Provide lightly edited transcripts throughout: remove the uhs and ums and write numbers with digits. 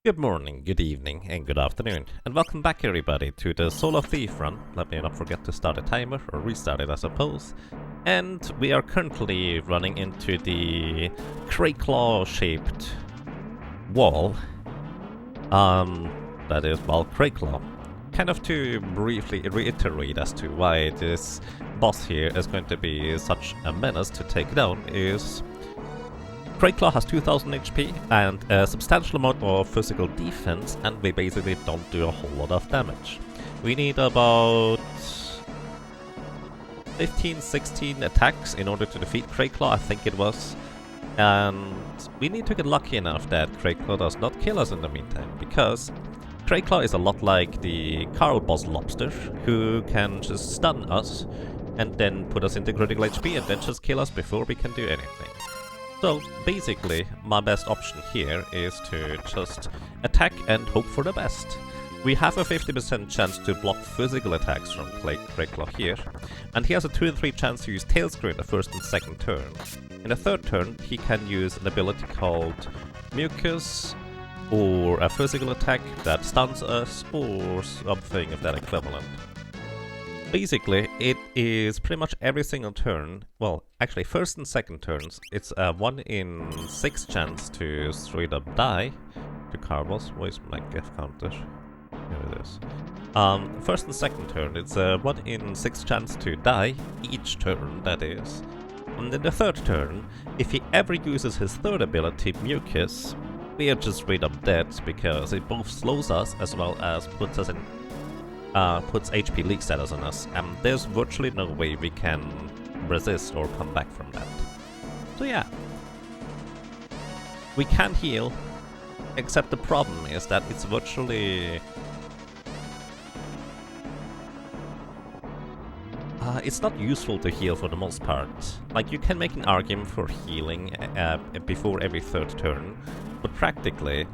Good morning, good evening, and good afternoon, and welcome back everybody to the Solo Thief run. Let me not forget to start a timer, or restart it I suppose. And we are currently running into the Crayclaw-shaped wall. That is, well, Crayclaw. Kind of to briefly reiterate as to why this boss here is going to be such a menace to take down is... Crayclaw has 2000 HP and a substantial amount of physical defense, and we basically don't do a whole lot of damage. We need about 15-16 attacks in order to defeat Crayclaw, I think it was. And we need to get lucky enough that Crayclaw does not kill us in the meantime, because Crayclaw is a lot like the Arcuabis lobster, who can just stun us and then put us into critical HP and then just kill us before we can do anything. So basically, my best option here is to just attack and hope for the best. We have a 50% chance to block physical attacks from Crayclaw here, and he has a 2 in 3 chance to use Tail Screw in the first and second turn. In the third turn, he can use an ability called Mucus, or a physical attack that stuns us, or something of that equivalent. Basically, it is pretty much every single turn, well, actually first and second turns, it's a 1 in 6 chance to straight up die to Arcuabis. Where's my gift counter? Here it is. First and second turn, it's a 1 in 6 chance to die, each turn that is. And in the third turn, if he ever uses his third ability, Mucus, we are just straight up dead because it both slows us as well as puts us in puts HP leak status on us, and there's virtually no way we can resist or come back from that. So yeah, we can heal, except the problem is that it's virtually... it's not useful to heal for the most part. Like, you can make an argument for healing before every third turn, but practically,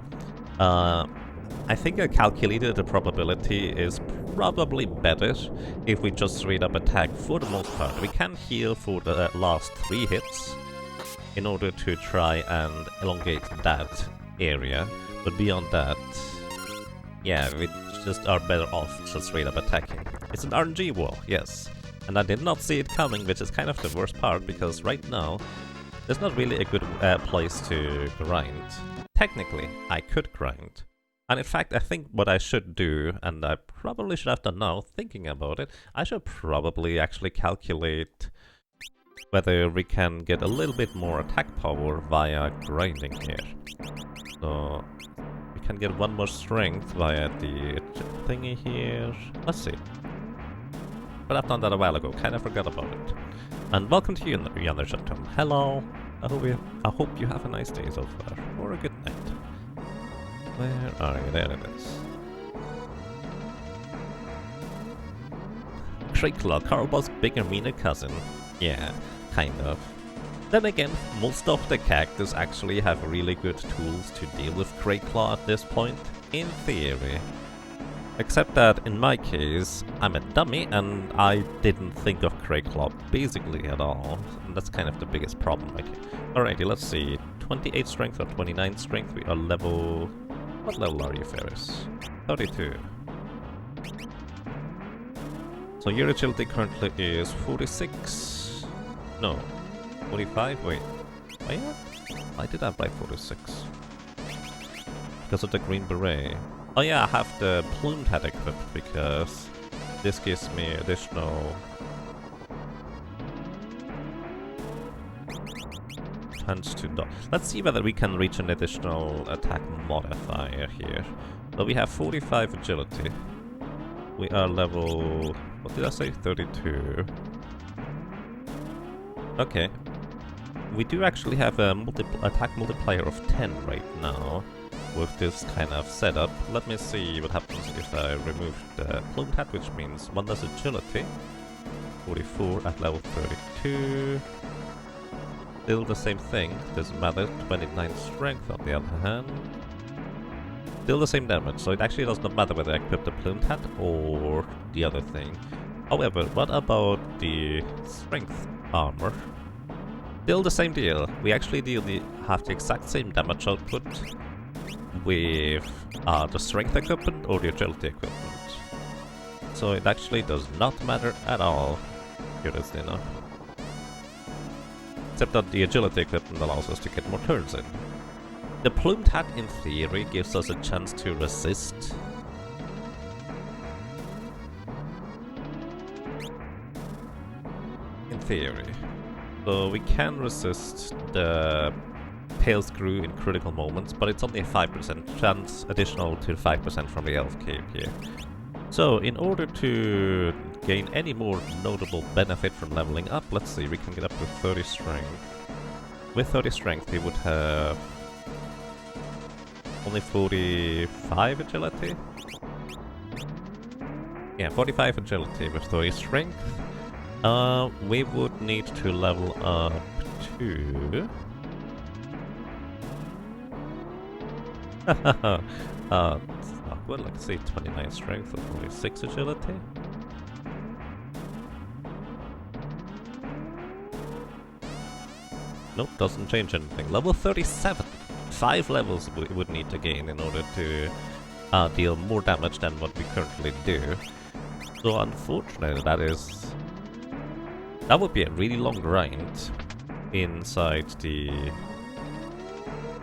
I think I calculated the probability is probably better if we just straight up attack for the most part. We can heal for the last 3 hits in order to try and elongate that area, but beyond that, yeah, we just are better off just straight up attacking. It's an RNG wall, yes, and I did not see it coming, which is kind of the worst part, because right now there's not really a good place to grind. Technically, I could grind. And in fact, I think what I should do, and I probably should have done now, thinking about it, I should probably actually calculate whether we can get a little bit more attack power via grinding here. So, we can get 1 more strength via the thingy here. Let's see. But I've done that a while ago, kinda forgot about it. And welcome to you, Untitled Chapter. Hello! I hope you have a nice day so far, or a good night. Where are you? There it is. Crayclaw, Arcuabis' bigger, meaner cousin. Yeah, kind of. Then again, most of the cactus actually have really good tools to deal with Crayclaw at this point, in theory. Except that, in my case, I'm a dummy and I didn't think of Crayclaw basically at all. And that's kind of the biggest problem. Alrighty, let's see. 28 strength or 29 strength, we are level... What level are you, Ferris? 32. So your agility currently is 46. No, 45? Wait. Oh yeah? Why did I write 46? Because of the green beret. Oh yeah, I have the plumed hat equipped because this gives me additional chance to dodge. Let's see whether we can reach an additional attack modifier here. So we have 45 agility. We are level... what did I say? 32. Okay. We do actually have a attack multiplier of 10 right now with this kind of setup. Let me see what happens if I remove the plumed hat, which means 1 less agility. 44 at level 32. Still the same thing, doesn't matter. 29 strength on the other hand. Still the same damage, so it actually does not matter whether I equip the plumed hat or the other thing. However, what about the strength armor? Still the same deal. We actually have the exact same damage output, with the strength equipment or the agility equipment. So it actually does not matter at all, curiously enough. Except that the agility equipment allows us to get more turns in. The plumed hat, in theory, gives us a chance to resist. In theory. So we can resist the tail screw in critical moments, but it's only a 5% chance, additional to 5% from the health cape here. So, in order to gain any more notable benefit from leveling up, let's see, we can get up to 30 strength. With 30 strength, we would have only 45 agility? Yeah, 45 agility with 30 strength. We would need to level up to... well, let's see, 29 strength and 46 agility. Nope, doesn't change anything. Level 37! 5 levels we would need to gain in order to deal more damage than what we currently do. So unfortunately, that would be a really long grind inside the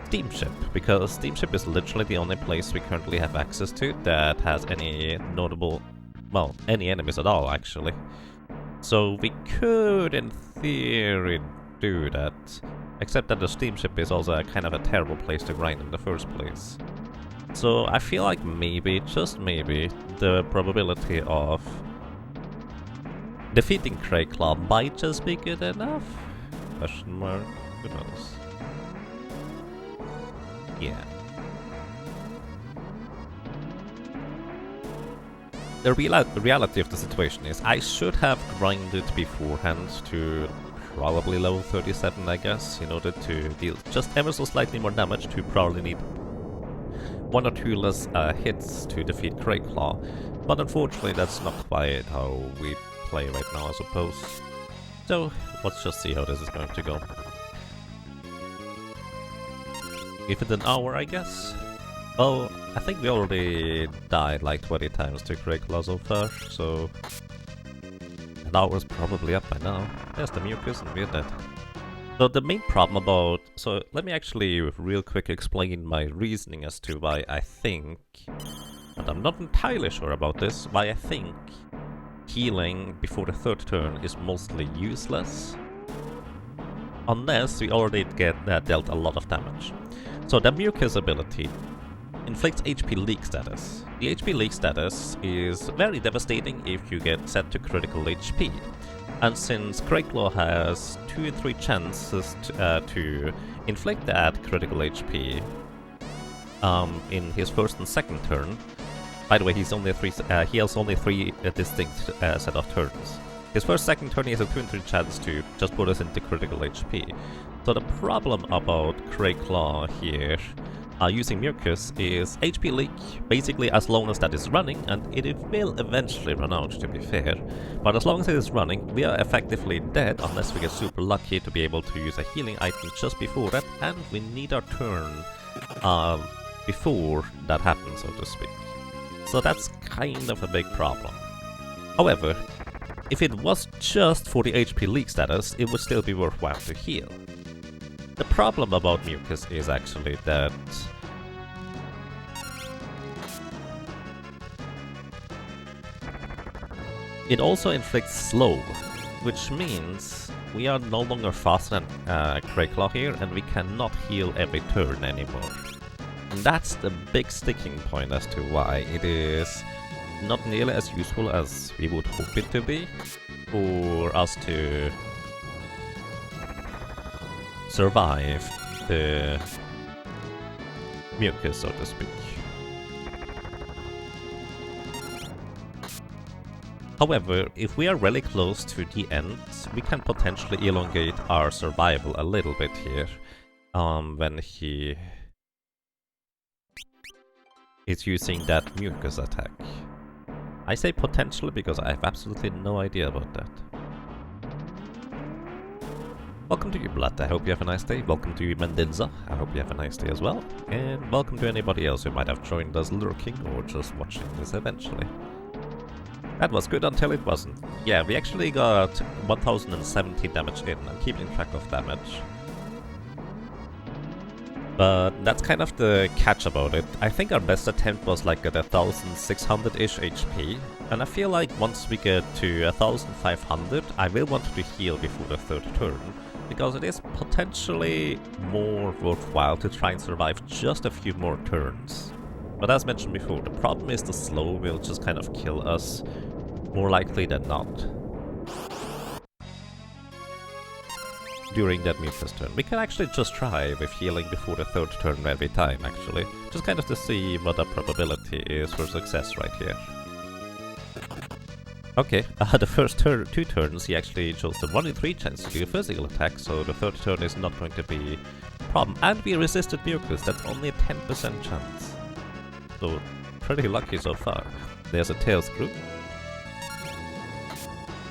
steamship, because steamship is literally the only place we currently have access to that has any notable, well, any enemies at all, actually. So we could, in theory, do that, except that the steamship is also a kind of a terrible place to grind in the first place. So I feel like maybe, just maybe, the probability of defeating Crayclaw might just be good enough? Question mark? Who knows? Yeah. The reality of the situation is I should have grinded beforehand to probably level 37, I guess, in order to deal just ever so slightly more damage to probably need 1 or 2 less hits to defeat Crayclaw. But unfortunately that's not quite how we play right now, I suppose. So let's just see how this is going to go. Give it an hour, I guess? Well, I think we already died like 20 times to Crayclaw so far, so... an hour's probably up by now. There's the mucus and we're dead. So the main problem about... So let me actually real quick explain my reasoning as to why I think... and I'm not entirely sure about this, why I think healing before the 3rd turn is mostly useless. Unless we already get dealt a lot of damage. So the mucus ability inflicts HP leak status. The HP leak status is very devastating if you get set to critical HP. And since Crayclaw has 2 and 3 chances to inflict that critical HP in his 1st and 2nd turn, by the way, he has only 3 distinct set of turns. His 1st, 2nd turn he has a 2 and 3 chance to just put us into critical HP. So the problem about Crayclaw here using Mucus is HP leak basically as long as that is running, and it will eventually run out, to be fair. But as long as it is running, we are effectively dead unless we get super lucky to be able to use a healing item just before that, and we need our turn before that happens, so to speak. So that's kind of a big problem. However, if it was just for the HP leak status, it would still be worthwhile to heal. The problem about Mucus is actually that it also inflicts slow, which means we are no longer faster than Crayclaw here, and we cannot heal every turn anymore. And that's the big sticking point as to why it is not nearly as useful as we would hope it to be for us to survive the Mucus, so to speak. However, if we are really close to the end, we can potentially elongate our survival a little bit here when he is using that Mucus attack. I say potentially because I have absolutely no idea about that. Welcome to you, Blood. I hope you have a nice day. Welcome to you, Mendinza. I hope you have a nice day as well. And welcome to anybody else who might have joined us lurking or just watching this eventually. That was good until it wasn't. Yeah, we actually got 1070 damage in. I'm keeping track of damage. But that's kind of the catch about it. I think our best attempt was like at 1600-ish HP. And I feel like once we get to 1500, I will want to heal before the third turn. Because it is potentially more worthwhile to try and survive just a few more turns. But as mentioned before, the problem is the slow will just kind of kill us, more likely than not. During that Mucus turn. We can actually just try with healing before the third turn every time, actually. Just kind of to see what the probability is for success right here. Okay, the first two turns he actually chose the 1 in 3 chance to do a physical attack, so the third turn is not going to be a problem. And we resisted Mucus, that's only a 10% chance. So, pretty lucky so far. There's a tail screw.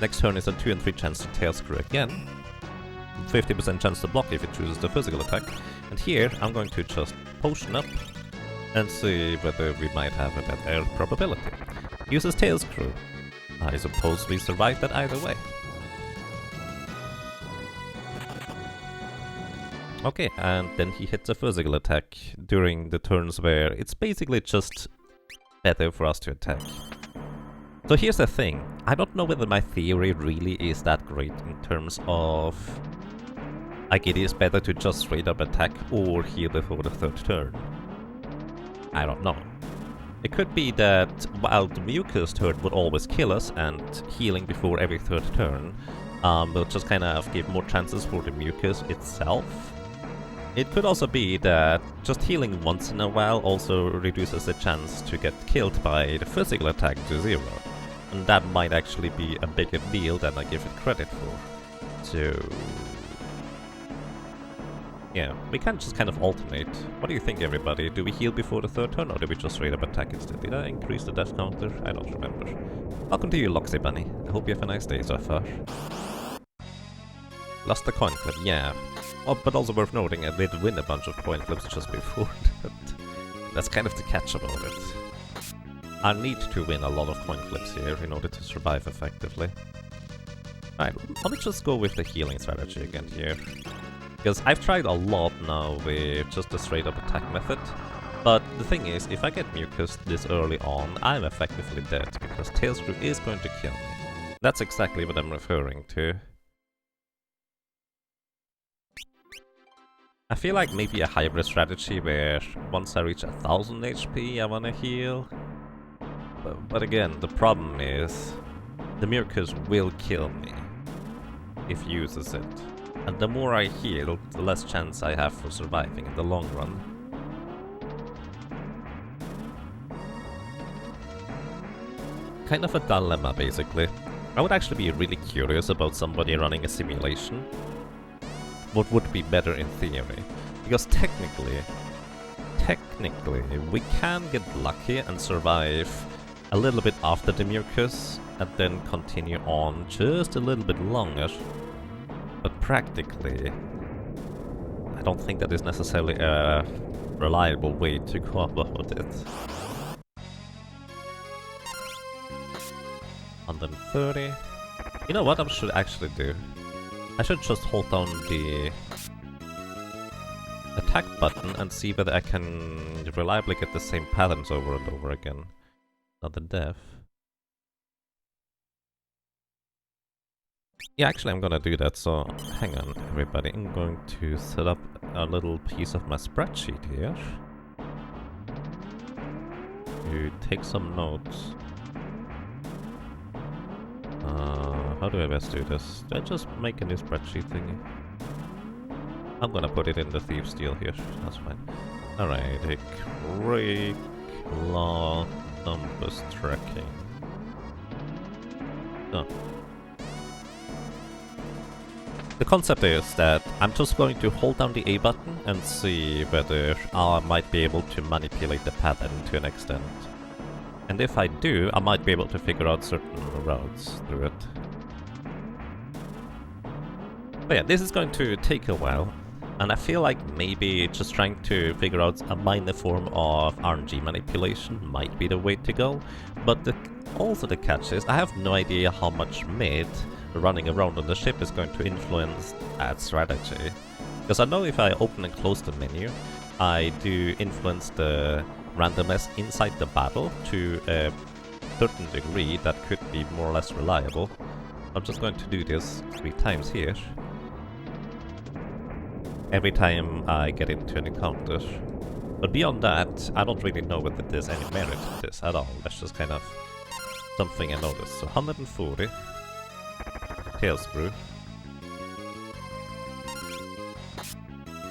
Next turn is a 2 in 3 chance to tail screw again. 50% chance to block if it chooses the physical attack. And here, I'm going to just potion up and see whether we might have a better probability. Uses tail screw. I suppose we survived that either way. Okay, and then he hits a physical attack during the turns where it's basically just better for us to attack. So here's the thing, I don't know whether my theory really is that great in terms of like it is better to just straight up attack or heal before the third turn. I don't know. It could be that while the Mucus turn would always kill us and healing before every third turn will just kind of give more chances for the Mucus itself. It could also be that just healing once in a while also reduces the chance to get killed by the physical attack to 0. And that might actually be a bigger deal than I give it credit for. So yeah, we can just kind of alternate. What do you think, everybody? Do we heal before the third turn, or do we just straight up attack instead? Did I increase the death counter? I don't remember. Welcome to you, Loxy Bunny. I hope you have a nice day so far. Lost the coin flip, yeah. Oh, but also worth noting, I did win a bunch of coin flips just before that. That's kind of the catch about it. I need to win a lot of coin flips here in order to survive effectively. Alright, let me just go with the healing strategy again here. Because I've tried a lot now with just the straight up attack method, but the thing is, if I get Mucus this early on, I'm effectively dead, because tail screw is going to kill me. That's exactly what I'm referring to. I feel like maybe a hybrid strategy where once I reach 1000 HP I wanna heal. But again, the problem is, the Mucus will kill me if he uses it. And the more I heal, the less chance I have for surviving in the long run. Kind of a dilemma, basically. I would actually be really curious about somebody running a simulation. What would be better in theory? Because technically, we can get lucky and survive a little bit after the Mucus, and then continue on just a little bit longer. But practically, I don't think that is necessarily a reliable way to go about it. 130. You know what I should actually do? I should just hold down the attack button and see whether I can reliably get the same patterns over and over again. Another death. Yeah, actually I'm gonna do that, so hang on everybody, I'm going to set up a little piece of my spreadsheet here to take some notes. How do I best do this? Did I just make a new spreadsheet thingy? I'm gonna put it in the Thieves' Deal here, that's fine. Alright, a quick law numbers tracking. Oh. The concept is that I'm just going to hold down the A button and see whether I might be able to manipulate the pattern to an extent. And if I do, I might be able to figure out certain routes through it. But yeah, this is going to take a while, and I feel like maybe just trying to figure out a minor form of RNG manipulation might be the way to go, but also the catch is I have no idea how much mid running around on the ship is going to influence that strategy. Because I know if I open and close the menu, I do influence the randomness inside the battle to a certain degree that could be more or less reliable. I'm just going to do this 3 times here. Every time I get into an encounter. But beyond that, I don't really know whether there's any merit to this at all. That's just kind of something I noticed. So 140. Tail screw.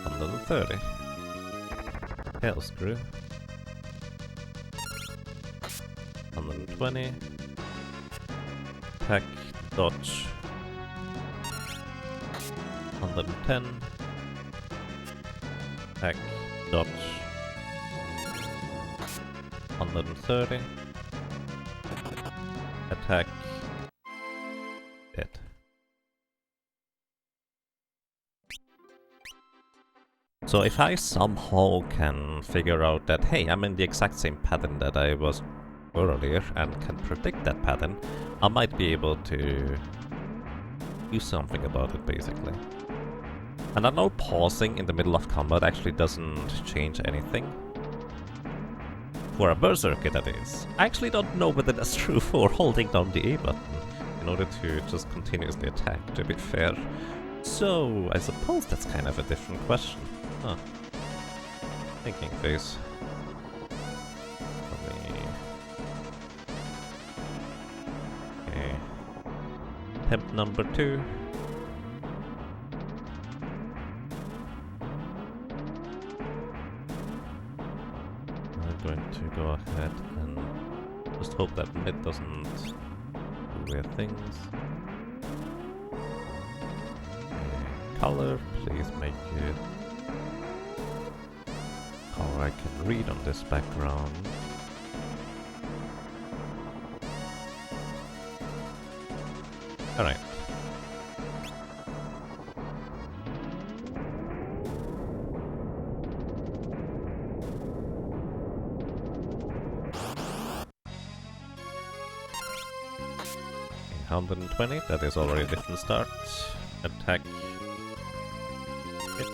130. Tail screw. 120. Attack, dodge. 110. Attack, dodge. 130. Attack. Dead. So if I somehow can figure out that, hey, I'm in the exact same pattern that I was earlier and can predict that pattern, I might be able to do something about it, basically. And I know pausing in the middle of combat actually doesn't change anything. For a berserker, that is. I actually don't know whether that's true for holding down the A button in order to just continuously attack, to be fair. So, I suppose that's kind of a different question. Huh. Thinking phase. Okay. Attempt number 2. I'm going to go ahead and just hope that mid doesn't do weird things. Okay. Color, please make it color I can read on this background. Alright. Okay, 120, that is already a different start. Attack. Hit.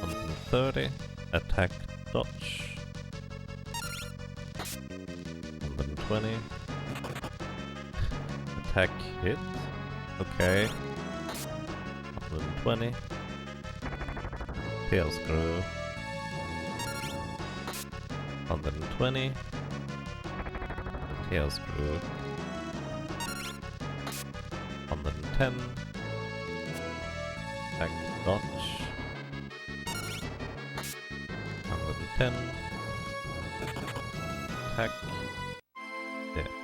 130. Attack, dodge. 120. Attack, hit. Okay. 120. Tail screw. 120. Tail screw. 110. Attack, dodge. 110. Attack. Dead.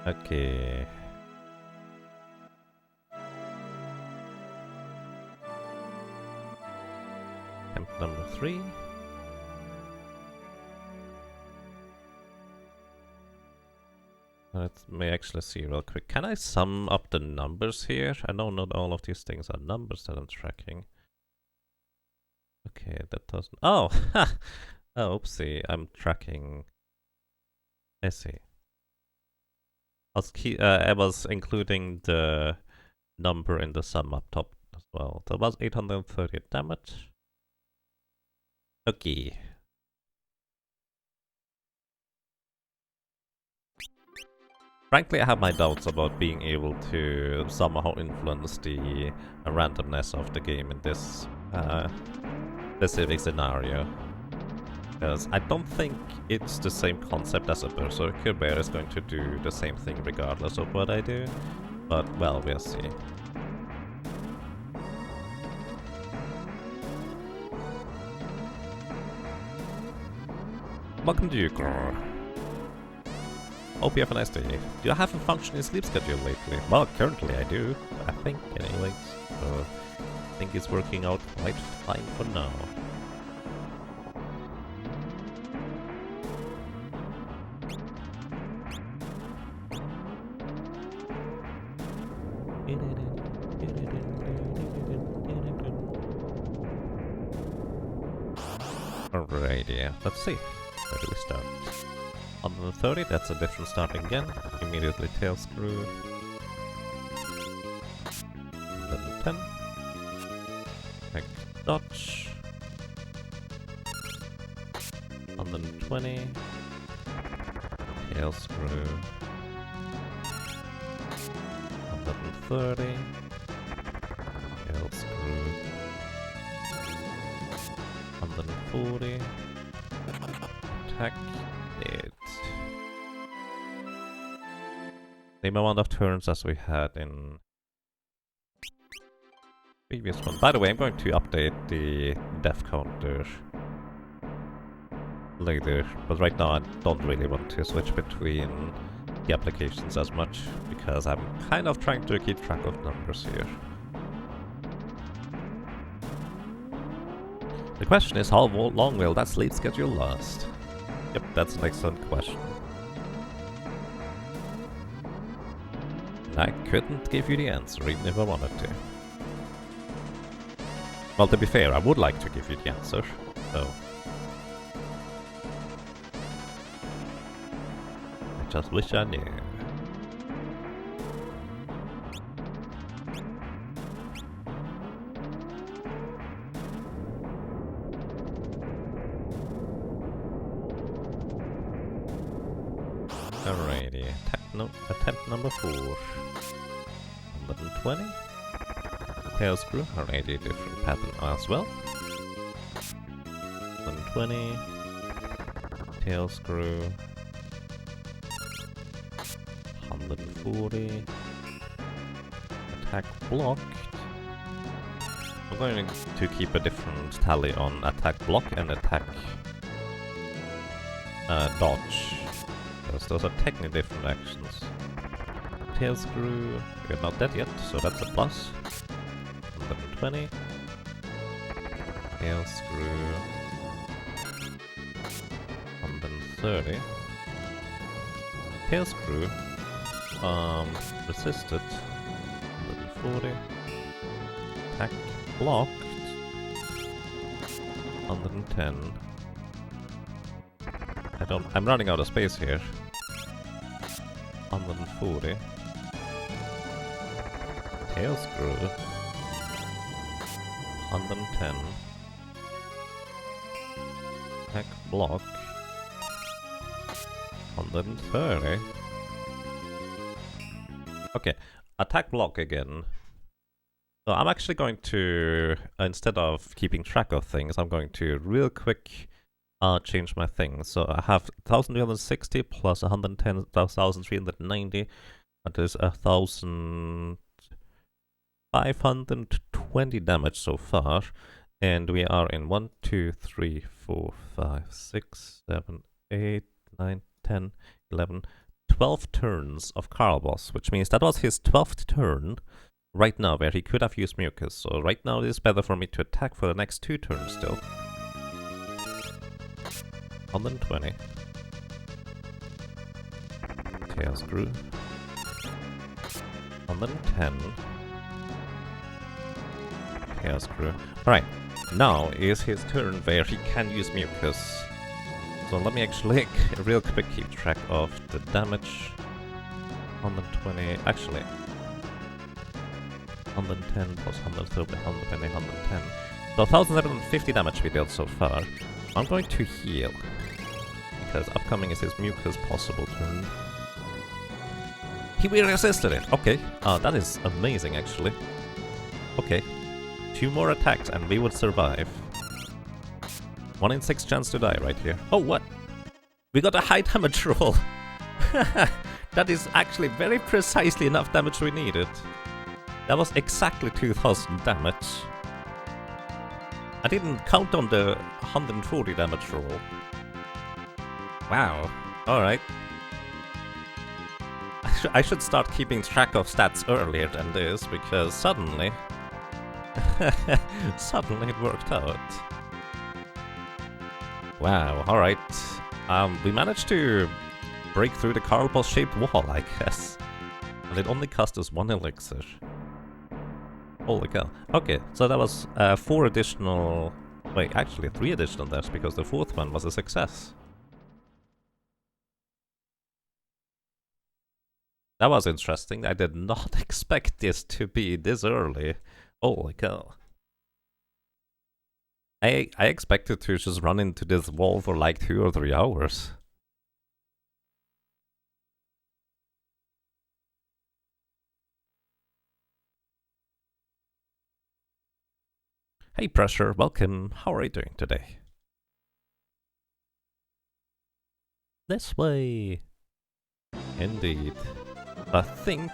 Okay. Attempt number 3. Let me actually see real quick. Can I sum up the numbers here? I know not all of these things are numbers that I'm tracking. Okay, that doesn't... Oh! Ha! Oh, oopsie. I'm tracking... I see. I was including the number in the sum up top as well. That was 830 damage. Okay. Frankly, I have my doubts about being able to somehow influence the randomness of the game in this specific scenario. Because I don't think it's the same concept as a berserker where it's going to do the same thing regardless of what I do. But, well, we'll see. Welcome to you, Grr. Hope you have a nice day. Do you have a functioning sleep schedule lately? Well, currently I do, I think, anyways. So, I think it's working out quite fine for now. Alrighty, let's see. Where do we start? 130, that's a different start again. Immediately tail screw. 110. Back dodge. 120. Tail screw. 130. Tail screw. 140. Attack it. Same amount of turns as we had in previous one. By the way, I'm going to update the death counter later, but right now I don't really want to switch between the applications as much because I'm kind of trying to keep track of numbers here. The question is, how long will that sleep schedule last? Yep, that's an excellent question. I couldn't give you the answer even if I wanted to. Well, to be fair, I would like to give you the answer, so... I just wish I knew. Alrighty, attempt number 4. 120. Tail screw, already different pattern as well. 120. Tail screw. 140. Attack blocked. I'm going to keep a different tally on attack block and attack dodge. Those are technically different actions. Tail screw, we're not dead yet, so that's a plus. 120. Tail screw. 130. Tail screw. Resisted. 140. Attack blocked. 110. I'm running out of space here. 140. Tail screw. 110. Attack block. 130. Okay, attack block again. So I'm actually going to, instead of keeping track of things, I'm going to real quick change my thing. So I have 1,360 plus 110, 1,390. That is 1,520 damage so far. And we are in 1, 2, 3, 4, 5, 6, 7, 8, 9, 10, 11, 12 turns of Arcuabis, which means that was his 12th turn right now, where he could have used Mucus. So right now it is better for me to attack for the next 2 turns still. 120. Tail screw. 110. Tail screw. Alright, now is his turn where he can use Mucus. So let me actually real quick keep track of the damage. 120, actually 110 plus 130, 120, 110. So 1,750 damage we dealt so far. I'm going to heal, because upcoming is his Mucus possible turn. He resisted it! Okay, that is amazing actually. Okay, 2 more attacks and we would survive. 1 in 6 chance to die right here. Oh, what? We got a high damage roll! That is actually very precisely enough damage we needed. That was exactly 2,000 damage. I didn't count on the 140 damage roll. Wow. Alright. I should start keeping track of stats earlier than this, because suddenly... suddenly it worked out. Wow, alright. We managed to break through the Arcuabis-shaped wall, I guess. And it only cost us 1 elixir. Holy cow. Okay, so that was 4 additional... Wait, actually 3 additional deaths, because the 4th one was a success. That was interesting. I did not expect this to be this early. Holy cow. I expected to just run into this wall for like 2 or 3 hours. Hey Pressure, welcome. How are you doing today? This way. Indeed. I think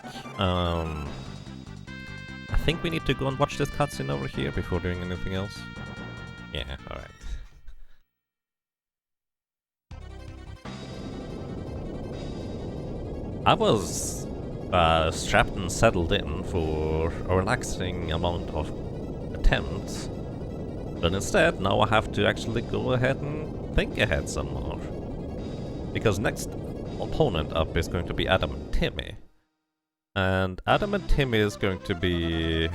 we need to go and watch this cutscene over here before doing anything else. Yeah, alright. I was strapped and settled in for a relaxing amount of attempts, but instead now I have to actually go ahead and think ahead some more. Because next opponent up is going to be Adam and Timmy. And Adam and Timmy is going to be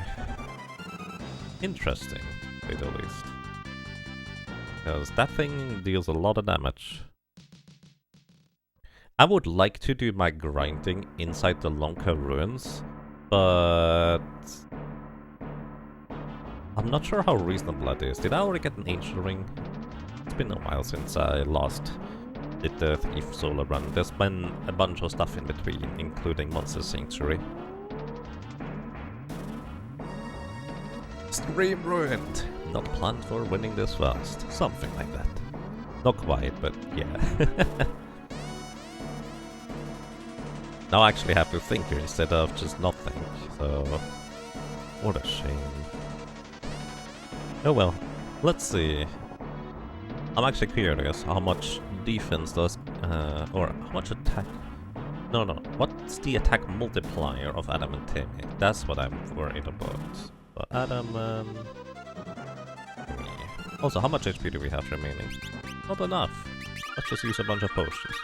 interesting, to say the least. Because that thing deals a lot of damage. I would like to do my grinding inside the Lockhart ruins, but I'm not sure how reasonable that is. Did I already get an ancient ring? It's been a while since I last did the Thief solo run. There's been a bunch of stuff in between, including Monster Sanctuary. Stream ruined! Not planned for winning this fast. Something like that. Not quite, but yeah. Now I actually have to think here instead of just not think, so... What a shame. Oh well, let's see. I'm actually curious how much defense does, or how much attack... No, what's the attack multiplier of Adam and Timmy? That's what I'm worried about. So Adam and... Timmy. Also, how much HP do we have remaining? Not enough. Let's just use a bunch of potions.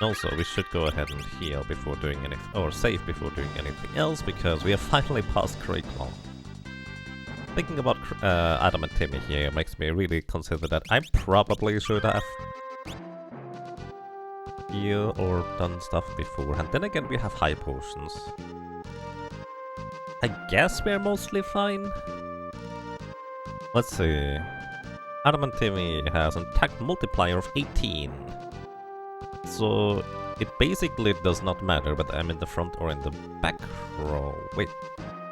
Also, we should go ahead and heal before doing anything, or save before doing anything else, because we have finally passed Crayclaw. Thinking about Adam and Timmy here makes me really consider that I probably should have healed or done stuff beforehand. Then again, we have high potions. I guess we're mostly fine. Let's see. Adam and Timmy has an attack multiplier of 18. So it basically does not matter whether I'm in the front or in the back row. Wait,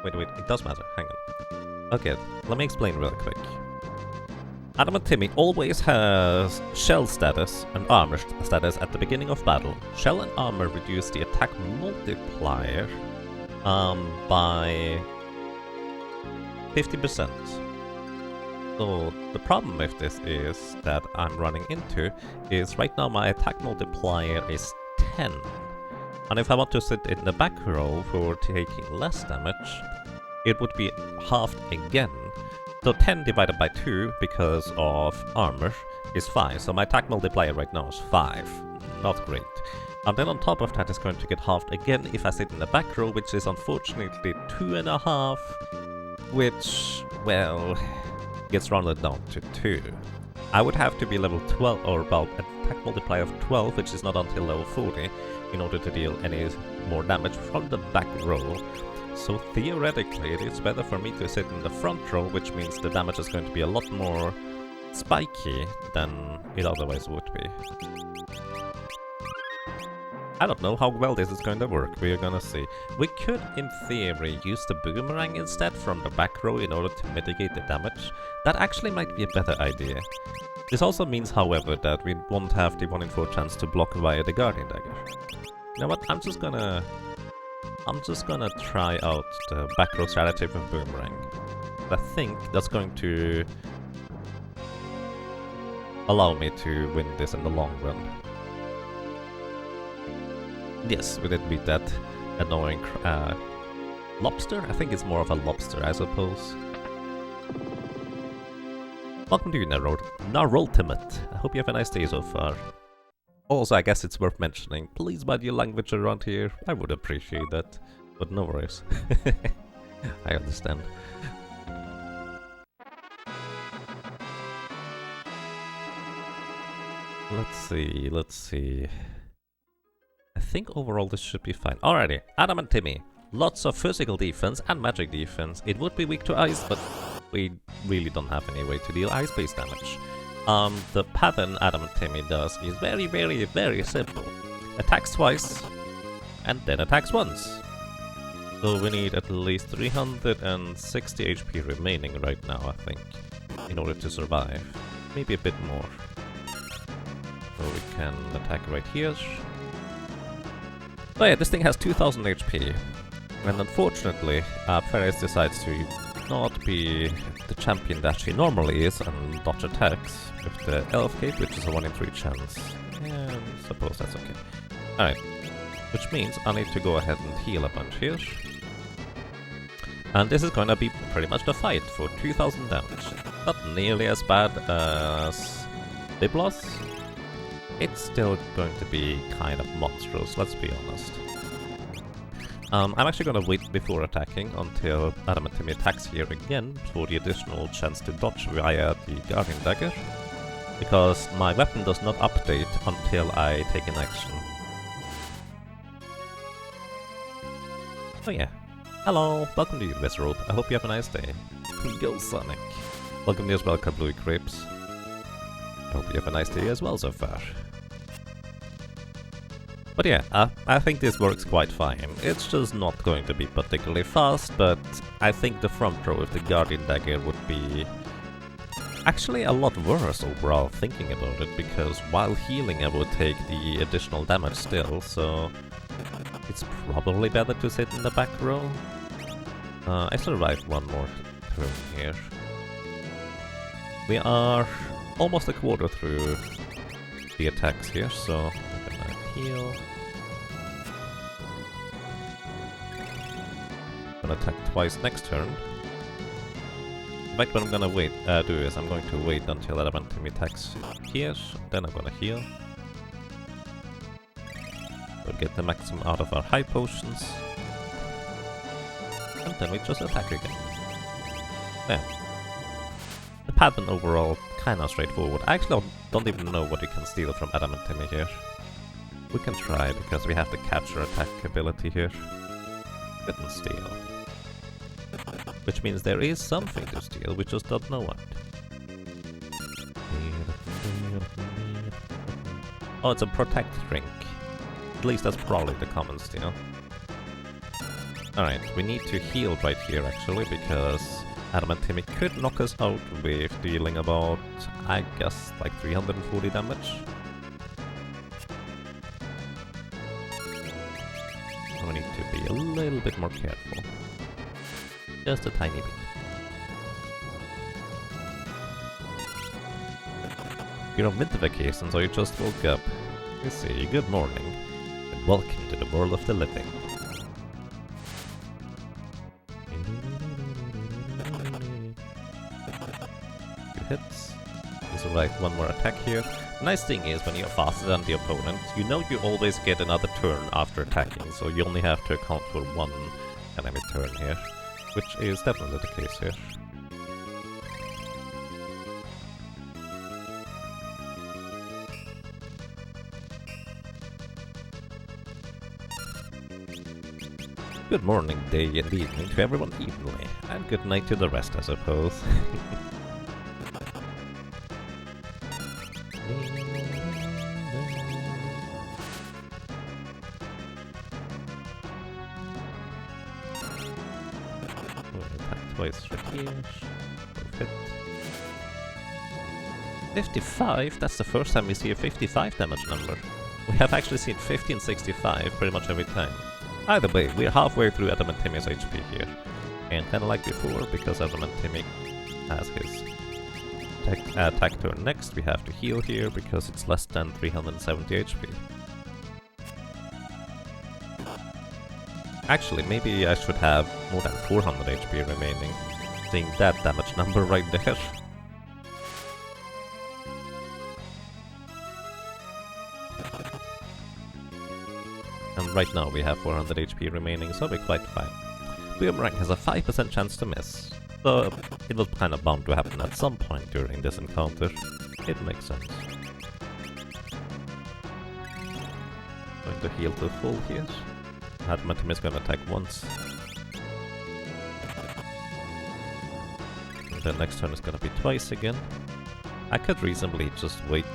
it does matter, hang on. Okay, let me explain real quick. Adam and Timmy always has shell status and armor status at the beginning of battle. Shell and armor reduce the attack multiplier by 50%. So the problem with this is that I'm running into is right now my attack multiplier is 10. And if I want to sit in the back row for taking less damage, it would be halved again. So 10 divided by 2 because of armor is 5. So my attack multiplier right now is 5. Not great. And then on top of that is going to get halved again if I sit in the back row, which is unfortunately 2.5, which, well, gets rounded down to 2. I would have to be level 12 or about attack multiplier of 12, which is not until level 40, in order to deal any more damage from the back row. So theoretically it is better for me to sit in the front row, which means the damage is going to be a lot more spiky than it otherwise would be. I don't know how well this is going to work, we're gonna see. We could, in theory, use the boomerang instead from the back row in order to mitigate the damage. That actually might be a better idea. This also means, however, that we won't have the 1 in 4 chance to block via the Guardian Dagger. You know what, I'm just gonna try out the back row strategy with boomerang. I think that's going to allow me to win this in the long run. Yes, we did beat that annoying lobster? I think it's more of a lobster, I suppose. Welcome to you, Narultimate. I hope you have a nice day so far. Also, I guess it's worth mentioning, please mind your language around here. I would appreciate that. But no worries. I understand. Let's see. I think overall this should be fine. Alrighty, Adam and Timmy. Lots of physical defense and magic defense. It would be weak to ice, but we really don't have any way to deal ice-based damage. The pattern Adam and Timmy does is very, very, very simple. Attacks twice, and then attacks once. So we need at least 360 HP remaining right now, I think, in order to survive. Maybe a bit more. So we can attack right here. Oh yeah, this thing has 2000 HP. And unfortunately, Ferris decides to not be the champion that she normally is and dodge attacks with the Elf Cape, which is a 1 in 3 chance. Yeah, I suppose that's okay. Alright, which means I need to go ahead and heal a bunch here. And this is gonna be pretty much the fight for 2000 damage. Not nearly as bad as Biblos. It's still going to be kind of monstrous, let's be honest. I'm actually gonna wait before attacking until Adam and Timmy attacks here again for the additional chance to dodge via the Guardian Dagger, because my weapon does not update until I take an action. Oh yeah. Hello, welcome to you, Wizard. I hope you have a nice day. Go Sonic. Welcome to you as well, Kablooey Crepes. I hope you have a nice day as well so far. But yeah, I think this works quite fine. It's just not going to be particularly fast, but I think the front row with the Guardian Dagger would be actually a lot worse overall, thinking about it, because while healing I would take the additional damage still, so it's probably better to sit in the back row. I survived one more turn here. We are almost a quarter through the attacks here, so I'm gonna heal. Gonna attack twice next turn. In fact, what I'm gonna do is I'm going to wait until Adam and Timmy attacks here, then I'm gonna heal. We'll get the maximum out of our high potions. And then we just attack again. Yeah. The pattern overall kinda straightforward. I actually don't even know what we can steal from Adam and Timmy here. We can try, because we have the capture attack ability here. Couldn't steal. Which means there is something to steal, we just don't know what. Oh, it's a protect drink. At least that's probably the common steal. Alright, we need to heal right here actually, because Adam and Timmy could knock us out with dealing about, I guess, like 340 damage. We need to be a little bit more careful. Just a tiny bit. You're on winter vacation, so you just woke up. You see, good morning, and welcome to the world of the living. Two hits. You survive one more attack here. The nice thing is, when you're faster than the opponent, you know you always get another turn after attacking, so you only have to account for one enemy turn here, which is definitely the case here. Good morning, day and evening to everyone evenly, and good night to the rest, I suppose. Twice right here. Perfect. 55? That's the first time we see a 55 damage number. We have actually seen 50 and 65 pretty much every time. Either way, we're halfway through Adam and Timmy's HP here. And kinda like before, because Adam and Timmy has his attack turn next, we have to heal here because it's less than 370 HP. Actually, maybe I should have more than 400 HP remaining, seeing that damage number right there. And right now we have 400 HP remaining, so we're quite fine. Boomerang has a 5% chance to miss, so it was kind of bound to happen at some point during this encounter. It makes sense. Going to heal to full here. Adamantium is going to attack once. And the next turn is going to be twice again. I could reasonably just wait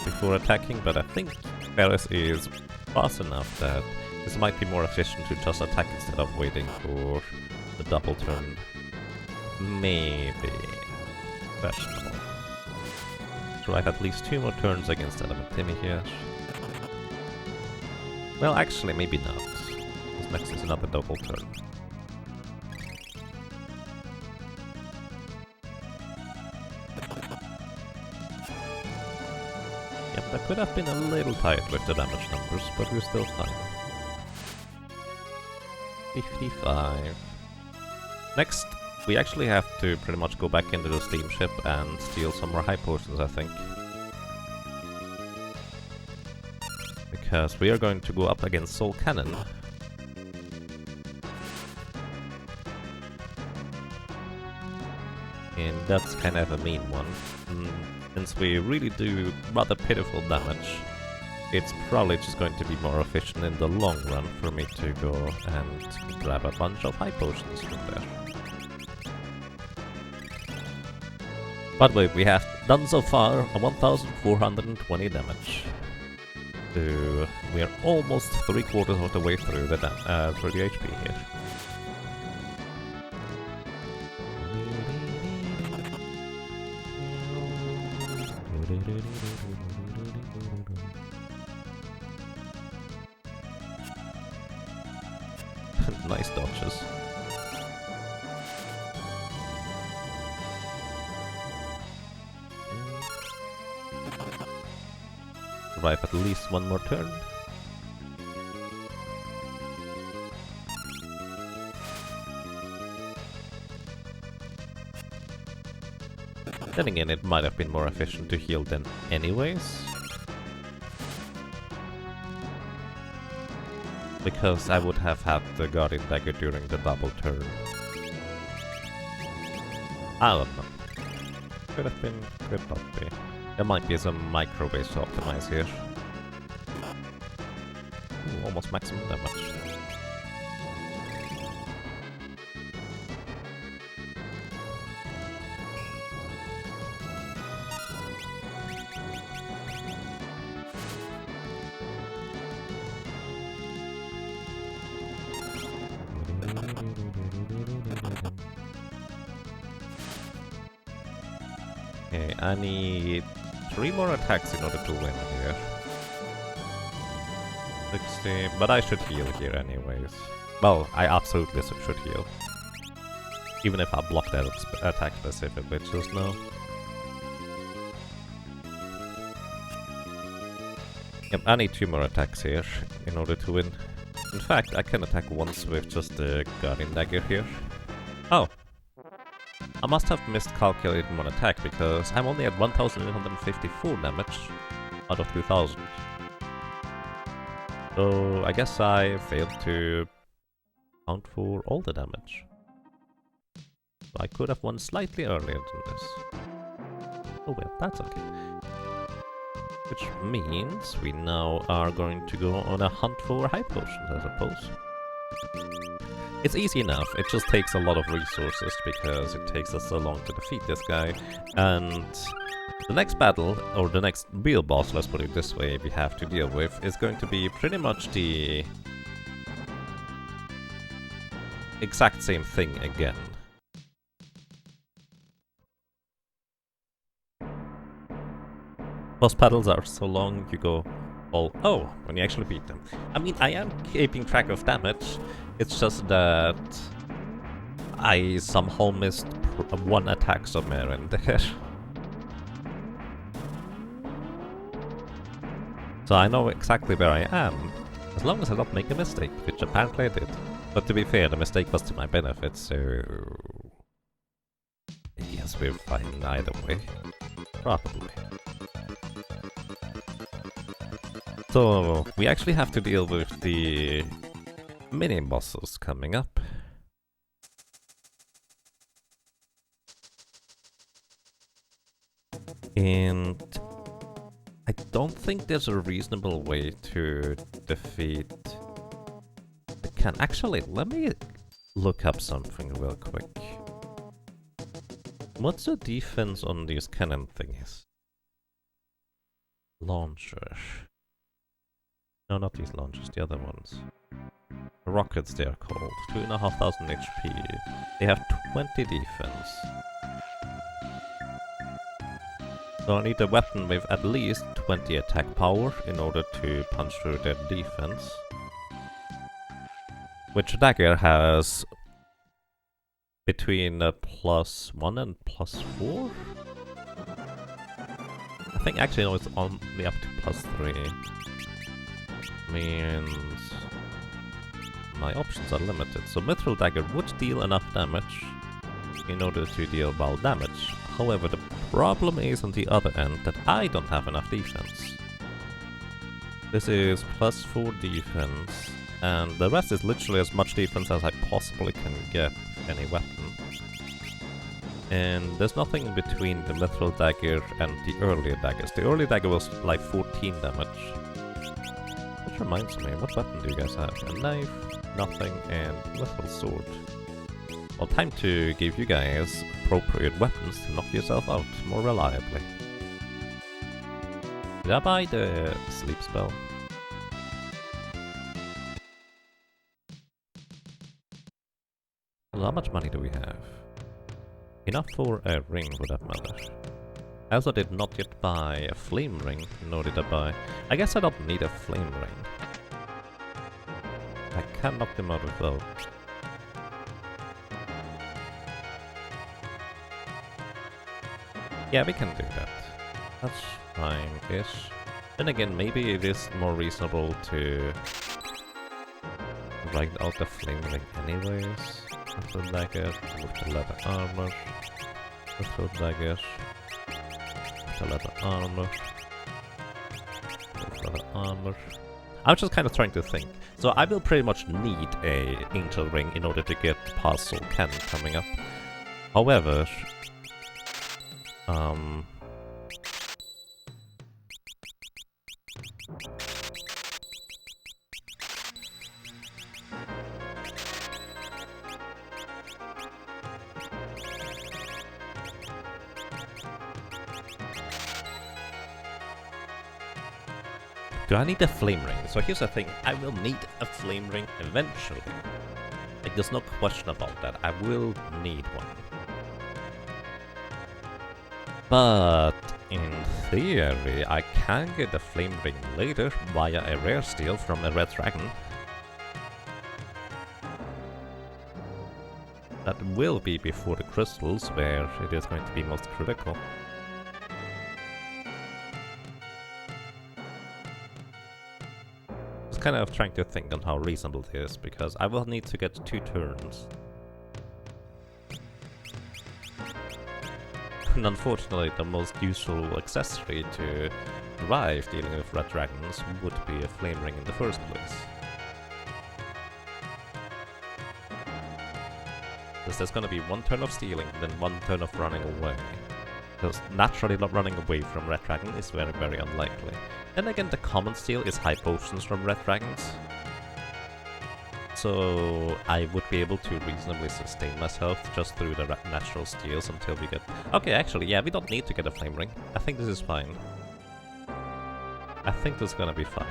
before attacking, but I think Ferris is fast enough that this might be more efficient to just attack instead of waiting for the double turn. Maybe. Questionable. Try at least 2 more turns against Adamantium here. Well, actually, maybe not. Because next is another double turn. Yep, that could have been a little tight with the damage numbers, but we're still fine. 55. Next, we actually have to pretty much go back into the steamship and steal some more high potions, I think. Because we are going to go up against Soul Cannon. And that's kind of a mean one. Since we really do rather pitiful damage, it's probably just going to be more efficient in the long run for me to go and grab a bunch of high potions from there. By the way, we have done so far 1420 damage. So we are almost 3/4 of the way through the HP here. Nice dodges. Survive at least one more turn. Then again, it might have been more efficient to heal then anyways. Because I would have had the Guardian Dagger during the double turn. I don't know. Could have been, could not be. There might be some micro ways to optimize here. Ooh, almost maximum damage. Okay, I need 3 more attacks in order to win here. 60, but I should heal here anyways. Well, I absolutely should heal. Even if I block that attack specifically, just now. Yep, I need 2 more attacks here in order to win. In fact, I can attack once with just the Guardian Dagger here. Oh! I must have miscalculated one attack because I'm only at 1854 damage out of 2000. So I guess I failed to count for all the damage. So I could have won slightly earlier than this. Oh well, that's okay. Which means we now are going to go on a hunt for high potions, I suppose. It's easy enough, it just takes a lot of resources because it takes us so long to defeat this guy. And the next battle, or the next real boss, let's put it this way, we have to deal with is going to be pretty much the exact same thing again. Boss battles are so long, you go all, oh, when you actually beat them. I mean, I am keeping track of damage, it's just that I somehow missed one attack somewhere in there. So I know exactly where I am, as long as I don't make a mistake, which apparently I did. But to be fair, the mistake was to my benefit, so yes, we're fine either way. Probably. So, we actually have to deal with the mini-bosses coming up. And I don't think there's a reasonable way to defeat the can. Actually, let me look up something real quick. What's the defense on these cannon thingies? Launchers. No, not these launchers, the other ones. Rockets they are called. 2,500 HP. They have 20 defense. So I need a weapon with at least 20 attack power in order to punch through their defense. Which dagger has between +1 and +4? I think actually no, it's only up to +3. Means my options are limited. So Mithril Dagger would deal enough damage in order to deal well damage. However, the problem is on the other end that I don't have enough defense. This is +4 defense, and the rest is literally as much defense as I possibly can get with any weapon. And there's nothing in between the Mithril Dagger and the earlier daggers. The earlier dagger was like 14 damage. Which reminds me, what weapon do you guys have? A knife, nothing, and Mithril Sword. Well, time to give you guys appropriate weapons to knock yourself out more reliably. Did I buy the sleep spell? Well, how much money do we have? Enough for a ring would that matter. I also did not yet buy a flame ring, nor did I buy... I guess I don't need a flame ring. I can knock them out without. Yeah, we can do that. That's fine-ish. Then again, maybe it is more reasonable to write out the flame ring anyways. Mithril Dagger with the leather armor. Mithril Dagger with the leather armor. With leather armor. I'm just kind of trying to think. So I will pretty much need a angel ring in order to get past Soul Cannon coming up. However, do I need a flame ring? So here's the thing, I will need a flame ring eventually. Like, there's no question about that, I will need one. But in theory, I can get a flame ring later via a rare steal from a red dragon. That will be before the crystals, where it is going to be most critical. Just kind of trying to think on how reasonable it is, because I will need to get 2 turns. And unfortunately, the most useful accessory to drive dealing with red dragons would be a flame ring in the first place. Because there's gonna be 1 turn of stealing, then 1 turn of running away. Because naturally not running away from red dragon is very, very unlikely. Then again, the common steal is high potions from red dragons. So I would be able to reasonably sustain myself just through the natural steals until we get... Okay, actually, yeah, we don't need to get a flame ring. I think this is fine. I think this is gonna be fine.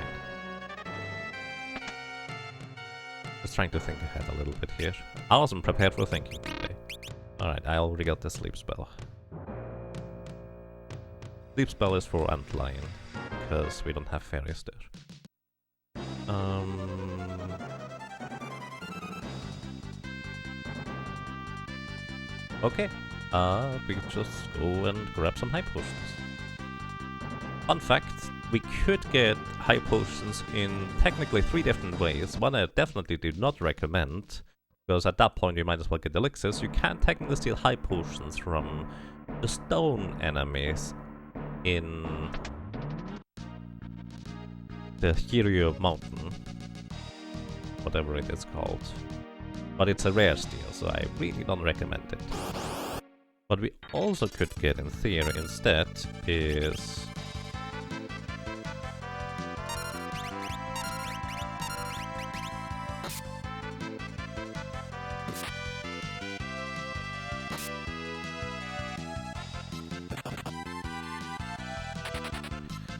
Just trying to think ahead a little bit here. I wasn't prepared for thinking today. Alright, I already got the sleep spell. Sleep spell is for Antlion, because we don't have fairies there. Okay, we just go and grab some high potions. Fun fact, we could get high potions in technically 3 different ways. One I definitely do not recommend, because at that point you might as well get elixirs. You can technically steal high potions from the stone enemies in the Hero Mountain, whatever it is called. But it's a rare steel, so I really don't recommend it. What we also could get in theory instead is...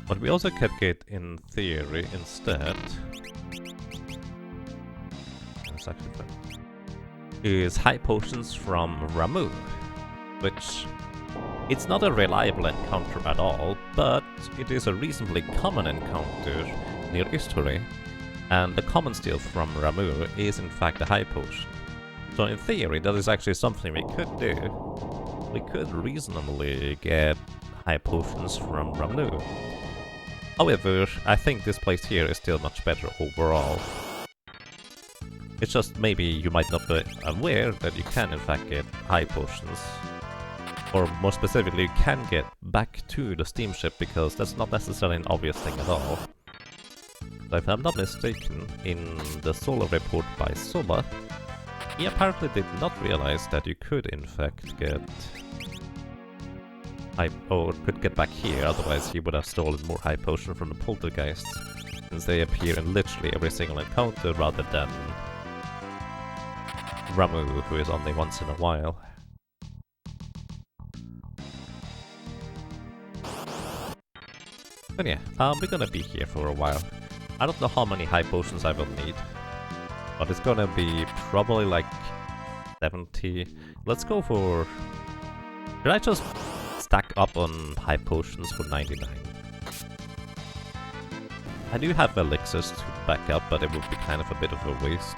What we also could get in theory instead is high potions from Ramu, which it's not a reliable encounter at all, but it is a reasonably common encounter near Isturi, and the common steel from Ramu is in fact a high potion. So in theory that is actually something we could do. We could reasonably get high potions from Ramu. However, I think this place here is still much better overall. It's just maybe you might not be aware that you can in fact get high potions. Or more specifically, you can get back to the steamship, because that's not necessarily an obvious thing at all. So if I'm not mistaken, in the solo report by Soba, he apparently did not realize that you could in fact get... or could get back here, otherwise he would have stolen more high potion from the poltergeists, since they appear in literally every single encounter rather than Ramu, who is only once in a while. But yeah, we're gonna be here for a while. I don't know how many high potions I will need, but it's gonna be probably like 70. Let's go for... Should I just stack up on high potions for 99? I do have elixirs to back up, but it would be kind of a bit of a waste.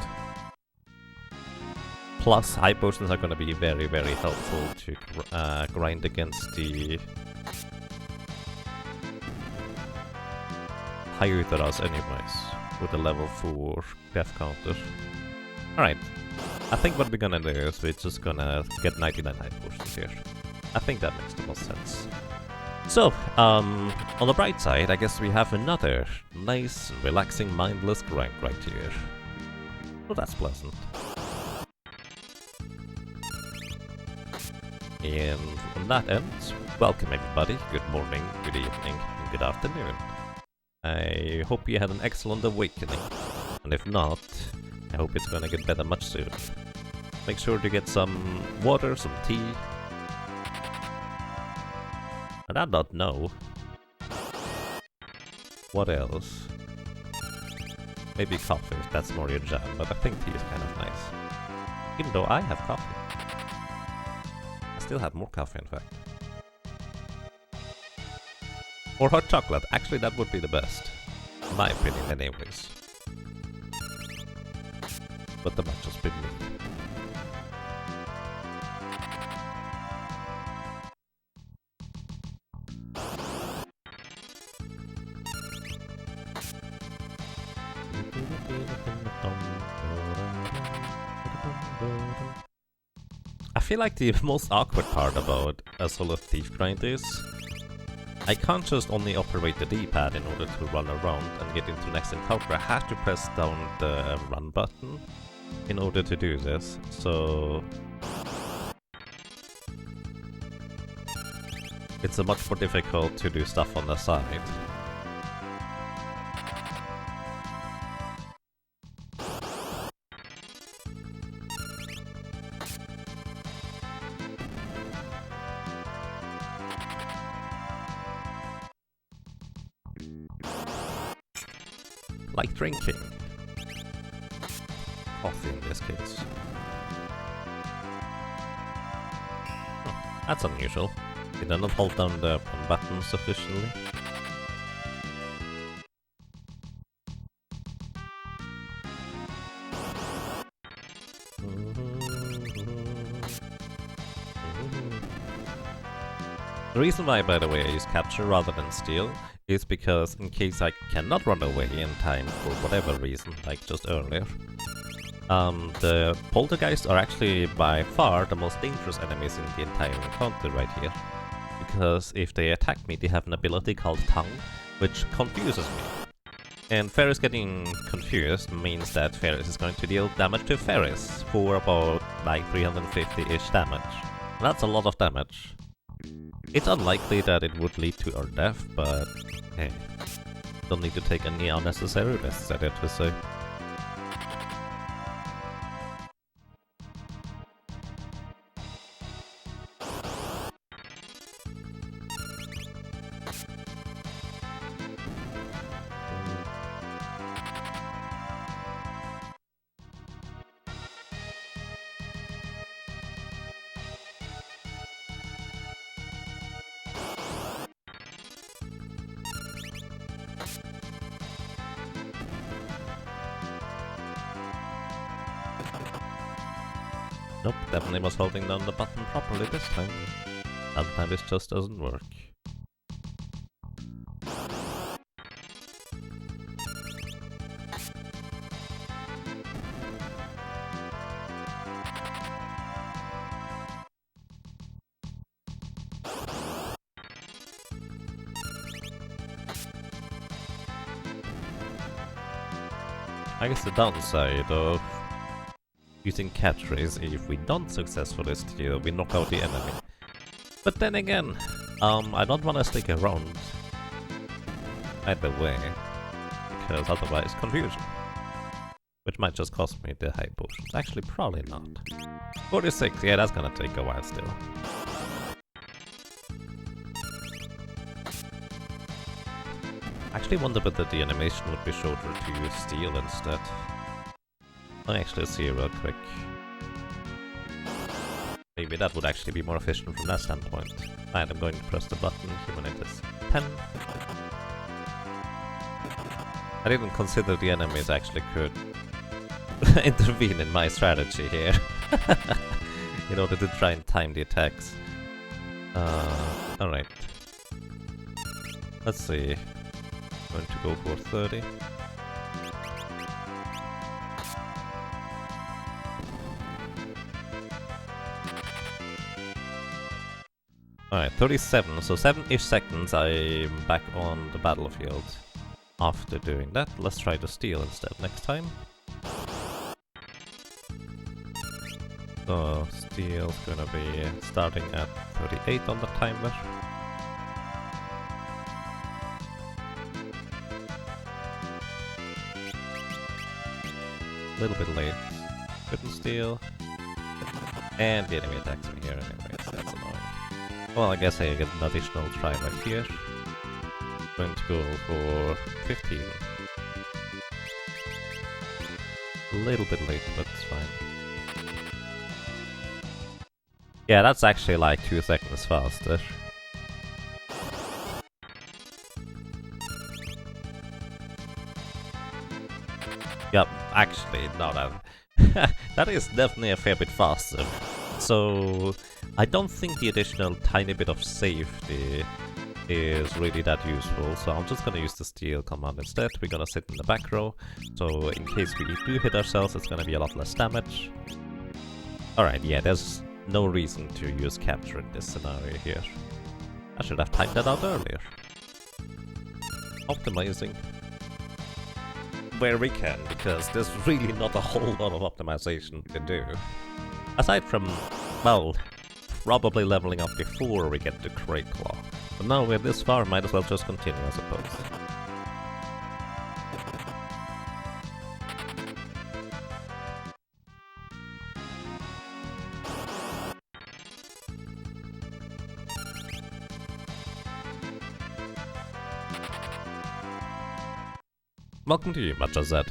Plus, high potions are going to be very, very helpful to grind against the Hyuteras anyways, with the level 4 death counter. Alright, I think what we're gonna do is we're just gonna get 99 high potions here. I think that makes the most sense. So, on the bright side, I guess we have another nice, relaxing, mindless grind right here. Well, that's pleasant. And on that end, welcome everybody, good morning, good evening, and good afternoon. I hope you had an excellent awakening, and if not, I hope it's gonna get better much sooner. Make sure to get some water, some tea. And I don't know. What else? Maybe coffee, if that's more your jam, but I think tea is kind of nice. Even though I have coffee. I still have more coffee, in fact. Or hot chocolate, actually that would be the best. In my opinion, anyways. But that might just be me. I feel like the most awkward part about a solo thief grind is I can't just only operate the D-pad in order to run around and get into the next encounter. I have to press down the run button in order to do this, so it's a much more difficult to do stuff on the side. Like drinking. Coffee in this case. That's unusual. Did I not hold down the button sufficiently? The reason why, by the way, I use capture rather than steal is because in case I cannot run away in time for whatever reason, like just earlier, the poltergeists are actually by far the most dangerous enemies in the entire encounter right here. Because if they attack me, they have an ability called Tongue, which confuses me. And Ferris getting confused means that Ferris is going to deal damage to Ferris for about like 350-ish damage. And that's a lot of damage. It's unlikely that it would lead to our death, but hey, don't need to take any unnecessary risks, I dare to say. Nope, definitely was holding down the button properly this time. Sometimes it just doesn't work. I guess the downside of using capture is if we don't successfully steal, we knock out the enemy. But then again, I don't want to stick around either way, because otherwise confusion. Which might just cost me the high potions. Actually, probably not. 46, yeah, that's gonna take a while still. Actually wonder whether the animation would be shorter to steal instead. Let me actually see real quick. Maybe that would actually be more efficient from that standpoint. And I'm going to press the button, humanate is 10. I didn't consider the enemies actually could intervene in my strategy here. In order to try and time the attacks. Alright. Let's see. I'm going to go for 30. Alright, 37, so 7-ish seconds I'm back on the battlefield after doing that. Let's try to steal instead next time. So, steal's gonna be starting at 38 on the timer. A little bit late. Couldn't steal. And the enemy attacks me here anyways, that's annoying. Well, I guess I get an additional try right here. Going to go for 15. A little bit late, but it's fine. Yeah, that's actually like 2 seconds faster. Yep, actually, no, that that is definitely a fair bit faster. So I don't think the additional tiny bit of safety is really that useful, so I'm just gonna use the steal command instead. We're gonna sit in the back row, so in case we do hit ourselves, it's gonna be a lot less damage. Alright, yeah, there's no reason to use capture in this scenario here. I should have timed that out earlier. Optimizing where we can, because there's really not a whole lot of optimization to do. Aside from, well, probably leveling up before we get to Crate Claw. But now we're this far, might as well just continue, I suppose. Welcome to you, much as that.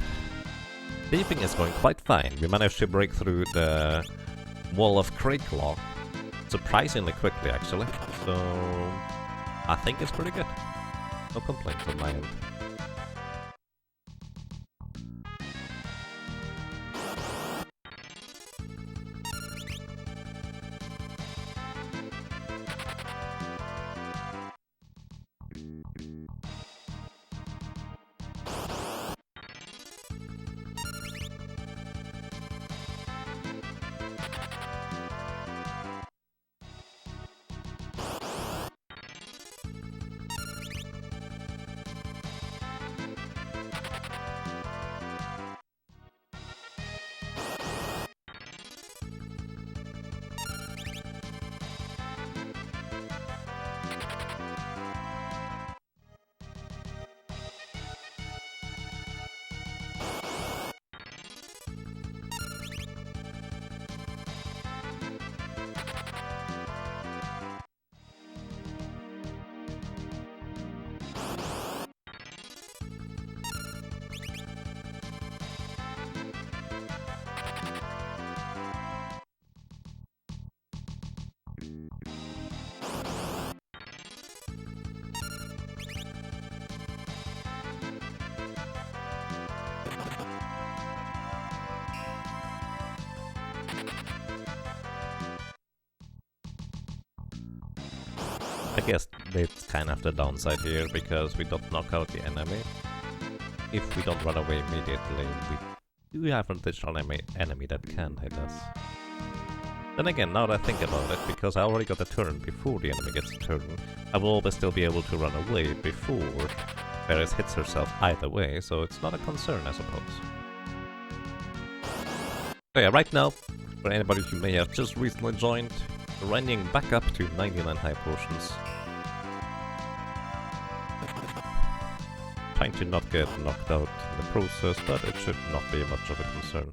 Thieving is going quite fine. We managed to break through the wall of Crate Claw surprisingly quickly, actually. So I think it's pretty good. No complaints on my end. guess it's kind of the downside here, because we don't knock out the enemy. If we don't run away immediately, we do have an additional enemy that can hit us. Then again, now that I think about it, because I already got a turn before the enemy gets a turn, I will always still be able to run away before Varys hits herself either way, so it's not a concern, I suppose. So yeah, right now, for anybody who may have just recently joined, running back up to 99 high potions. Trying to not get knocked out in the process, but it should not be much of a concern.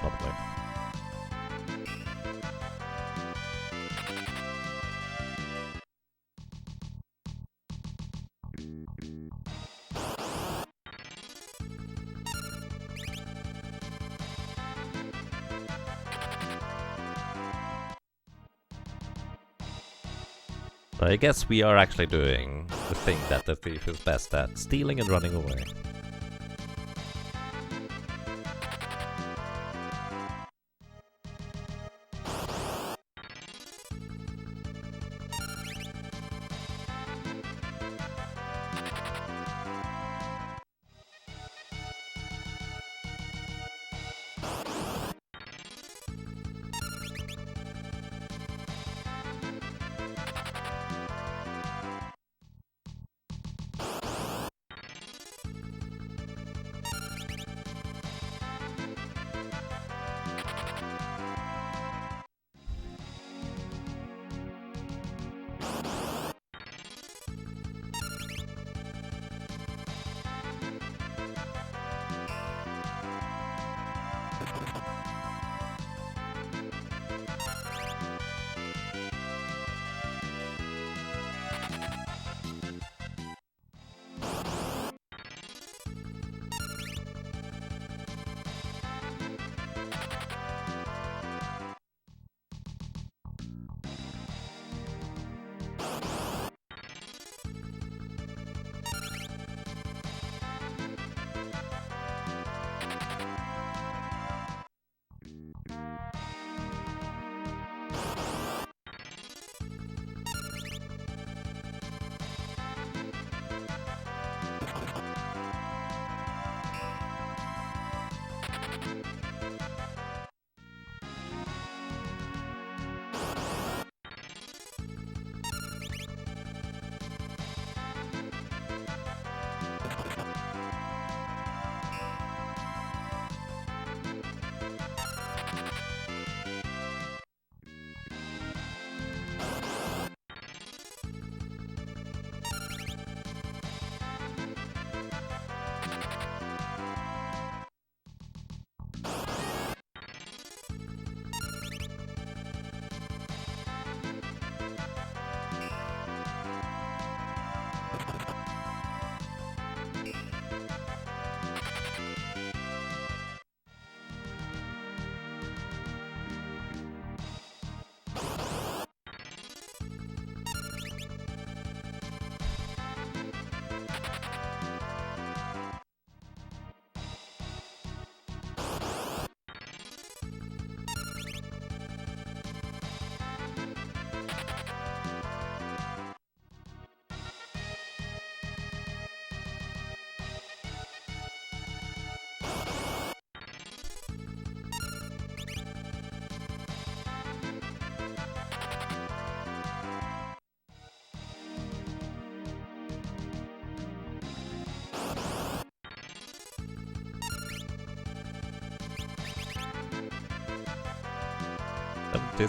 Probably. But I guess we are actually doing the thing that the thief is best at, stealing and running away.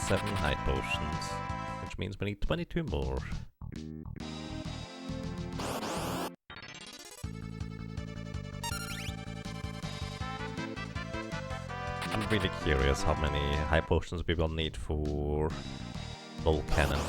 Seven high potions, which means we need 22 more. I'm really curious how many high potions we will need for bolt cannon.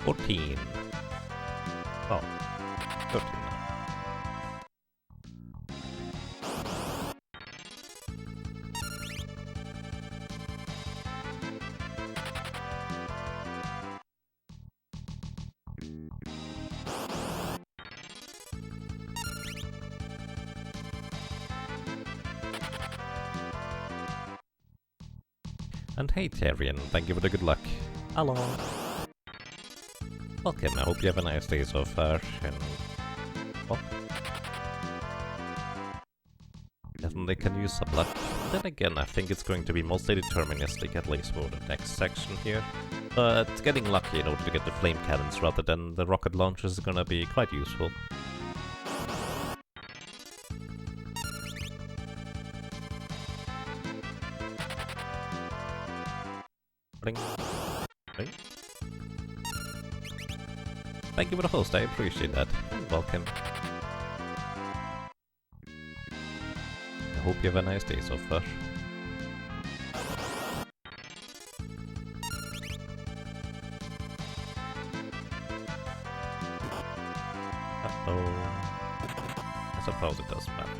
14. Oh, 13 now. And hey Tyrion, thank you for the good luck. Hello. Welcome, I hope you have a nice day so far, and... well... definitely can use some luck. Then again, I think it's going to be mostly deterministic, at least for the next section here. But getting lucky in order to get the flame cannons rather than the rocket launchers is gonna be quite useful. Ring. Ring. Thank you for the host, I appreciate that. Welcome. I hope you have a nice day so far. Uh-oh. I suppose it doesn't matter.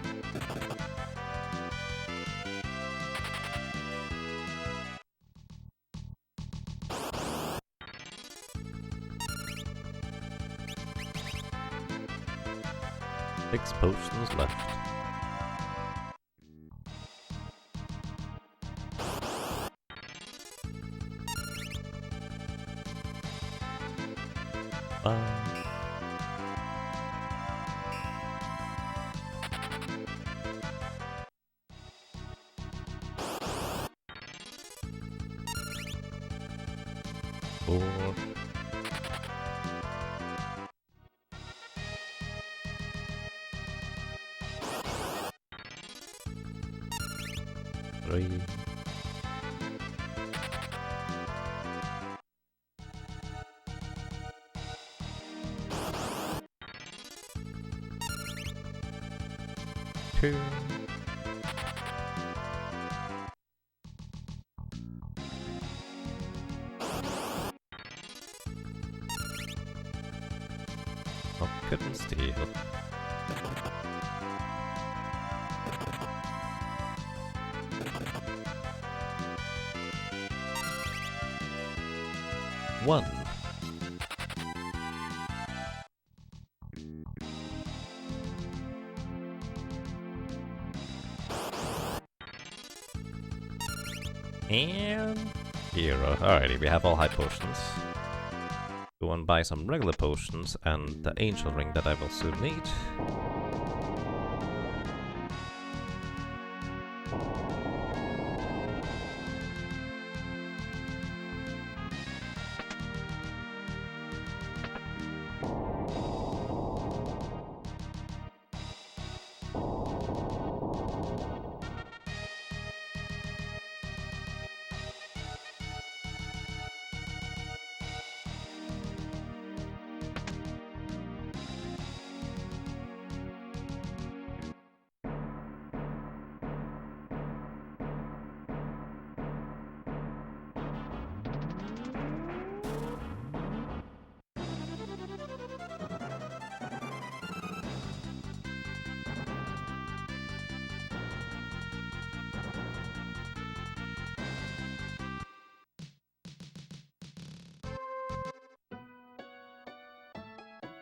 Six potions left. Four. Three. Two. Oh, couldn't steal. One. And 0. Alrighty, we have all high potions. Go and buy some regular potions and the angel ring that I will soon need.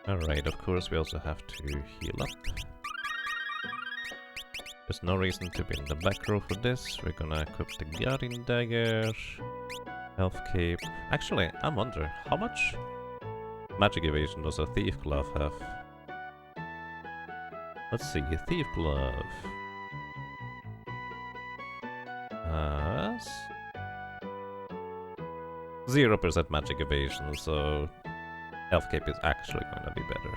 Alright, of course we also have to heal up. There's no reason to be in the back row for this. We're gonna equip the Guardian Dagger, Health Cape. Actually, I wonder, how much magic evasion does a Thief Glove have? Let's see, a Thief Glove has 0% magic evasion, so Health Cape is actually going to be better.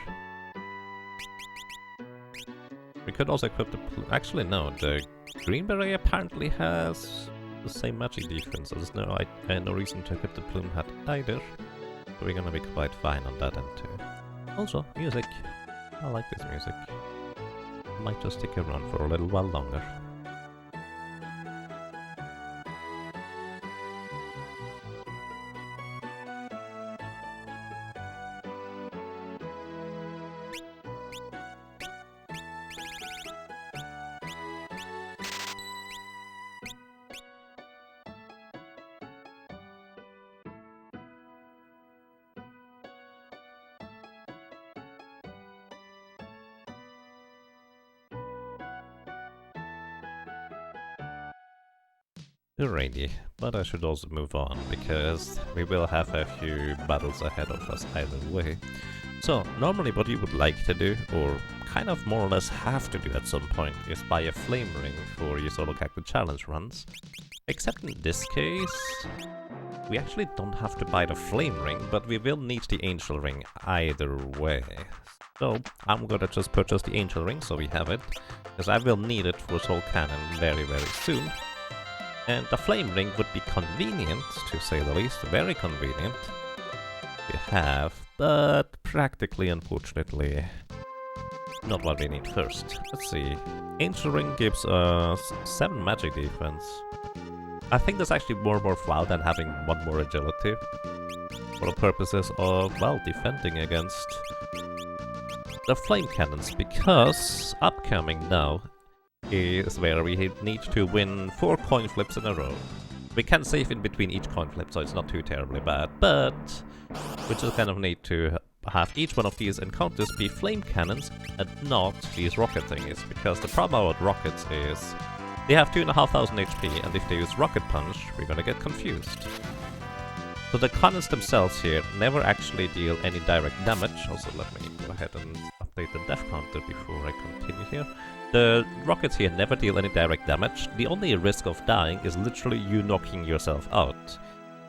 We could also equip the... actually no, the Green Beret apparently has the same magic defense, so there's no reason to equip the Plume Hat either. So we're gonna be quite fine on that end too. Also, music. I like this music. Might just stick around for a little while longer. Alrighty, but I should also move on, because we will have a few battles ahead of us either way. So, normally what you would like to do, or kind of more or less have to do at some point, is buy a flame ring for your solo character challenge runs. Except in this case, we actually don't have to buy the flame ring, but we will need the angel ring either way. So, I'm gonna just purchase the angel ring so we have it, because I will need it for Soul Cannon very soon. And the flame ring would be convenient, to say the least, very convenient to have, but practically, unfortunately, not what we need first. Let's see. Angel ring gives us 7 magic defense. I think that's actually more worthwhile than having 1 more agility, for the purposes of, well, defending against the flame cannons, because upcoming now is where we need to win 4 coin flips in a row. We can save in between each coin flip, so it's not too terribly bad, but we just kind of need to have each one of these encounters be flame cannons and not these rocket thingies, because the problem about rockets is they have 2,500 HP, and if they use rocket punch, we're gonna get confused. So the cannons themselves here never actually deal any direct damage. Also, let me go ahead and update the death counter before I continue here. The rockets here never deal any direct damage. The only risk of dying is literally you knocking yourself out,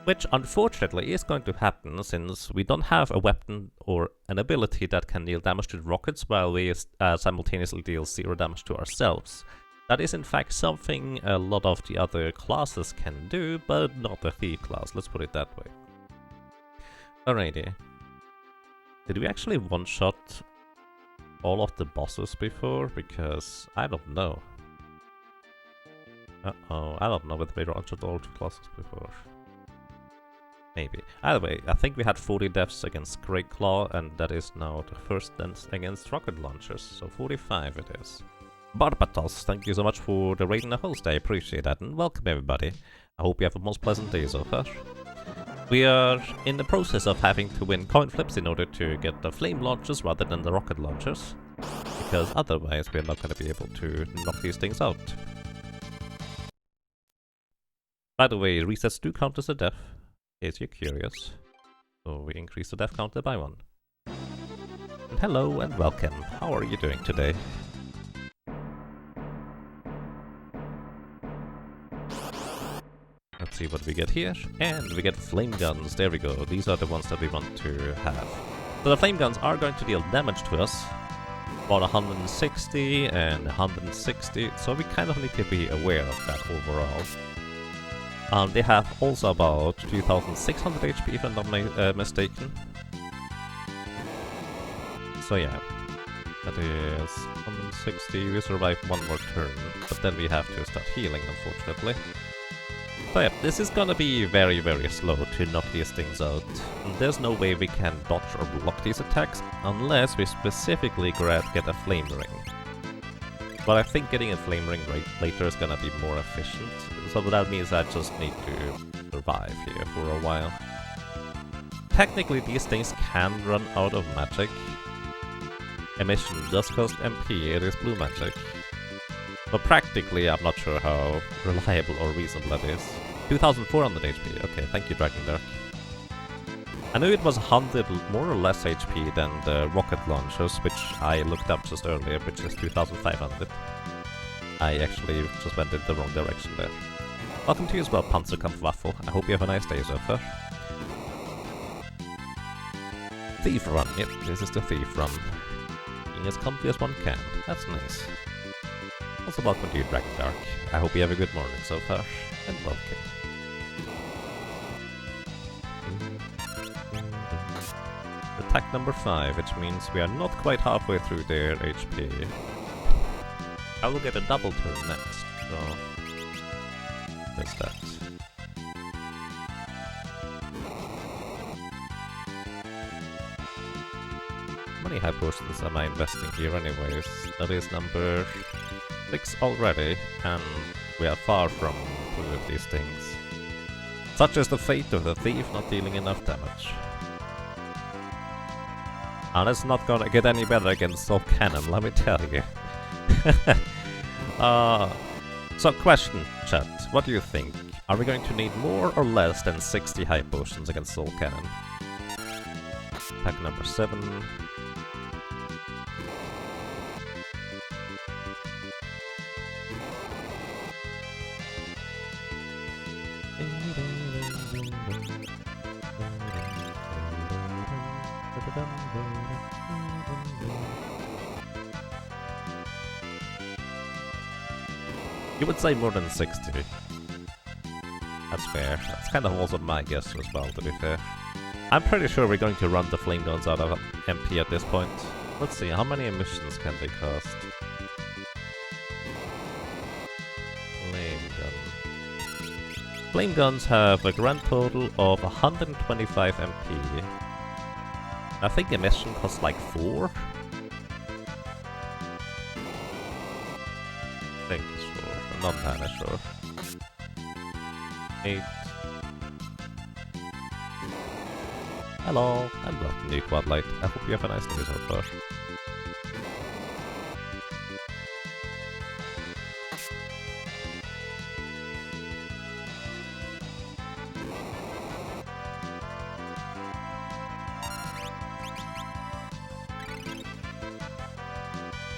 which unfortunately is going to happen since we don't have a weapon or an ability that can deal damage to rockets while we simultaneously deal 0 damage to ourselves. That is in fact something a lot of the other classes can do, but not the thief class, let's put it that way. Alrighty. Did we actually one-shot all of the bosses before? Because I don't know. Uh-oh, I don't know whether we one-shot all the classes before. Maybe. Either way, I think we had 40 deaths against Great Claw, and that is now the first dance against rocket launchers, so 45 it is. Barbatos, thank you so much for the raid and the host, I appreciate that, and welcome everybody. I hope you have a most pleasant day so far. We are in the process of having to win coin flips in order to get the flame launchers rather than the rocket launchers, because otherwise we're not going to be able to knock these things out. By the way, resets do count as a death, in case you're curious. So we increase the death counter by 1. And hello and welcome, how are you doing today? Let's see what we get here, and we get flame guns, there we go, these are the ones that we want to have. So the flame guns are going to deal damage to us, about 160 and 160, so we kind of need to be aware of that overall. They have also about 2600 HP if I'm not mistaken. So yeah, that is 160, we survive 1 more turn, but then we have to start healing unfortunately. So yeah, this is gonna be very slow to knock these things out. And there's no way we can dodge or block these attacks unless we specifically get a flame ring. But I think getting a flame ring later is gonna be more efficient, so that means I just need to survive here for a while. Technically these things can run out of magic. Emission does cost MP, it is blue magic. But practically, I'm not sure how reliable or reasonable that is. 2400 HP, okay, thank you Dragon Dark. I knew it was 100 more or less HP than the rocket launchers, which I looked up just earlier, which is 2500. I actually just went in the wrong direction there. Welcome to you as well, Panzerkampfwaffel. I hope you have a nice day so far. Thief Run, yep, this is the Thief Run. Being as comfy as one can, that's nice. Also welcome to you, Dragon Dark. I hope you have a good morning so far, and welcome. Attack number 5, which means we are not quite halfway through their HP. I will get a double turn next, so there's that. How many high potions am I investing here anyways? That is number 6 already, and we are far from two of these things. Such is the fate of the thief not dealing enough damage. And it's not gonna get any better against Soul Cannon, let me tell you. So, question, chat. What do you think? Are we going to need more or less than 60 high potions against Soul Cannon? Pack number 7. You would say more than 60. That's fair. That's kind of also my guess as well, to be fair. I'm pretty sure we're going to run the flame guns out of MP at this point. Let's see, how many emissions can they cost? Flame gun. Flame guns have a grand total of 125 MP. I think emission costs like 4. I think sure. I'm not entirely sure. 8. Hello, and welcome to Quadlight. I hope you have a nice day so far.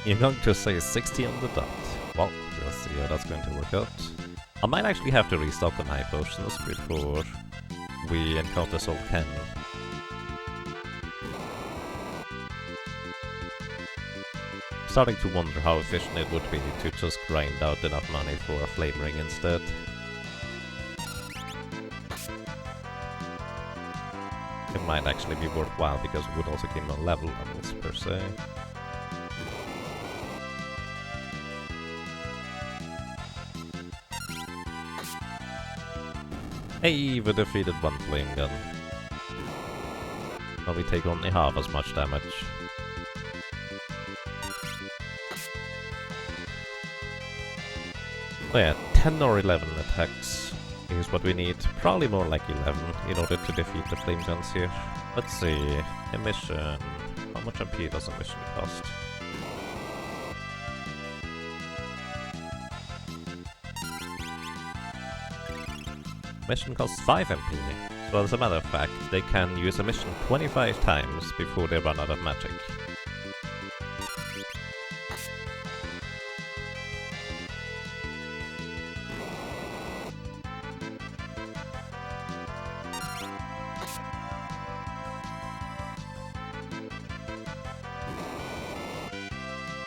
You're going to say 60 on the dot. Well, we'll see how that's going to work out. I might actually have to restock on high potions before we encounter Soul Cannon. Starting to wonder how efficient it would be to just grind out enough money for a flame ring instead. It might actually be worthwhile because it would also give me levels per se. Hey, we defeated one flame gun. Now we take only half as much damage. So yeah, 10 or 11 attacks is what we need. Probably more like 11 in order to defeat the flame guns here. Let's see. Emission. How much MP does emission cost? Mission costs 5 MP, so as a matter of fact, they can use a mission 25 times before they run out of magic.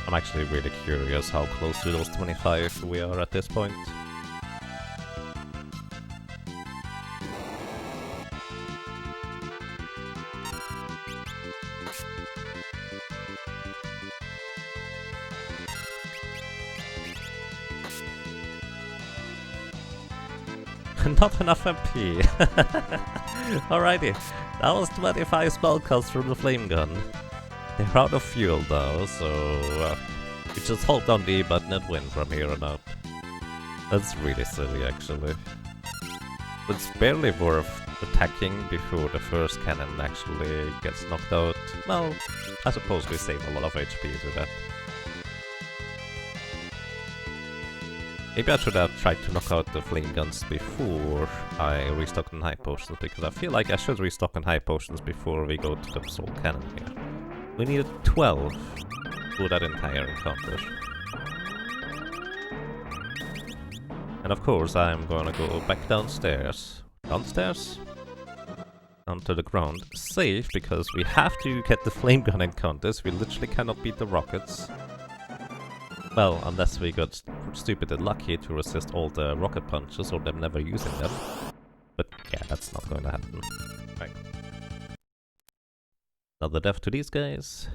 I'm actually really curious how close to those 25 we are at this point. Not enough MP. Alrighty, that was 25 spell costs from the flame gun. They're out of fuel though, so we just hold down the E button and win from here on out. That's really silly actually. It's barely worth attacking before the first cannon actually gets knocked out. Well, I suppose we save a lot of HP with that. Maybe I should have tried to knock out the flame guns before I restock on high potions, because I feel like I should restock on high potions before we go to the soul cannon here. We needed 12 for that entire encounter. And of course I'm gonna go back downstairs. Downstairs? Onto the ground. Safe, because we have to get the flame gun encounters. We literally cannot beat the rockets. Well, unless we got stupidly lucky to resist all the rocket punches or them never using them. But yeah, that's not going to happen. Right. Another death to these guys.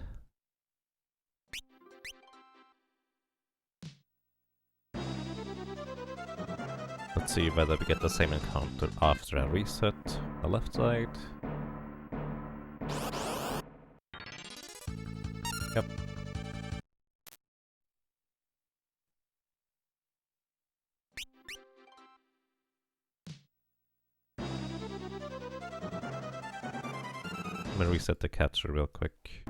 Let's see whether we get the same encounter after I reset the left side. Yep. Let me reset the capture real quick.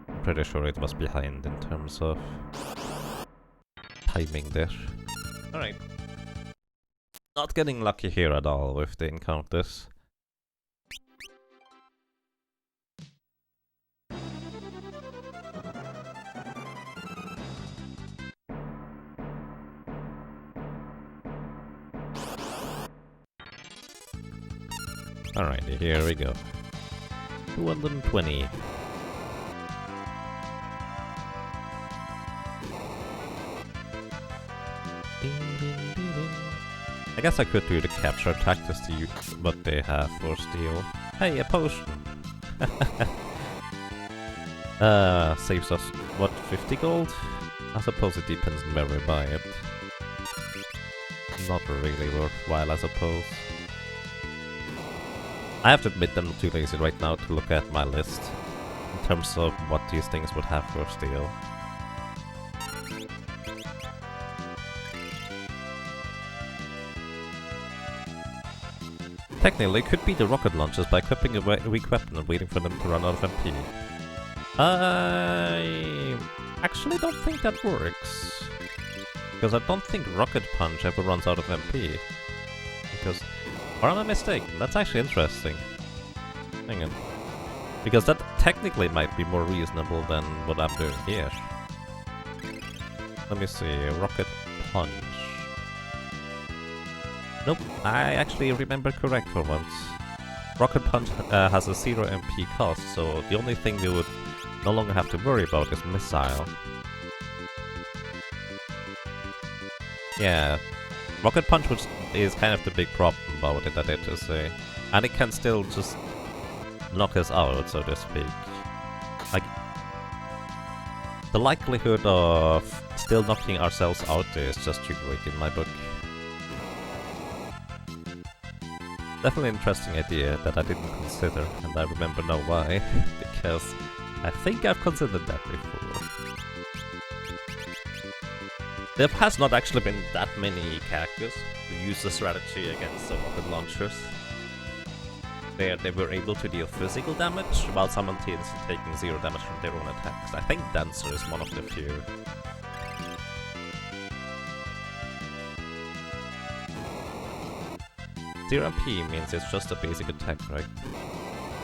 I'm pretty sure it was behind in terms of timing there. Alright. Not getting lucky here at all with the encounters. Alrighty, here we go. 220. I guess I could do the capture attack to see what they have for steel. Hey, a potion! Saves us, what, 50 gold? I suppose it depends on where we buy it. Not really worthwhile, I suppose. I have to admit I'm too lazy right now to look at my list in terms of what these things would have for steel. Technically, it could be the rocket launchers by equipping a weak weapon and waiting for them to run out of MP. I actually don't think that works. Because I don't think Rocket Punch ever runs out of MP. Because... or am I mistaken? That's actually interesting. Hang on. Because that technically might be more reasonable than what I'm doing here. Let me see. Rocket Punch. Nope, I actually remember correct for once. Rocket Punch has a 0 MP cost, so the only thing we would no longer have to worry about is Missile. Yeah, Rocket Punch is kind of the big problem about it, I did to say. And it can still just knock us out, so to speak. Like, the likelihood of still knocking ourselves out is just too great in my book. Definitely an interesting idea that I didn't consider, and I remember now why, because I think I've considered that before. There has not actually been that many characters who use the strategy against the rocket launchers. They were able to deal physical damage while simultaneously taking 0 damage from their own attacks. I think Dancer is one of the few. Zero MP means it's just a basic attack, right?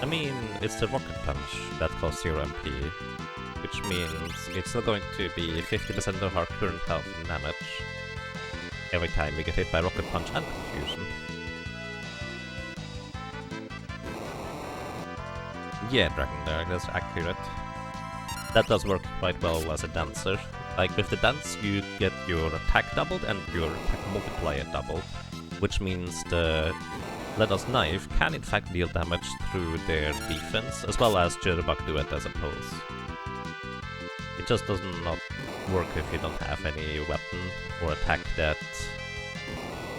I mean, it's the Rocket Punch that costs 0 MP, which means it's still going to be 50% of our current health and damage every time we get hit by Rocket Punch and Confusion. Yeah, Dragon Dark, that's accurate. That does work quite well as a Dancer. Like, with the Dance, you get your attack doubled and your attack multiplier doubled, which means the Let Us Knife can in fact deal damage through their defense, as well as Jitterbug do it as opposed. It just does not work if you don't have any weapon or attack that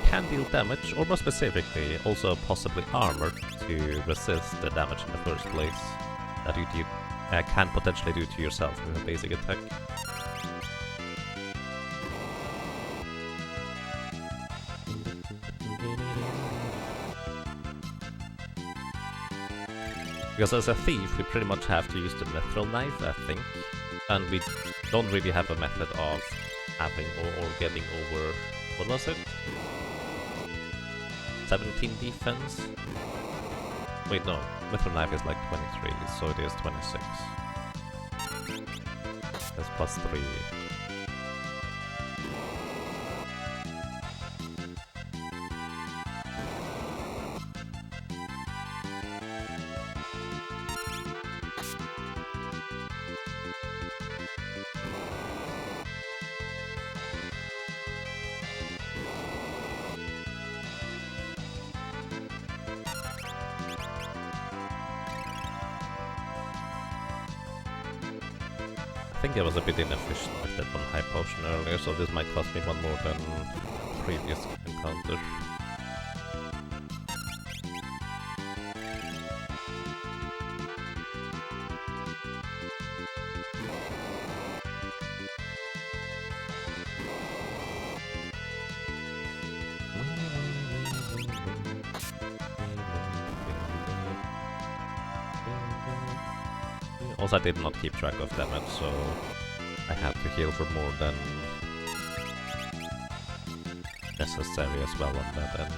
can deal damage, or more specifically, also possibly armor to resist the damage in the first place that you can potentially do to yourself with a basic attack. Because as a thief, we pretty much have to use the Mithril Knife, I think, and we don't really have a method of having or getting over, what was it? 17 defense? Wait, no, Mithril Knife is like 23, so it is 26. That's plus 3. I think I was a bit inefficient with that one high potion earlier, so this might cost me one more than previous encounter. Also, I did not keep track of damage, so I had to heal for more than necessary as well on that end.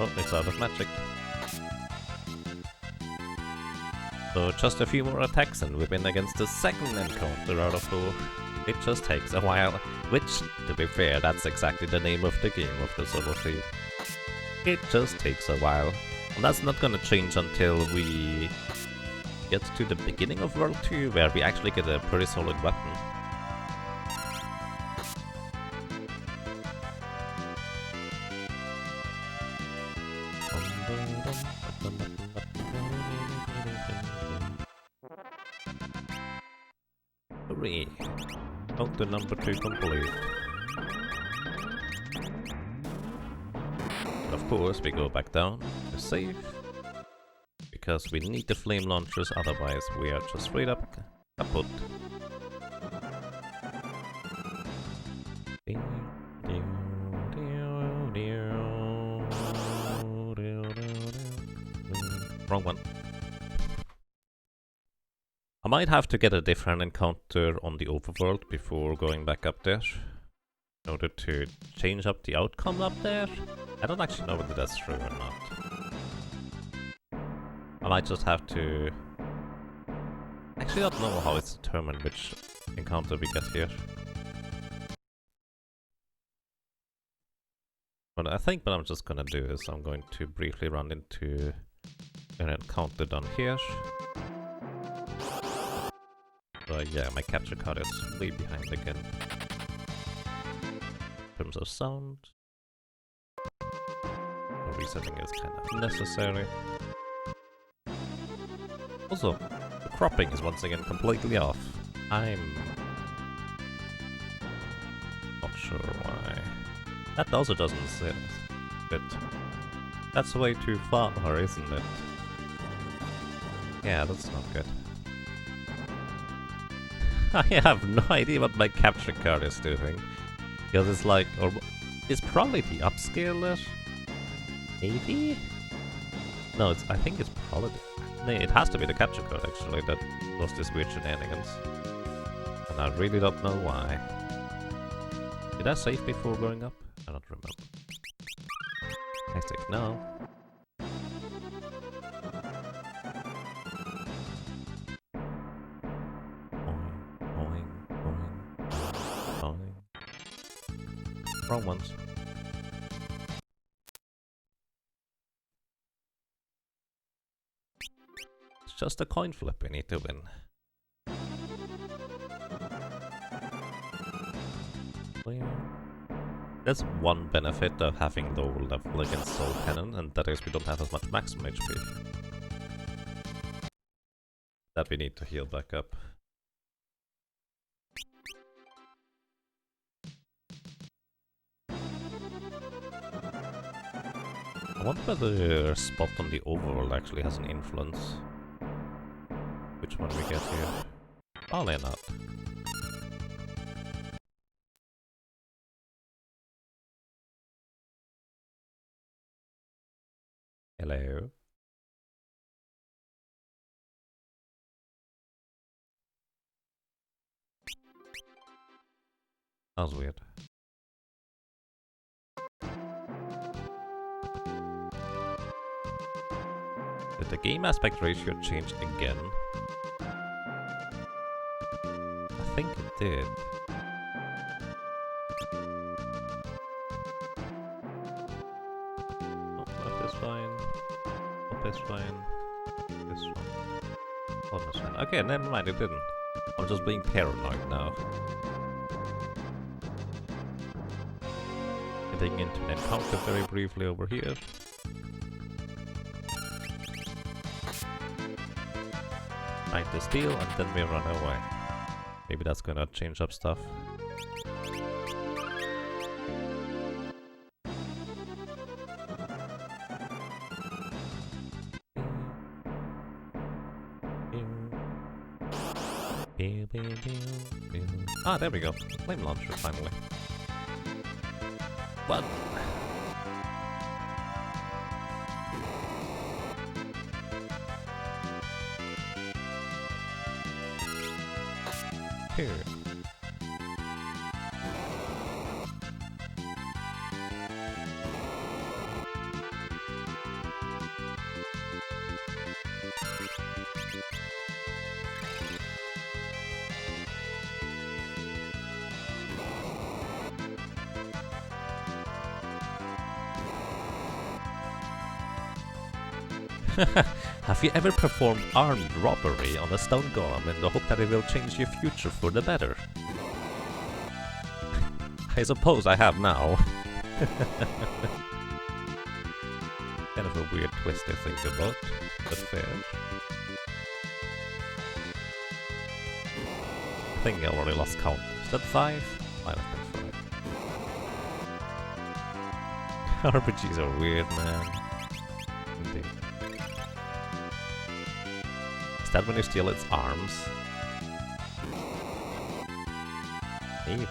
Oh, it's out of magic. So just a few more attacks and we win against the second encounter out of 4. It just takes a while, which, to be fair, that's exactly the name of the game of the solo theme. It just takes a while. And that's not gonna change until we get to the beginning of World 2, where we actually get a pretty solid weapon. Hooray! Counter number 2 complete. And of course we go back down to save, because we need the flame launchers, otherwise we are just straight up kaput. Wrong one. I might have to get a different encounter on the overworld before going back up there, in order to change up the outcome up there. I don't actually know whether that's true or not. I might just have to... Actually, I don't know how it's determined which encounter we get here. But I think what I'm just gonna do is I'm going to briefly run into an encounter down here. But yeah, my capture card is way behind again. In terms of sound, resetting is kind of necessary. Also, the cropping is once again completely off. I'm not sure why. That also doesn't sit. That's way too far, isn't it? Yeah, that's not good. I have no idea what my capture card is doing. Because it's like, or it's probably the upscaler? Maybe? No, I think it's probably... No, it has to be the capture card actually that was this weird shenanigans. And I really don't know why. Did I save before going up? I don't remember. I save now. Wrong ones. It's just a coin flip we need to win. There's one benefit of having low level against Soul Cannon, and that is we don't have as much maximum HP. That we need to heal back up. I wonder whether the spot on the overworld actually has an influence. Which one we get here? Probably not. Hello? That was weird. Did the game aspect ratio change again? I think it did. Oh, left is fine. Up is fine. This one. bonus round. Okay, never mind, it didn't. I'm just being paranoid now. Getting into an encounter very briefly over here. Trying to steal, and then we run away. Maybe that's gonna change up stuff. Ah, there we go. Flame launcher, finally. What? Here. Have you ever performed armed robbery on a stone golem in the hope that it will change your future for the better? I suppose I have now. Kind of a weird twist to think about, but fair. I think I already lost count. Is that 5? Might have been 5. RPGs are weird, man. Indeed. Is that when you steal its arms? Maybe.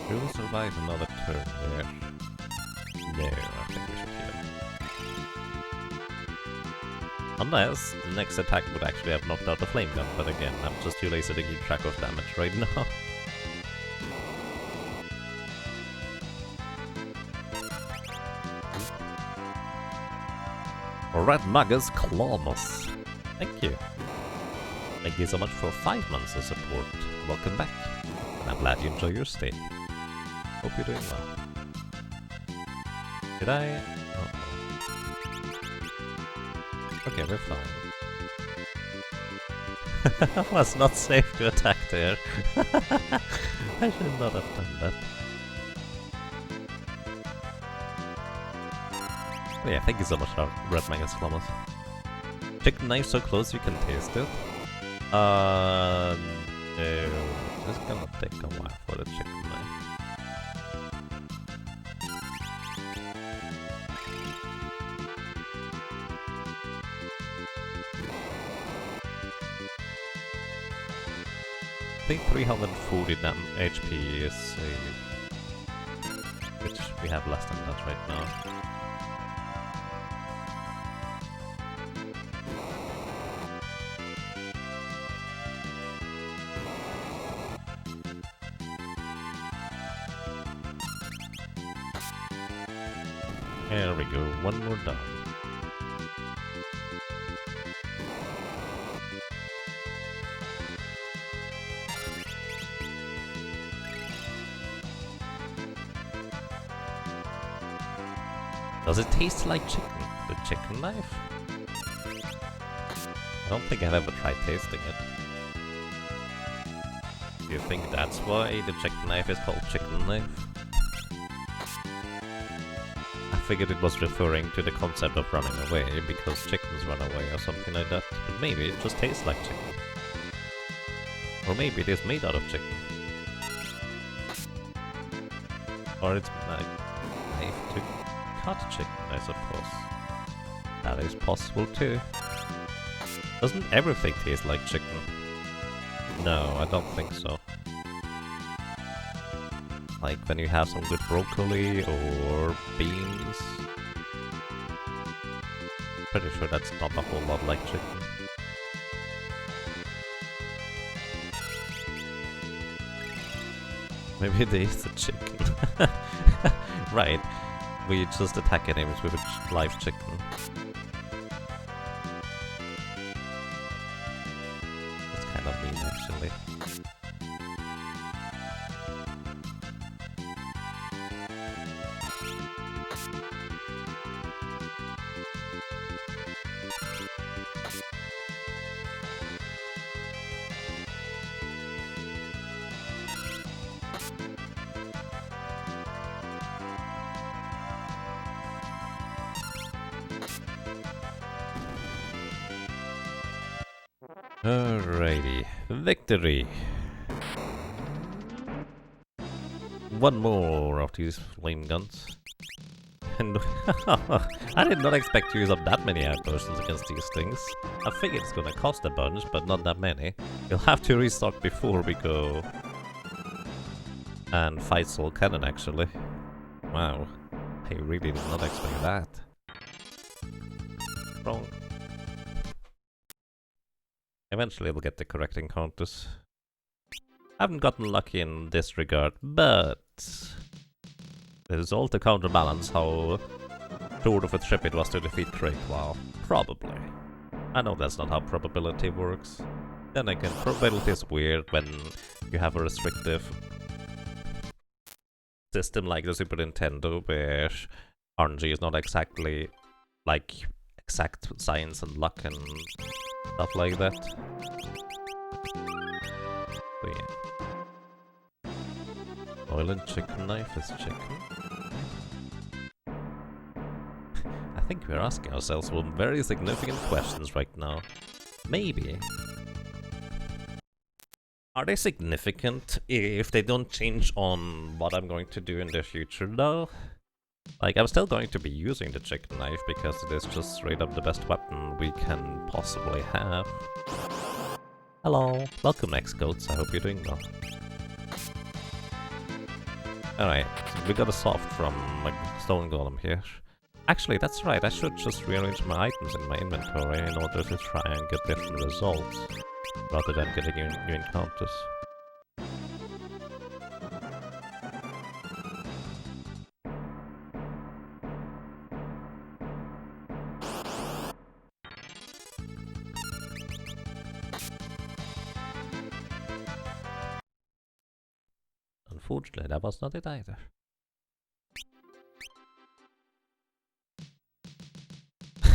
We will survive another turn there. No, I think we should heal. Unless the next attack would actually have knocked out the flame gun, but again, I'm just too lazy to keep track of damage right now. Red Magus Clawmus. Thank you. Thank you so much for 5 months of support. Welcome back. And I'm glad you enjoy your stay. Hope you're doing well. Did I? Oh. Okay, we're fine. Was not safe to attack there. I should not have done that. But yeah, thank you so much, Red Magus Clawmus. Chicken knife so close you can taste it? No. It's gonna take a while for the chicken knife. I think 340 HP is safe. Which we have less than that right now. There we go, one more down. Does it taste like chicken? The chicken knife? I don't think I've ever tried tasting it. Do you think that's why the chicken knife is called chicken knife? I figured it was referring to the concept of running away because chickens run away or something like that. But maybe it just tastes like chicken. Or maybe it is made out of chicken. Or it's like a knife to cut chicken, I suppose. That is possible too. Doesn't everything taste like chicken? No, I don't think so. Like when you have some good broccoli or beans. Pretty sure that's not a whole lot like chicken. Maybe it is the chicken. Right. We just attack enemies with a live chicken. That's kind of mean, actually. Alrighty, victory! One more of these flame guns. And I did not expect to use up that many outpotions against these things. I figured it's gonna cost a bunch, but not that many. You'll have to restock before we go and fight Soul Cannon, actually. Wow, I really did not expect that. Wrong. Eventually we'll get the correct encounters. I haven't gotten lucky in this regard, but there's all to counterbalance how short of a trip it was to defeat Crayclaw. Probably. I know that's not how probability works. Then again, probability is weird when you have a restrictive system like the Super Nintendo, where RNG is not exactly like exact science and luck and stuff like that. So yeah. Oil and chicken knife is chicken. I think we're asking ourselves some very significant questions right now. Maybe. Are they significant if they don't change on what I'm going to do in the future though? Like, I'm still going to be using the chicken knife because it is just straight up the best weapon we can possibly have. Hello, welcome X-Goats, I hope you're doing well. Alright, so we got a soft from like, Stone Golem here. Actually, that's right, I should just rearrange my items in my inventory in order to try and get different results, rather than getting new encounters. Unfortunately, that was not it either.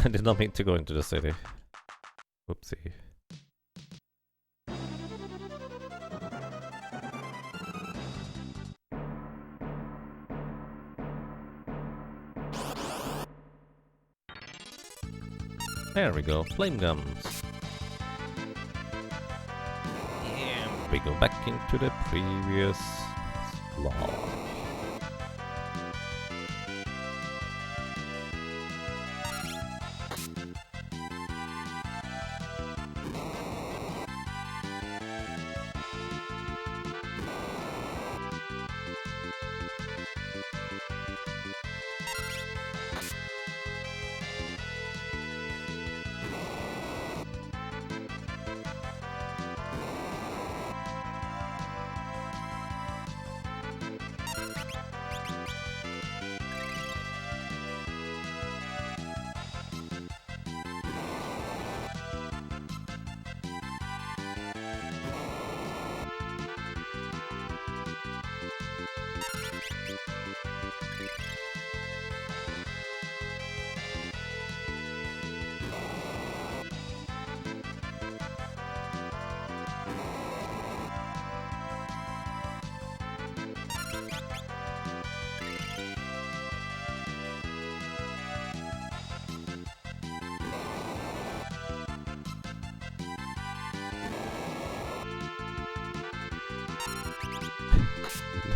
I did not mean to go into the city. Whoopsie. There we go, flame guns. And we go back into the previous slot.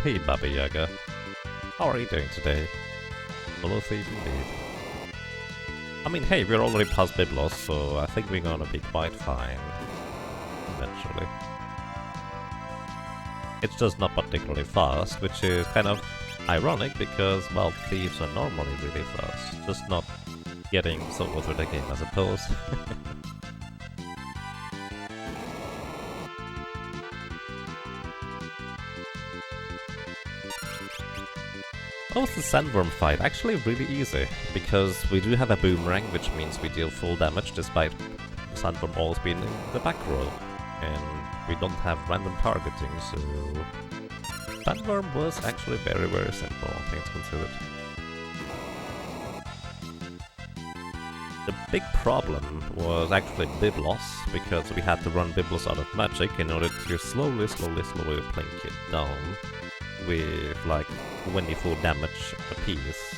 Hey, Baba Yaga. How are you doing today? Hello, thief indeed. I mean, hey, we're already past Biblos, so I think we're gonna be quite fine. Eventually. It's just not particularly fast, which is kind of ironic because, well, thieves are normally really fast. Just not getting so through the game, I suppose. Oh, it's the sandworm fight. Actually really easy, because we do have a boomerang, which means we deal full damage despite the sandworm always being in the back row. And we don't have random targeting, so... Sandworm was actually very, very simple, things considered. The big problem was actually Biblos, because we had to run Biblos out of magic in order to slowly plink it down with like 24 damage apiece.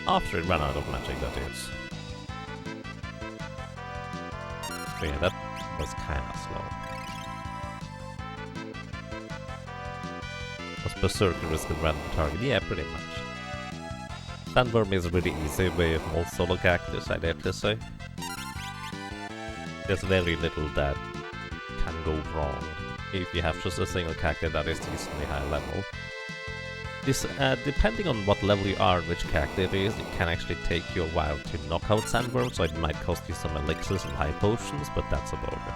After it ran out of magic, that is. So yeah, that was kinda slow. Was Berserker risk and random target? Yeah, pretty much. Sandworm is really easy with all solo characters, I dare to say. There's very little that can go wrong if you have just a single character that is decently high level. This, depending on what level you are and which character it is, it can actually take you a while to knock out Sandworm, so it might cost you some elixirs and high potions, but that's about it.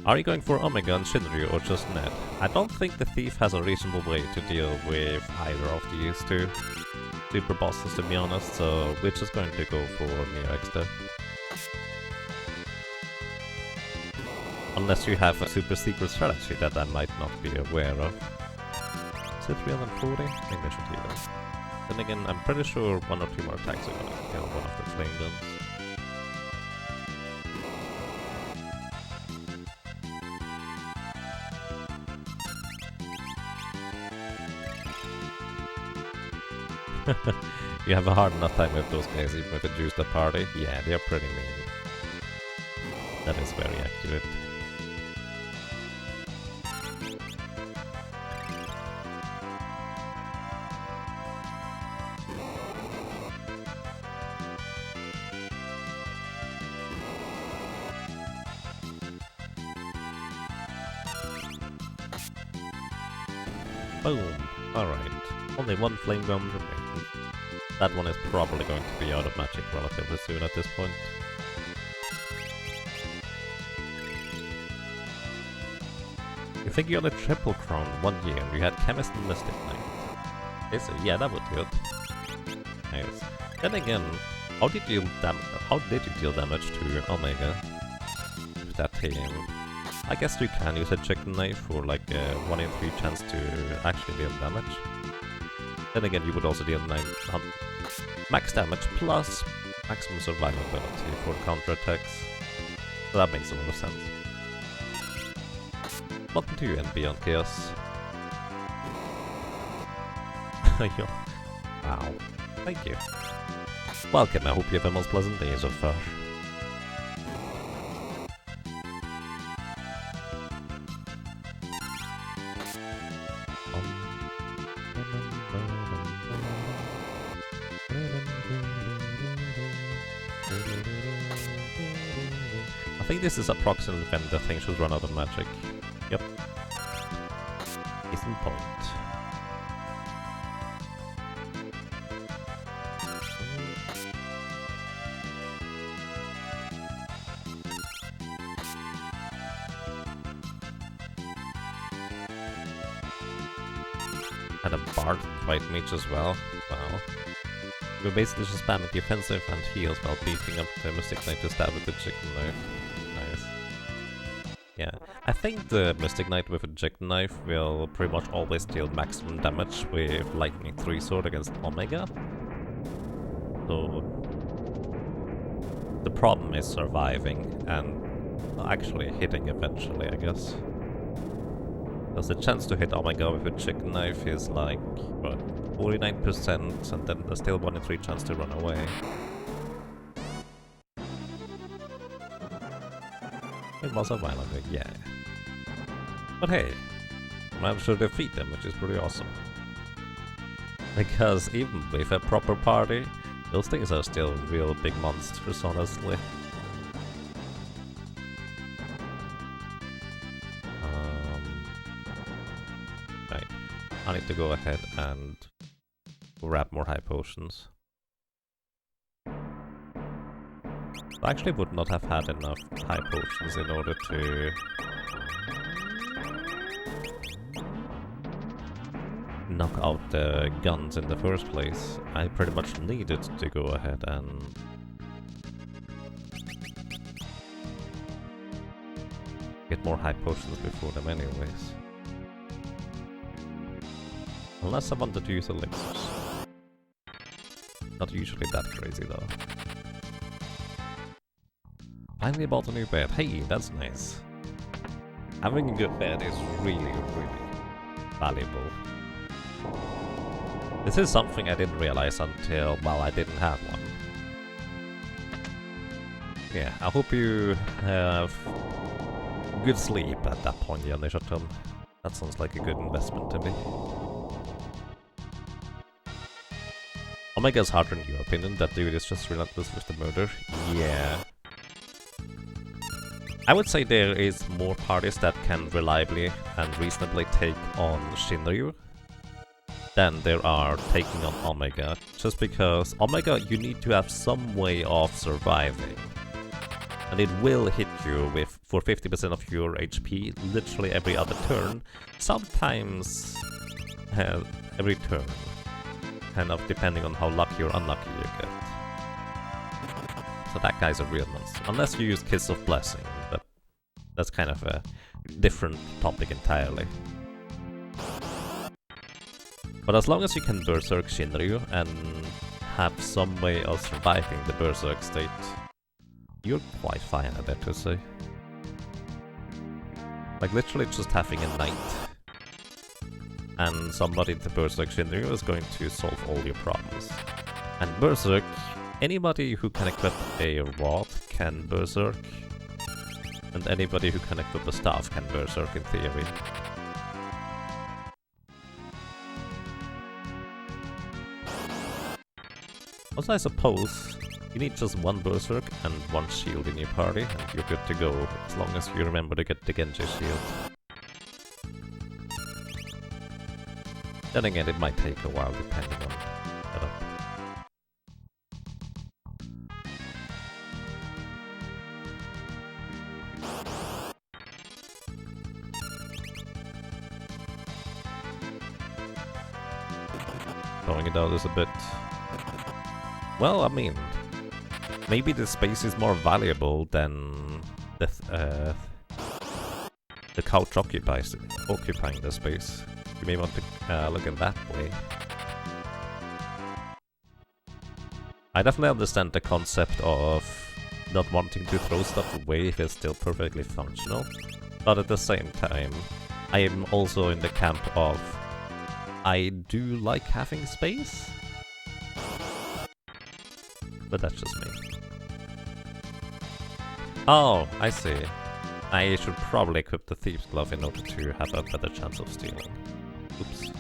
Are you going for Omega and Shinryu or just Ned? I don't think the Thief has a reasonable way to deal with either of these two super bosses, to be honest, so we're just going to go for Neox there. Unless you have a super secret strategy that I might not be aware of. Is it 340? Maybe I should heal it. Then again, I'm pretty sure one or two more attacks are gonna kill one of the flame guns. You have a hard enough time with those guys even with a juiced up party? Yeah, they're pretty mean. That is very accurate. Boom! Alright. Only one flame gun remaining. That one is probably going to be out of magic relatively soon at this point. You think you had a triple crown 1 year and you had Chemist and Mystic Knight? Is it? Yeah, that would do it. Nice. Then again, how did you deal damage to Omega with that team? I guess you can use a chicken knife for like a 1 in 3 chance to actually deal damage. Then again, you would also deal max damage plus maximum survivability for counterattacks. So that makes a lot of sense. Welcome to you and Beyond Chaos. Wow. Thank you. Welcome, I hope you have a most pleasant day so far. I think this is approximately when the thing should run out of magic. Yep. Case in point. And a bard fight mage as well. Wow. We're basically just spamming defensive and heals while beating up the Mystic Knight to stab with the chicken knife. Nice. Yeah, I think the Mystic Knight with a chicken knife will pretty much always deal maximum damage with Lightning 3 Sword against Omega. So... The problem is surviving and actually hitting eventually, I guess. Because the chance to hit Omega with a chicken knife is like, what, 49%, and then there's still 1 in 3 chance to run away. It was a while ago, yeah. But hey, managed to defeat them, which is pretty awesome. Because even with a proper party, those things are still real big monsters, honestly. Right, I need to go ahead and grab more high potions. I actually would not have had enough high potions in order to knock out the guns in the first place. I pretty much needed to go ahead and get more high potions before them anyways. Unless I wanted to use elixirs. Not usually that crazy though. Finally bought a new bed. Hey, that's nice. Having a good bed is really, really valuable. This is something I didn't realize until, well, I didn't have one. Yeah, I hope you have good sleep at that point, Janishatum. That sounds like a good investment to me. Omega's harder in your opinion. That dude is just relentless with the murder. Yeah. I would say there is more parties that can reliably and reasonably take on Shinryu than there are taking on Omega, just because Omega you need to have some way of surviving. And it will hit you with for 50% of your HP literally every other turn, sometimes every turn, kind of depending on how lucky or unlucky you get. So that guy's a real monster, unless you use Kiss of Blessing, but that's kind of a different topic entirely. But as long as you can Berserk Shinryu and have some way of surviving the Berserk state, you're quite fine, I dare to say. Like literally just having a knight and somebody to Berserk Shinryu is going to solve all your problems. And Berserk, anybody who can equip a rod can Berserk, and anybody who can equip a staff can Berserk in theory. Also, I suppose you need just one Berserk and one shield in your party, and you're good to go, as long as you remember to get the Genji shield. Then again, it might take a while depending on setup. Going it out is a bit... Well, I mean, maybe the space is more valuable than the couch occupying the space. You may want to look at that way. I definitely understand the concept of not wanting to throw stuff away if it's still perfectly functional, but at the same time, I am also in the camp of I do like having space. But that's just me. Oh, I see. I should probably equip the Thief's Glove in order to have a better chance of stealing. Oops.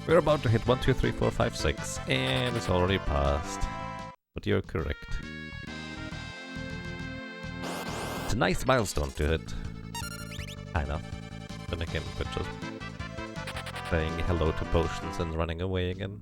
We're about to hit 1, 2, 3, 4, 5, 6, and it's already passed. But you're correct. It's a nice milestone to hit. Kind of. Then again, we're just saying hello to potions and running away again.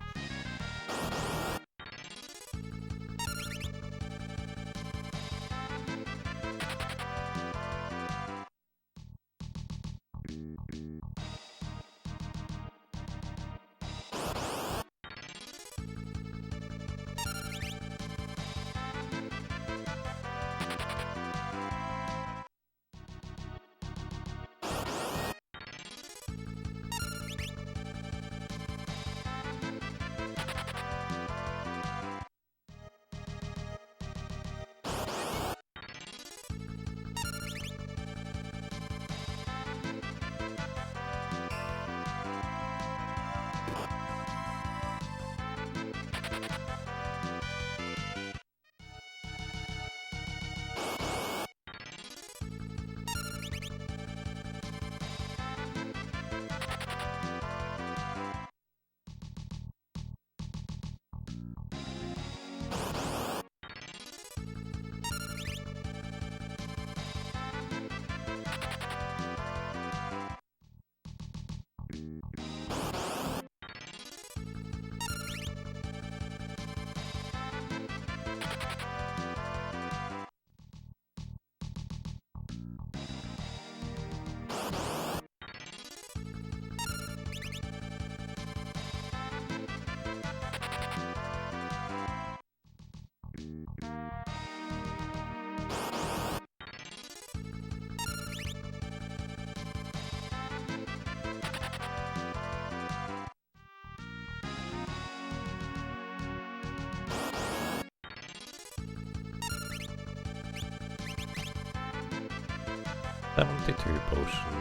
Potion.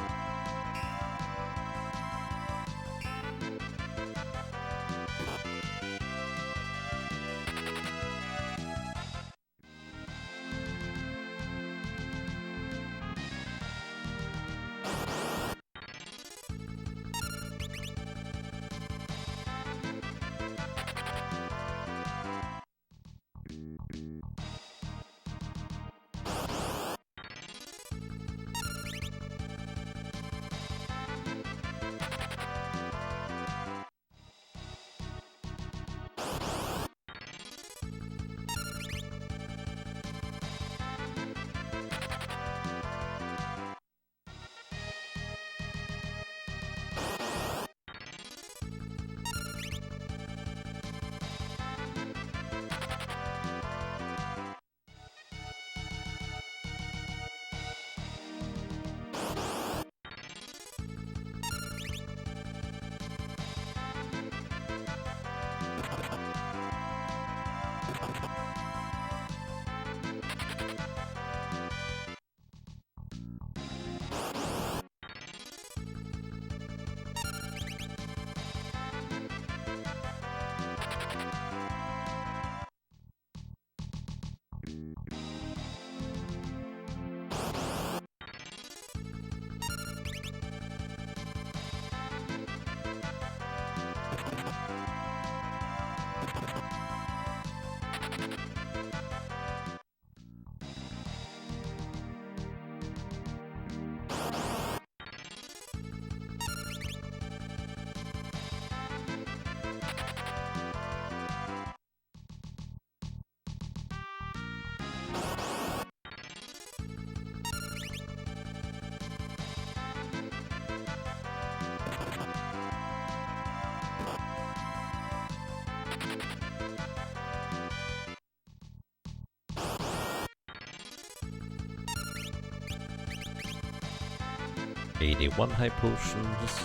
'81 high potions,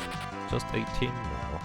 just 18 more.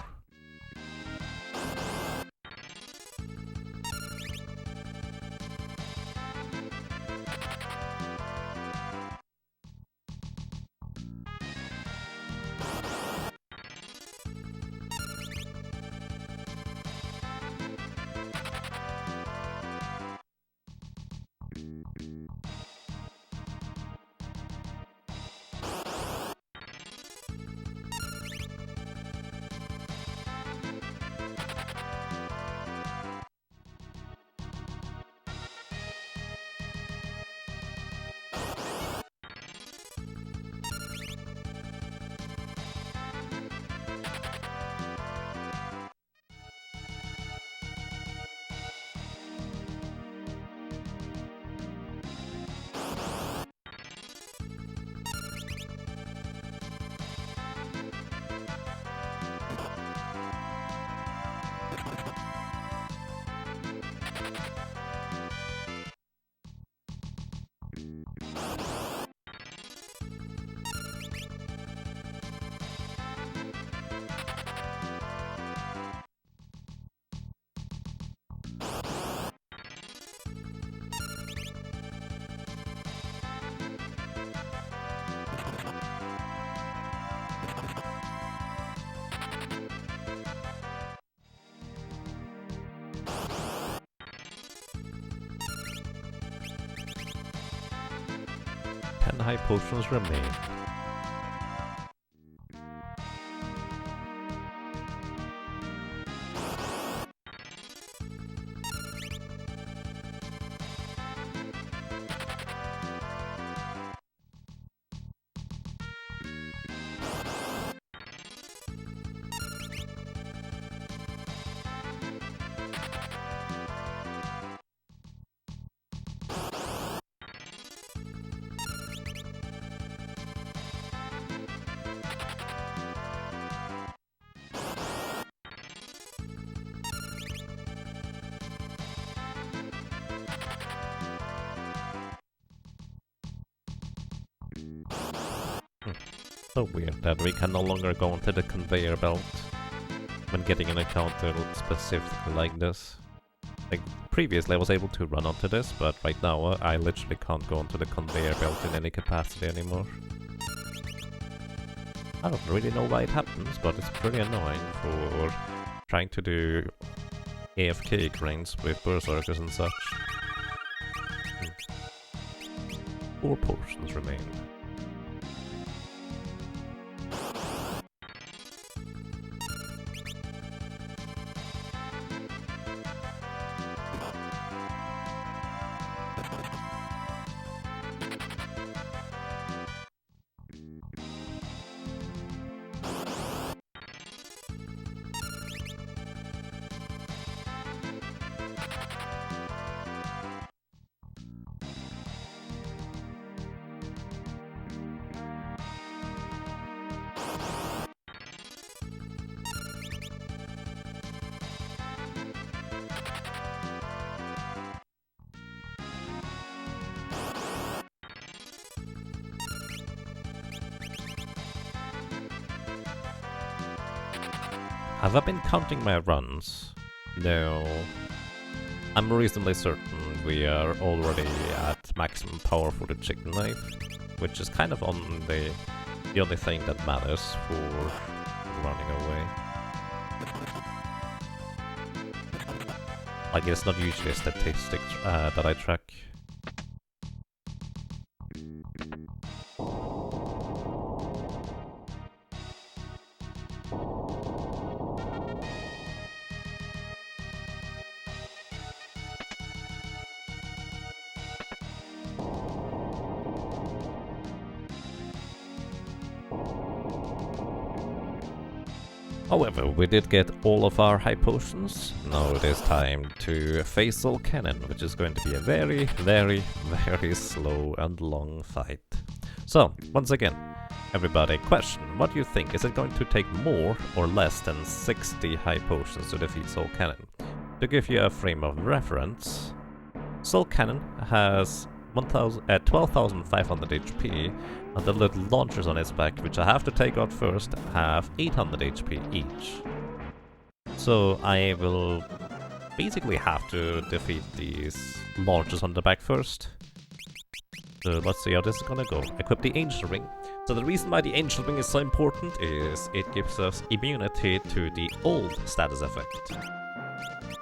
high potions remain. So weird that we can no longer go onto the conveyor belt when getting an encounter specifically like this. Like, previously I was able to run onto this, but right now I literally can't go onto the conveyor belt in any capacity anymore. I don't really know why it happens, but it's pretty annoying for trying to do AFK grinds with berserkers and such. 4 potions remain. Have I been counting my runs? No. I'm reasonably certain we are already at maximum power for the chicken knife, which is kind of on the only thing that matters for running away. Like, it's not usually a statistic that I track. However, we did get all of our high potions. Now it is time to face Soul Cannon, which is going to be a very, very, very slow and long fight. So, once again, everybody, question, what do you think? Is it going to take more or less than 60 high potions to defeat Soul Cannon? To give you a frame of reference, Soul Cannon has 12,500 HP, and the little launchers on its back, which I have to take out first, have 800 HP each. So I will basically have to defeat these launchers on the back first. So let's see how this is gonna go. Equip the Angel Ring. So the reason why the Angel Ring is so important is it gives us immunity to the old status effect.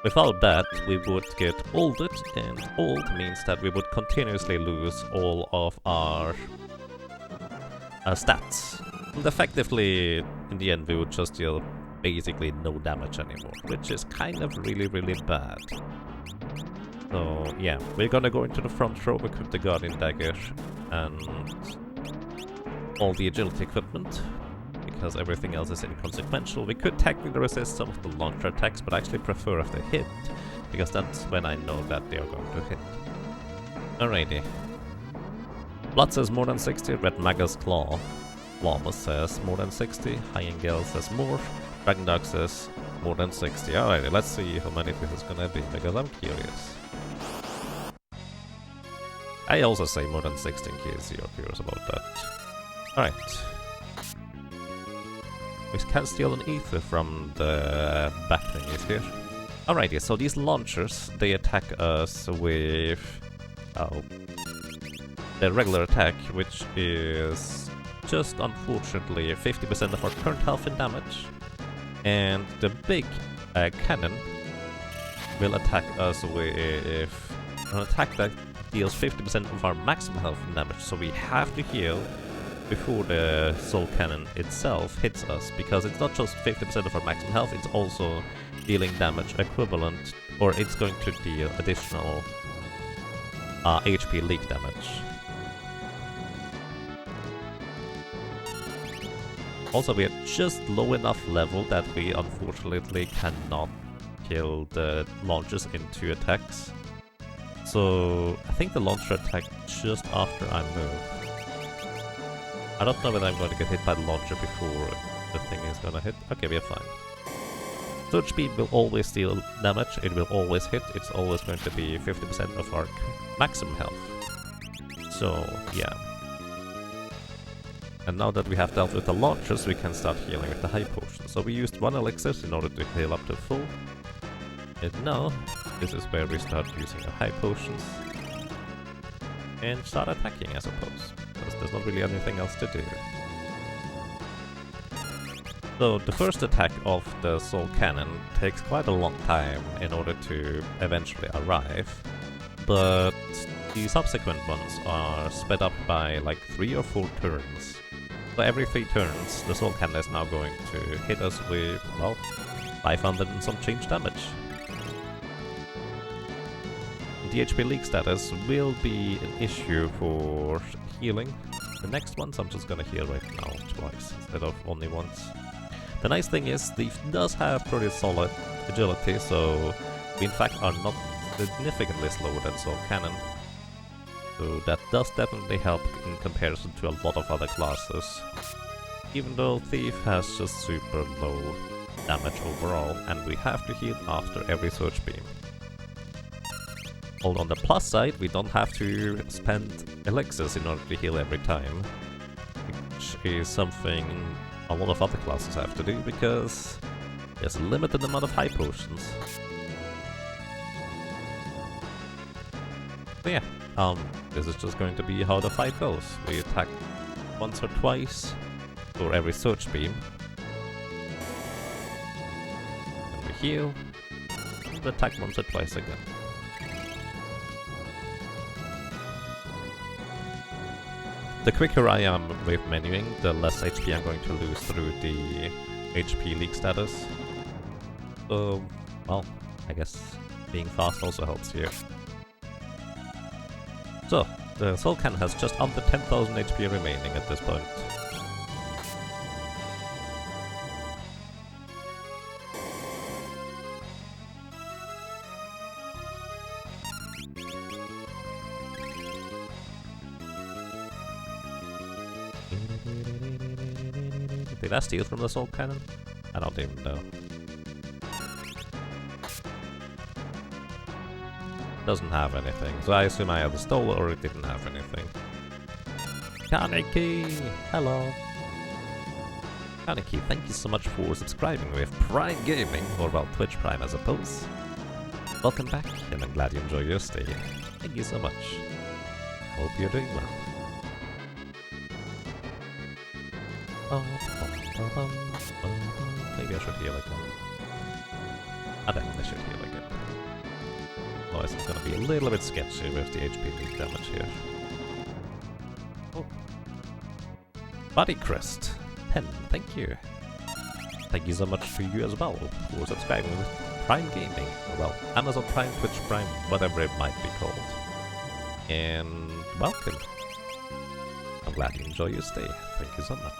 Without that, we would get olded, and old means that we would continuously lose all of our stats. And effectively, in the end, we would just deal basically no damage anymore, which is kind of really, really bad. So yeah, we're gonna go into the front row, equip the Guardian Dagger and all the agility equipment, because everything else is inconsequential. We could technically resist some of the launcher attacks, but I actually prefer if they hit, because that's when I know that they are going to hit. Alrighty. Blood says more than 60, Red Magus Claw. Llama says more than 60, Hyangel says more, Dragon Dog says more than 60. Alrighty, let's see how many this is gonna be, because I'm curious. I also say more than 60 in case you're curious about that. Alright. We can steal an ether from the back thingies here. Alrighty, so these launchers, they attack us with the regular attack, which is just unfortunately 50% of our current health and damage. And the big cannon will attack us with an attack that deals 50% of our maximum health and damage, so we have to heal before the soul cannon itself hits us, because it's not just 50% of our maximum health, it's also dealing damage equivalent, or it's going to deal additional HP leak damage. Also, we are just low enough level that we unfortunately cannot kill the launchers in 2 attacks. So I think the launcher attack just after I move. I don't know whether I'm going to get hit by the launcher before the thing is gonna hit. Okay, we are fine. Surge Beam will always deal damage, it will always hit, it's always going to be 50% of our maximum health. So, yeah. And now that we have dealt with the launchers, we can start healing with the high potion. So we used 1 elixir in order to heal up to full. And now, this is where we start using the high potions. And start attacking, I suppose. Because there's not really anything else to do. So the first attack of the Soul Cannon takes quite a long time in order to eventually arrive, but the subsequent ones are sped up by like 3 or 4 turns. So every 3 turns, the Soul Cannon is now going to hit us with, well, 500 and some change damage. The HP leak status will be an issue for healing. The next ones I'm just gonna heal right now twice instead of only once. The nice thing is, Thief does have pretty solid agility, so we in fact are not significantly slower than Soul Cannon. So that does definitely help in comparison to a lot of other classes. Even though Thief has just super low damage overall, and we have to heal after every Surge Beam. Although on the plus side, we don't have to spend elixirs in order to heal every time, which is something a lot of other classes have to do, because there's a limited amount of high potions. So yeah, this is just going to be how the fight goes. We attack once or twice for every Surge Beam. And we heal, and attack once or twice again. The quicker I am with menuing, the less HP I'm going to lose through the HP leak status. So, well, I guess being fast also helps here. So, the Soul Cannon has just under 10,000 HP remaining at this point. Did I steal from the Soul Cannon? I don't even know. Doesn't have anything, so I assume I either stole or it didn't have anything. Kaneki! Hello! Kaneki, thank you so much for subscribing with Prime Gaming, or well, Twitch Prime I suppose. Welcome back, and I'm glad you enjoy your stay. Thank you so much. Hope you're doing well. Maybe I should heal again. I definitely should heal again. Otherwise it's gonna be a little bit sketchy with the HP leak damage here. Oh. Body Crest 10, thank you. Thank you so much to you as well for subscribing with Prime Gaming. Or well, Amazon Prime, Twitch Prime, whatever it might be called. And welcome. I'm glad you enjoy your stay. Thank you so much.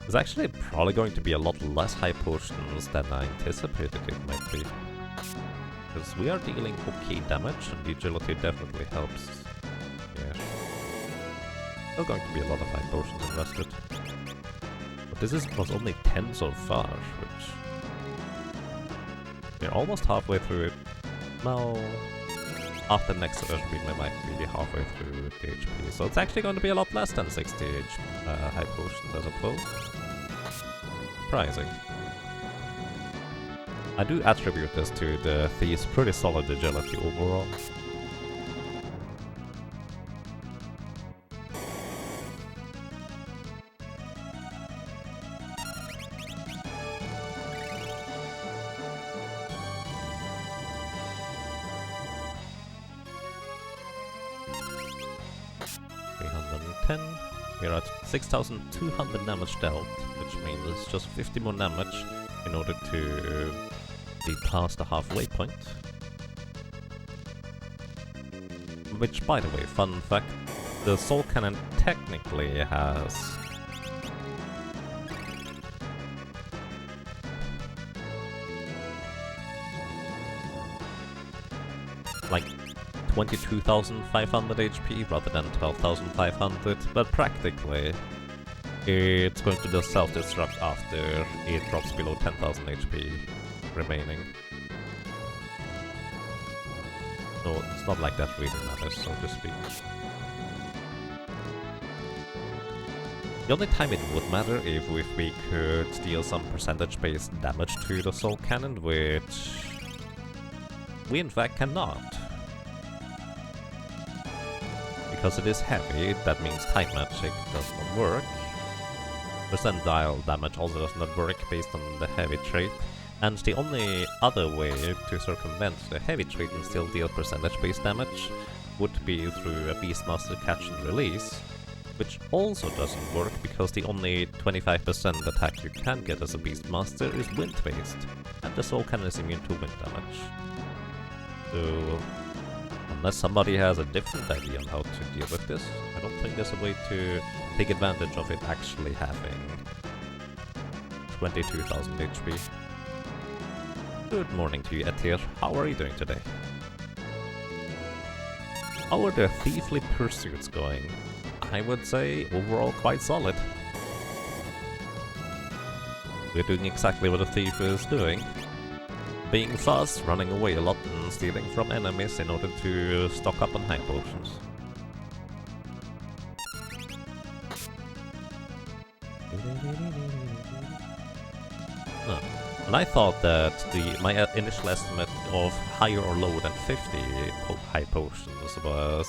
There's actually probably going to be a lot less high potions than I anticipated it might be. Because we are dealing okay damage, and the agility definitely helps. Yeah. Still going to be a lot of high potions invested. But this was only 10 so far, which... we're almost halfway through it. Well... after the next Surge Beam, I might be halfway through the HP. So it's actually going to be a lot less than 60 high potions, I suppose. Surprising. I do attribute this to the Thief's pretty solid agility overall. 310. We're at 6,200 damage dealt, which means it's just 50 more damage in order to be past the halfway point. Which, by the way, fun fact, the Soul Cannon technically has like 22,500 HP rather than 12,500, but practically it's going to just self-destruct after it drops below 10,000 HP remaining. So it's not like that really matters, so to speak. The only time it would matter if we could deal some percentage-based damage to the Soul Cannon, which we in fact cannot. Because it is heavy, that means Time Magic does not work. Percentile damage also does not work based on the heavy trait. And the only other way to circumvent the heavy trait and still deal percentage-based damage would be through a Beastmaster Catch and Release, which also doesn't work because the only 25% attack you can get as a Beastmaster is wind-based, and the Soul Cannon is immune to wind damage. So, unless somebody has a different idea on how to deal with this, I don't think there's a way to take advantage of it actually having 22,000 HP. Good morning to you, Etir. How are you doing today? How are the thiefly pursuits going? I would say overall quite solid. We're doing exactly what a thief is doing. Being fast, running away a lot and stealing from enemies in order to stock up on high potions. Huh. And I thought that my initial estimate of higher or lower than 50 high potions was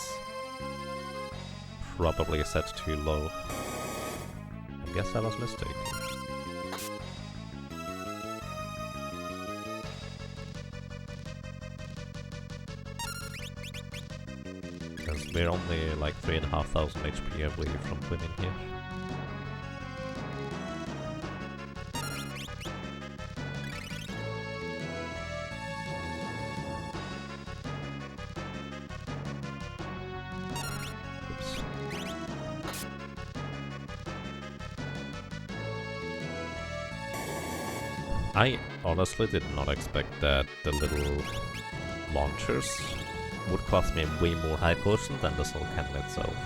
probably set too low. I guess I was mistaken. Because we're only like 3,500 HP, I believe, from winning here. I honestly did not expect that the little launchers would cost me way more high potions than the Soul Cannon itself.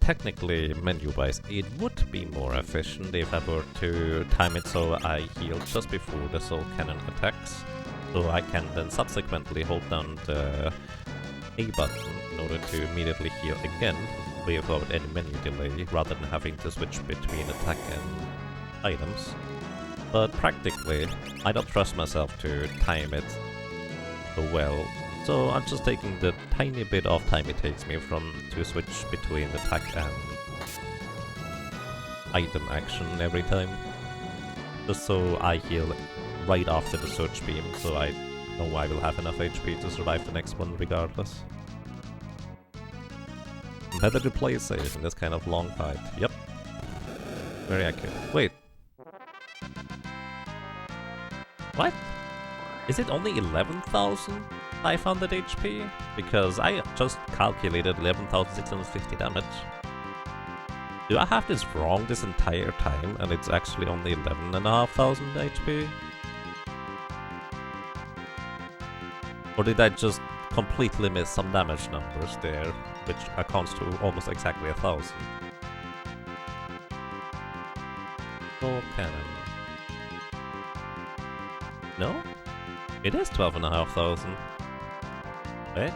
Technically, menu-wise, it would be more efficient if I were to time it so I heal just before the Soul Cannon attacks, so I can then subsequently hold down the A button in order to immediately heal again without any menu delay, rather than having to switch between attack and items. But practically, I don't trust myself to time it so well. So I'm just taking the tiny bit of time it takes me to switch between attack and item action every time. Just so I heal right after the Surge Beam, so I know I will have enough HP to survive the next one regardless. Better to play safe in this kind of long fight. Yep. Very accurate. Wait. What? Is it only 11,500 HP? Because I just calculated 11,650 damage. Do I have this wrong this entire time and it's actually only 11,500 HP? Or did I just completely miss some damage numbers there, which accounts to almost exactly 1,000? Soul Cannon. No? It is 12,500. Wait.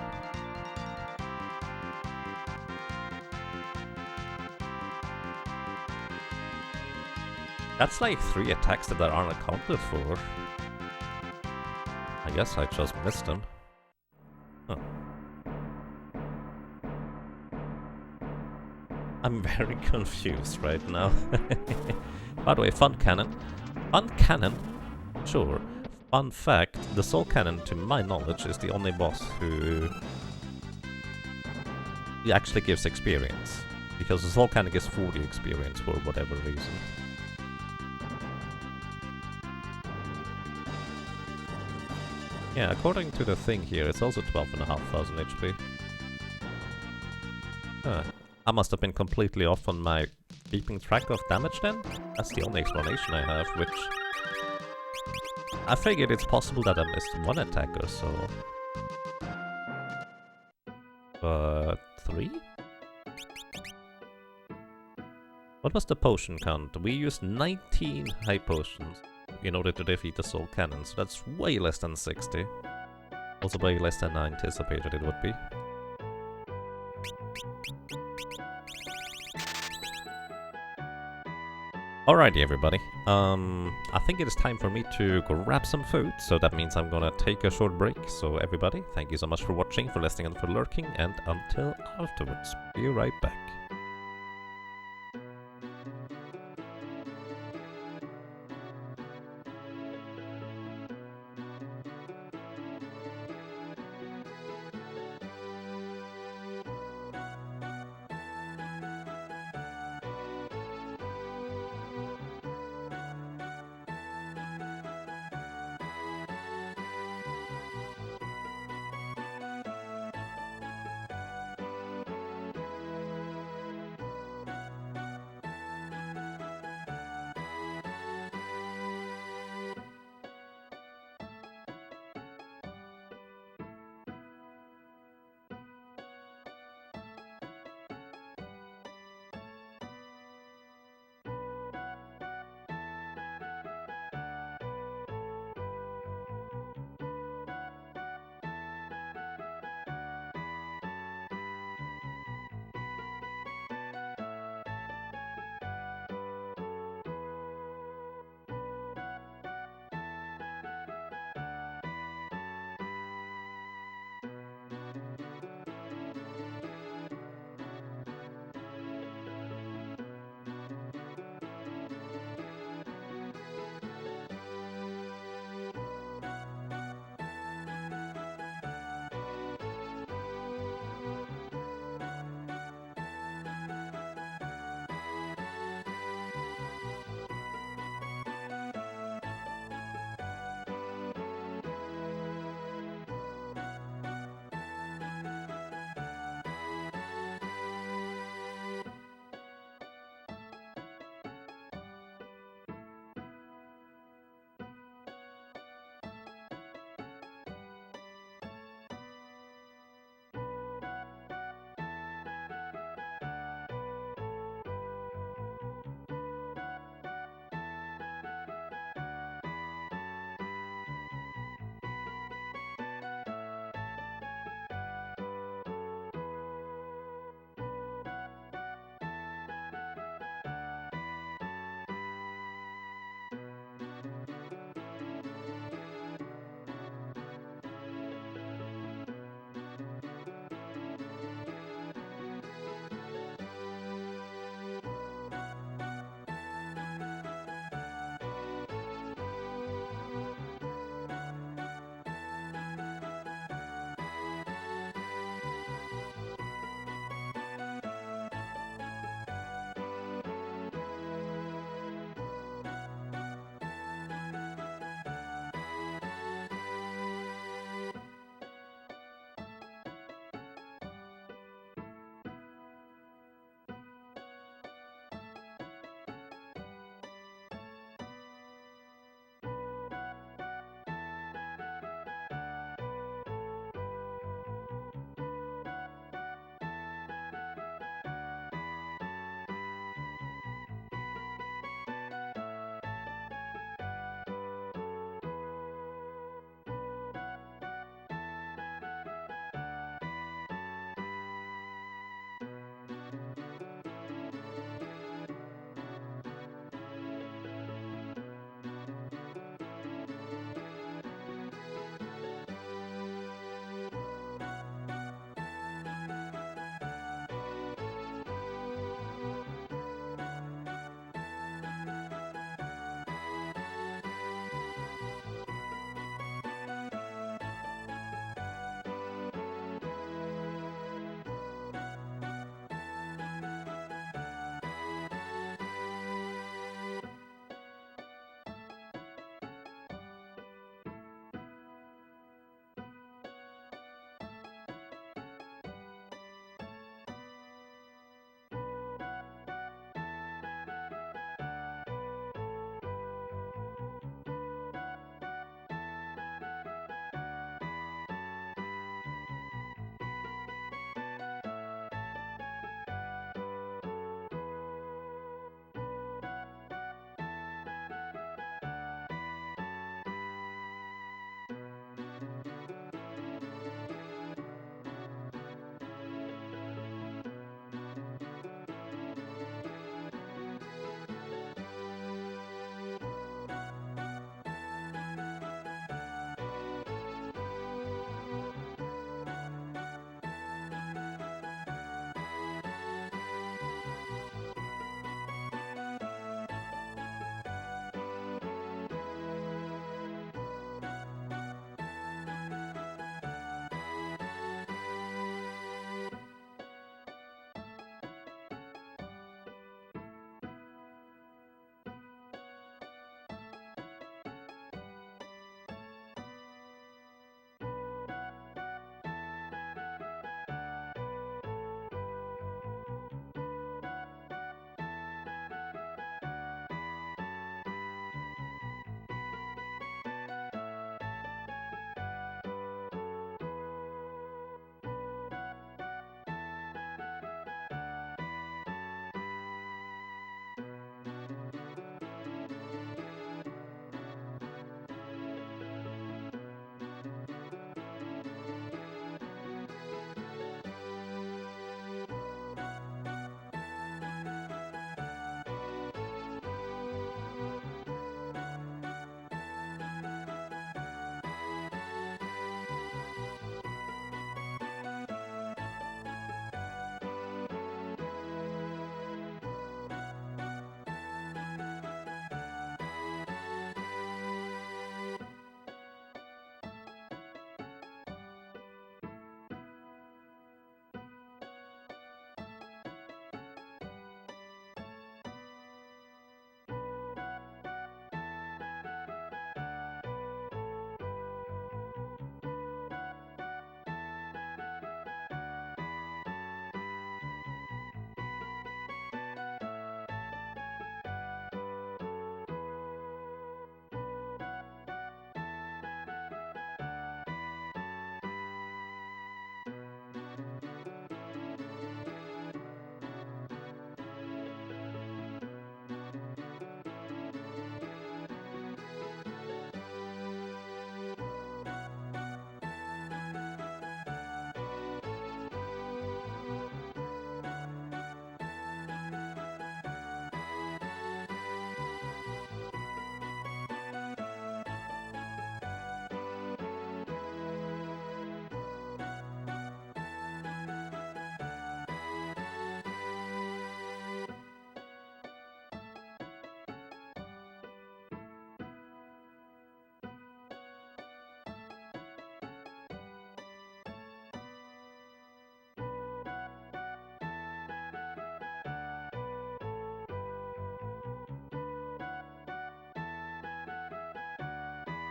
That's like 3 attacks that aren't accounted for. I guess I just missed them. Huh. I'm very confused right now. By the way, fun cannon. Fun cannon? Sure. Fun fact, the soul cannon, to my knowledge, is the only boss who actually gives experience. Because the soul cannon gives 40 experience for whatever reason. Yeah, according to the thing here, it's also 12,500 HP. I must have been completely off on my keeping track of damage then? That's the only explanation I have, which... I figured it's possible that I missed 1 attack or so. But... 3? What was the potion count? We used 19 high potions in order to defeat the soul cannon, so that's way less than 60. Also way less than I anticipated it would be. Alrighty everybody, I think it is time for me to grab some food, so that means I'm gonna take a short break. So everybody, thank you so much for watching, for listening and for lurking, and until afterwards, be right back.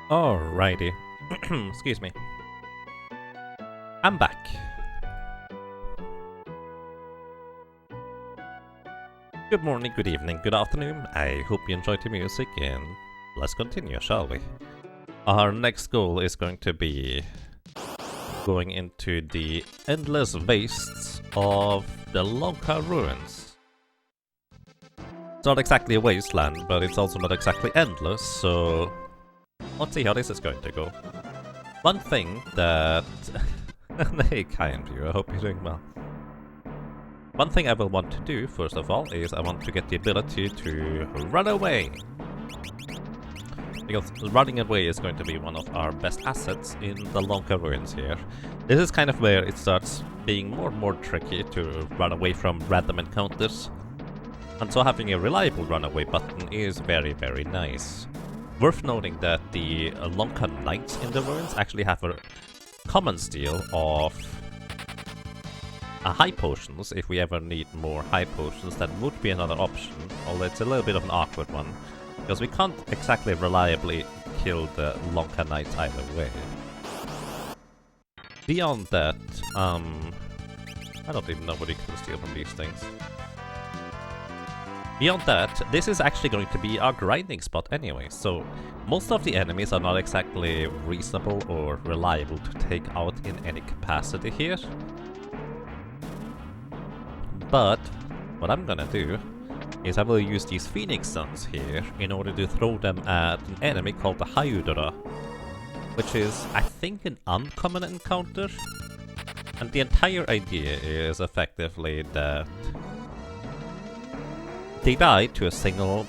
Alrighty. Excuse me. I'm back. Good morning, good evening, good afternoon. I hope you enjoyed the music and let's continue, shall we? Our next goal is going to be going into the endless wastes of the Lockhart ruins. It's not exactly a wasteland, but it's also not exactly endless, so let's see how this is going to go. One thing that... Hey, kind you, I hope you're doing well. One thing I will want to do, first of all, is I want to get the ability to run away. Because running away is going to be one of our best assets in the Lockhart ruins here. This is kind of where it starts being more and more tricky to run away from random encounters. And so having a reliable runaway button is very, very nice. Worth noting that the Lockhart knights in the ruins actually have a common steal of high potions. If we ever need more high potions, that would be another option, although it's a little bit of an awkward one, because we can't exactly reliably kill the Lockhart knights either way. Beyond that, I don't even know what you can steal from these things. Beyond that, this is actually going to be our grinding spot anyway, so most of the enemies are not exactly reasonable or reliable to take out in any capacity here. But what I'm gonna do is I will use these Phoenix Suns here in order to throw them at an enemy called the Hyudra, which is, I think, an uncommon encounter. And the entire idea is effectively that they die to a single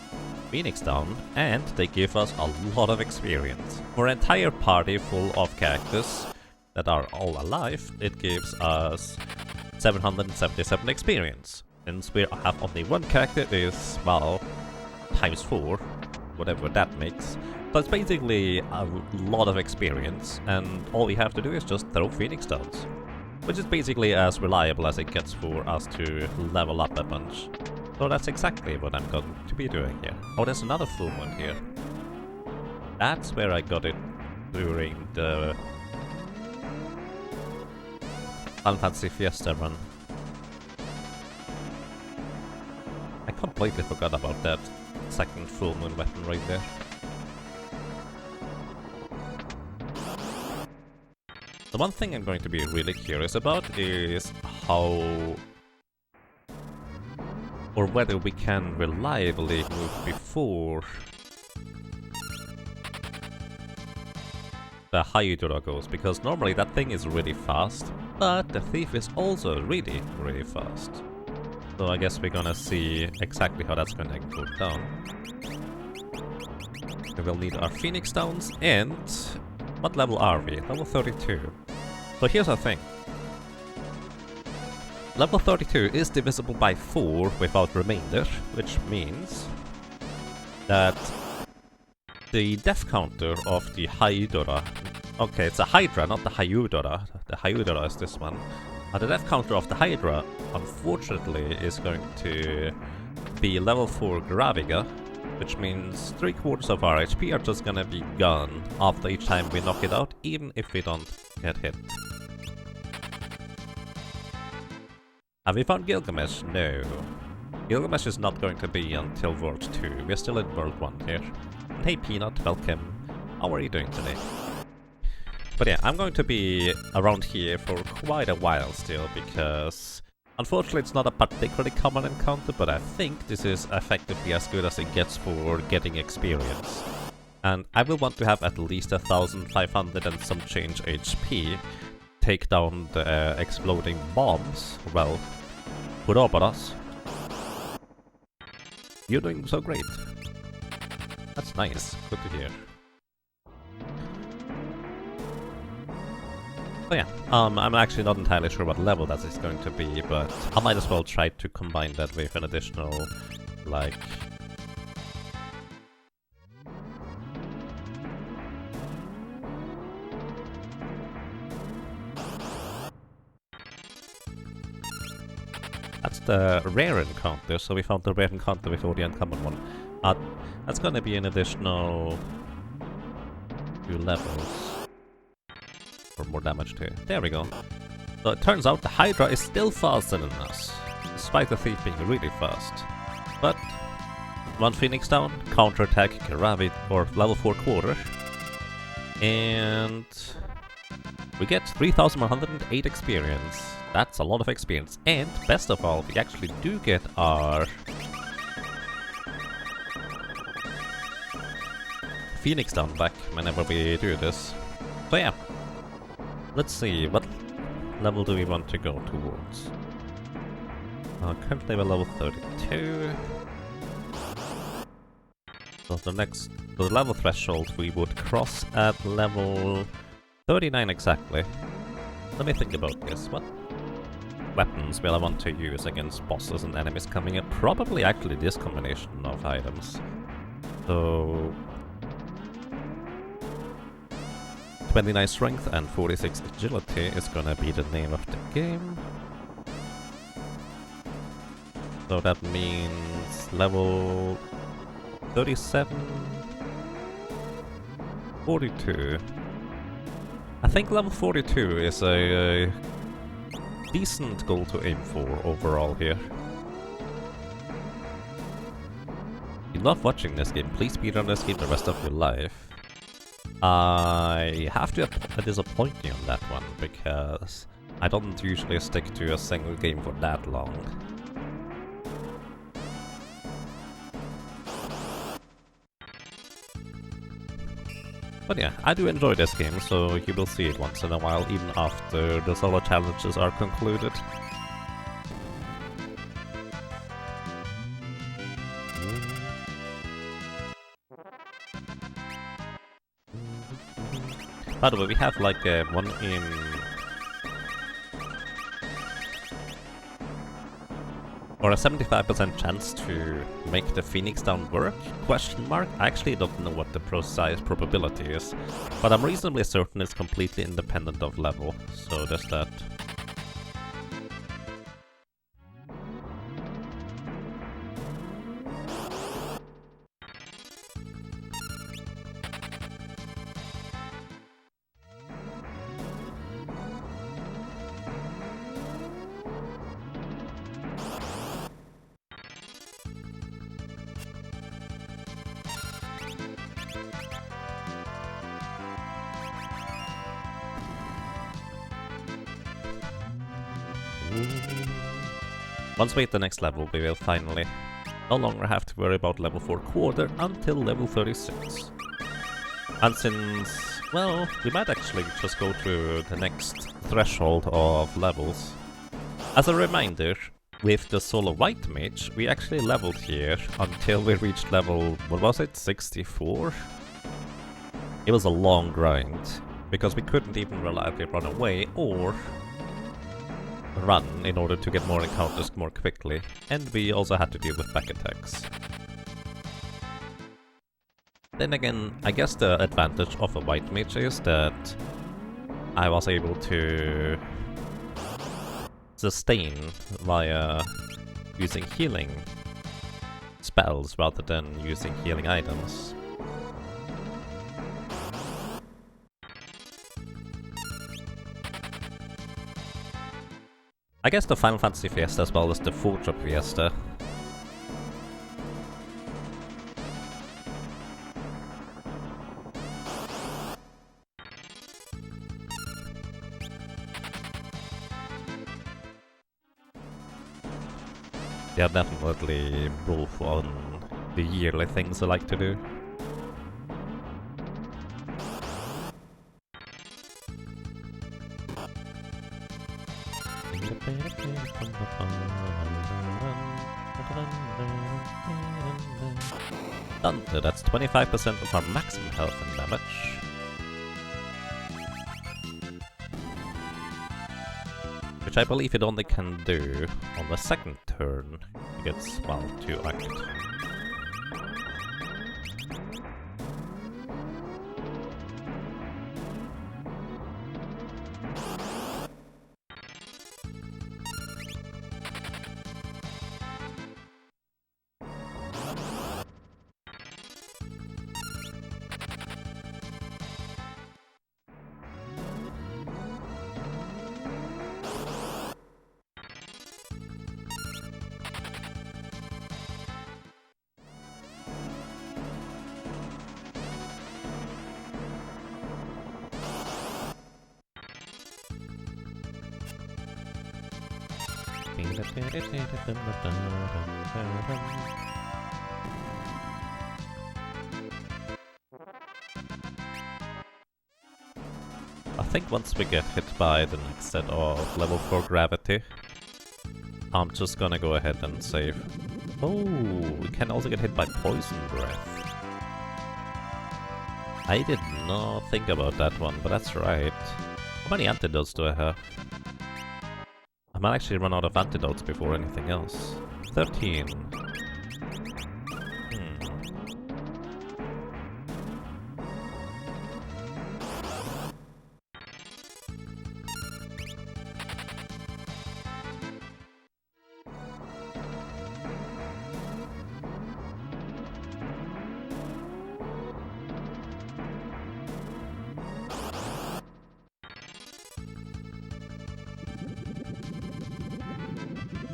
Phoenix down, and they give us a lot of experience. For an entire party full of characters that are all alive, it gives us 777 experience. Since we have only one character, is, well, times 4, whatever that makes. So it's basically a lot of experience, and all we have to do is just throw Phoenix Stones, which is basically as reliable as it gets for us to level up a bunch. So that's exactly what I'm going to be doing here. Oh, there's another full moon here. That's where I got it during the Final Fantasy Fiesta run. I completely forgot about that second full moon weapon right there. The one thing I'm going to be really curious about is how, or whether we can reliably move before the Hyudra goes, because normally that thing is really fast, but the thief is also really, really fast. So I guess we're gonna see exactly how that's gonna go down. We will need our Phoenix Stones, and what level are we? Level 32. So here's the thing. Level 32 is divisible by 4 without remainder, which means that the death counter of the Hyudra... Okay, it's a Hydra, not the Hyudra. The Hyudra is this one. The death counter of the Hydra, unfortunately, is going to be level 4 Graviga, which means 3/4 of our HP are just gonna be gone after each time we knock it out, even if we don't get hit. Have we found Gilgamesh? No. Gilgamesh is not going to be until World 2. We're still in World 1 here. And hey Peanut, welcome. How are you doing today? But yeah, I'm going to be around here for quite a while still, because unfortunately it's not a particularly common encounter, but I think this is effectively as good as it gets for getting experience. And I will want to have at least 1,500 and some change HP, take down the exploding bombs. Well, Arcuabis, you're doing so great. That's nice, good to hear. So yeah, I'm actually not entirely sure what level that is going to be, but I might as well try to combine that with an additional, like... That's the rare encounter, so we found the rare encounter before the uncommon one. That's gonna be an additional 2 levels. For more damage too. There we go. So it turns out the Hydra is still faster than us, despite the thief being really fast. But 1 Phoenix down, counterattack, Gravity, or level 4 quarter. And we get 3,108 experience. That's a lot of experience. And best of all, we actually do get our Phoenix down back whenever we do this. So yeah, let's see, what level do we want to go towards? Currently we're level 32. So the level threshold we would cross at level 39 exactly. Let me think about this. What weapons will I want to use against bosses and enemies coming in? Probably actually this combination of items. So 29 strength and 46 agility is gonna be the name of the game. So that means level 37, 42. I think level 42 is a decent goal to aim for overall here. If you love watching this game, please speedrun this game the rest of your life. I have to disappoint you on that one, because I don't usually stick to a single game for that long. But yeah, I do enjoy this game, so you will see it once in a while, even after the solo challenges are concluded. By the way, we have like one in... or a 75% chance to make the Phoenix down work? Question mark? I actually don't know what the precise probability is, but I'm reasonably certain it's completely independent of level, so there's that. Once we hit the next level, we will finally no longer have to worry about level 4 quarter until level 36. And since, well, we might actually just go to the next threshold of levels. As a reminder, with the solo white mage, we actually leveled here until we reached level, what was it, 64? It was a long grind, because we couldn't even reliably run away or run in order to get more encounters more quickly, and we also had to deal with back attacks. Then again, I guess the advantage of a white mage is that I was able to sustain via using healing spells rather than using healing items. I guess the Final Fantasy Fiesta as well as the Forge Fiesta. They are definitely both on the yearly things I like to do. Done. So that's 25% of our maximum health and damage. Which I believe it only can do on the second turn. It gets, well, to act. I think once we get hit by the next set of level 4 gravity, I'm just gonna go ahead and save. Oh, we can also get hit by poison breath. I did not think about that one, but that's right. How many antidotes do I have? I might actually run out of antidotes before anything else. 13.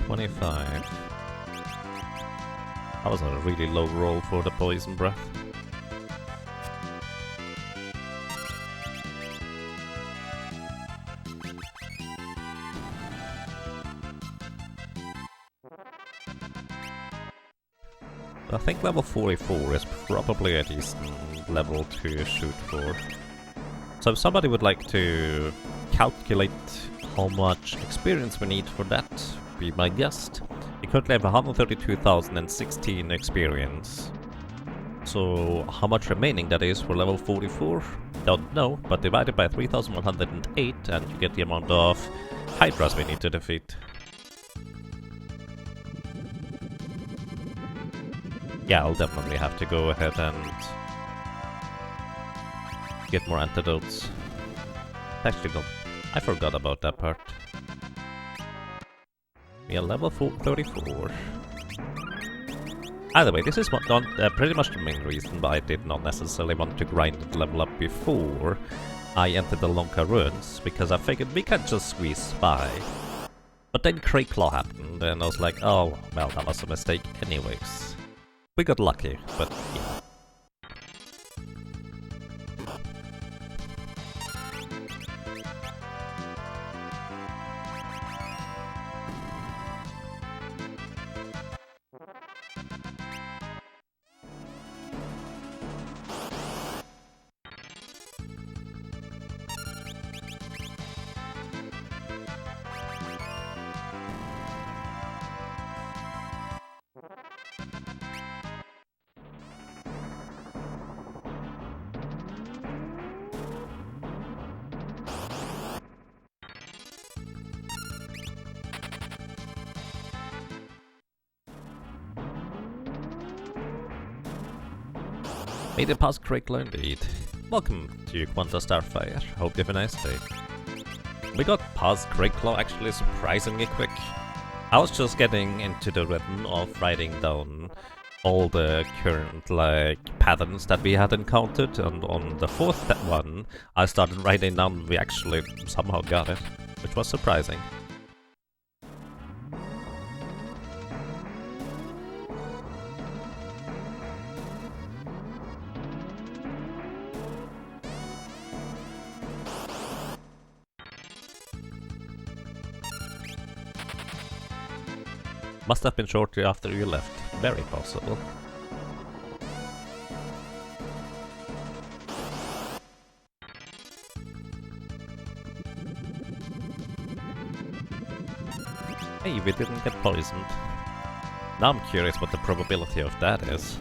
25. That was a really low roll for the poison breath. I think level 44 is probably a decent level to shoot for. So if somebody would like to calculate how much experience we need for that, be my guest. We currently have 132,016 experience. So how much remaining that is for level 44? Don't know, but divided by 3,108 and you get the amount of Hydras we need to defeat. Yeah, I'll definitely have to go ahead and get more antidotes. Actually, no, I forgot about that part. We are level 34. Either way, this is pretty much the main reason why I did not necessarily want to grind and level up before I entered the Lockhart ruins, because I figured we can just squeeze by. But then Crayclaw happened, and I was like, oh, well, that was a mistake anyways. We got lucky, but yeah. Made it past Crayclaw indeed. Welcome to Quanta Starfire. Hope you have a nice day. We got past Crayclaw actually surprisingly quick. I was just getting into the rhythm of writing down all the current patterns that we had encountered, and on the fourth one I started writing down we actually somehow got it, which was surprising. Must have been shortly after you left. Very possible. Hey, we didn't get poisoned. Now I'm curious what the probability of that is.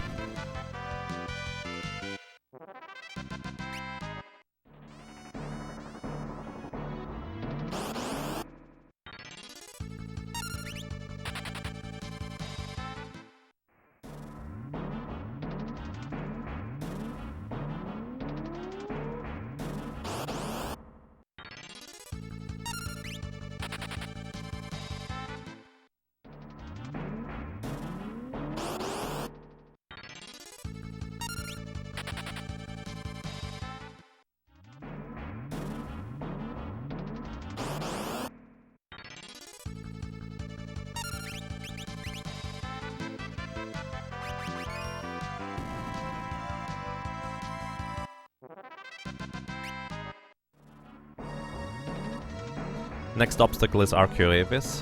Next obstacle is Arcuabis.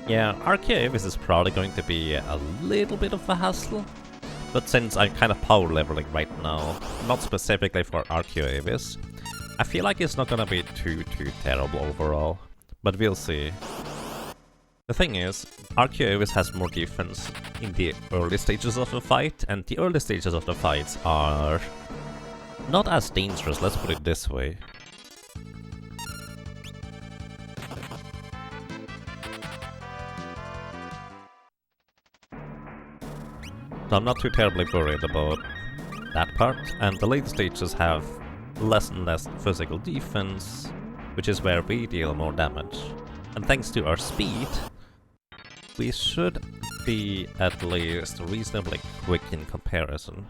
Yeah, Arcuabis is probably going to be a little bit of a hassle, but since I'm kind of power leveling right now, not specifically for Arcuabis, I feel like it's not gonna be too terrible overall, but we'll see. The thing is, Arcuabis has more defense in the early stages of the fight, and the early stages of the fights are not as dangerous, let's put it this way. So I'm not too terribly worried about that part, and the later stages have less and less physical defense, which is where we deal more damage. And thanks to our speed, we should be at least reasonably quick in comparison.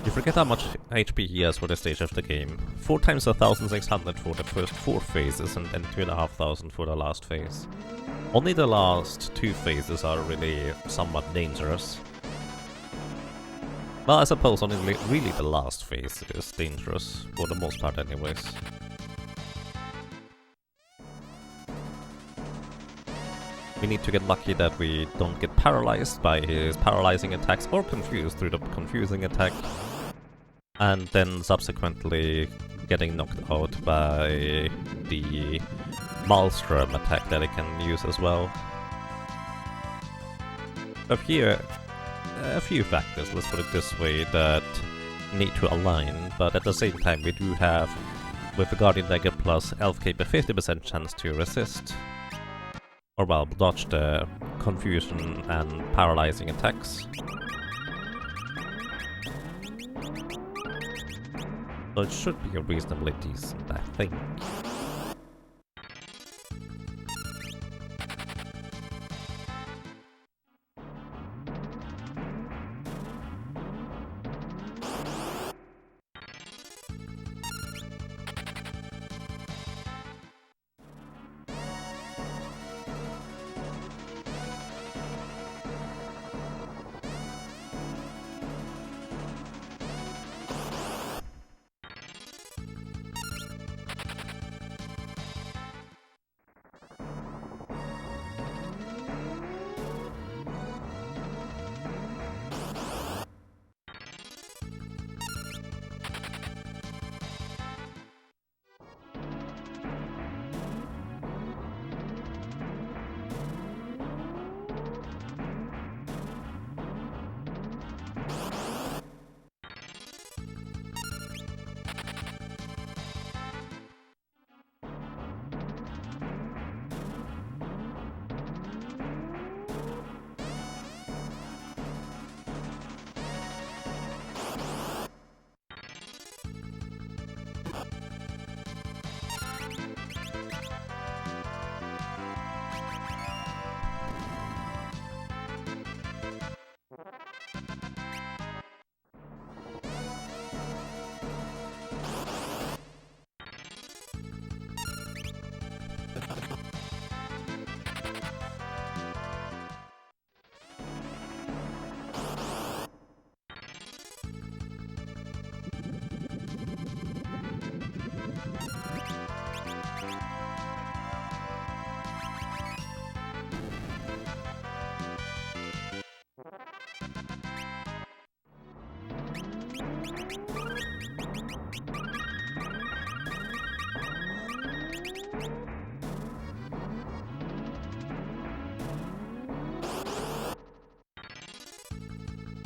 You forget how much HP he has for this stage of the game. 4 times 1600 for the first 4 phases and then 2500 for the last phase. Only the last 2 phases are really somewhat dangerous. Well, I suppose only really the last phase is dangerous, for the most part anyways. We need to get lucky that we don't get paralyzed by his paralyzing attacks or confused through the confusing attack, and then subsequently getting knocked out by the Maelstrom attack that it can use as well. But here, a few factors, let's put it this way, that need to align, but at the same time we do have, with the Guardian Dagger plus Elf Cape, a 50% chance to resist, or well, dodge the confusion and paralyzing attacks. So it should be reasonably decent, I think.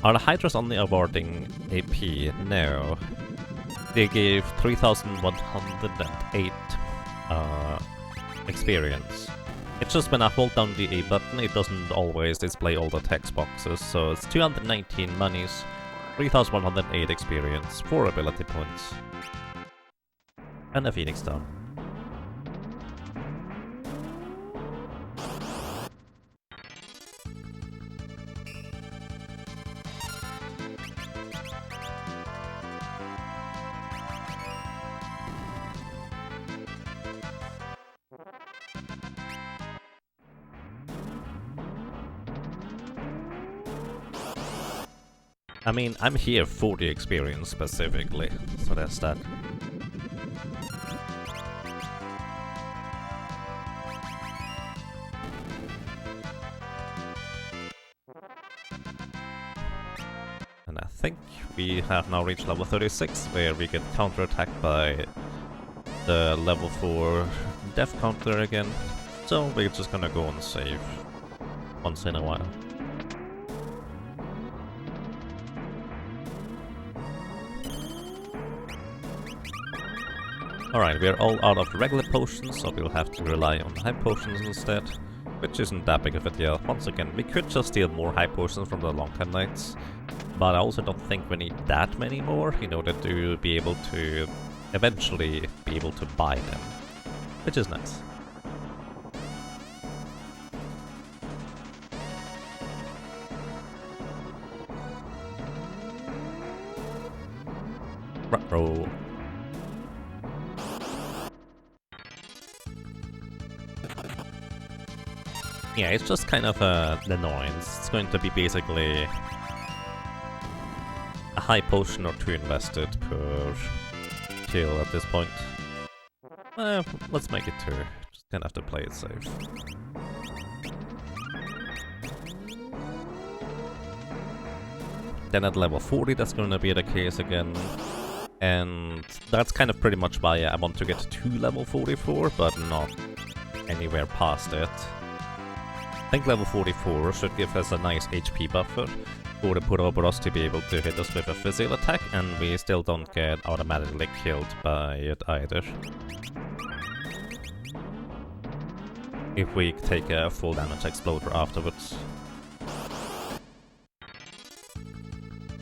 Are the Hydras only awarding AP? No. They gave 3108 experience. It's just when I hold down the A button, it doesn't always display all the text boxes, so it's 219 monies, 3108 experience, 4 ability points, and a Phoenix Down. I mean, I'm here for the experience specifically, so that's that. think. We have now reached level 36, where we get counterattacked by the level 4 death counter again. So we're just gonna go and save once in a while. Alright, we're all out of regular potions, so we'll have to rely on high potions instead. Which isn't that big of a deal. Once again, we could just steal more high potions from the Lockhart Knights. But I also don't think we need that many more in order to be able to eventually be able to buy them. Which is nice. Ruh-roh. Yeah, it's just kind of an annoyance. It's going to be basically a high potion or 2 invested per kill at this point. Let's make it 2. Just gonna have to play it safe. Then at level 40 that's gonna be the case again. And that's kind of pretty much why I want to get to level 44, but not anywhere past it. I think level 44 should give us a nice HP buffer for the Puroboros to be able to hit us with a physical attack, and we still don't get automatically killed by it either. If we take a full damage exploder afterwards.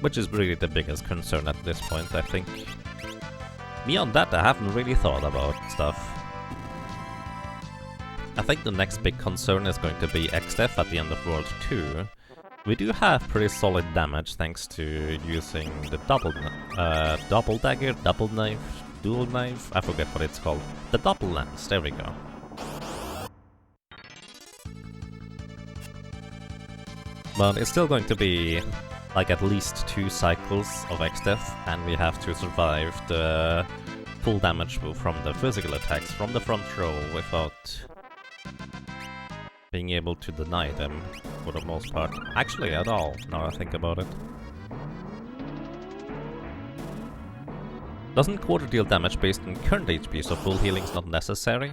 Which is really the biggest concern at this point, I think. Beyond that, I haven't really thought about stuff. I think the next big concern is going to be XDeath at the end of World 2. We do have pretty solid damage thanks to using the double dagger, double knife, dual knife, I forget what it's called. The double lance, there we go. But it's still going to be like at least 2 cycles of XDeath, and we have to survive the full damage from the physical attacks from the front row without being able to deny them, for the most part. Actually, at all, now I think about it. Doesn't quarter deal damage based on current HP, so full healing's not necessary?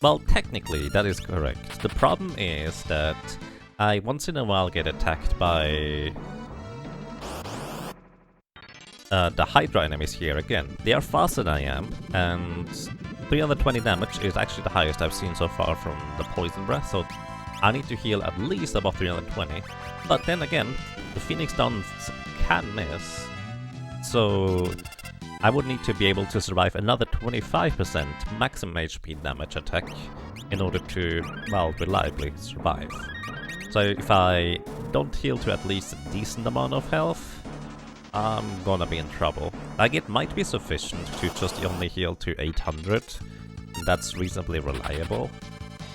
Well, technically, that is correct. The problem is that I once in a while get attacked by the Hydra enemies here again. They are faster than I am, and 320 damage is actually the highest I've seen so far from the Poison Breath, so I need to heal at least above 320. But then again, the Phoenix Downs can miss, so I would need to be able to survive another 25% maximum HP damage attack in order to, well, reliably survive. So if I don't heal to at least a decent amount of health, I'm gonna be in trouble. Like, it might be sufficient to just only heal to 800, that's reasonably reliable,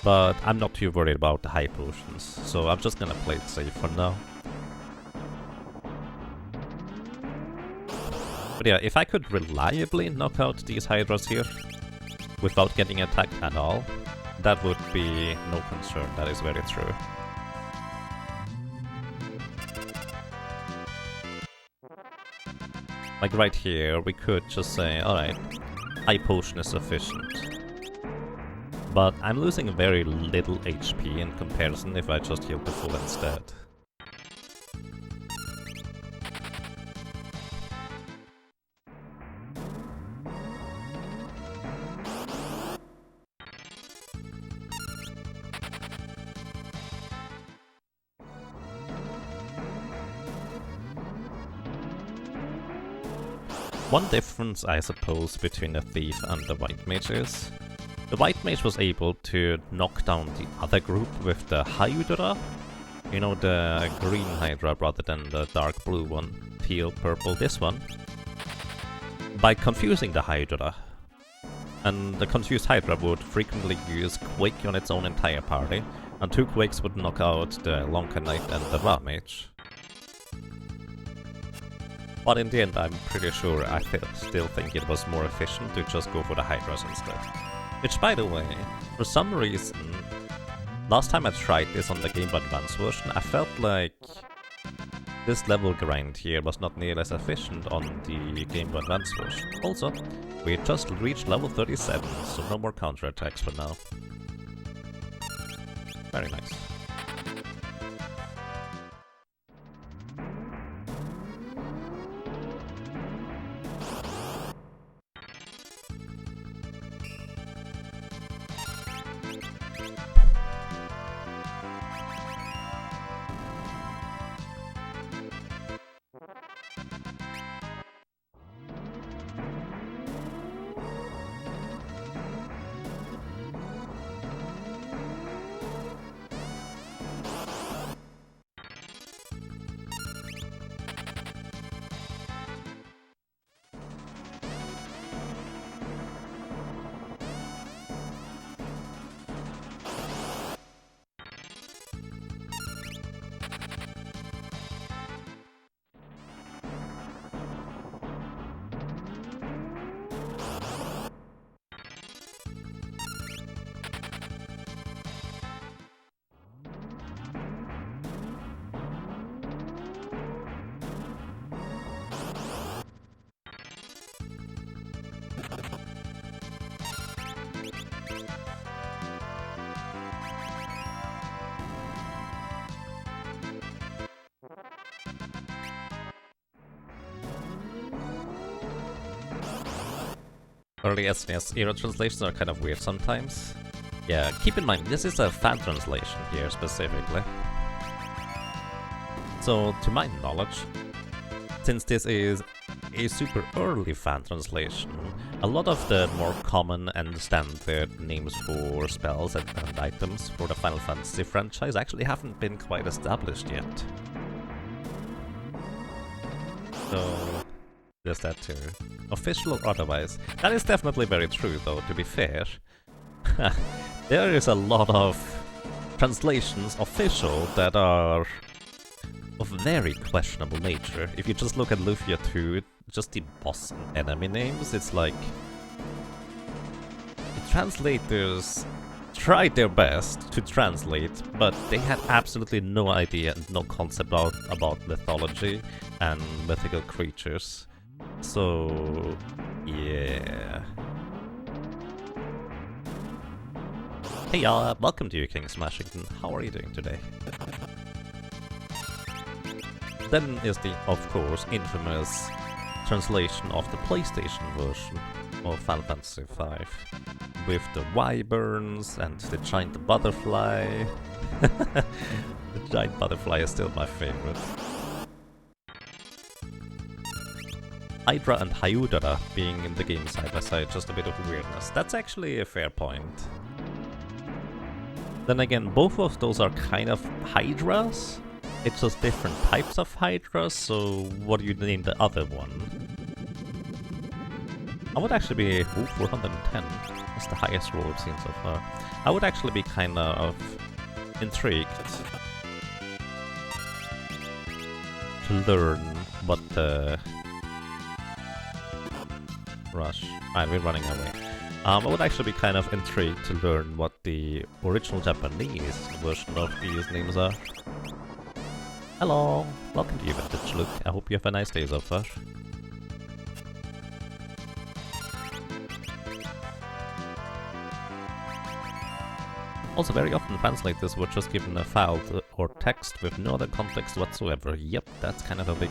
but I'm not too worried about the high potions, so I'm just gonna play it safe for now. But yeah, if I could reliably knock out these Hydras here, without getting attacked at all, that would be no concern, that is very true. Like right here, we could just say, alright, high potion is sufficient. But I'm losing very little HP in comparison if I just heal the full instead. One difference, I suppose, between the Thief and the White Mage is the White Mage was able to knock down the other group with the Hydra. You know, the green Hydra rather than the dark blue one, teal, purple, this one. By confusing the Hydra. And the confused Hydra would frequently use Quake on its own entire party, and 2 Quakes would knock out the Lockhart Knight and the Ra Mage. But in the end, I'm pretty sure I still think it was more efficient to just go for the Hydras instead. Which, by the way, for some reason, last time I tried this on the Game Boy Advance version, I felt like this level grind here was not nearly as efficient on the Game Boy Advance version. Also, we just reached level 37, so no more counterattacks for now. Very nice. Early SNES era translations are kind of weird sometimes. Yeah, keep in mind, this is a fan translation here specifically. So, to my knowledge, since this is a super early fan translation, a lot of the more common and standard names for spells and items for the Final Fantasy franchise actually haven't been quite established yet. So, there's that too. Official or otherwise. That is definitely very true though, to be fair. There is a lot of translations official that are of very questionable nature. If you just look at Lufia 2, just the boss and enemy names, it's like... the translators tried their best to translate, but they had absolutely no idea and no concept about mythology and mythical creatures. So, yeah. Hey y'all, welcome to you, King Smashington. How are you doing today? Then is the, of course, infamous translation of the PlayStation version of Final Fantasy V, with the wyverns and the giant butterfly. The giant butterfly is still my favorite. Hydra and Hyudara being in the game side by side, just a bit of weirdness. That's actually a fair point. Then again, both of those are kind of Hydras. It's just different types of Hydras, so what do you name the other one? I would actually be... ooh, 410. That's the highest roll I've seen so far. I would actually be kind of intrigued to learn what the... Rush. Alright, we're running away. I would actually be kind of intrigued to learn what the original Japanese version of these names are. Hello! Welcome to you, Vintage Luke. I hope you have a nice day so far. Also, very often translators were just given a file or text with no other context whatsoever. Yep, that's kind of a big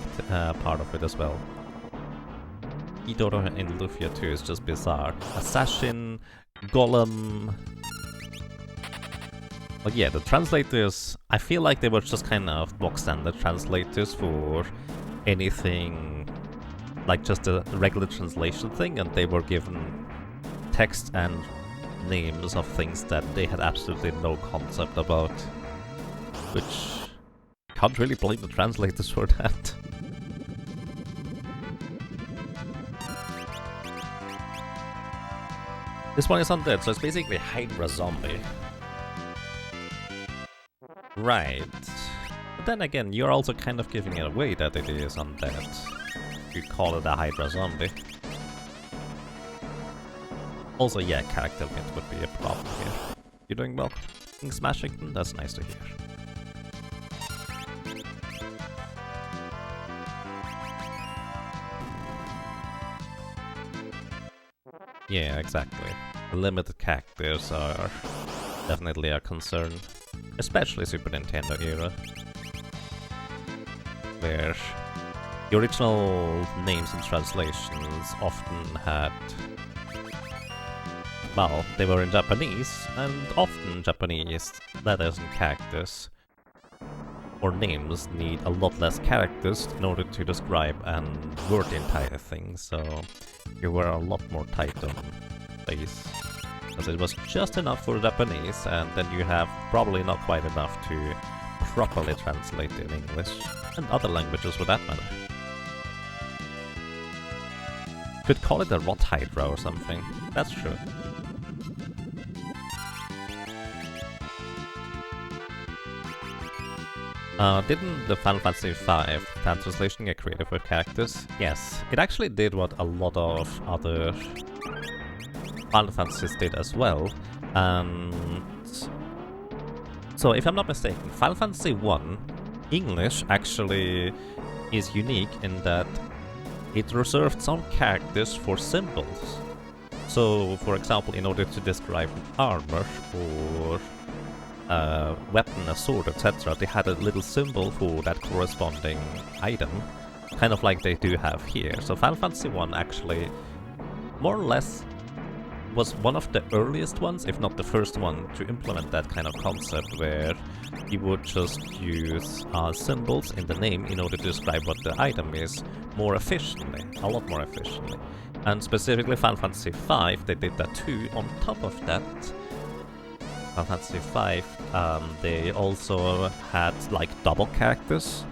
part of it as well. Idoro in Lufia 2 is just bizarre. Assassin, Golem... But yeah, the translators, I feel like they were just kind of box standard translators for anything like just a regular translation thing, and they were given text and names of things that they had absolutely no concept about. Which... can't really blame the translators for that. This one is undead, so it's basically Hydra Zombie. Right. But then again, you're also kind of giving it away that it is undead. You call it a Hydra Zombie. Also, yeah, character mint would be a problem here. You're doing well, King Smashington? That's nice to hear. Yeah, exactly. The limited characters are definitely a concern, especially Super Nintendo era, where the original names and translations often had, well, they were in Japanese, and often Japanese letters and characters or names need a lot less characters in order to describe and word the entire thing, so you were a lot more tight on space. Because it was just enough for Japanese, and then you have probably not quite enough to properly translate in English, and other languages for that matter. Could call it a rot hydra or something, that's true. Didn't the Final Fantasy V fan translation get creative with characters? Yes, it actually did what a lot of other Final Fantasies did as well, and so if I'm not mistaken, Final Fantasy I English actually is unique in that it reserved some characters for symbols. So, for example, in order to describe armor or weapon, a sword, etc., they had a little symbol for that corresponding item, kind of like they do have here. So Final Fantasy I actually, more or less, was one of the earliest ones, if not the first one, to implement that kind of concept, where you would just use symbols in the name in order to describe what the item is more efficiently, a lot more efficiently. And specifically Final Fantasy V, they did that too. On top of that, Final Fantasy V, they also had like double characters.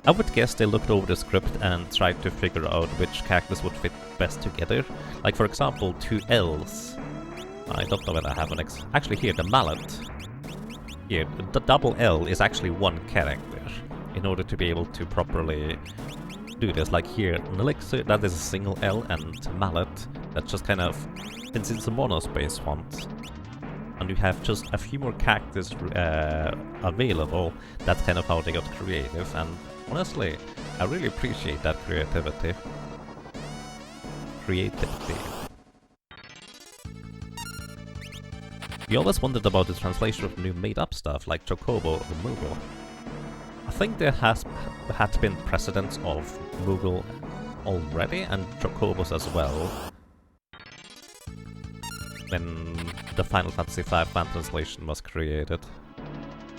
I would guess they looked over the script and tried to figure out which characters would fit best together. Like for example, two L's. I don't know whether I have an actually here, the mallet. Here, the double L is actually one character. In order to be able to properly do this, like here, an elixir, that is a single L, and mallet, that's just kind of, since it's a monospace font, and you have just a few more characters available, that's kind of how they got creative, and honestly, I really appreciate that creativity. We always wondered about the translation of new made-up stuff like Chocobo or Moogle. I think there had been precedents of Moogle already, and Chocobos as well, when the Final Fantasy V fan translation was created.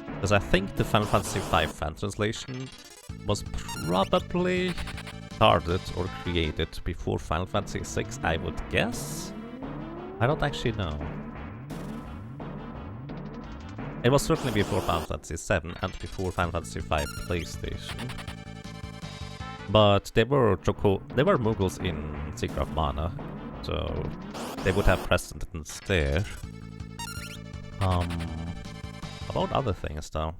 Because I think the Final Fantasy V fan translation was probably started or created before Final Fantasy VI, I would guess? I don't actually know. It was certainly before Final Fantasy VII and before Final Fantasy V PlayStation. But there were Moogles in Secret of Mana, so they would have precedence there. About other things though.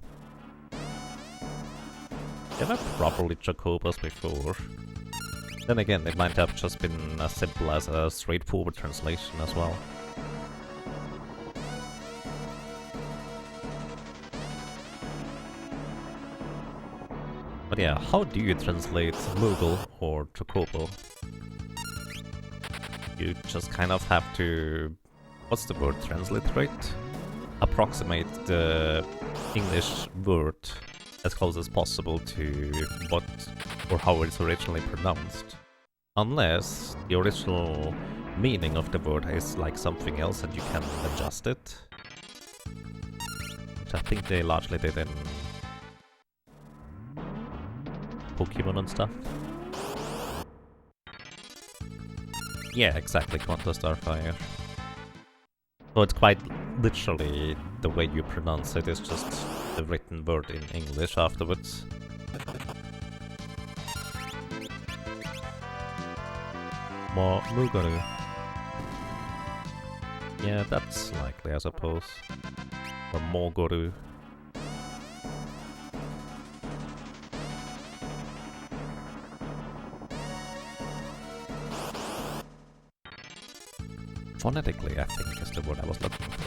There were probably Chocobos before. Then again, it might have just been as simple as a straightforward translation as well. But yeah, how do you translate Moogle or Chocobo? You just kind of have to, what's the word, transliterate? Approximate the English word as close as possible to what or how it's originally pronounced. Unless the original meaning of the word is like something else and you can adjust it. Which I think they largely did in Pokemon and stuff. Yeah, exactly, Quanta Starfire. So it's quite literally the way you pronounce it, is just the written word in English afterwards. Mugaru. Yeah, that's likely, I suppose. Or Mogoru. Phonetically, I think, is the word I was looking for.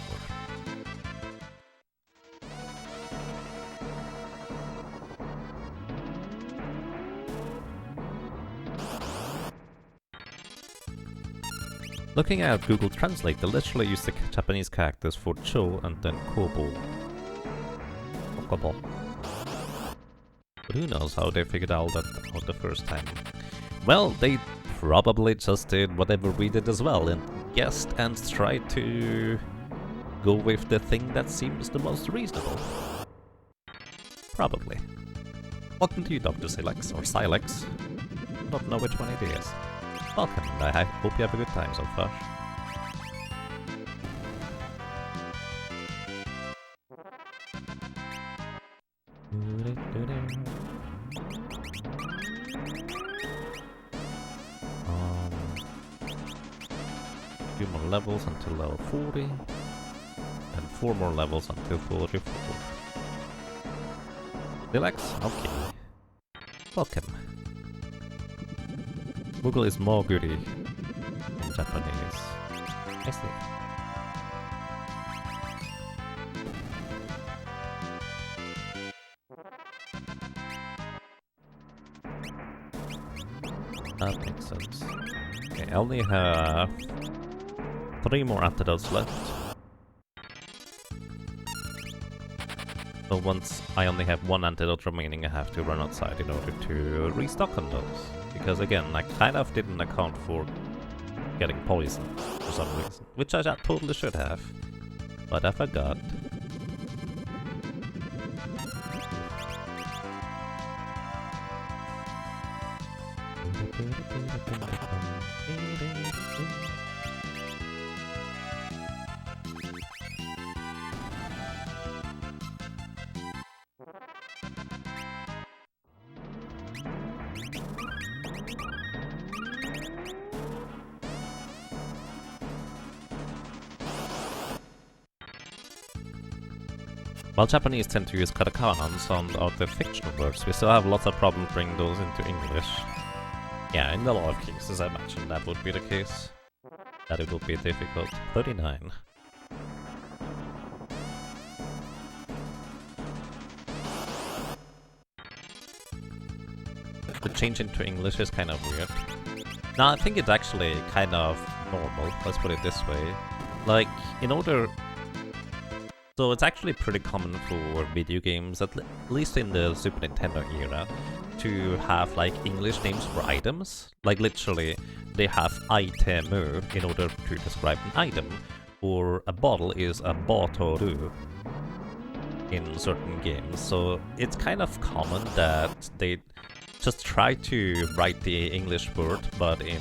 Looking at Google Translate, they literally use the Japanese characters for cho and then kobo. Kobo. But who knows how they figured out that out the first time. Well, they probably just did whatever we did as well and guessed and tried to go with the thing that seems the most reasonable. Probably. Welcome to you, Dr. Silex, or Silex. I don't know which one it is. Welcome, and I hope you have a good time so far. Few more levels until level 40, and 4 more levels until 44. Relax? Okay. Welcome. Google is Moguri in Japanese. I see. That makes sense. Okay, I only have 3 more antidotes left. So once I only have 1 antidote remaining, I have to run outside in order to restock on those. Because again, I kind of didn't account for getting poisoned for some reason. Which I totally should have. But I forgot. While Japanese tend to use katakana on some of the fictional words, we still have lots of problems bringing those into English. Yeah, in a lot of cases I imagine that would be the case. That it would be difficult. 39. The change into English is kind of weird. No, I think it's actually kind of normal, let's put it this way. Like, in order... So it's actually pretty common for video games, at least in the Super Nintendo era, to have like English names for items. Like literally, they have itemu in order to describe an item, or a bottle is a botoru in certain games. So it's kind of common that they just try to write the English word, but in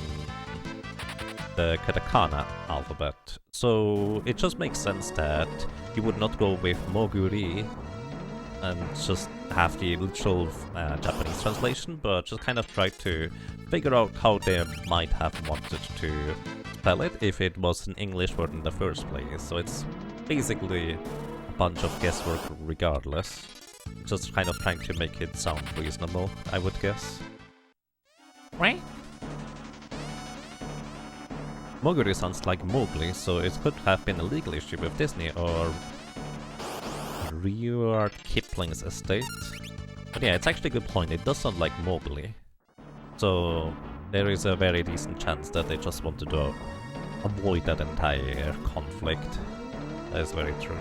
the katakana alphabet. So it just makes sense that you would not go with Moguri and just have the literal Japanese translation, but just kind of try to figure out how they might have wanted to spell it if it was an English word in the first place. So it's basically a bunch of guesswork regardless. Just kind of trying to make it sound reasonable, I would guess. Right? Moguri sounds like Mowgli, so it could have been a legal issue with Disney or Rudyard Kipling's estate. But yeah, it's actually a good point, it does sound like Mowgli. So there is a very decent chance that they just wanted to avoid that entire conflict. That is very true.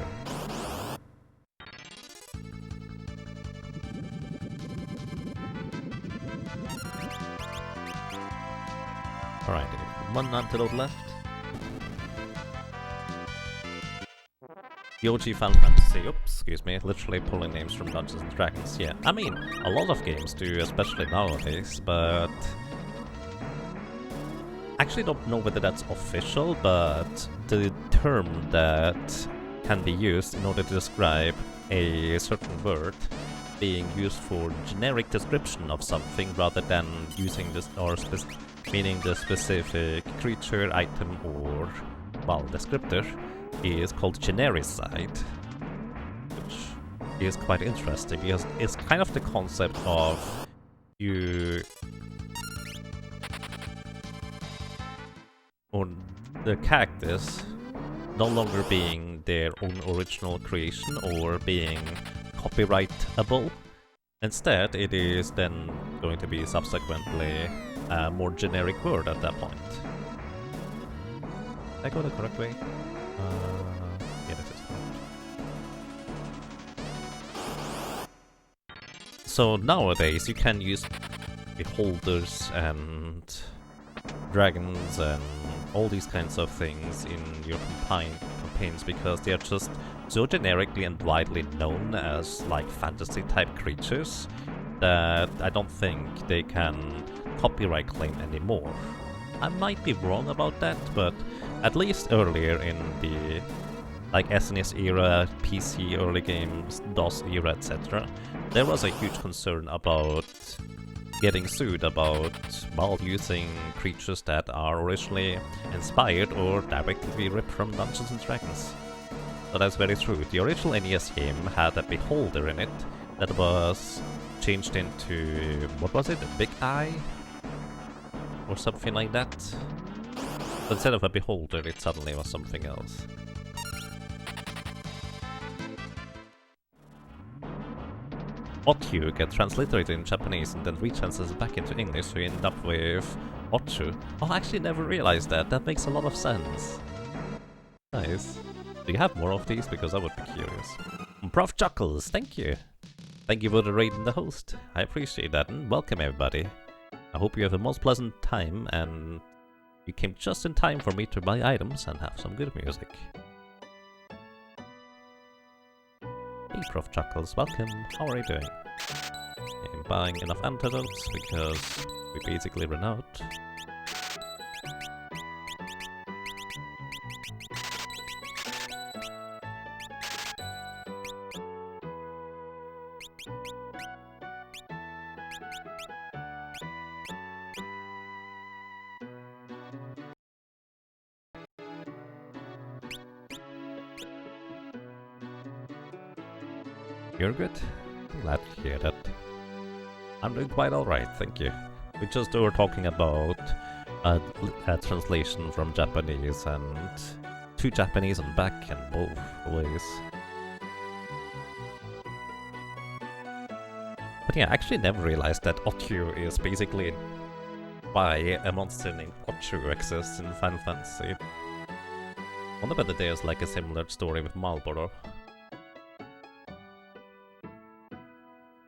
Alrighty. 1 antidote left. The OG Final Fantasy, oops, excuse me, literally pulling names from Dungeons & Dragons, yeah. I mean, a lot of games do, especially nowadays, but... Actually don't know whether that's official, but the term that can be used in order to describe a certain word being used for generic description of something rather than using this or meaning the specific creature, item, or, well, descriptor, is called genericide, which is quite interesting because it's kind of the concept of you... or the characters no longer being their own original creation or being copyrightable. Instead, it is then going to be subsequently a more generic word at that point. Did I go the correct way? Yeah, this is correct. So nowadays you can use beholders and dragons and all these kinds of things in your campaigns because they are just so generically and widely known as like fantasy type creatures that I don't think they can copyright claim anymore. I might be wrong about that, but at least earlier in the like SNES era, PC early games, DOS era, etc., there was a huge concern about getting sued about while using creatures that are originally inspired or directly ripped from Dungeons and Dragons. So that's very true. The original NES game had a beholder in it that was changed into, what was it, a big eye? Or something like that. But instead of a beholder, it suddenly was something else. Otyu gets transliterated in Japanese and then retranslated back into English, so you end up with Ochu. Oh, I actually never realized that. That makes a lot of sense. Nice. Do you have more of these? Because I would be curious. Prof Chuckles, thank you. Thank you for the raid and the host. I appreciate that, and welcome everybody. I hope you have a most pleasant time, and you came just in time for me to buy items and have some good music. Hey Prof Chuckles, welcome. How are you doing? I'm buying enough antidotes because we basically ran out. You're good? I'm glad to hear that. I'm doing quite alright, thank you. We just were talking about a translation from Japanese and to Japanese and back and both ways. But yeah, I actually never realized that Otyu is basically why a monster named Otyu exists in Final Fantasy. I wonder whether there's like a similar story with Marlboro.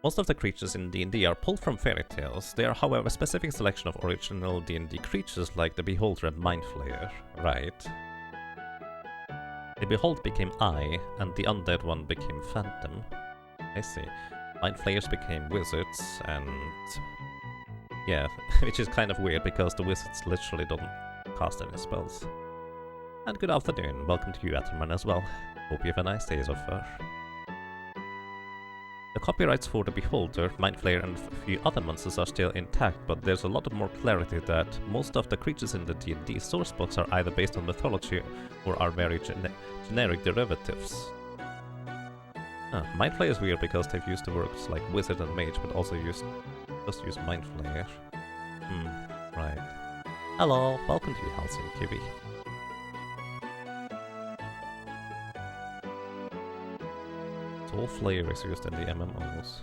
Most of the creatures in D&D are pulled from fairy tales. They are, however, a specific selection of original D&D creatures like the Beholder and Mind Flayer, right? The Behold became I, and the undead one became Phantom. I see. Mind Flayers became wizards, and yeah, which is kind of weird because the wizards literally don't cast any spells. And good afternoon, welcome to you, Atterman, as well. Hope you have a nice day so far. The copyrights for the Beholder, Mind Flayer, and a few other monsters are still intact, but there's a lot more clarity that most of the creatures in the D&D sourcebooks are either based on mythology or are very generic derivatives. Mind Flayer is weird because they've used the words like wizard and mage, but also just use Mind Flayer. Right. Hello, welcome to you, Halcyon Kiwi. Soul Flayer is used in the MMOs,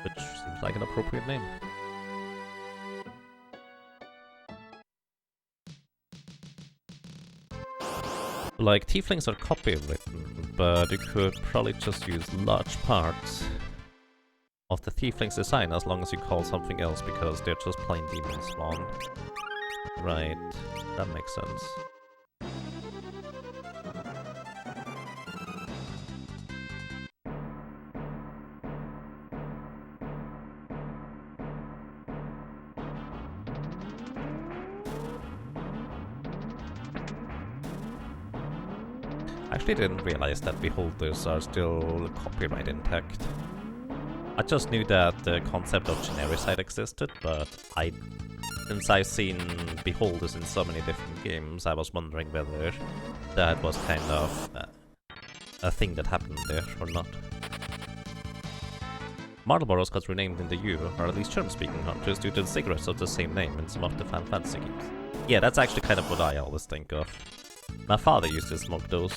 which seems like an appropriate name. Like, tieflings are copywritten, but you could probably just use large parts of the tiefling's design as long as you call something else, because they're just plain demon spawn. Right, that makes sense. I actually didn't realize that Beholders are still copyright intact. I just knew that the concept of genericide existed, but since I've seen Beholders in so many different games, I was wondering whether that was kind of a thing that happened there or not. Marlboros got renamed in the U, or at least German-speaking countries, due to the cigarettes of the same name in some of the Final Fantasy games. Yeah, that's actually kind of what I always think of. My father used to smoke those.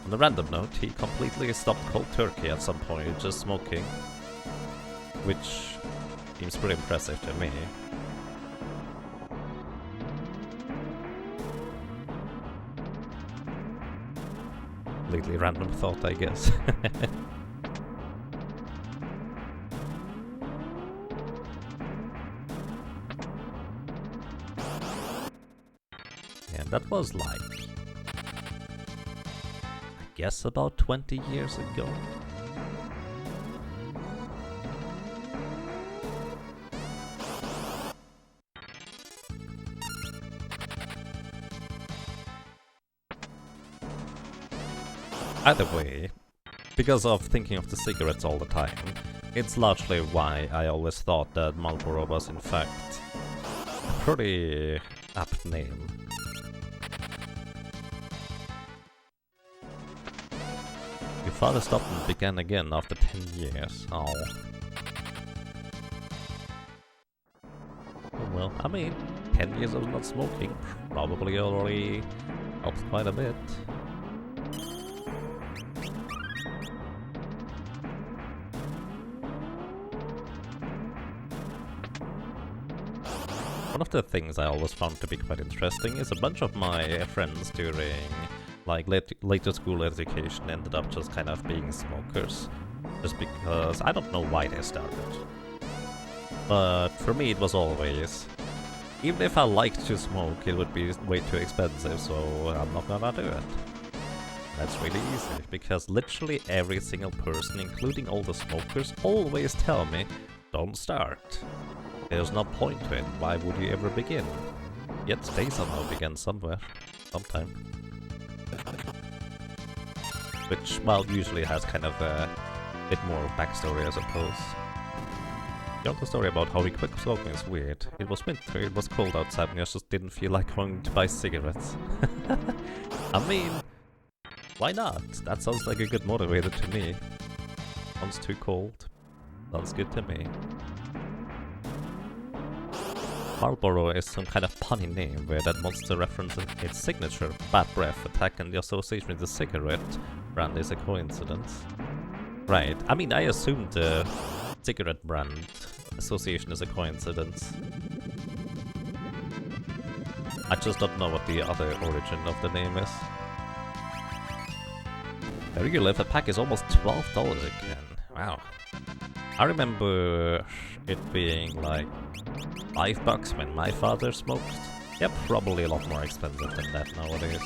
On a random note, he completely stopped cold turkey at some point, just smoking. Which seems pretty impressive to me. Completely random thought, I guess. And that was like, I guess about 20 years ago. Either way, because of thinking of the cigarettes all the time, it's largely why I always thought that Marlboro was in fact a pretty apt name. Your father stopped and began again after 10 years. Oh. Oh well, I mean, 10 years of not smoking probably already helps quite a bit. One of the things I always found to be quite interesting is a bunch of my friends during like later school education ended up just kind of being smokers. Just because I don't know why they started. But for me it was always, even if I liked to smoke, it would be way too expensive, so I'm not gonna do it. That's really easy, because literally every single person, including all the smokers, always tell me, don't start. There's no point to it, why would you ever begin? Yet they somehow began somewhere, sometime. Which, well, usually has kind of a bit more backstory, I suppose. The other story about how we quit smoking is weird. It was winter, it was cold outside, and I just didn't feel like going to buy cigarettes. I mean, why not? That sounds like a good motivator to me. Sounds too cold. Sounds good to me. Marlboro is some kind of punny name where that monster references its signature, bad breath, attack, and the association with the cigarette brand is a coincidence. Right, I mean, I assumed the cigarette brand association is a coincidence. I just don't know what the other origin of the name is. Where you live, a pack is almost $12 again. Wow. I remember it being like $5 when my father smoked. Yep, probably a lot more expensive than that nowadays.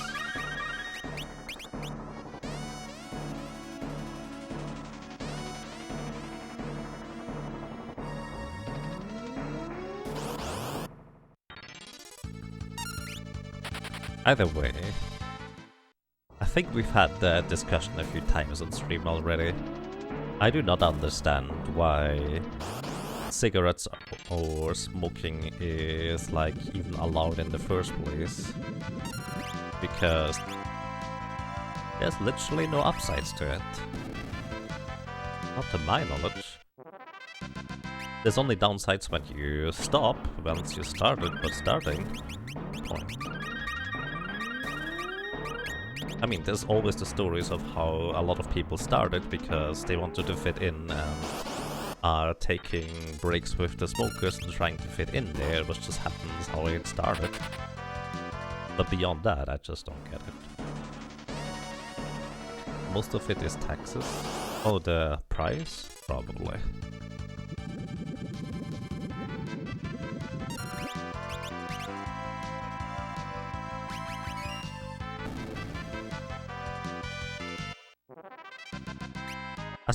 Either way, I think we've had that discussion a few times on stream already. I do not understand why cigarettes or smoking is like even allowed in the first place. Because there's literally no upsides to it. Not to my knowledge. There's only downsides when you stop once you started, but starting, point. I mean, there's always the stories of how a lot of people started because they wanted to fit in and are taking breaks with the smokers and trying to fit in there, which just happens how it started. But beyond that, I just don't get it. Most of it is taxes. Oh, the price? Probably.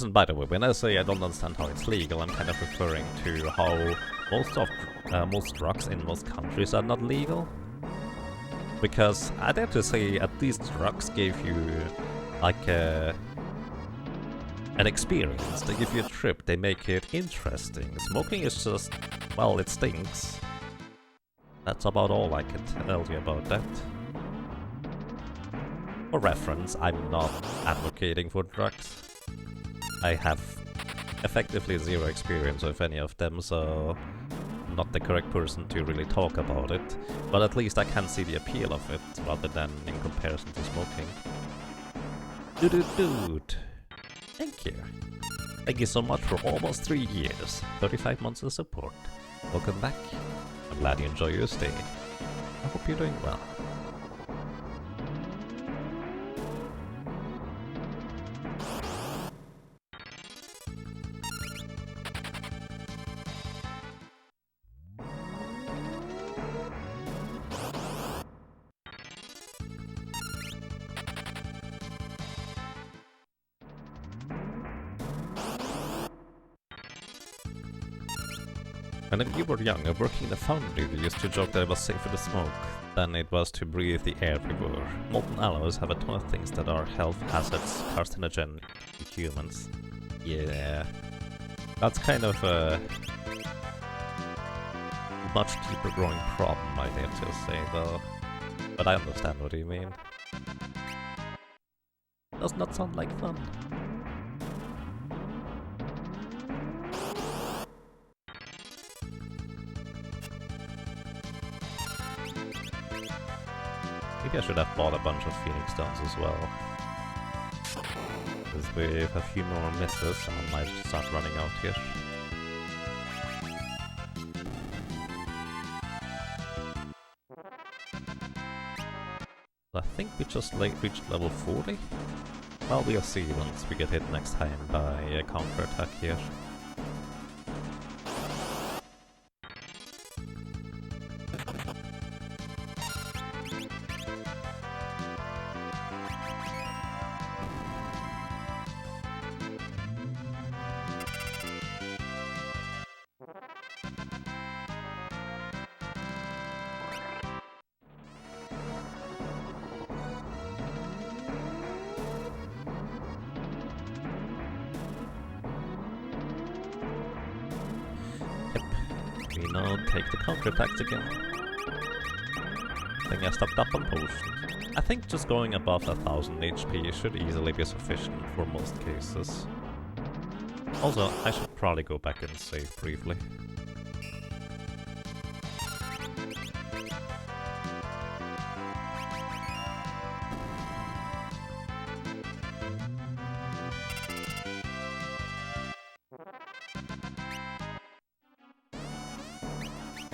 And by the way, when I say I don't understand how it's legal, I'm kind of referring to how most drugs in most countries are not legal. Because I dare to say at least drugs gave you like an experience. They give you a trip. They make it interesting. Smoking is just, well, it stinks. That's about all I can tell you about that. For reference, I'm not advocating for drugs. I have effectively zero experience with any of them, so I'm not the correct person to really talk about it. But at least I can see the appeal of it, rather than in comparison to smoking. Dude. Thank you. Thank you so much for almost 3 years, 35 months of support. Welcome back. I'm glad you enjoy your stay. I hope you're doing well. And when you were younger, working in a foundry, we used to joke that it was safer to smoke than it was to breathe the air we were. Molten alloys have a ton of things that are health hazards, carcinogen to humans. Yeah. That's kind of a much deeper growing problem, I dare to say, though. But I understand what you mean. Does not sound like fun. Maybe I should have bought a bunch of Phoenix Stones as well. Because with a few more misses, I might start running out here. I think we just reached level 40? Well, we'll see once we get hit next time by a counter-attack here. We now take the counter-attacks again. I think I stocked up on potions. I think just going above 1000 HP should easily be sufficient for most cases. Also, I should probably go back and save briefly.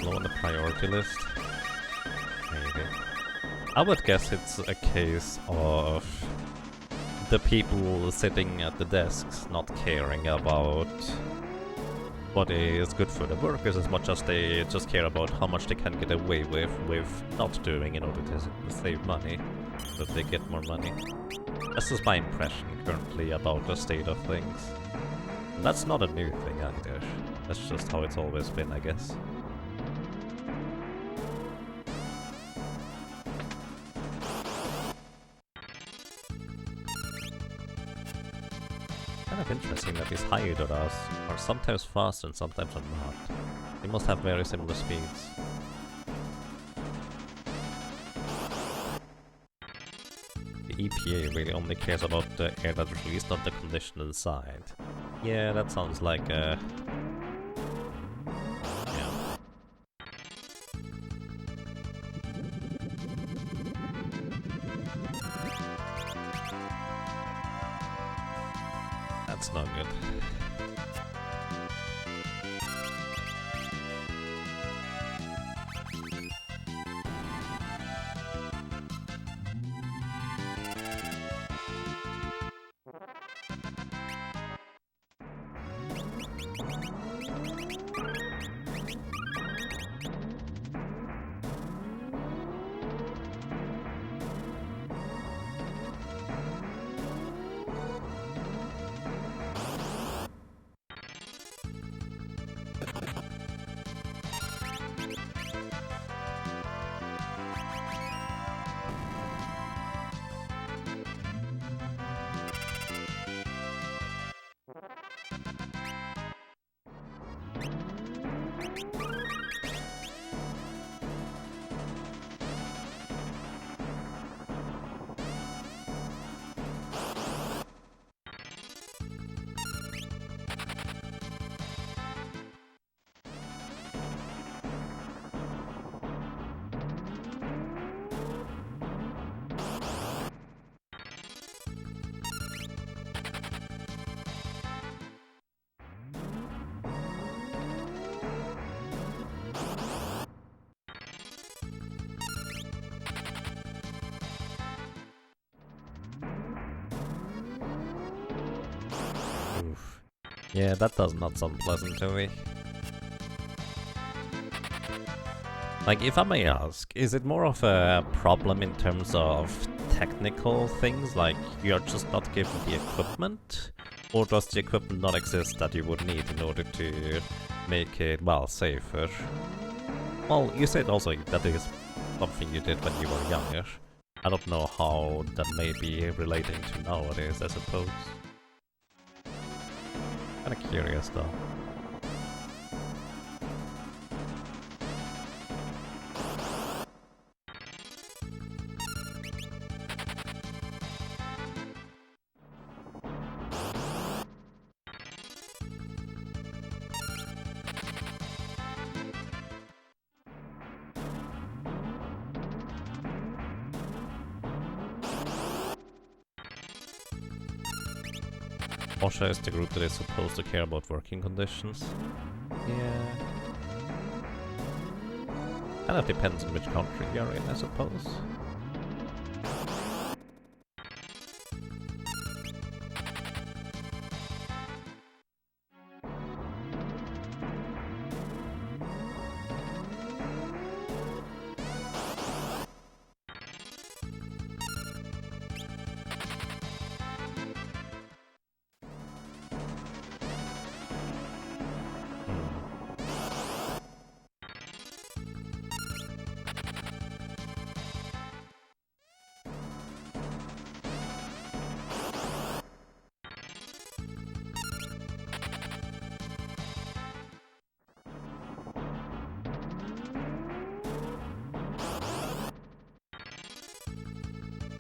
Low on the priority list? Maybe. I would guess it's a case of the people sitting at the desks not caring about what is good for the workers as much as they just care about how much they can get away with not doing in order to save money, so that they get more money. This is my impression currently about the state of things. And that's not a new thing either. That's just how it's always been, I guess. Kind of interesting that these Hyodoras are sometimes fast and sometimes are not. They must have very similar speeds. The EPA really only cares about the air that is released, not the condition inside. Yeah, that sounds like a... yeah. That's not good. Oof. Yeah, that does not sound pleasant to me. Like, if I may ask, is it more of a problem in terms of technical things, like you're just not given the equipment? Or does the equipment not exist that you would need in order to make it, well, safer? Well, you said also that it is something you did when you were younger. I don't know how that may be relating to nowadays, I suppose. Kinda curious though. OSHA is the group that is supposed to care about working conditions. Yeah. Kind of depends on which country you're in, I suppose.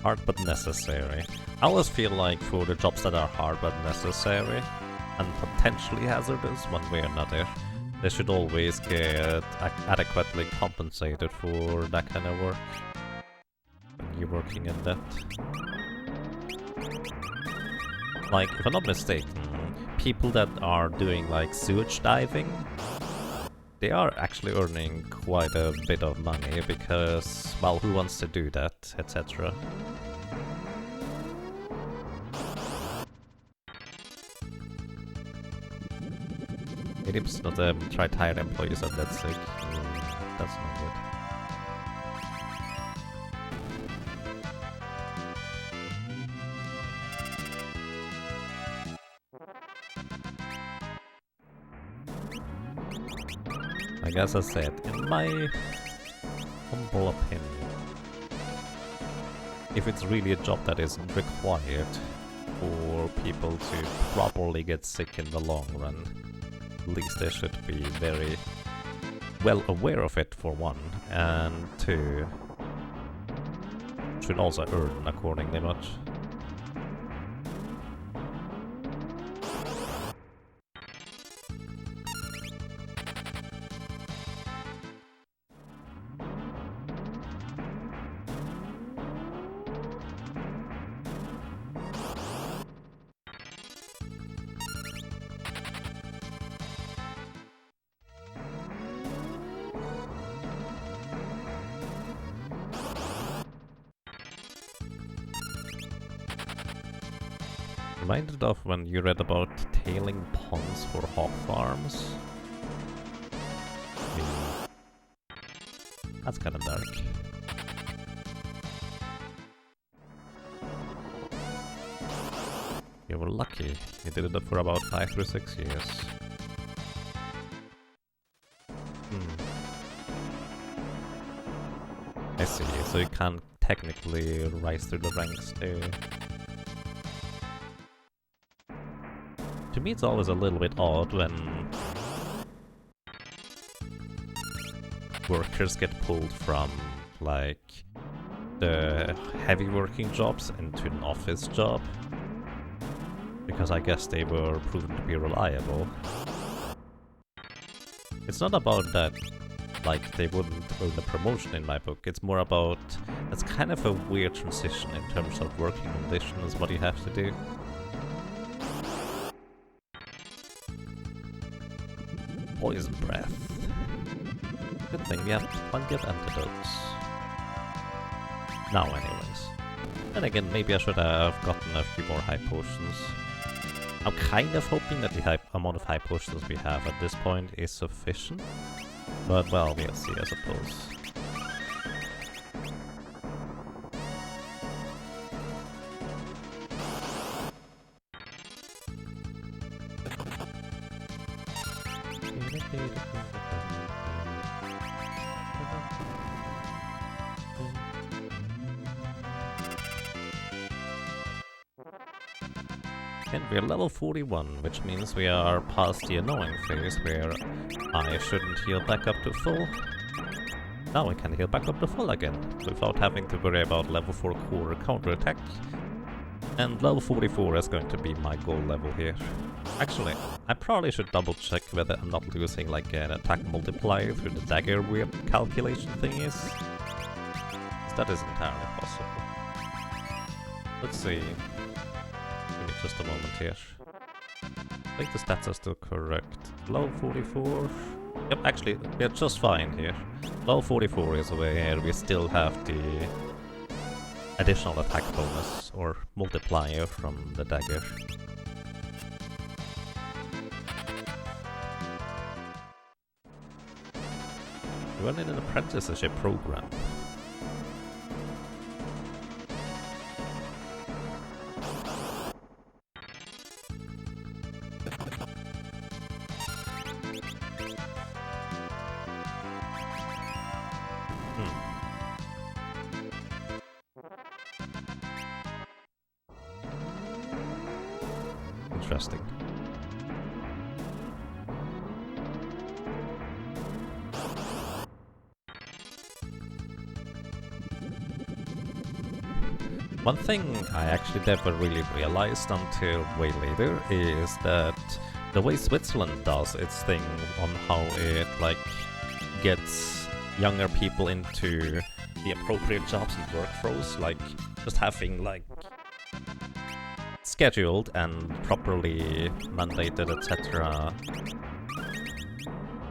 Hard but necessary. I always feel like for the jobs that are hard but necessary and potentially hazardous one way or another, they should always get adequately compensated for that kind of work when you're working in that. Like, if I'm not mistaken, people that are doing like sewage diving, they are actually earning quite a bit of money because, well, who wants to do that, etc. It's not try to hire employees of that sake. That's not good. I guess I said, in my humble opinion, if it's really a job that isn't required for people to properly get sick in the long run, at least they should be very well aware of it for one, and two, should also earn accordingly much. Reminded of when you read about tailing ponds for hog farms. That's kind of dark. You were lucky. You did it for about 5 to 6 years. I see, so you can't technically rise through the ranks too. To me it's always a little bit odd when workers get pulled from, like, the heavy working jobs into an office job. Because I guess they were proven to be reliable. It's not about that, like, they wouldn't earn a promotion in my book. It's more about, that's kind of a weird transition in terms of working conditions, what you have to do. Poison breath. Good thing we have plenty of antidotes. Now anyways. And again, maybe I should have gotten a few more high potions. I'm kind of hoping that the amount of high potions we have at this point is sufficient. But well, we'll see, I suppose. And we're level 41, which means we are past the annoying phase where I shouldn't heal back up to full. Now I can heal back up to full again, without having to worry about level 4 core counterattack. And level 44 is going to be my goal level here. Actually, I probably should double check whether I'm not losing like an attack multiplier through the dagger weird calculation thingies. That is entirely possible. Let's see. Give me just a moment here. I think the stats are still correct. Level 44. Yep, actually, they're just fine here. Level 44 is where we still have the additional attack bonus or multiplier from the dagger. We're running an apprenticeship program. Interesting. One thing I actually never really realized until way later is that the way Switzerland does its thing on how it like gets younger people into the appropriate jobs and workflows, like just having like scheduled and properly mandated, etc.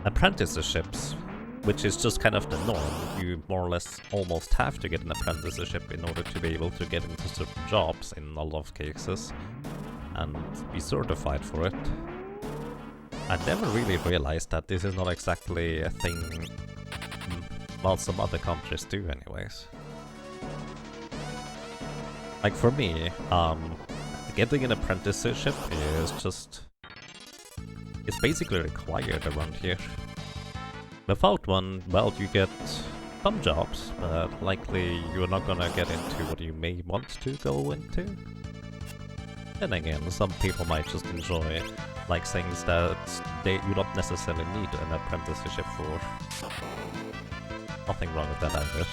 apprenticeships, which is just kind of the norm. You more or less almost have to get an apprenticeship in order to be able to get into certain jobs in a lot of cases and be certified for it. I never really realized that this is not exactly a thing well, some other countries do anyways. Like for me, getting an apprenticeship is just... it's basically required around here. Without one, well, you get some jobs, but likely you're not gonna get into what you may want to go into. Then again, some people might just enjoy like things that you don't necessarily need an apprenticeship for. Nothing wrong with that either.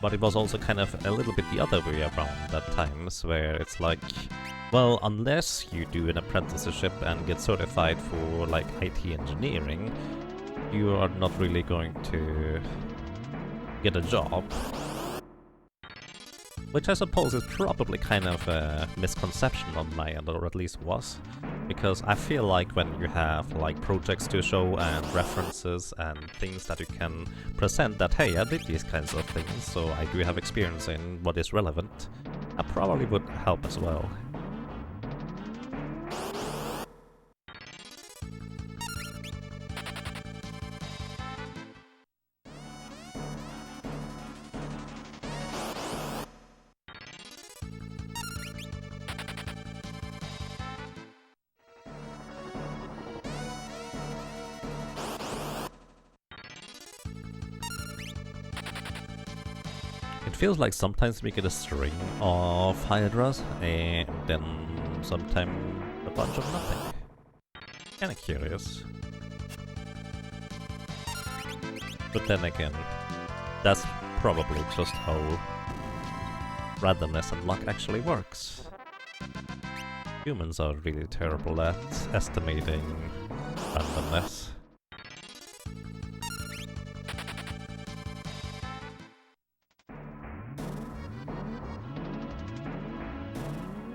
But it was also kind of a little bit the other way around at times, where it's like, well, unless you do an apprenticeship and get certified for like IT engineering, you are not really going to get a job. Which I suppose is probably kind of a misconception on my end, or at least was. Because I feel like when you have like projects to show and references and things that you can present that, hey, I did these kinds of things, so I do have experience in what is relevant, that probably would help as well. It feels like sometimes we get a string of Hydras, and then sometimes a bunch of nothing. Kinda curious. But then again, that's probably just how randomness and luck actually works. Humans are really terrible at estimating randomness.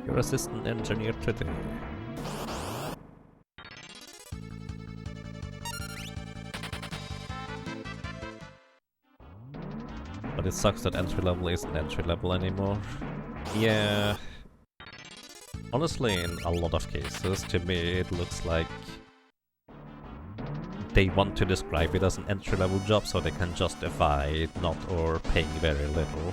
Your assistant engineer today. But it sucks that entry level isn't entry level anymore. Yeah. Honestly, in a lot of cases, to me it looks like they want to describe it as an entry level job so they can justify it not or paying very little.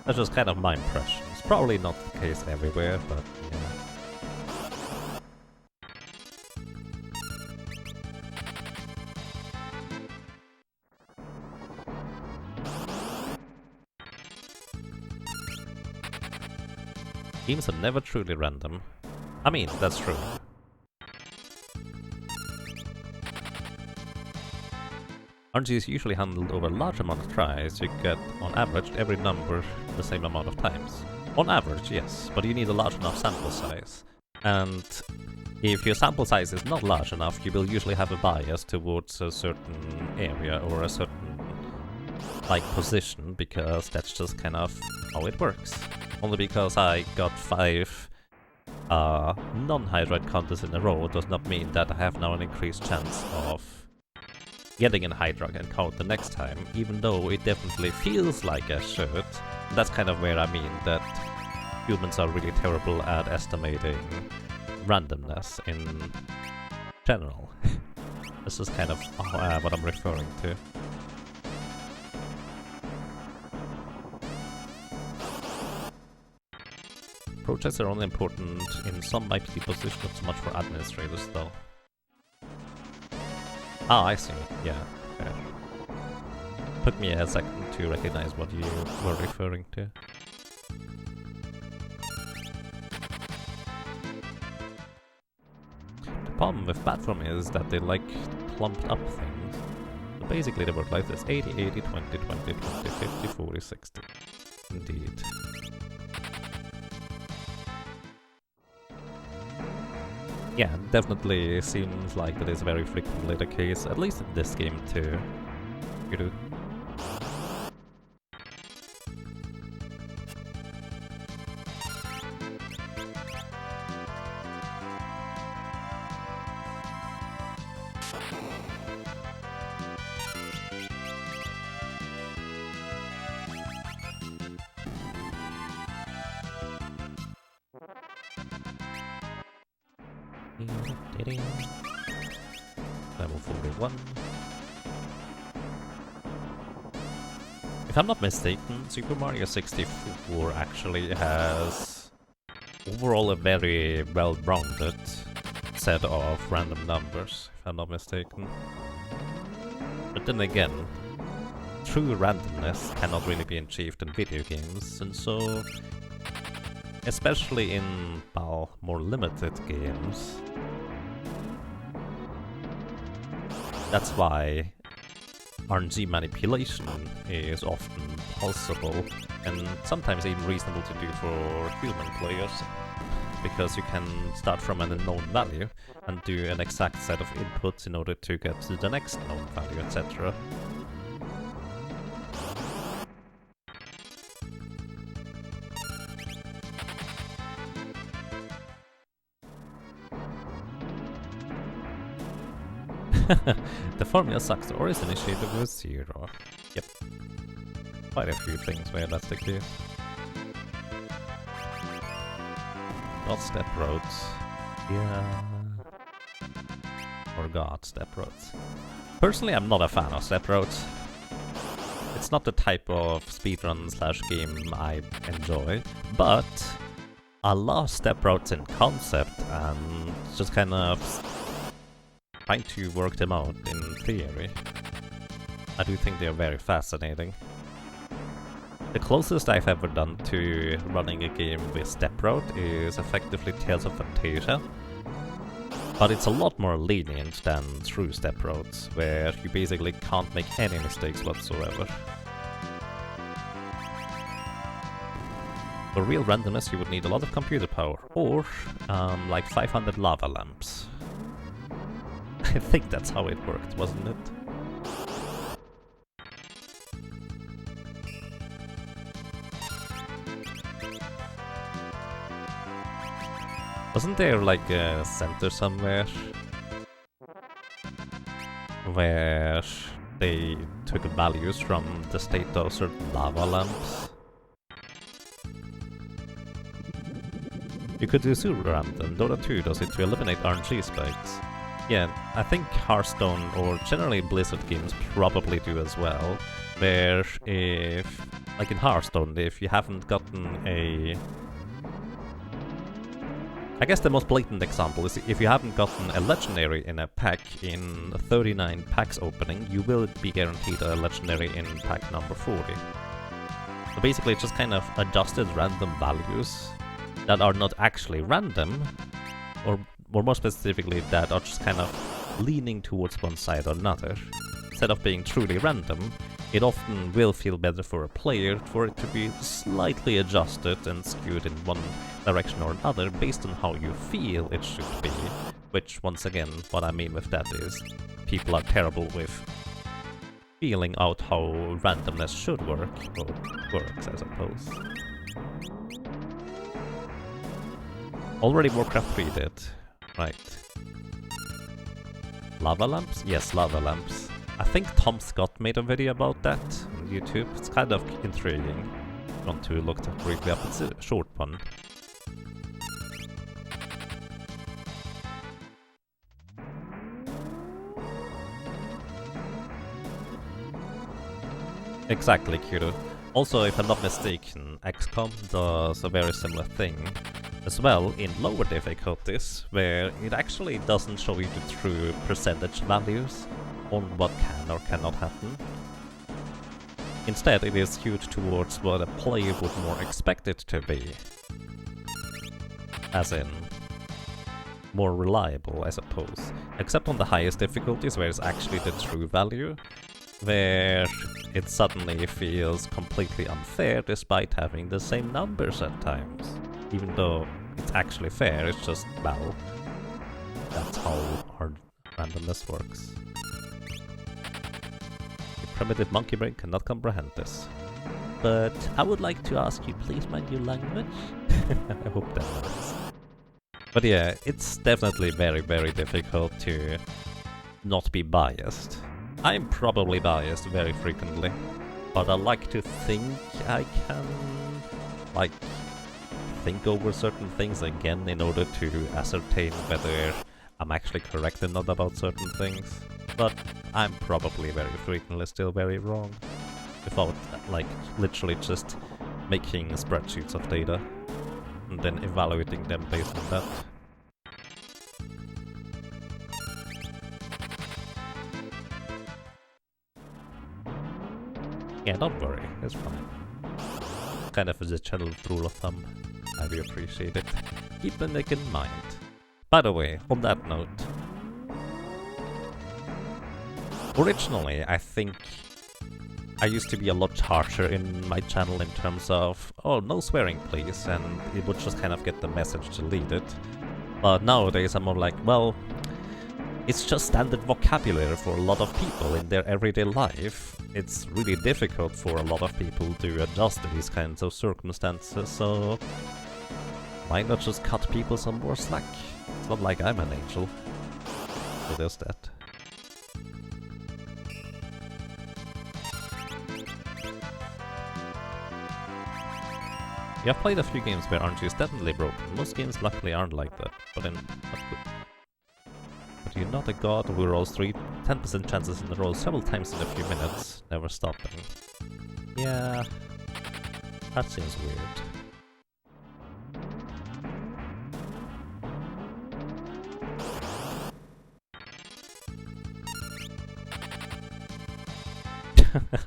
That's just kind of my impression. It's probably not the case everywhere, but yeah. Games are never truly random. I mean, that's true. RNG is usually handled over a large amount of tries. You get, on average, every number the same amount of times. On average, yes, but you need a large enough sample size. And if your sample size is not large enough, you will usually have a bias towards a certain area or a certain, like, position, because that's just kind of how it works. Only because I got 5 non-hydride contests in a row does not mean that I have now an increased chance of getting a hydride encounter next time, even though it definitely feels like I should. That's kind of where I mean that humans are really terrible at estimating randomness in general. This is kind of what I'm referring to. Projects are only important in some IP positions, not so much for administrators though. Ah, I see. Yeah, fair. Took me a second to recognize what you were referring to. The problem with platform is that they like clumped up things. So basically they work like this: 80, 80, 20, 20, 20, 50, 40, 60. Indeed. Yeah, definitely seems like that is very frequently the case, at least in this game too. You do. Level 41. If I'm not mistaken, Super Mario 64 actually has overall a very well-rounded set of random numbers, if I'm not mistaken. But then again, true randomness cannot really be achieved in video games, and so, especially in, well, more limited games, that's why RNG manipulation is often possible, and sometimes even reasonable to do for human players, because you can start from an unknown value and do an exact set of inputs in order to get to the next known value, etc. The formula sucks, or is initiated with 0. Yep. Quite a few things where that's the case. Not step roads. Yeah. Or god, step roads. Personally, I'm not a fan of step roads. It's not the type of speedrun slash game I enjoy, but I love step roads in concept and just kind of trying to work them out in theory. I do think they're very fascinating. The closest I've ever done to running a game with step route is effectively Tales of Fantasia, but it's a lot more lenient than true step routes, where you basically can't make any mistakes whatsoever. For real randomness you would need a lot of computer power, or like 500 lava lamps. I think that's how it worked, wasn't it? Wasn't there like a center somewhere where they took values from the state of certain lava lamps? You could do super random. Dota 2 does it to eliminate RNG spikes. Yeah, I think Hearthstone, or generally Blizzard games, probably do as well, where if, like in Hearthstone, if you haven't gotten a... I guess the most blatant example is if you haven't gotten a legendary in a pack in 39 packs opening, you will be guaranteed a legendary in pack number 40. So basically it just kind of adjusted random values that are not actually random, or more specifically that are just kind of leaning towards one side or another. Instead of being truly random, it often will feel better for a player for it to be slightly adjusted and skewed in one direction or another based on how you feel it should be. Which, once again, what I mean with that is people are terrible with feeling out how randomness should work, or works, I suppose. Already Warcraft 3 did. Right. Lava lamps? Yes, lava lamps. I think Tom Scott made a video about that on YouTube. It's kind of intriguing. I want to look that briefly up. It's a short one. Exactly, Kiro. Also, if I'm not mistaken, XCOM does a very similar thing as well in lower difficulties, where it actually doesn't show you the true percentage values on what can or cannot happen. Instead, it is skewed towards what a player would more expect it to be. As in, more reliable, I suppose. Except on the highest difficulties, where it's actually the true value, where it suddenly feels completely unfair despite having the same numbers at times. Even though it's actually fair, it's just, well, that's how our randomness works. The primitive monkey brain cannot comprehend this. But I would like to ask you, please mind your language? I hope that works. But yeah, it's definitely very, very difficult to not be biased. I'm probably biased very frequently, but I like to think I can, like, think over certain things again in order to ascertain whether I'm actually correct or not about certain things. But I'm probably very frequently still very wrong, without, like, literally just making spreadsheets of data and then evaluating them based on that. Yeah, don't worry, it's fine. Kind of as a general rule of thumb. I do appreciate it. Keep an egg in mind. By the way, on that note, originally I think I used to be a lot harsher in my channel in terms of, oh, no swearing please, and it would just kind of get the message deleted. But nowadays I'm more like, well, it's just standard vocabulary for a lot of people in their everyday life. It's really difficult for a lot of people to adjust to these kinds of circumstances, so why not just cut people some more slack? It's not like I'm an angel. So there's that. Yeah, I've played a few games where RNG is definitely broken. Most games luckily aren't like that, but in But you're not a god who rolls 10% chances in a row several times in a few minutes, never stopping. Yeah, that seems weird.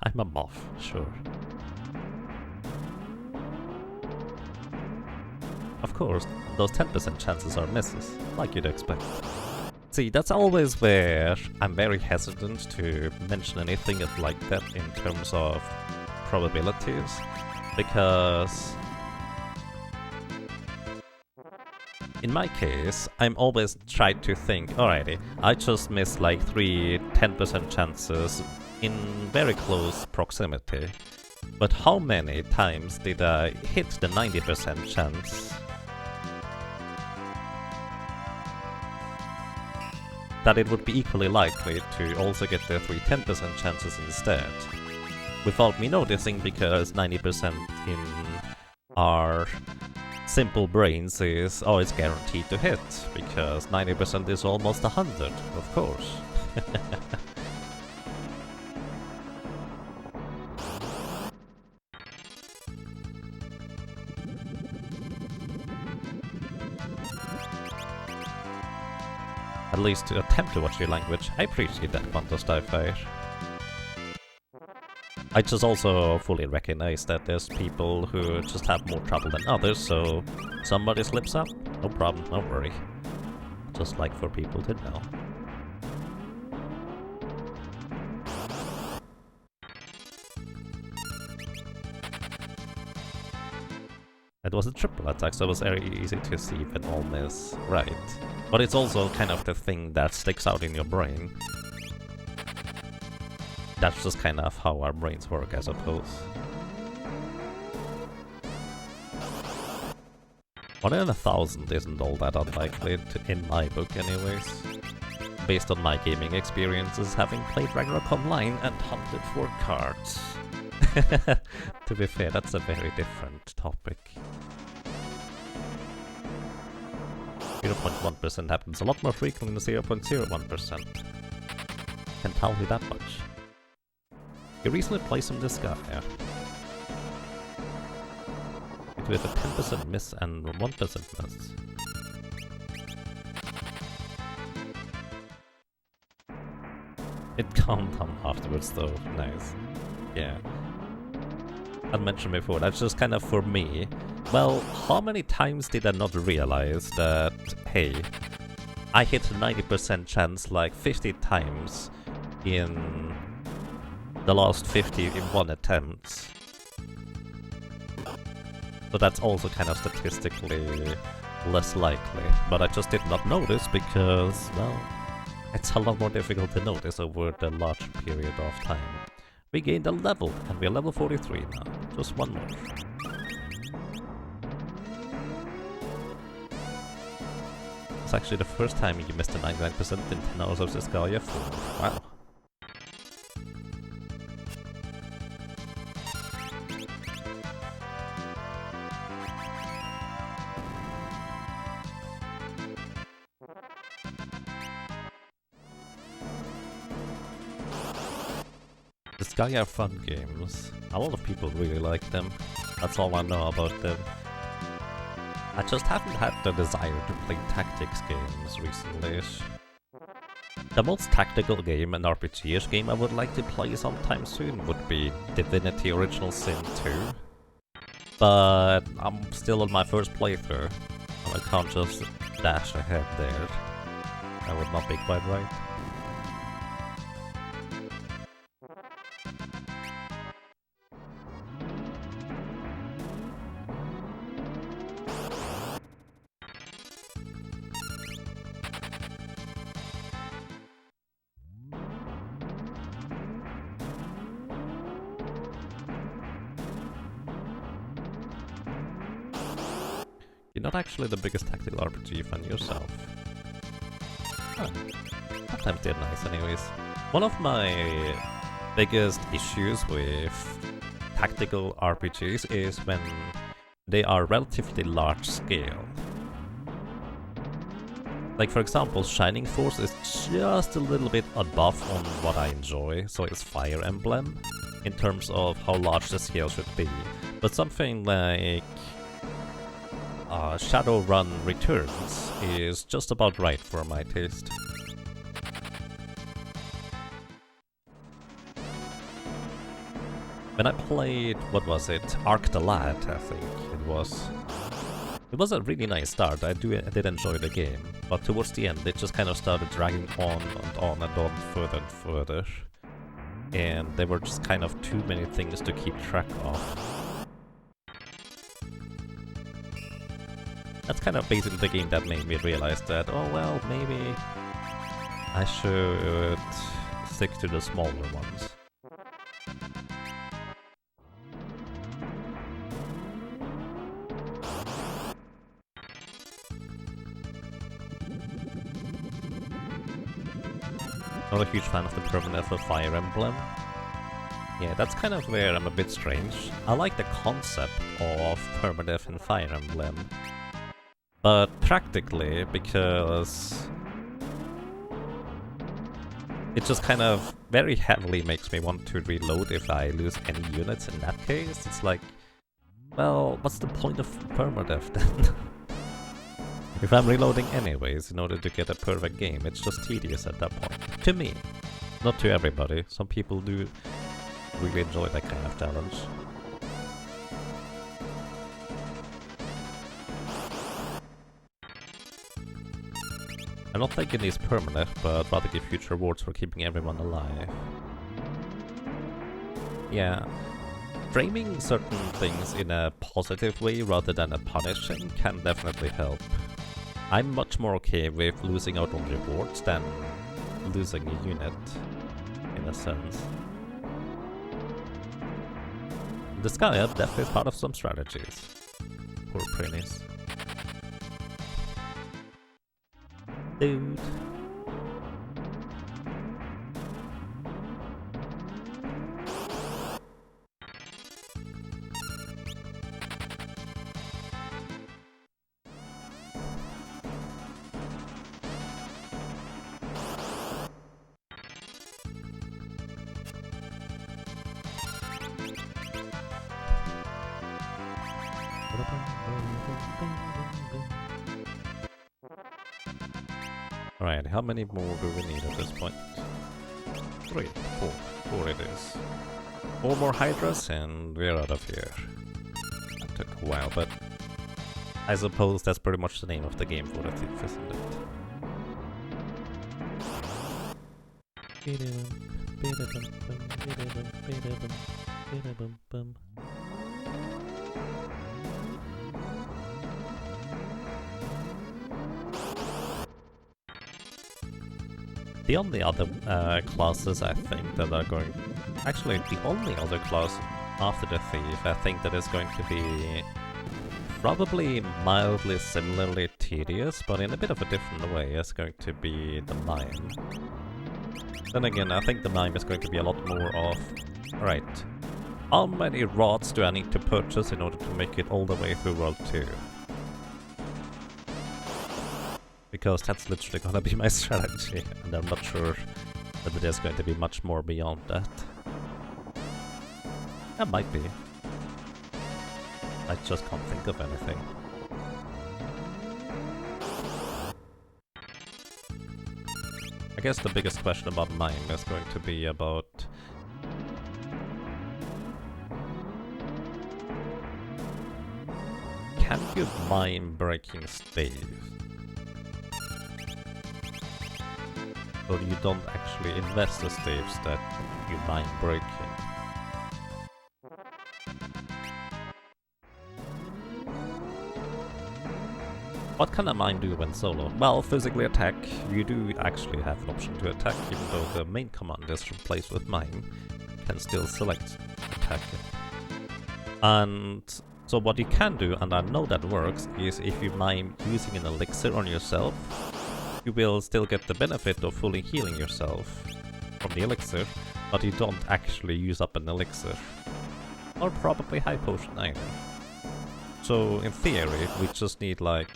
I'm a moth, sure. Of course, those 10% chances are misses, like you'd expect. See, that's always where I'm very hesitant to mention anything like that in terms of probabilities, because in my case, I'm always trying to think, alrighty, I just missed like 10% chances in very close proximity, but how many times did I hit the 90% chance that it would be equally likely to also get the 10% chances instead, without me noticing, because 90% in our simple brains is, oh, it's guaranteed to hit, because 90% is almost 100, of course. At least to attempt to watch your language. I appreciate that, Quantos Starfire. I just also fully recognize that there's people who just have more trouble than others, so somebody slips up, no problem, don't worry. Just like for people to know. It was a triple attack, so it was very easy to see if it all is right. But it's also kind of the thing that sticks out in your brain. That's just kind of how our brains work, I suppose. 1 in 1,000 isn't all that unlikely, in my book anyways. Based on my gaming experiences, having played Ragnarok Online and hunted for cards. To be fair, that's a very different topic. 0.1% happens a lot more frequently than 0.01%. Can tell you that much. You recently played some Disgaea. With a 10% miss and 1% miss. It calmed down afterwards though, nice. Yeah. I mentioned before, that's just kind of for me. Well, how many times did I not realize that, hey, I hit a 90% chance like 50 times in the last 51 attempts. So that's also kind of statistically less likely, but I just did not notice because, well, it's a lot more difficult to notice over the large period of time. We gained a level, and we're level 43 now. Just one more. It's actually the first time you missed a 99% in 10 hours of Disgaea 4. Wow. Disgaea are fun games. A lot of people really like them. That's all I know about them. I just haven't had the desire to play tactics games recently. The most tactical game and RPG-ish game I would like to play sometime soon would be Divinity Original Sin 2. But I'm still on my first playthrough, and I can't just dash ahead there. That would not be quite right. You're not actually the biggest tactical RPG fan yourself. Huh. Sometimes they're nice anyways. One of my biggest issues with tactical RPGs is when they are relatively large scale. Like for example, Shining Force is just a little bit above on what I enjoy, so it's Fire Emblem, in terms of how large the scale should be. But something like Shadowrun Returns is just about right for my taste. When I played, what was it, Arc the Lad, I think it was. It was a really nice start, I did enjoy the game, but towards the end it just kind of started dragging on and on and on further and further. And there were just kind of too many things to keep track of. That's kind of basically the game that made me realize that, oh well, maybe I should stick to the smaller ones. Not a huge fan of the permanent of Fire Emblem. Yeah, that's kind of where I'm a bit strange. I like the concept of permadeath in Fire Emblem. But practically, because it just kind of very heavily makes me want to reload if I lose any units in that case. It's like, well, what's the point of permadeath then? If I'm reloading anyways in order to get a perfect game, it's just tedious at that point. To me. Not to everybody. Some people do really enjoy that kind of challenge. I'm not thinking these permanent, but rather give future rewards for keeping everyone alive. Yeah, framing certain things in a positive way rather than a punishing can definitely help. I'm much more okay with losing out on rewards than losing a unit, in a sense. The sky up definitely is part of some strategies. Poor Prinnies. Dude. Alright, how many more do we need at this point? 3, 4. 4 it is. 4 more Hydras and we're out of here. That took a while, but I suppose that's pretty much the name of the game for the thief, isn't it? The only other classes I think that are going... Actually, the only other class after the Thief I think that is going to be probably mildly similarly tedious, but in a bit of a different way, is going to be the Mime. Then again, I think the Mime is going to be a lot more of... Alright, how many rods do I need to purchase in order to make it all the way through World 2? Because that's literally gonna be my strategy, and I'm not sure whether there's going to be much more beyond that. That might be. I just can't think of anything. I guess the biggest question about Mime is going to be about... Can you mime breaking staves? Or you don't actually invest the staves that you mime breaking? What can a mime do when solo? Well, physically attack. You do actually have an option to attack, even though the main command is replaced with mime. You can still select attack. And so what you can do, and I know that works, is if you mime using an elixir on yourself, you will still get the benefit of fully healing yourself from the elixir, but you don't actually use up an elixir. Or probably high potion either. So in theory, we just need like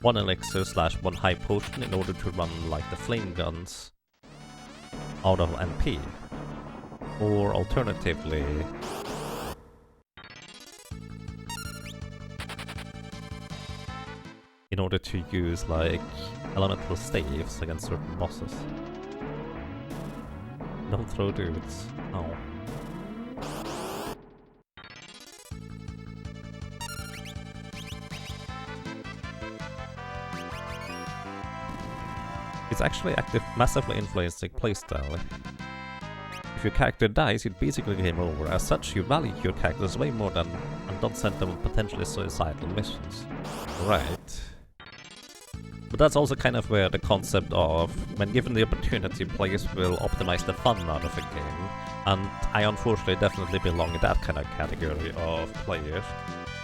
1 elixir / 1 high potion in order to run like the flame guns out of MP. Or alternatively, in order to use like elemental staves against certain bosses. Don't throw dudes. Oh. It's actually massively influencing playstyle. If your character dies, it's basically game over. As such, you value your characters way more than and don't send them on potentially suicidal missions. Right. But that's also kind of where the concept of, when given the opportunity, players will optimize the fun out of a game. And I unfortunately definitely belong in that kind of category of players,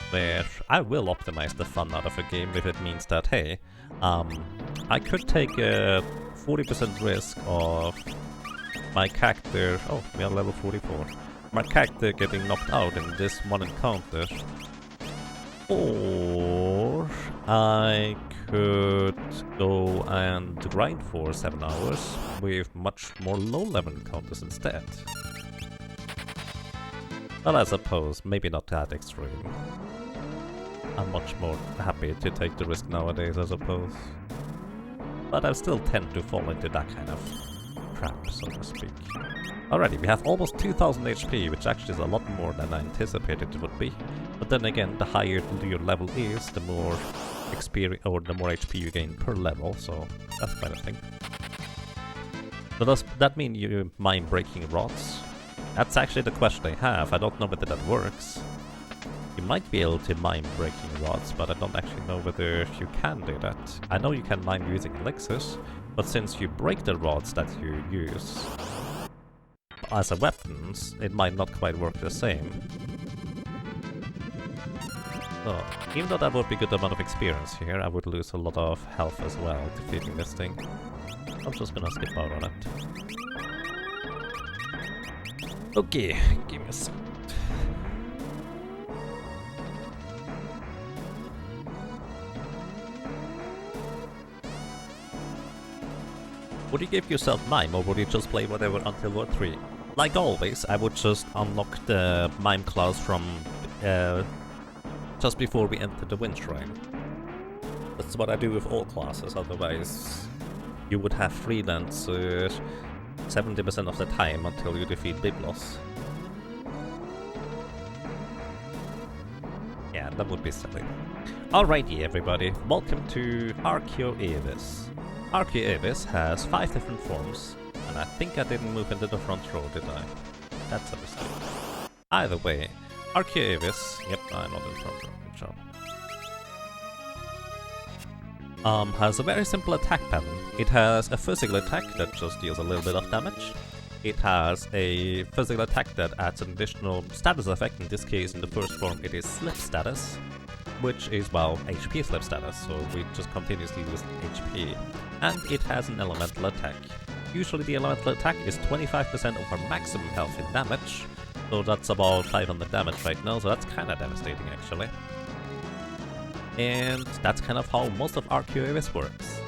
where I will optimize the fun out of a game if it means that, hey, I could take a 40% risk of my character... Oh, we are level 44. My character getting knocked out in this one encounter. Or I could go and grind for 7 hours with much more low-level encounters instead. Well, I suppose, maybe not that extreme. I'm much more happy to take the risk nowadays, I suppose. But I still tend to fall into that kind of trap, so to speak. Alrighty, we have almost 2000 HP, which actually is a lot more than I anticipated it would be. But then again, the higher your level is, the more experience or the more HP you gain per level, so that's quite a thing. So does that mean you mine breaking rods? That's actually the question I have. I don't know whether that works. You might be able to mine breaking rods, but I don't actually know whether you can do that. I know you can mine using elixirs, but since you break the rods that you use as a weapons, it might not quite work the same. So, even though that would be a good amount of experience here, I would lose a lot of health as well defeating this thing. I'm just gonna skip out on it. Okay, give me a second. Would you give yourself mime, or would you just play whatever until World 3? Like always, I would just unlock the mime class from just before we enter the Wind Shrine. That's what I do with all classes, otherwise you would have freelance 70% of the time until you defeat Biblos. Yeah, that would be silly. Alrighty everybody, welcome to Arcuabis. Arcuabis has 5 different forms, and I think I didn't move into the front row, did I? That's a mistake. Either way, Arcuabis... Yep, I'm not in front row, good job. Has a very simple attack pattern. It has a physical attack that just deals a little bit of damage. It has a physical attack that adds an additional status effect. In this case, in the first form, it is slip status, which is, well, HP slip status, so we just continuously lose HP. And it has an elemental attack. Usually the elemental attack is 25% of our maximum health in damage, so that's about 500 damage right now, so that's kinda devastating actually. And that's kind of how most of Arcuabis works.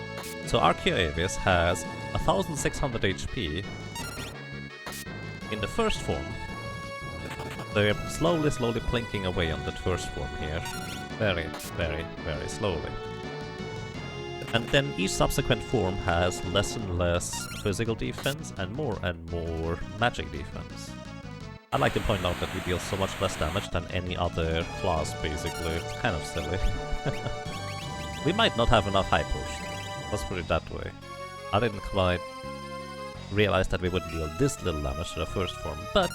So Arcuabis has 1600 HP in the first form. They're slowly plinking away on that first form here. Very slowly. And then each subsequent form has less and less physical defense and more magic defense. I'd like to point out that we deal so much less damage than any other class, basically. It's kind of silly. We might not have enough high potion. Let's put it that way. I didn't quite realize that we would deal this little damage to the first form, but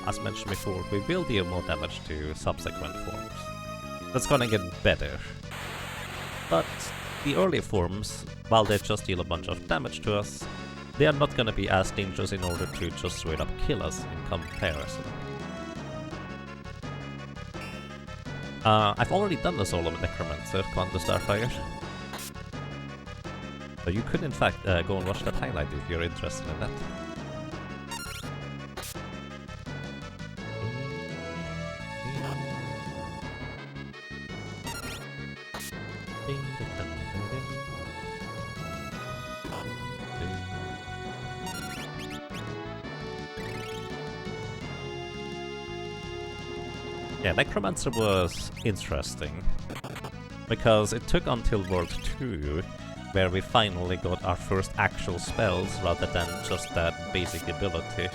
as mentioned before, we will deal more damage to subsequent forms. That's gonna get better. But the early forms, while they just deal a bunch of damage to us, they are not gonna be as dangerous in order to just straight up kill us in comparison. I've already done the solo Necromancer, Quantum Starfire. So you could in fact go and watch that highlight if you're interested in that. Yeah, Necromancer was interesting, because it took until World 2 where we finally got our first actual spells rather than just that basic ability.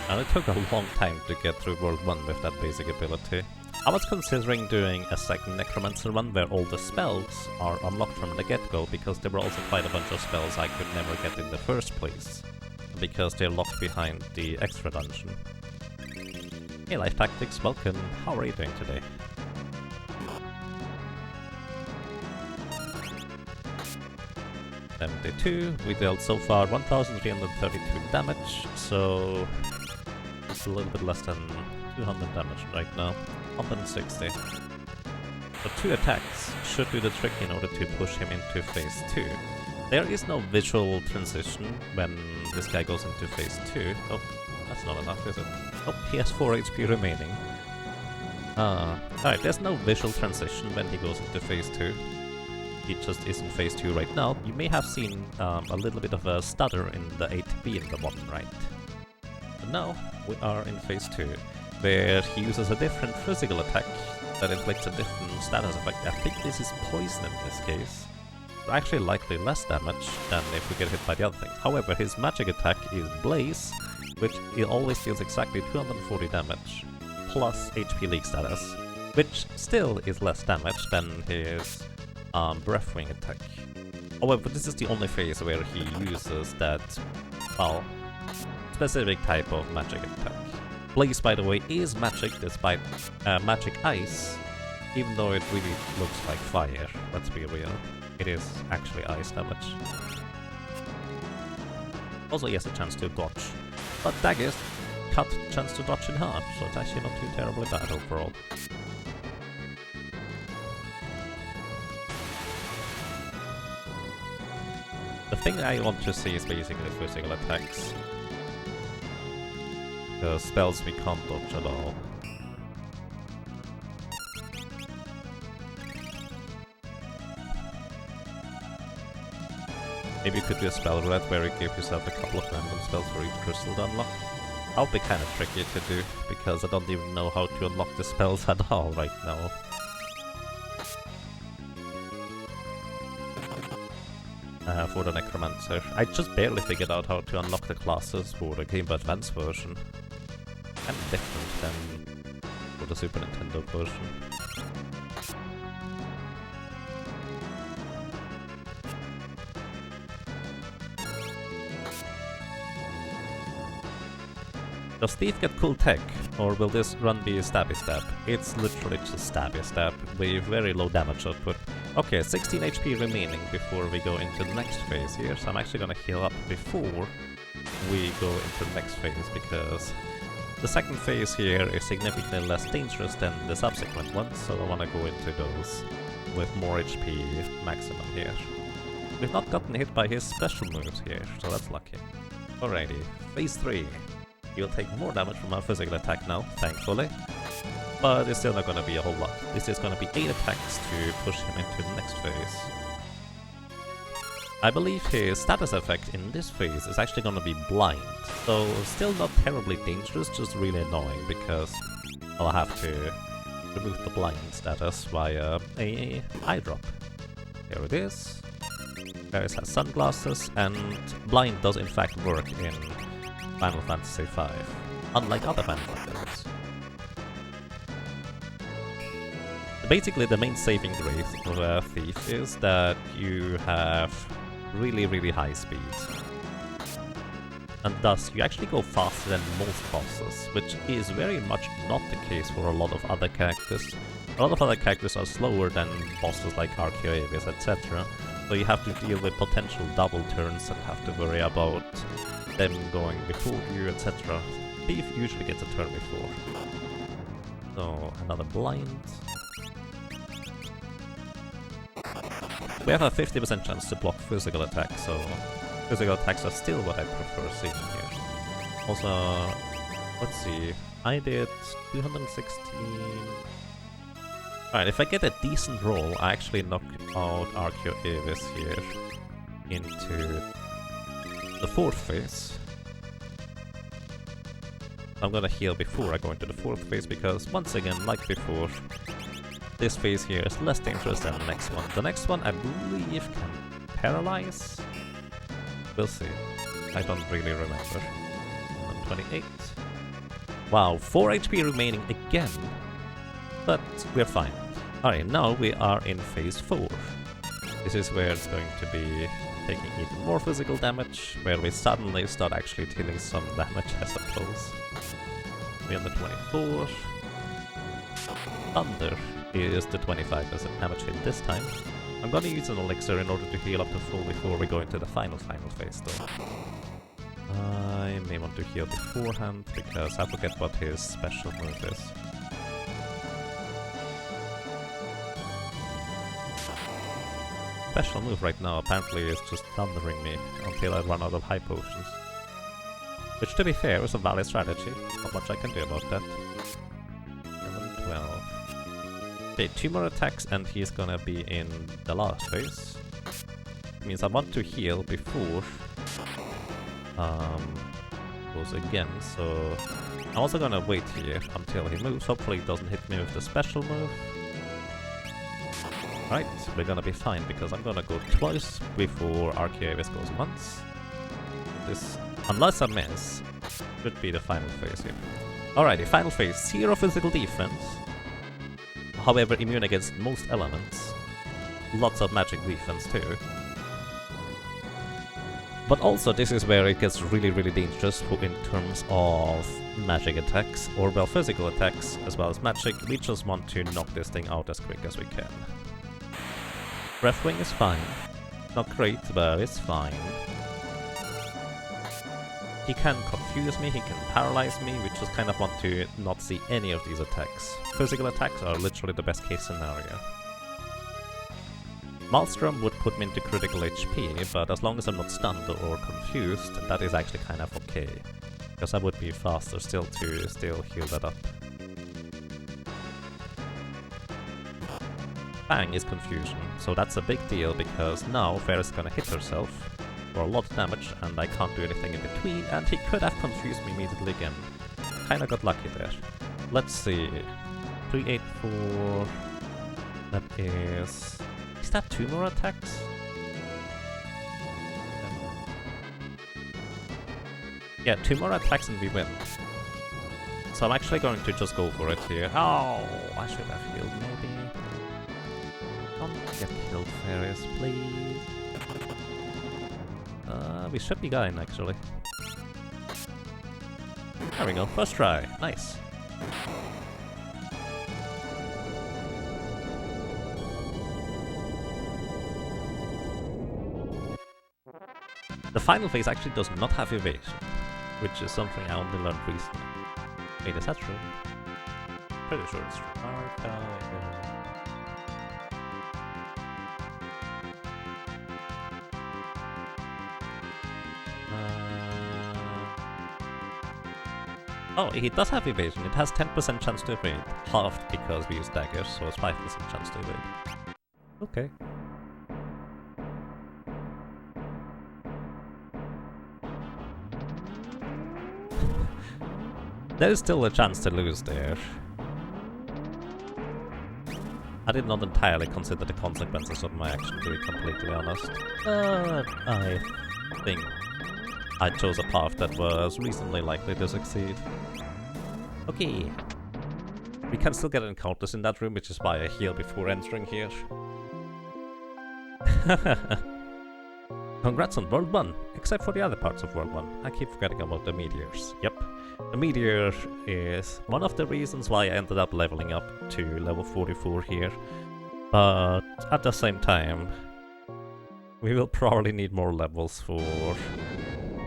And it took a long time to get through World 1 with that basic ability. I was considering doing a second Necromancer one where all the spells are unlocked from the get-go, because there were also quite a bunch of spells I could never get in the first place, because they're locked behind the extra dungeon. Hey Life Tactics, welcome. How are you doing today? MD2, we dealt so far 1332 damage, so it's a little bit less than 200 damage right now, 160. So 2 attacks should do the trick in order to push him into phase 2. There is no visual transition when this guy goes into phase 2. Oh, that's not enough, is it? Oh, he has 4 HP remaining. Alright, there's no visual transition when he goes into phase 2. He just is in phase 2 right now. You may have seen a little bit of a stutter in the 8B in the bottom right. But now, we are in phase 2, where he uses a different physical attack that inflicts a different status effect. I think this is poison in this case. actually likely less damage than if we get hit by the other things. However, his magic attack is Blaze, which it always deals exactly 240 damage, plus HP leak status, which still is less damage than his Breath Wing attack. However, this is the only phase where he uses that, well, specific type of magic attack. Blaze, by the way, is magic despite magic ice, even though it really looks like fire, let's be real. It is actually ice damage. Also, he has a chance to dodge, but Daggers cut chance to dodge in half, so it's actually not too terribly bad overall. The thing I want to see is basically physical attacks. The spells we can't dodge at all. Maybe you could do a spell roulette where you give yourself a couple of random spells for each crystal to unlock. That would be kind of tricky to do, because I don't even know how to unlock the spells at all right now. For the Necromancer. I just barely figured out how to unlock the classes for the Game Boy Advance version. Kind of different than for the Super Nintendo version. Does Thief get cool tech, or will this run be stabby stab? It's literally just stabby stab, with very low damage output. Okay, 16 HP remaining before we go into the next phase here, so I'm actually gonna heal up before we go into the next phase, because the second phase here is significantly less dangerous than the subsequent ones, so I wanna go into those with more HP maximum here. We've not gotten hit by his special moves here, so that's lucky. Alrighty, phase 3. He'll take more damage from our physical attack now, thankfully. But it's still not gonna be a whole lot. This is gonna be 8 attacks to push him into the next phase. I believe his status effect in this phase is actually gonna be blind. So still not terribly dangerous, just really annoying because I'll have to remove the blind status via a eye drop. Here it is. Darius has sunglasses, and blind does in fact work in Final Fantasy V, unlike other Final Fantasies. Basically, the main saving grace of a Thief is that you have really high speed. And thus, you actually go faster than most bosses, which is very much not the case for a lot of other characters. A lot of other characters are slower than bosses like Arcuabis, etc. So you have to deal with potential double turns and have to worry about them going before you, etc. Thief usually gets a turn before. So, another blind. We have a 50% chance to block physical attacks, so physical attacks are still what I prefer seeing here. Also, let's see, I did 216... Alright, if I get a decent roll, I actually knock out Arcuabis here into the 4th phase. I'm gonna heal before I go into the 4th phase, because once again, like before, this phase here is less dangerous than the next one. The next one, I believe, can paralyze? We'll see. I don't really remember. 128. Wow, 4 HP remaining again. But we're fine. Alright, now we are in phase 4. This is where it's going to be taking even more physical damage, where we suddenly start actually dealing some damage, I suppose. We're on the 24. Thunder is the 25% damage hit this time. I'm gonna use an elixir in order to heal up to full before we go into the final phase though. I may want to heal beforehand, because I forget what his special move is. Special move right now apparently is just thundering me until I run out of high potions. Which, to be fair, is a valid strategy. Not much I can do about that. 11, 12. Okay, 2 more attacks and he's gonna be in the last phase. It means I want to heal before goes again, so I'm also gonna wait here until he moves. Hopefully he doesn't hit me with the special move. Right, we're gonna be fine because I'm gonna go twice before Arcuabis goes once. This, unless I miss, should be the final phase here. Alrighty, final phase. 0 physical defense. However, immune against most elements. Lots of magic defense too. But also, this is where it gets really, really dangerous in terms of magic attacks, or well, physical attacks, as well as magic. We just want to knock this thing out as quick as we can. Breath Wing is fine. Not great, but it's fine. He can confuse me, he can paralyze me, we just kind of want to not see any of these attacks. Physical attacks are literally the best case scenario. Maelstrom would put me into critical HP, but as long as I'm not stunned or confused, that is actually kind of okay. Because I would be faster still to heal that up. Bang is confusion, so that's a big deal because now Fair is gonna hit herself for a lot of damage and I can't do anything in between, and he could have confused me immediately again. Kinda got lucky there. Let's see. 384... That is... Is that 2 more attacks? Yeah, 2 more attacks and we win. So I'm actually going to just go for it here. Oh, I should have healed maybe. Don't get killed, fairies, please. We should be going actually. There we go, first try. Nice. The final phase actually does not have evasion, which is something I only learned recently. Wait, is that true? Pretty sure it's true. Oh, he does have evasion. It has 10% chance to evade. Halved because we use daggers, so it's 5% chance to evade. Okay. There is still a chance to lose there. I did not entirely consider the consequences of my action, to be completely honest. I think I chose a path that was reasonably likely to succeed. Okay. We can still get encounters in that room, which is why I heal before entering here. Congrats on World 1, except for the other parts of World 1. I keep forgetting about the meteors. Yep. The meteor is one of the reasons why I ended up leveling up to level 44 here. But at the same time, we will probably need more levels for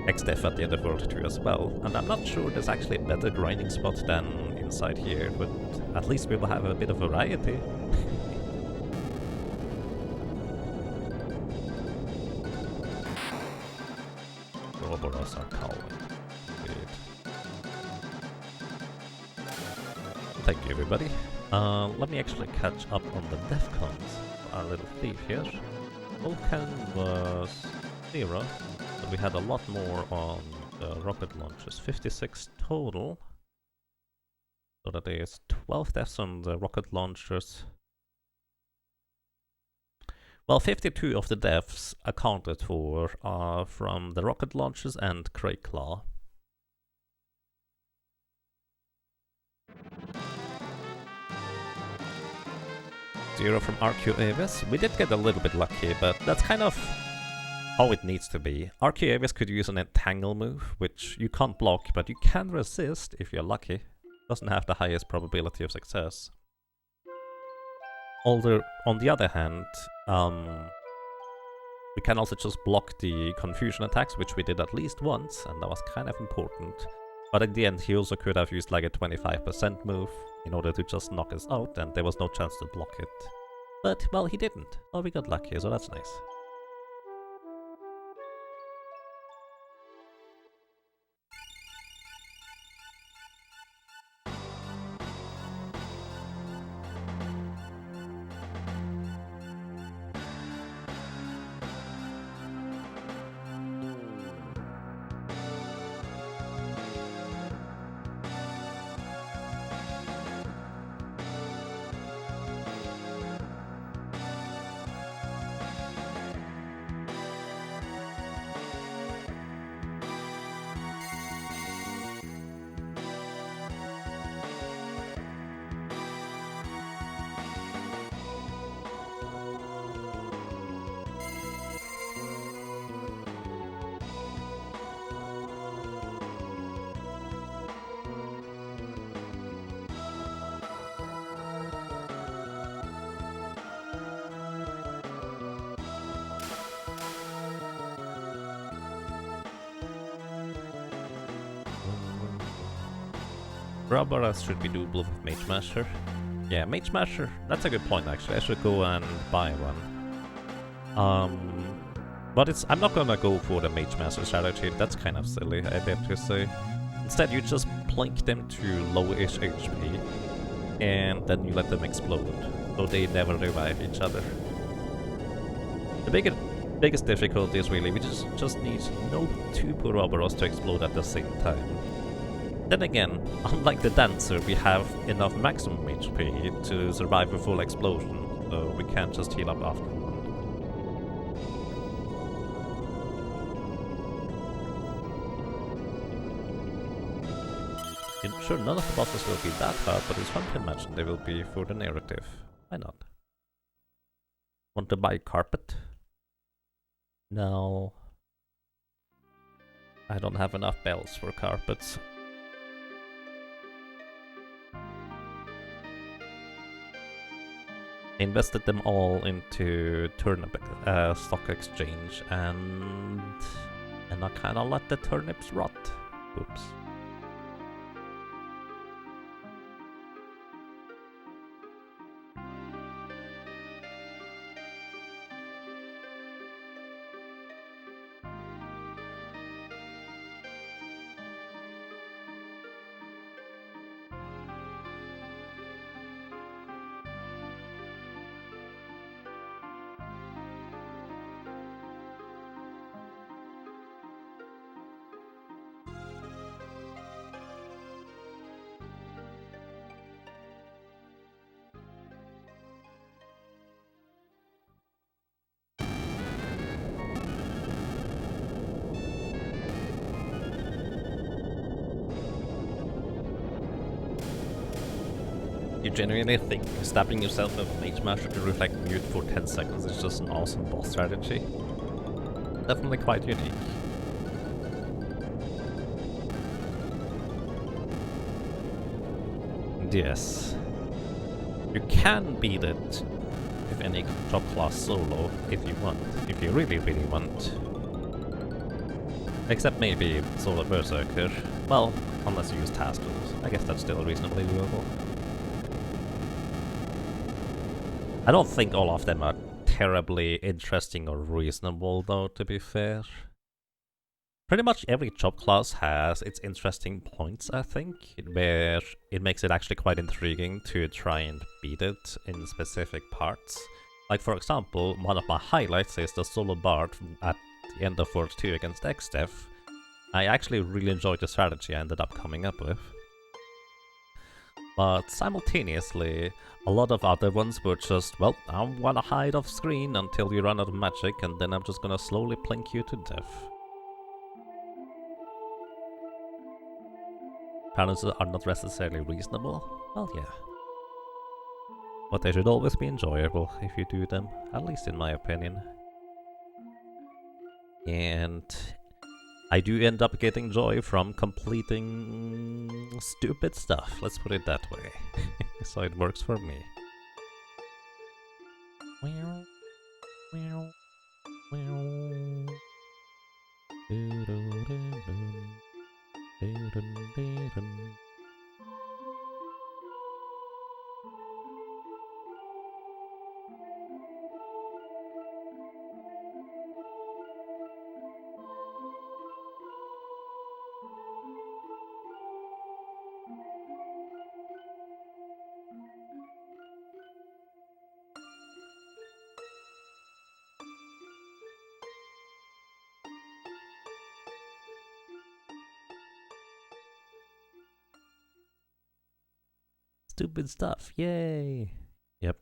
XDeath at the end of World 2 as well. And I'm not sure there's actually a better grinding spot than inside here, but at least we will have a bit of variety. Ouroboros are calling. Thank you, everybody. Let me actually catch up on the Defcons. Our little thief here. Vulcan was 0, but we had a lot more on the rocket launches. 56 total. So that is 12 deaths on the rocket launchers. Well, 52 of the deaths accounted for are from the rocket launches and Crayclaw. Zero from Arcuabis. We did get a little bit lucky, but that's kind of how it needs to be. Arcuabis could use an entangle move, which you can't block, but you can resist if you're lucky. Doesn't have the highest probability of success. Although, on the other hand, we can also just block the confusion attacks, which we did at least once, and that was kind of important. But in the end, he also could have used like a 25% move in order to just knock us out, and there was no chance to block it. But, well, he didn't. Oh, we got lucky, so that's nice. Ouroboros should be doable with Mage Masher. Yeah, Mage Masher, that's a good point actually. I should go and buy one. But I'm not gonna go for the Mage Master strategy, that's kind of silly, I have to say. Instead, you just plink them to lowish HP, and then you let them explode, so they never revive each other. The biggest difficulty is really we just need no two Ouroboros to explode at the same time. Then again, unlike the Dancer, we have enough maximum HP to survive a full explosion, so we can't just heal up after. Sure, none of the bosses will be that hard, but it's fun to imagine they will be for the narrative. Why not? Want to buy carpet? No. I don't have enough bells for carpets. I invested them all into turnip stock exchange, and I kinda let the turnips rot. Oops. You genuinely think stabbing yourself with Mage Masher to reflect mute for 10 seconds is just an awesome boss strategy? Definitely quite unique. And yes, you can beat it with any job class solo if you want, if you really want. Except maybe Solo Berserker. Well, unless you use task tools. I guess that's still reasonably doable. I don't think all of them are terribly interesting or reasonable though, to be fair. Pretty much every job class has its interesting points, I think, where it makes it actually quite intriguing to try and beat it in specific parts. Like for example, one of my highlights is the solo bard at the end of World 2 against Xdev. I actually really enjoyed the strategy I ended up coming up with. But simultaneously, a lot of other ones were just, well, I wanna hide off screen until you run out of magic, and then I'm just gonna slowly plink you to death. Challenges are not necessarily reasonable? Well, yeah. But they should always be enjoyable if you do them, at least in my opinion. And I do end up getting joy from completing stupid stuff, let's put it that way. So it works for me. Meow, meow, meow. Stupid stuff, yay! Yep.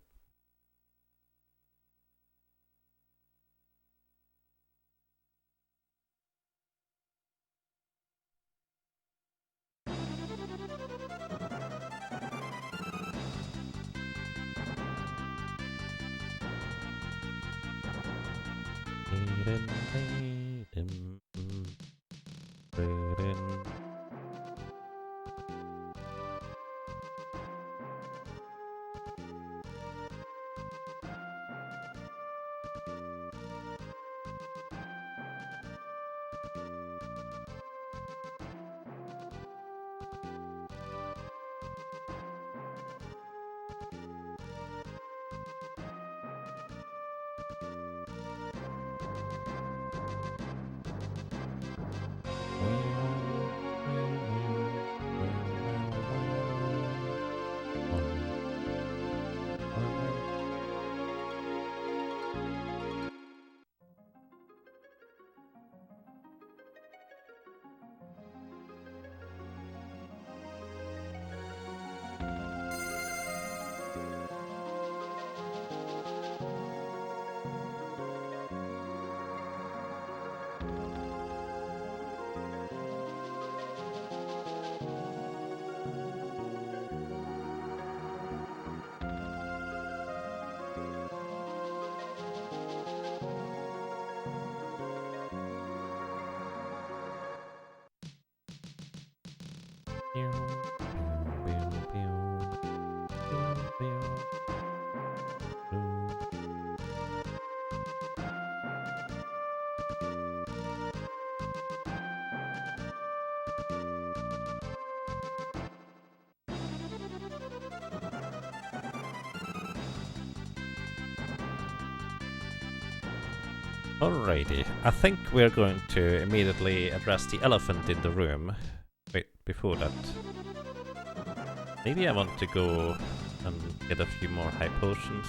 Alrighty, I think we're going to immediately address the elephant in the room. Wait, before that. Maybe I want to go and get a few more high potions.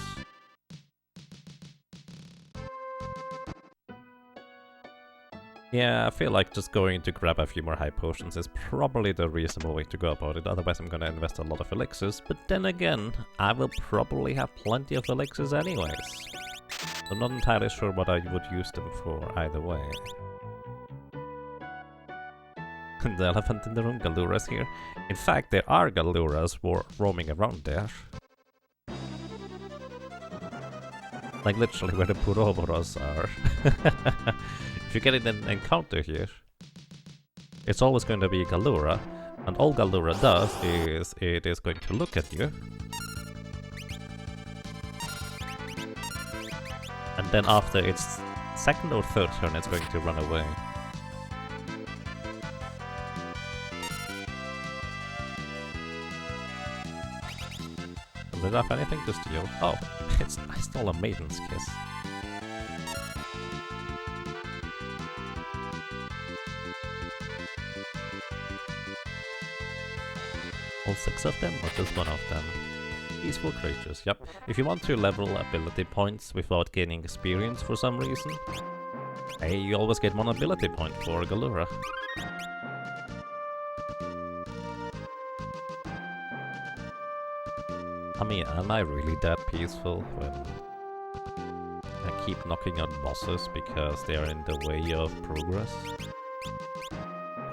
Yeah, I feel like just going to grab a few more high potions is probably the reasonable way to go about it, otherwise I'm gonna invest a lot of elixirs, but then again, I will probably have plenty of elixirs anyways. I'm not entirely sure what I would use them for either way. The elephant in the room, Galuras here. In fact, there are Galuras roaming around there. Like literally where the Puroboros are. If you get in an encounter here, it's always going to be Galura, and all Galura does is it is going to look at you. And then after its second or third turn, it's going to run away. Did I have anything to steal? Oh, I stole a Maiden's Kiss. All 6 of them, or just 1 of them? Peaceful creatures, yep. If you want to level ability points without gaining experience for some reason, hey, you always get 1 ability point for Galura. I mean, am I really that peaceful when I keep knocking out bosses because they are in the way of progress?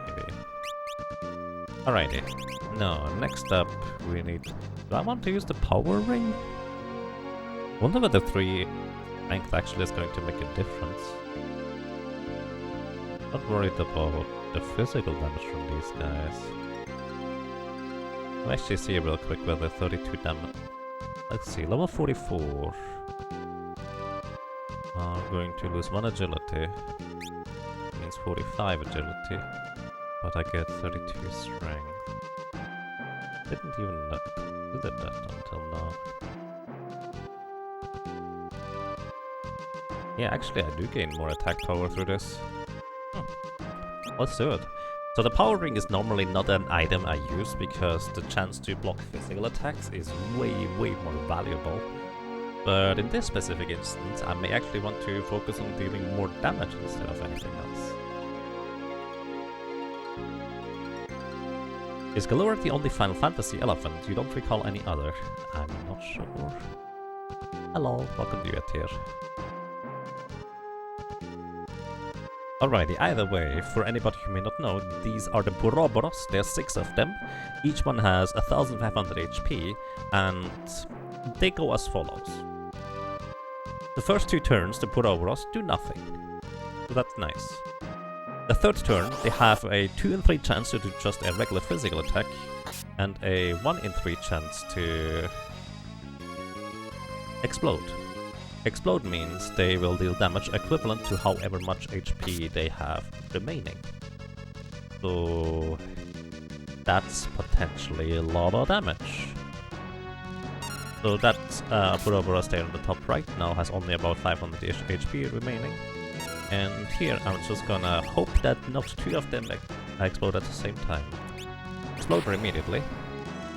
Maybe. Alrighty. No, next up we need... Do I want to use the power ring? Wonder whether 3 strength actually is going to make a difference. Not worried about the physical damage from these guys. I'll actually see real quick whether 32 damage... Let's see, level 44. I'm going to lose 1 agility. Means 45 agility. But I get 32 strength. Didn't even do that until now. Yeah, actually I do gain more attack power through this. Let's do it. So the power ring is normally not an item I use because the chance to block physical attacks is way more valuable. But in this specific instance, I may actually want to focus on dealing more damage instead of anything else. Is Galura the only Final Fantasy elephant? You don't recall any other? I'm not sure. Hello, welcome to Atir. Alrighty, either way, for anybody who may not know, these are the Puroboros, there are 6 of them. Each one has 1500 HP, and they go as follows. The first 2 turns, the Puroboros do nothing, so that's nice. The third turn, they have a 2 in 3 chance to do just a regular physical attack, and a 1 in 3 chance to explode. Explode means they will deal damage equivalent to however much HP they have remaining. So that's potentially a lot of damage. So that Puroboros there on the top right now has only about 500 HP remaining. And here I'm just gonna hope that not 2 of them explode at the same time. Explode immediately.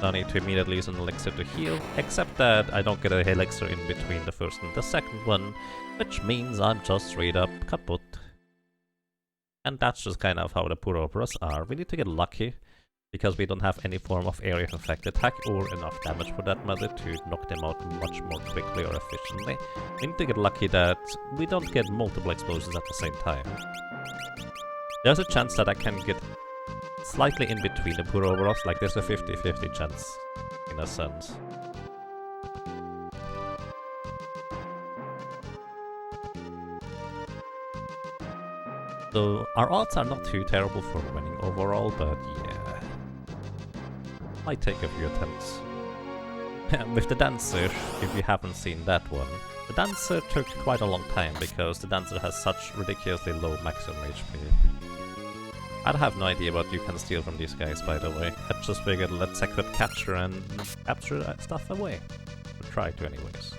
I need to immediately use an elixir to heal, except that I don't get a elixir in between the first and the second one, which means I'm just straight up kaput. And that's just kind of how the Puroboros are. We need to get lucky, because we don't have any form of area of effect attack or enough damage for that matter to knock them out much more quickly or efficiently. We need to get lucky that we don't get multiple explosions at the same time. There's a chance that I can get slightly in between the Puroboros, like there's a 50-50 chance, in a sense. So our odds are not too terrible for winning overall, but yeah. Might take a few attempts. With the Dancer, if you haven't seen that one, the Dancer took quite a long time because the Dancer has such ridiculously low maximum HP. I have no idea what you can steal from these guys, by the way. I just figured let's equip capture and capture stuff away. Or try to anyways.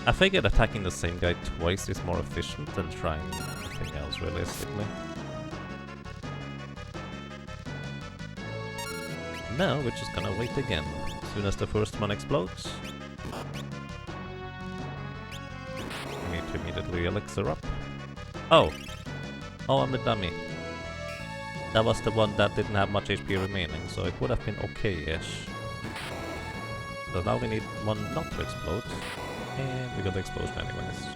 I figured attacking the same guy twice is more efficient than trying anything else realistically. Now we're just gonna wait again. As soon as the first one explodes, we need to immediately elixir up. Oh! Oh, I'm a dummy. That was the one that didn't have much HP remaining, so it would have been okay-ish. So now we need one not to explode. And we got the explosion anyways.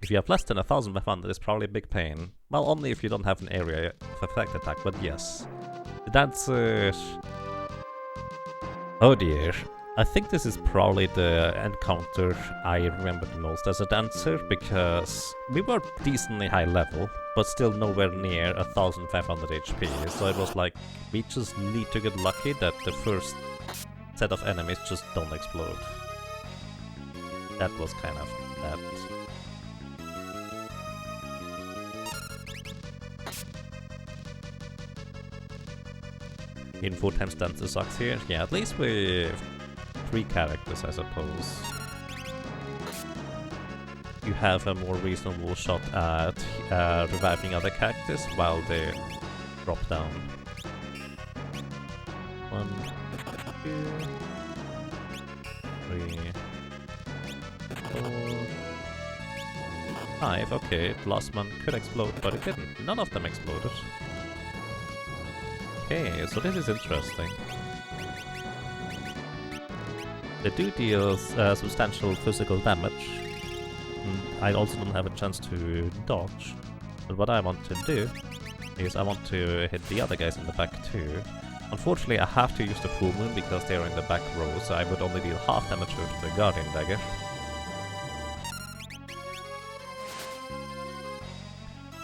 If you have less than 1,500, it's probably a big pain. Well, only if you don't have an area of effect attack, but yes. The dancer... Oh dear. I think this is probably the encounter I remember the most as a dancer, because we were decently high level, but still nowhere near 1,500 HP, so it was like, we just need to get lucky that the first set of enemies just don't explode. That was kind of that. In 4 times dancer sucks here. Yeah, at least with 3 characters, I suppose. You have a more reasonable shot at reviving other characters while they drop down. 1, 2, 3, 4, 5. Okay, the last one could explode, but it didn't. None of them exploded. Okay, so this is interesting. They do deal substantial physical damage. I also don't have a chance to dodge. But what I want to do is I want to hit the other guys in the back too. Unfortunately, I have to use the full moon because they're in the back row, so I would only deal half damage with the guardian dagger.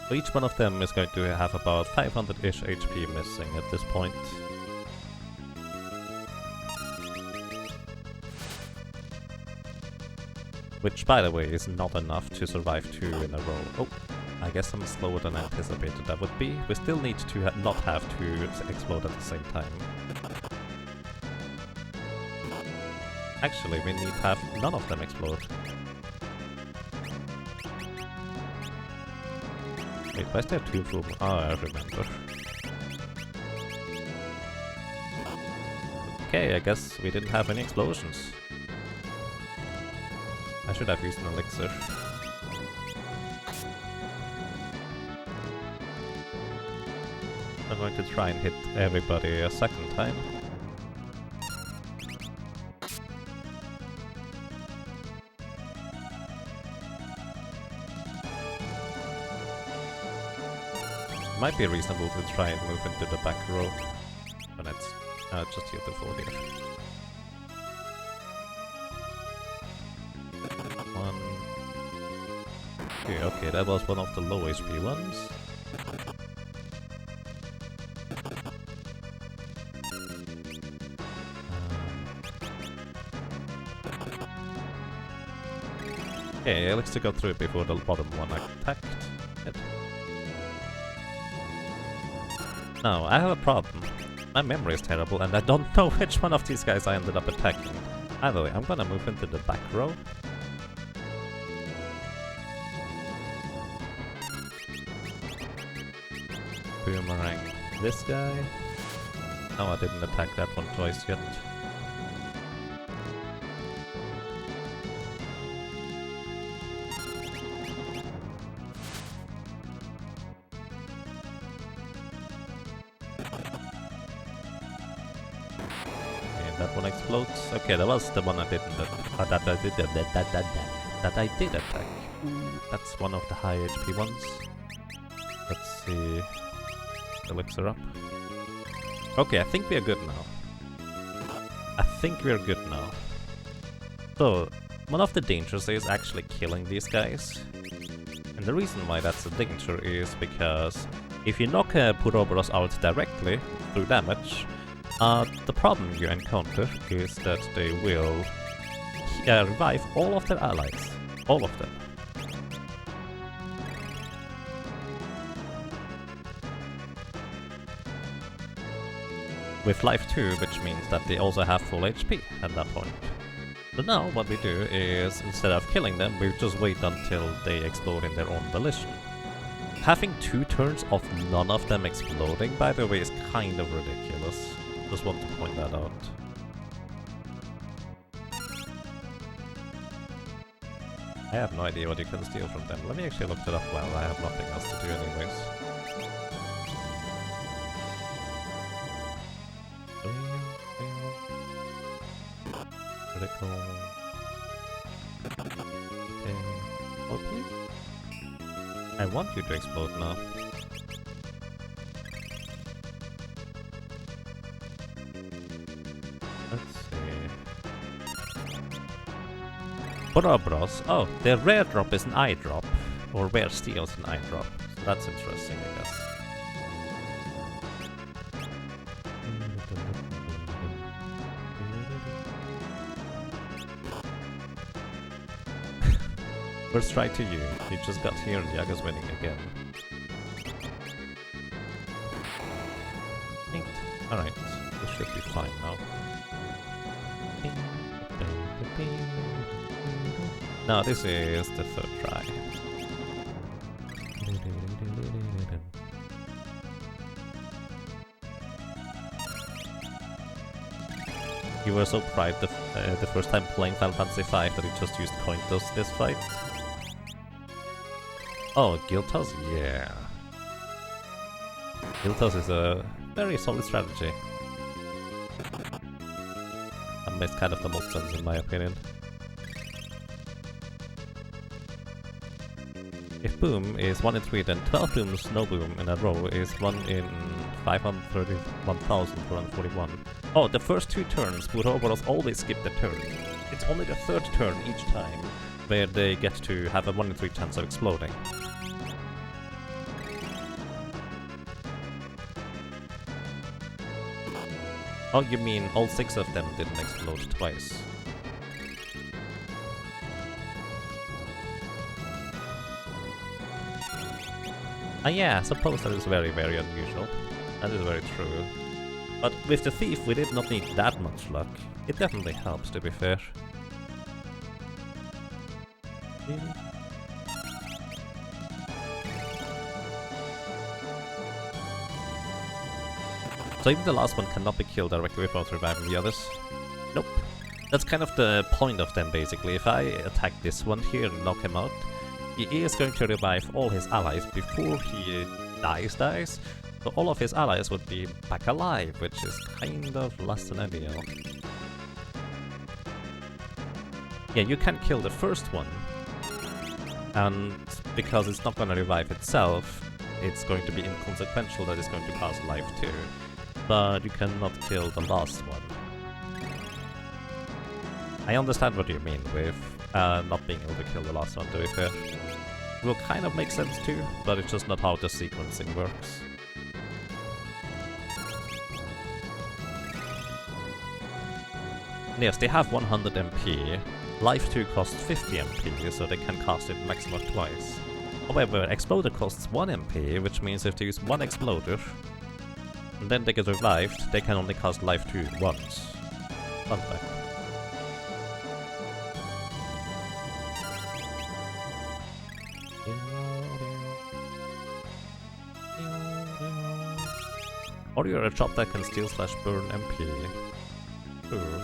So each one of them is going to have about 500-ish HP missing at this point. Which, by the way, is not enough to survive 2 in a row. Oh, I guess I'm slower than I anticipated that would be. We still need to not have 2 explode at the same time. Actually, we need to have none of them explode. Wait, why is there 2 full? Oh, I remember. Okay, I guess we didn't have any explosions. I should have used an elixir. I'm going to try and hit everybody a second time. Might be reasonable to try and move into the back row when it's just here to 4 here. 1, 2. Okay, that was one of the low HP ones. Okay, let's go through it before the bottom one attacked. Yep. Now, I have a problem. My memory is terrible and I don't know which one of these guys I ended up attacking. Either way, I'm gonna move into the back row. Boomerang this guy. No, I didn't attack that one twice yet. That one explodes. Okay, that was the one I didn't that I did attack. That's one of the high HP ones. Let's see. Elixir up. Okay, I think we are good now. I think we are good now. So, one of the dangers is actually killing these guys. And the reason why that's a danger is because if you knock Puroboros out directly through damage, the problem you encounter is that they will revive all of their allies. All of them. with life 2, which means that they also have full HP at that point. So now what we do is, instead of killing them, we just wait until they explode in their own volition. Having 2 turns of none of them exploding, by the way, is kind of ridiculous. Just want to point that out. I have no idea what you can steal from them. Let me actually look it up while I have nothing else to do anyways. Critical. Okay. Oh, please? I want you to explode now. Let's see. Borobros. Oh, the rare drop is an eye drop. Or rare steel is an eye drop. So that's interesting, I guess. First try to you. You just got here and Yaga's winning again. Alright, this should be fine now. No, this is the 3rd try. You were so proud the first time playing Final Fantasy V that you just used coin toss this fight. Oh, guild toss? Yeah. Guild toss is a very solid strategy. That makes kind of the most sense in my opinion. If boom is 1 in 3, then 12 booms no boom in a row is 1 in 531,441. Oh, the first 2 turns, Buroboros always skip the turn. It's only the 3rd turn each time where they get to have a 1 in 3 chance of exploding. Oh, you mean all 6 of them didn't explode twice? Yeah, I suppose that is very, very unusual. That is very true. But with the thief, we did not need that much luck. It definitely helps, to be fair. So even the last one cannot be killed directly without reviving the others? Nope. That's kind of the point of them, basically. If I attack this one here and knock him out, he is going to revive all his allies before he dies. So all of his allies would be back alive, which is kind of less than ideal. Yeah, you can kill the first one, and because it's not gonna revive itself, it's going to be inconsequential that it's going to cost life too. But you cannot kill the last one. I understand what you mean with not being able to kill the last one, to be fair. It will kind of make sense too, but it's just not how the sequencing works. Yes, they have 100 MP. Life 2 costs 50 MP, so they can cast it maximum twice. However, Exploder costs 1 MP, which means if they use 1 Exploder, and then they get revived, they can only cast Life 2 once. Fun fact. Or you're a shop that can steal/burn MP. Ooh.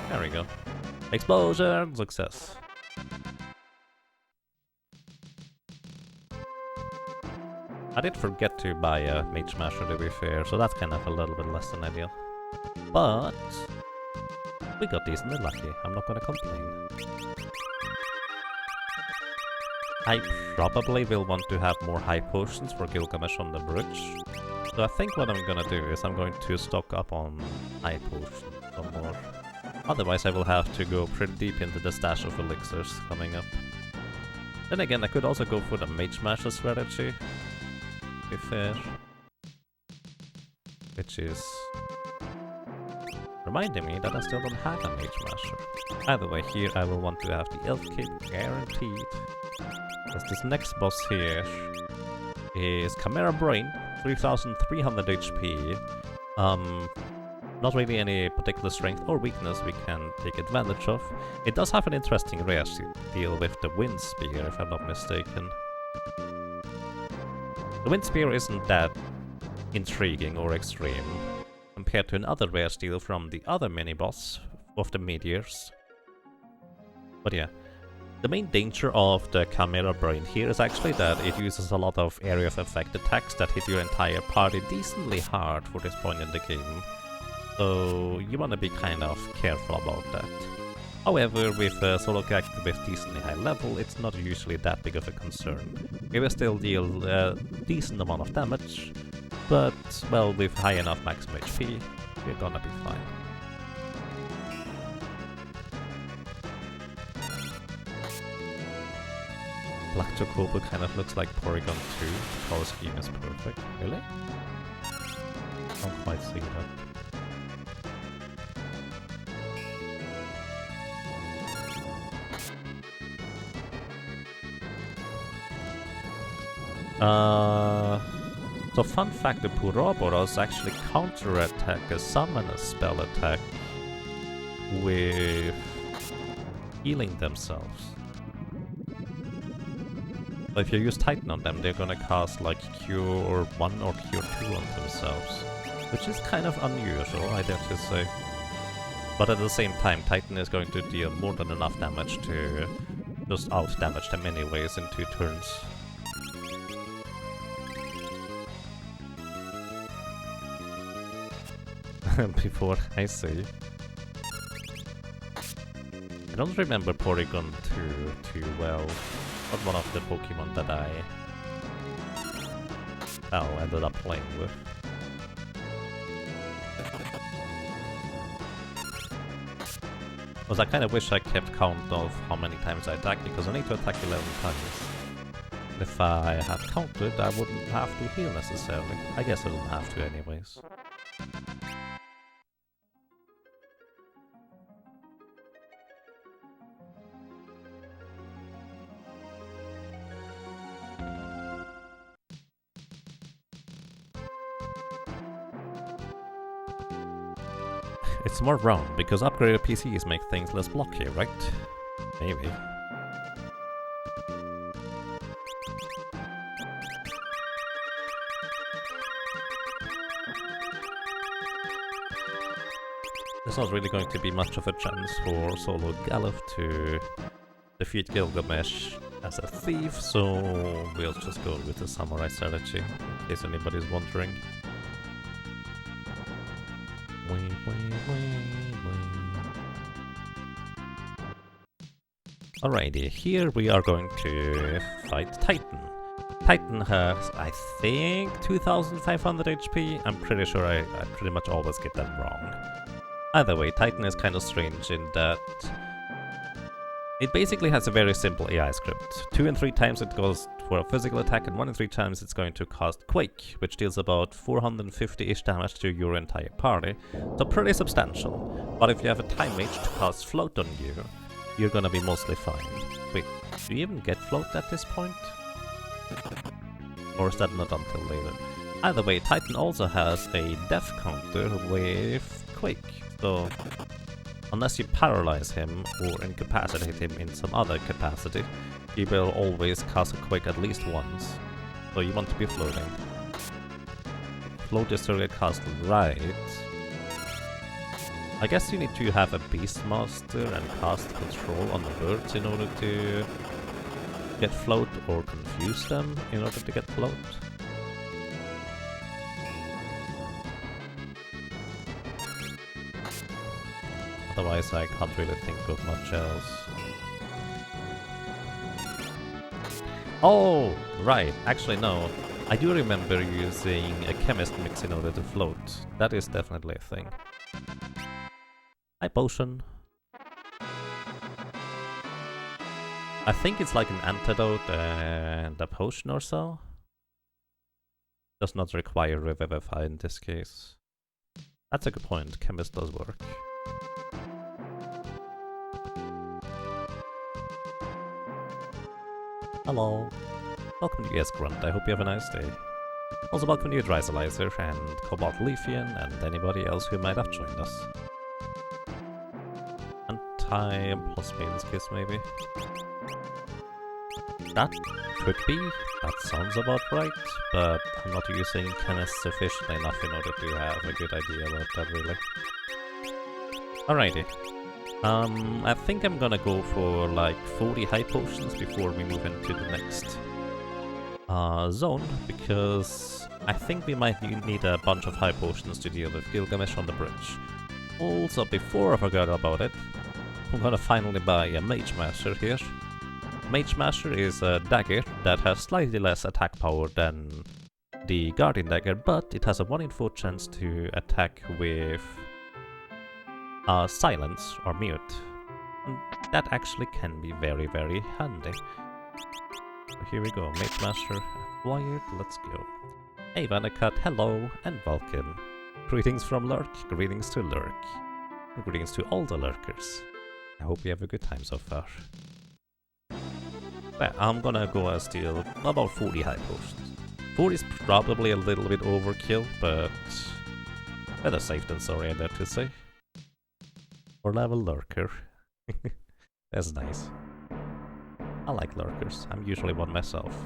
There we go. Explosion! Success. I did forget to buy a Mage Smasher, to be fair, so that's kind of a little bit less than ideal. But we got decently lucky, I'm not gonna complain. I probably will want to have more high potions for Gilgamesh on the bridge. So I think what I'm gonna do is I'm going to stock up on high potions some more. Otherwise I will have to go pretty deep into the stash of elixirs coming up. Then again, I could also go for the Mage Smasher strategy, to be fair. Which is reminding me that I still don't have a Mage Smasher. Either way, here I will want to have the Elf Cape guaranteed. As this next boss here is Chimera Brain, 3300 HP. Not really any particular strength or weakness we can take advantage of. It does have an interesting rare deal with the Wind Spear, if I'm not mistaken. The Wind Spear isn't that intriguing or extreme compared to another rare steal from the other mini-boss of the Meteors. But yeah, the main danger of the Chimera Brain here is actually that it uses a lot of area of effect attacks that hit your entire party decently hard for this point in the game. So you want to be kind of careful about that. However, with a solo character with decently high level, it's not usually that big of a concern. It will still deal a decent amount of damage, but, well, with high enough maximum HP, we're gonna be fine. Black Chocobo kind of looks like Porygon 2. The color scheme is perfect. Really? Don't quite see that. So fun fact, the Puroboros actually counter-attack a summoner spell attack with healing themselves. So if you use Titan on them, they're gonna cast like Cure 1 or Cure 2 on themselves. Which is kind of unusual, I'd have to say. But at the same time, Titan is going to deal more than enough damage to just out-damage them anyways in 2 turns. Before I see. I don't remember Porygon 2 too well. Not one of the Pokemon that I ended up playing with. Because I kind of wish I kept count of how many times I attack, because I need to attack 11 times. If I had counted, I wouldn't have to heal necessarily. I guess I don't have to anyways. It's more round, because upgraded PCs make things less blocky, right? Maybe. There's not really going to be much of a chance for Solo Galuf to defeat Gilgamesh as a thief, so we'll just go with the samurai strategy, in case anybody's wondering. Alrighty, here we are going to fight Titan. Titan has, I think, 2500 HP. I'm pretty sure I pretty much always get that wrong. Either way, Titan is kind of strange in that it basically has a very simple AI script. 2 and 3 times it goes for a physical attack, and 1 and 3 times it's going to cast Quake, which deals about 450-ish damage to your entire party, so pretty substantial. But if you have a Time Mage to cast Float on you, you're gonna be mostly fine. Wait, do you even get Float at this point? Or is that not until later? Either way, Titan also has a death counter with Quake, so unless you paralyze him or incapacitate him in some other capacity, he will always cast a Quake at least once. So you want to be floating. Float is surely cast right. I guess you need to have a Beastmaster and cast Control on the birds in order to get Float, or confuse them in order to get Float. Otherwise I can't really think of much else. Oh, right, actually no. I do remember using a chemist mix in order to float. That is definitely a thing. Hi, potion. I think it's like an antidote and a potion or so. Does not require Revivify in this case. That's a good point, chemist does work. Hello. Welcome to US Grunt, I hope you have a nice day. Also welcome to you Drysalizer and Cobalt Leafian and anybody else who might have joined us. Anti plus Maiden's Kiss maybe? That could be, that sounds about right, but I'm not using chemist sufficiently enough in order to have a good idea about that really. Alrighty. I think I'm gonna go for like 40 high potions before we move into the next zone, because I think we might need a bunch of high potions to deal with Gilgamesh on the bridge. Also, before I forgot about it, I'm gonna finally buy a Mage Master here. Mage Master is a dagger that has slightly less attack power than the Guardian Dagger, but it has a 1 in 4 chance to attack with silence or mute. And that actually can be very, very handy. So here we go, Mage Master acquired, let's go. Hey Vanakat, hello and welcome. Greetings from Lurk, greetings to Lurk. And greetings to all the Lurkers. I hope you have a good time so far. Well, I'm gonna go and steal about 40 high potions. 40 is probably a little bit overkill, but better safe than sorry, I dare to say. 4-level Lurker. That's nice. I like Lurkers, I'm usually one myself.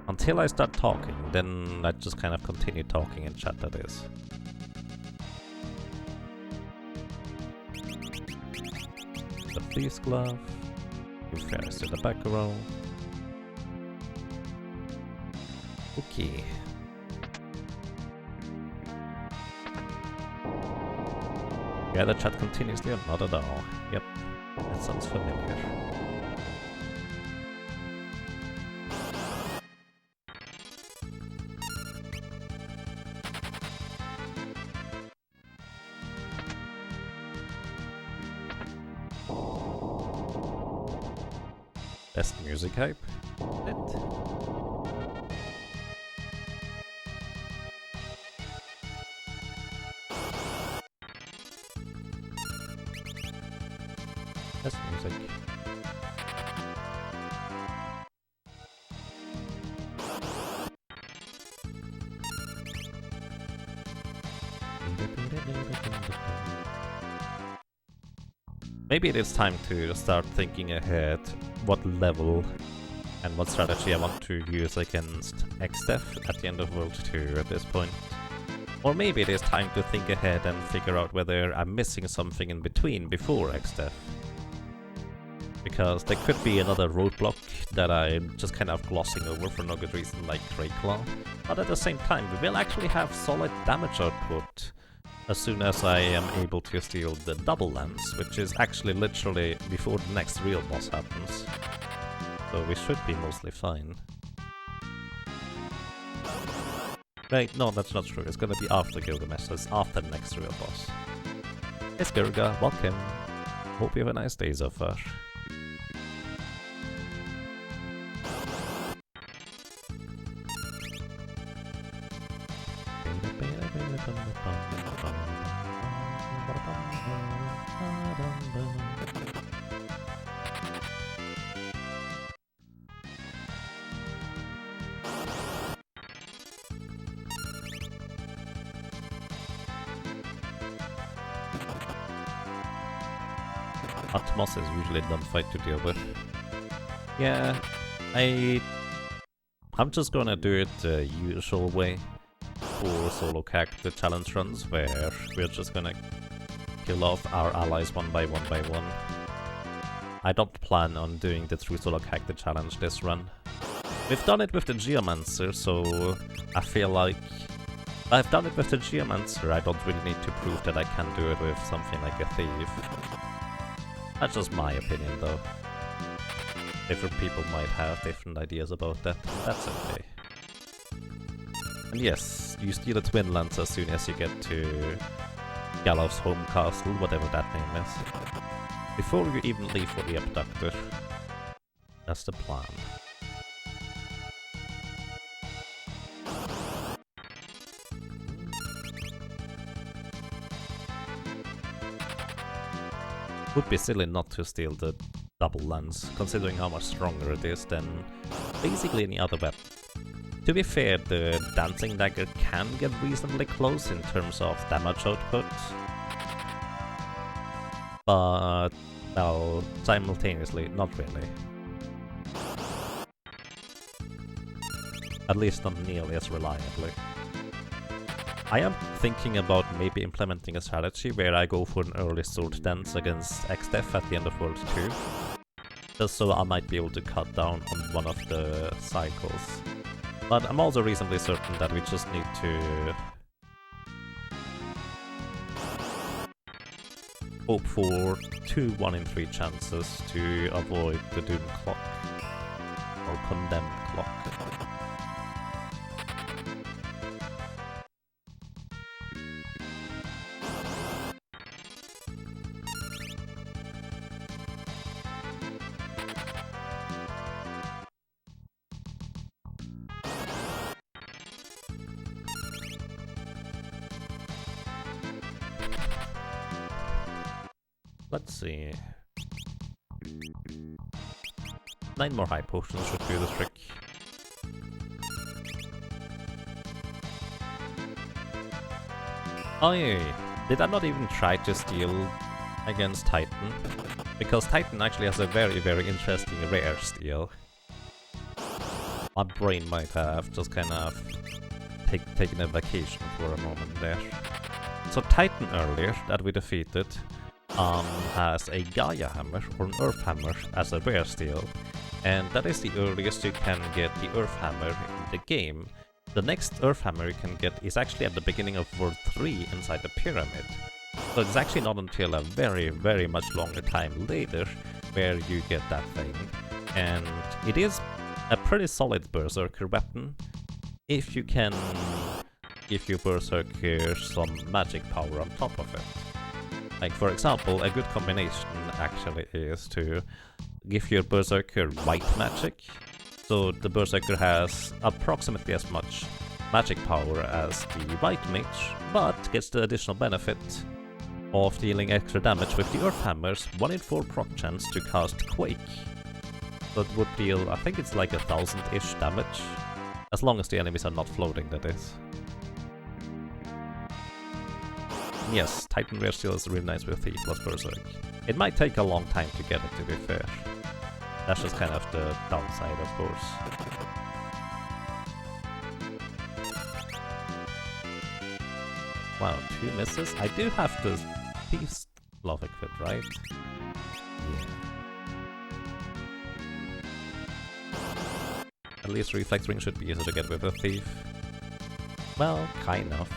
Until I start talking, then I just kind of continue talking in chat, that is. The Fleece Glove. Fairs to the background. Okay. Yeah, the chat continuously or not at all. Yep, that sounds familiar. Best music hype? It. Best music. Maybe it is time to start thinking ahead what level and what strategy I want to use against XDEF at the end of World 2 at this point. Or maybe it is time to think ahead and figure out whether I'm missing something in between before XDEF. Because there could be another roadblock that I'm just kind of glossing over for no good reason, like Crayclaw. But at the same time, we will actually have solid damage output as soon as I am able to steal the double lance, which is actually literally before the next real boss happens. So we should be mostly fine. Wait, no, that's not true. It's gonna be after Gilgamesh, so it's after the next real boss. Hey Skirga, welcome. Hope you have a nice day so far. Atmos is usually a dumb fight to deal with. Yeah, I'm just gonna do it the usual way for solo character challenge runs, where we're just gonna kill off our allies one by one by one. I don't plan on doing the true solo character challenge this run. We've done it with the Geomancer, so I feel like I've done it with the Geomancer, I don't really need to prove that I can do it with something like a Thief. That's just my opinion though. Different people might have different ideas about that, that's okay. And yes, you steal a Twin Lance as soon as you get to Gallows Home Castle, whatever that name is. Before you even leave for the Abductor. That's the plan. Would be silly not to steal the double lens, considering how much stronger it is than basically any other weapon. To be fair, the dancing dagger can get reasonably close in terms of damage output, but, well, simultaneously, not really. At least not nearly as reliably. I am thinking about maybe implementing a strategy where I go for an early sword dance against XDEF at the end of World 2, just so I might be able to cut down on one of the cycles. But I'm also reasonably certain that we just need to hope for 2 1 in 3 chances to avoid the Doom Clock, or Condemned Clock. Let's see. 9 more high potions should do the trick. Oh yeah, did I not even try to steal against Titan? Because Titan actually has a very, very interesting rare steal. My brain might have just kind of taken a vacation for a moment there. So Titan earlier, that we defeated, has a Gaia Hammer or an Earth Hammer as a rare steal, and that is the earliest you can get the Earth Hammer in the game. The next Earth Hammer you can get is actually at the beginning of World 3 inside the pyramid. So it's actually not until a very, very much longer time later where you get that thing. And it is a pretty solid Berserker weapon if you can give your Berserker some magic power on top of it. Like, for example, a good combination actually is to give your Berserker white magic, so the Berserker has approximately as much magic power as the white mage, but gets the additional benefit of dealing extra damage with the Earth Hammer's 1 in 4 proc chance to cast Quake. So it would deal, I think it's like 1000-ish damage, as long as the enemies are not floating, that is. Yes, Titan Rare Steel is really nice with Thief plus Berserk. It might take a long time to get it, to be fair. That's just kind of the downside, of course. Wow, 2 misses? I do have the Thief's Glove equipped, right? Yeah. At least Reflex Ring should be easier to get with a Thief. Well, kind of.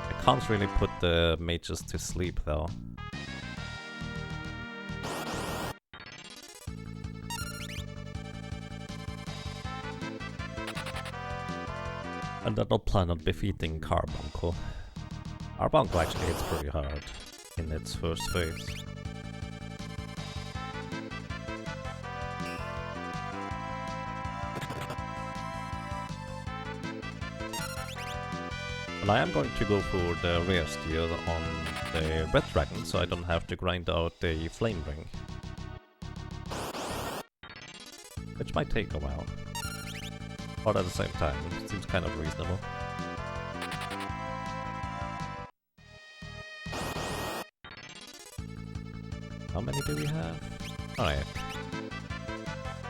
I can't really put the mages to sleep, though. And I don't plan on defeating Carbuncle. Carbuncle actually hits pretty hard in its first phase. But I am going to go for the rare steal on the Red Dragon, so I don't have to grind out the Flame Ring. Which might take a while. But at the same time, it seems kind of reasonable. How many do we have? Alright.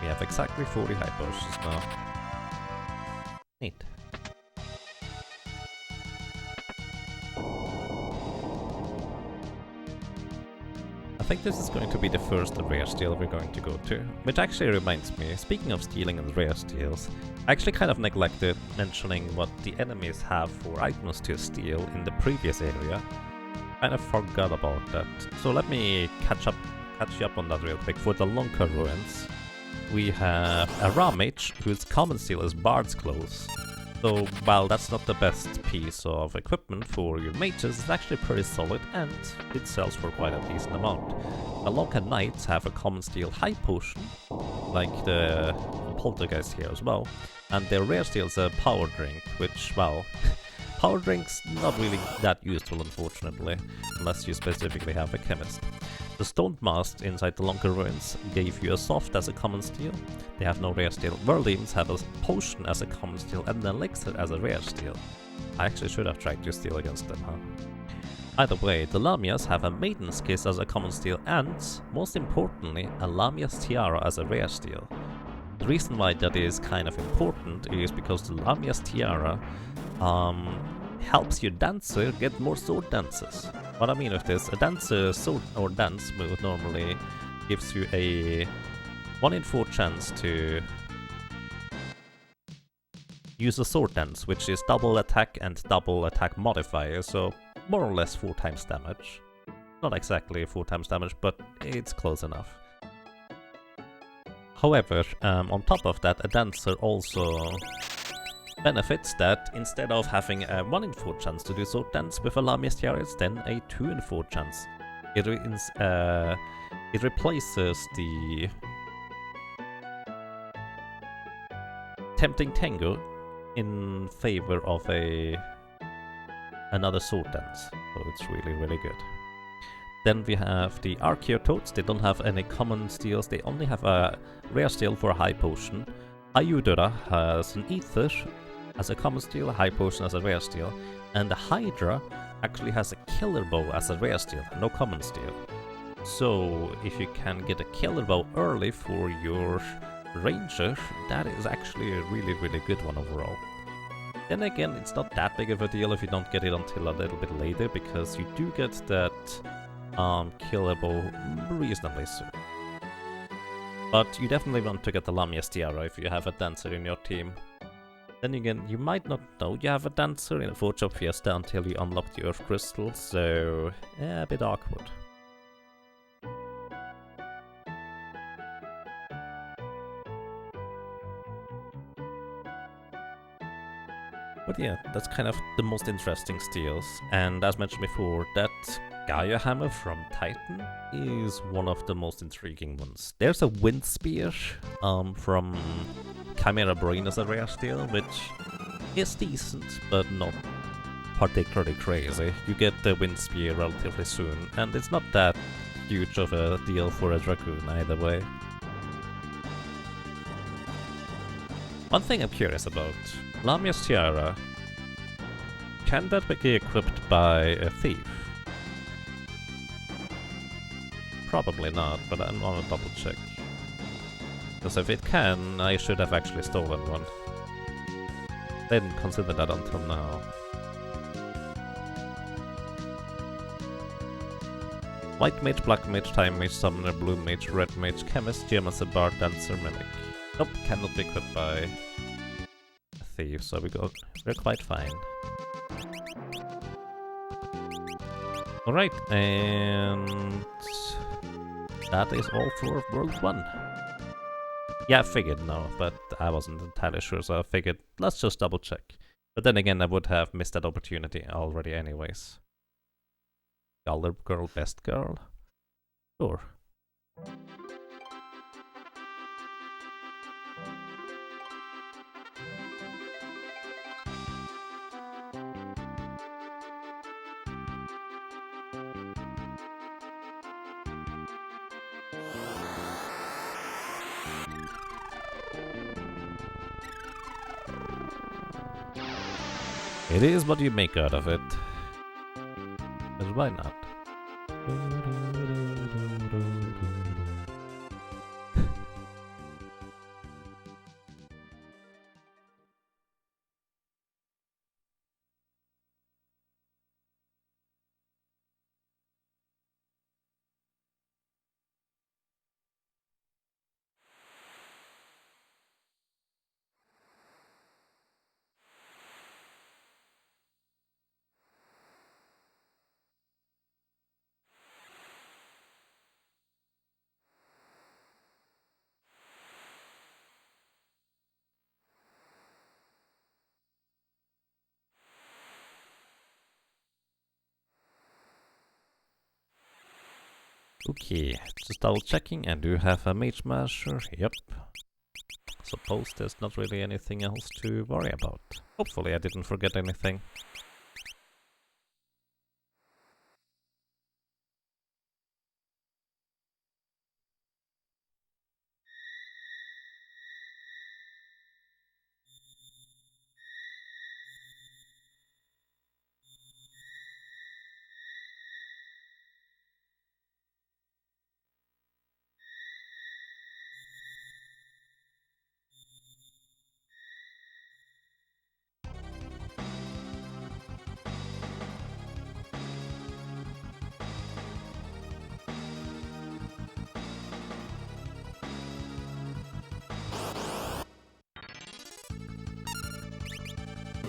We have exactly 40 high potions now. Neat. I think this is going to be the first rare steal we're going to go to. Which actually reminds me, speaking of stealing and rare steals, I actually kind of neglected mentioning what the enemies have for items to steal in the previous area. Kind of forgot about that. So let me catch you up on that real quick. For the Lonka Ruins, we have a Ra Mage whose common steal is Bard's Clothes. So while that's not the best piece of equipment for your mages, it's actually pretty solid and it sells for quite a decent amount. The Lonka Knights have a common steal high potion, like the Poltergeist here as well, and their rare steal is a power drink, which, well, power drink's not really that useful unfortunately, unless you specifically have a chemist. The Stoned Mast inside the Longer Ruins gave you a soft as a common steel. They have no rare steel. World Demons have a potion as a common steel and an elixir as a rare steel. I actually should have tried to steal against them, huh? Either way, the Lamias have a Maiden's Kiss as a common steel and, most importantly, a Lamia's Tiara as a rare steel. The reason why that is kind of important is because the Lamia's Tiara helps your dancer get more sword dances. What I mean with this, a dancer sword or dance move normally gives you a 1 in 4 chance to use a sword dance, which is double attack and double attack modifier, so more or less 4 times damage. Not exactly 4 times damage, but it's close enough. However, on top of that, a dancer also benefits that instead of having a 1 in 4 chance to do sword dance with a Lamia's Tiara, it's then a 2 in 4 chance. It replaces the Tempting Tango in favor of another sword dance, so it's really, really good. Then we have the Arcuabis. They don't have any common steals, they only have a rare steel for a high potion. Ayudara has an ether as a common steel, a high potion as a rare steel, and the Hydra actually has a killer bow as a rare steel, no common steel. So if you can get a killer bow early for your ranger, that is actually a really, really good one overall. Then again, it's not that big of a deal if you don't get it until a little bit later, because you do get that killer bow reasonably soon. But you definitely want to get the Lamia's Tiara if you have a dancer in your team. Then again, you might not know you have a dancer in Forge of Fiesta until you unlock the Earth Crystal, so yeah, a bit awkward. But yeah, that's kind of the most interesting steals, and as mentioned before, that Gaia Hammer from Titan is one of the most intriguing ones. There's a Wind Spear from Chimera Brain as a rare steel, which is decent, but not particularly crazy. You get the Wind Spear relatively soon, and it's not that huge of a deal for a Dragoon either way. One thing I'm curious about, Lamia's Tiara, can that be equipped by a thief? Probably not, but I'm gonna double check. Because if it can, I should have actually stolen one. Didn't consider that until now. White Mage, Black Mage, Time Mage, Summoner, Blue Mage, Red Mage, Chemist, Geomancer, Bard, Dancer, Mimic. Nope, cannot be equipped by a thief, so we're quite fine. Alright, and that is all for World 1. Yeah, I figured no, but I wasn't entirely sure, so I figured let's just double check. But then again, I would have missed that opportunity already anyways. Color girl, best girl? Sure. It is what you make out of it. But why not? Okay, just double checking, and do have a Mage Masher, yep. Suppose there's not really anything else to worry about. Hopefully I didn't forget anything.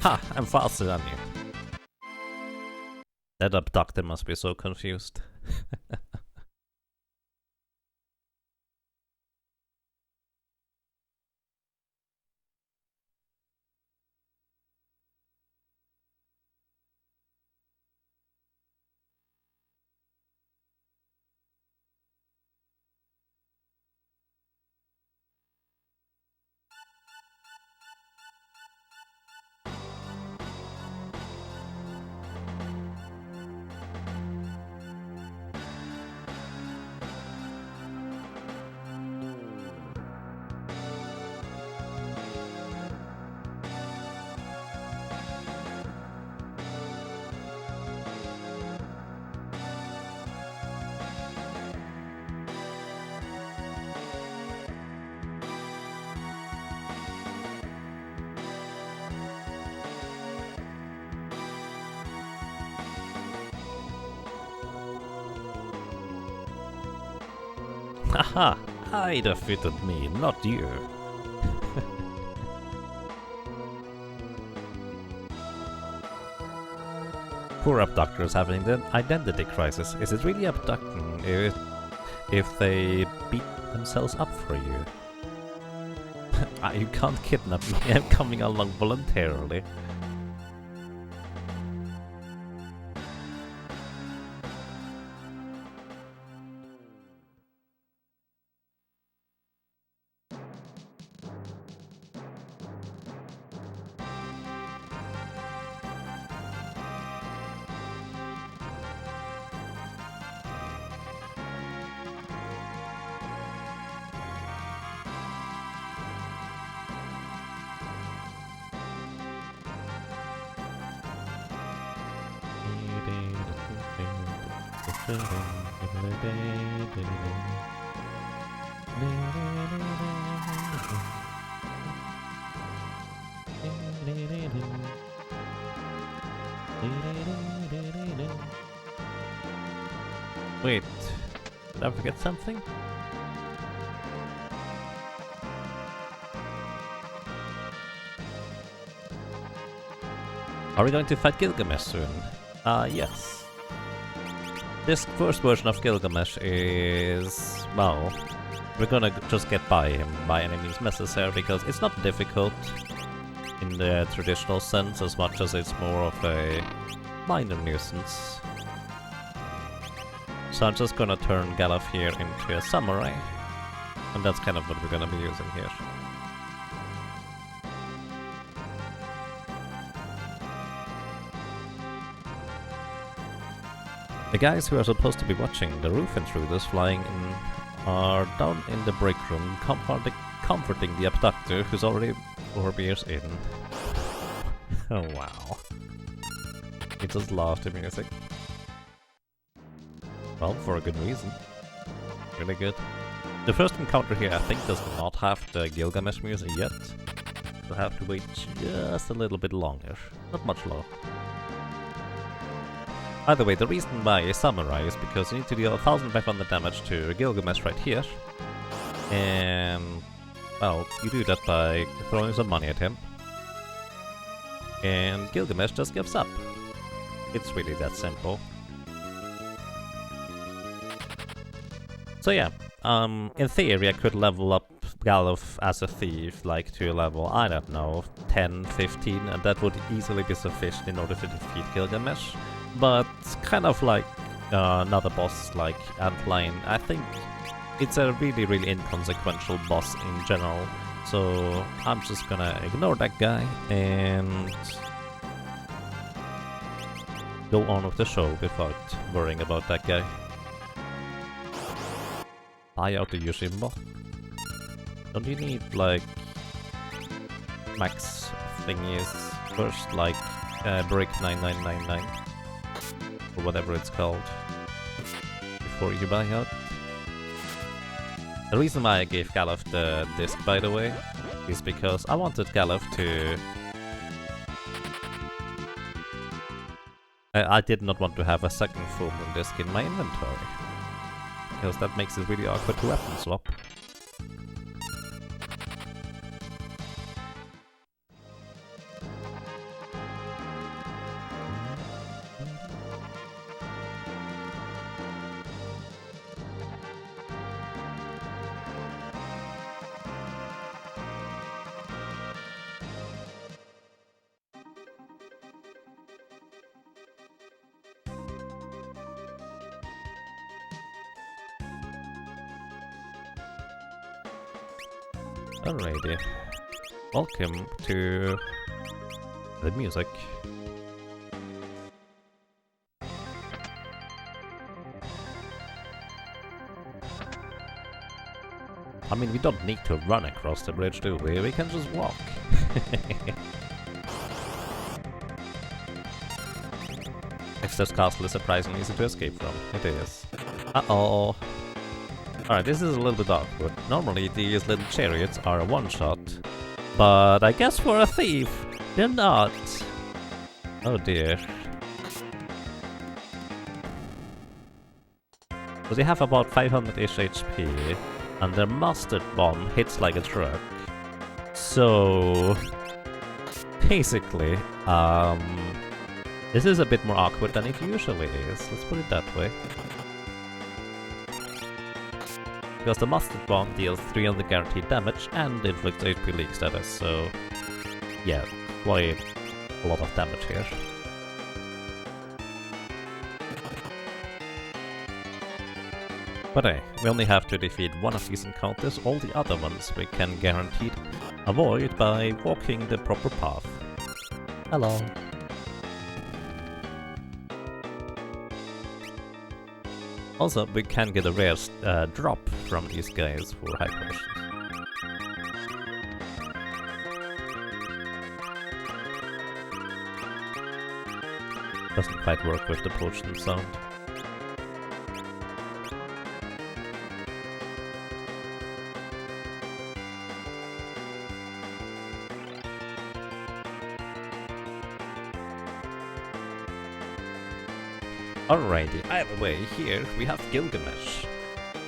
Ha! I'm faster than you. That abductor must be so confused. Haha! I defeated me, not you. Poor abductors having an identity crisis. Is it really abducting if they beat themselves up for you? You can't kidnap me, I'm coming along voluntarily. Wait, did I forget something? Are we going to fight Gilgamesh soon? Yes. This first version of Gilgamesh is, well, we're gonna just get by him by any means necessary, because it's not difficult in the traditional sense as much as it's more of a minor nuisance. So I'm just gonna turn Galuf here into a samurai, and that's kind of what we're gonna be using here. The guys who are supposed to be watching the roof intruders flying in are down in the break room comforting the abductor who's already 4 beers in. Oh wow. He just loved the music. Well, for a good reason. Really good. The first encounter here I think does not have the Gilgamesh music yet. We'll have to wait just a little bit longer. Not much longer. By the way, the reason why a samurai is because you need to deal 1500 damage to Gilgamesh right here. And, well, you do that by throwing some money at him. And Gilgamesh just gives up. It's really that simple. So yeah, in theory I could level up Galuf as a thief, like to level, I don't know, 10, 15, and that would easily be sufficient in order to defeat Gilgamesh. But kind of like another boss like Antlion, I think it's a really, really inconsequential boss in general. So I'm just gonna ignore that guy and go on with the show without worrying about that guy. Buy out the Yoshimbo. Don't you need like max thingies first, like break 9999 or whatever it's called before you buy out? The reason why I gave Galuf the disc, by the way, is because I wanted Galuf to... I did not want to have a second full moon disc in my inventory, because that makes it really awkward to weapon swap. Alrighty. Welcome to the music. I mean, we don't need to run across the bridge, do we? We can just walk. Exter's castle is surprisingly easy to escape from. It is. Uh-oh. Alright, this is a little bit awkward. Normally these little chariots are a one-shot, but I guess for a thief, they're not. Oh dear. So they have about 500-ish HP, and their mustard bomb hits like a truck. So basically, this is a bit more awkward than it usually is, let's put it that way. Because the mustard bomb deals 300 guaranteed damage and inflicts HP leak status, so yeah, quite a lot of damage here. But hey, we only have to defeat one of these encounters, all the other ones we can guaranteed avoid by walking the proper path. Hello. Also, we can get a rare drop from these guys for high potions. Doesn't quite work with the potion sound. Alrighty, either way, here we have Gilgamesh.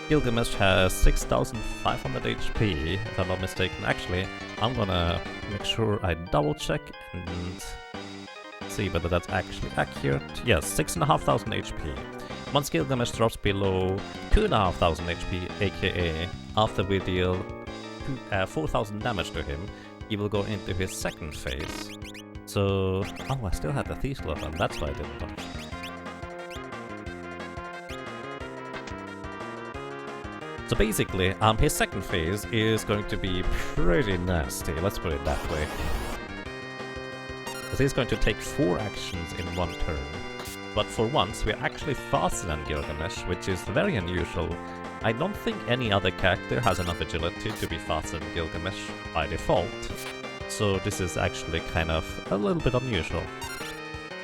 Gilgamesh has 6500 HP, if I'm not mistaken. Actually, I'm gonna make sure I double check and see whether that's actually accurate. Yes, 6500 HP. Once Gilgamesh drops below 2500 HP, aka after we deal 4000 damage to him, he will go into his second phase. So, oh, I still have the Thieves Glove on, that's why I didn't touch. So basically, his second phase is going to be pretty nasty, let's put it that way. Because he's going to take 4 actions in one turn. But for once, we're actually faster than Gilgamesh, which is very unusual. I don't think any other character has enough agility to be faster than Gilgamesh by default. So this is actually kind of a little bit unusual.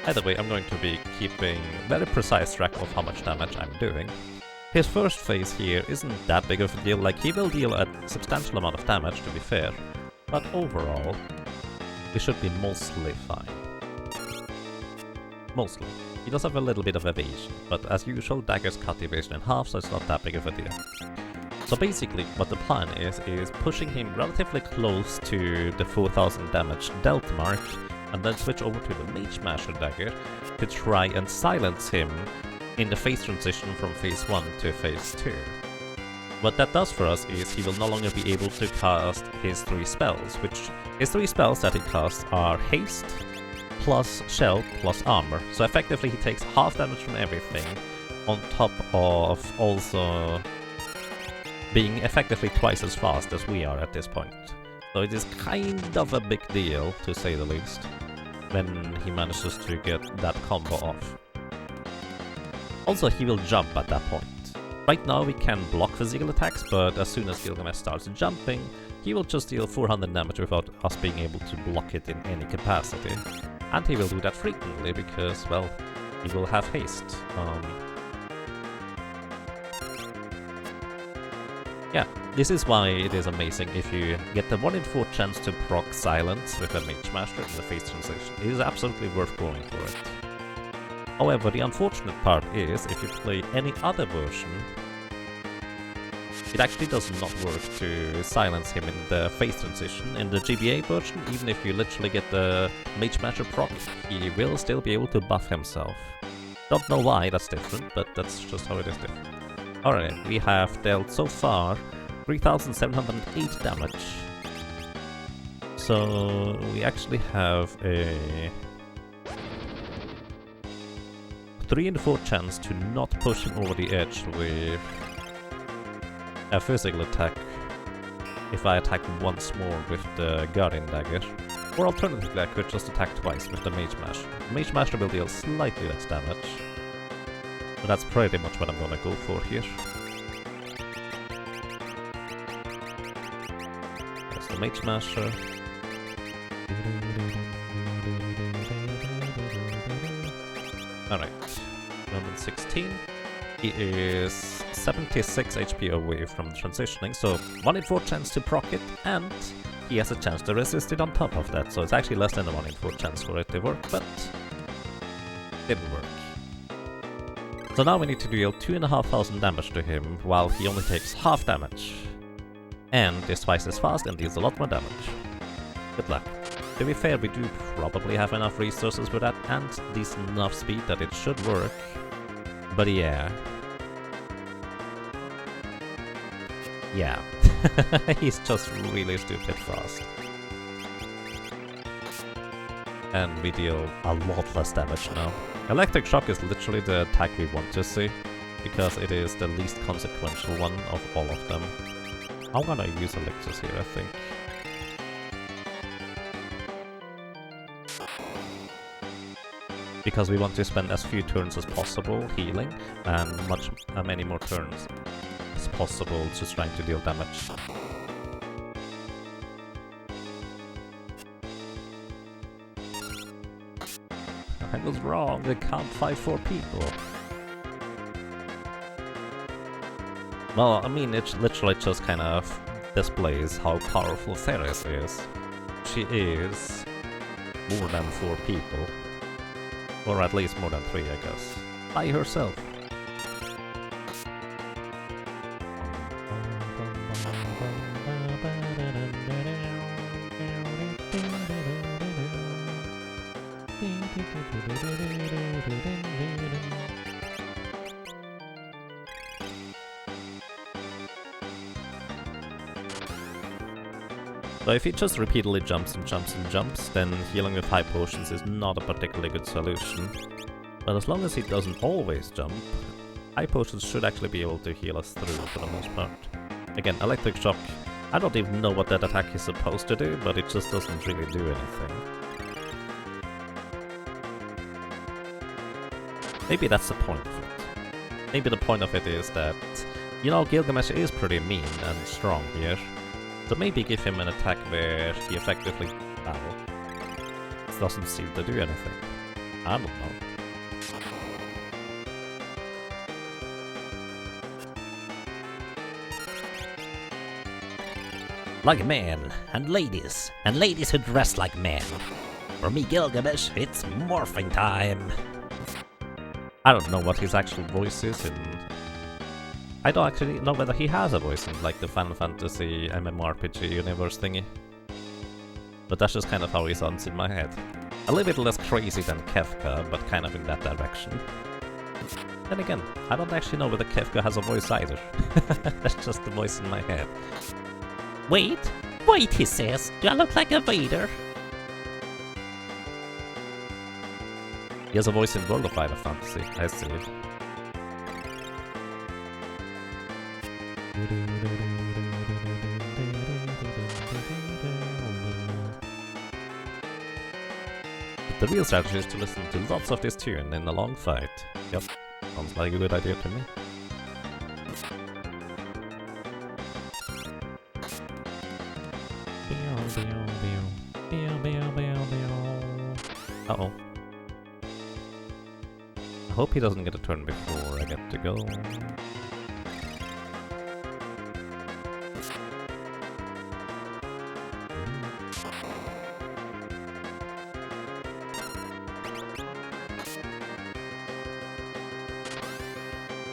Either way, I'm going to be keeping very precise track of how much damage I'm doing. His first phase here isn't that big of a deal, like he will deal a substantial amount of damage to be fair, but overall, we should be mostly fine. Mostly. He does have a little bit of evasion, but as usual, daggers cut evasion in half, so it's not that big of a deal. So basically, what the plan is pushing him relatively close to the 4000 damage dealt mark, and then switch over to the Mage Masher dagger to try and silence him in the phase transition from phase 1 to phase 2. What that does for us is he will no longer be able to cast his 3 spells, which his 3 spells that he casts are Haste, plus Shell, plus Armor. So effectively he takes half damage from everything, on top of also being effectively twice as fast as we are at this point. So it is kind of a big deal, to say the least, when he manages to get that combo off. Also, he will jump at that point. Right now we can block physical attacks, but as soon as Gilgamesh starts jumping, he will just deal 400 damage without us being able to block it in any capacity. And he will do that frequently because, well, he will have haste. Yeah, this is why it is amazing if you get the 1 in 4 chance to proc silence with a Mage Master in the phase transition. It is absolutely worth going for it. However, the unfortunate part is, if you play any other version, it actually does not work to silence him in the phase transition. In the GBA version, even if you literally get the Mage Masher proc, he will still be able to buff himself. Don't know why that's different, but that's just how it is different. Alright, we have dealt so far 3708 damage. So we actually have a 3 in 4 chance to not push him over the edge with a physical attack. if I attack once more with the Guardian Dagger. Or alternatively, I could just attack twice with the Mage Mash. Mage Master will deal slightly less damage. But that's pretty much what I'm gonna go for here. That's the Mage Masher. Alright, Roman 16. He is 76 HP away from transitioning, so 1 in 4 chance to proc it, and he has a chance to resist it on top of that, so it's actually less than a 1 in 4 chance for it to work, but it didn't work. So now we need to deal 2,500 damage to him, while he only takes half damage. And is twice as fast and deals a lot more damage. Good luck. To be fair, we do probably have enough resources for that, and decent enough speed that it should work. But yeah. Yeah. He's just really stupid fast. And we deal a lot less damage now. Electric Shock is literally the attack we want to see, because it is the least consequential one of all of them. I'm gonna use Elixirs here, I think. Because we want to spend as few turns as possible healing, and many more turns as possible just trying to deal damage. I was wrong, they can't fight 4 people. Well, I mean, it literally just kind of displays how powerful Ceres is. She is more than 4 people. Or at least more than 3, I guess. By herself. So if he just repeatedly jumps and jumps and jumps, then healing with high potions is not a particularly good solution. But as long as he doesn't always jump, high potions should actually be able to heal us through for the most part. Again, Electric Shock, I don't even know what that attack is supposed to do, but it just doesn't really do anything. Maybe that's the point of it. Maybe the point of it is that, you know, Gilgamesh is pretty mean and strong here. So maybe give him an attack where he effectively, well, doesn't seem to do anything. I don't know. Like men, and ladies who dress like men. For me, Gilgamesh, it's morphing time. I don't know what his actual voice is in... I don't actually know whether he has a voice in, like, the Final Fantasy MMORPG universe thingy. But that's just kind of how he sounds in my head. A little bit less crazy than Kefka, but kind of in that direction. Then again, I don't actually know whether Kefka has a voice either. That's just the voice in my head. Wait, he says, do I look like a Vader? He has a voice in World of Final Fantasy, I see. The real strategy is to listen to lots of this tune in a long fight. Yep, sounds like a good idea to me. Uh-oh. I hope he doesn't get a turn before I get to go.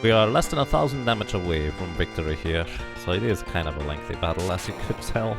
We are less than 1,000 damage away from victory here, so it is kind of a lengthy battle, as you could tell.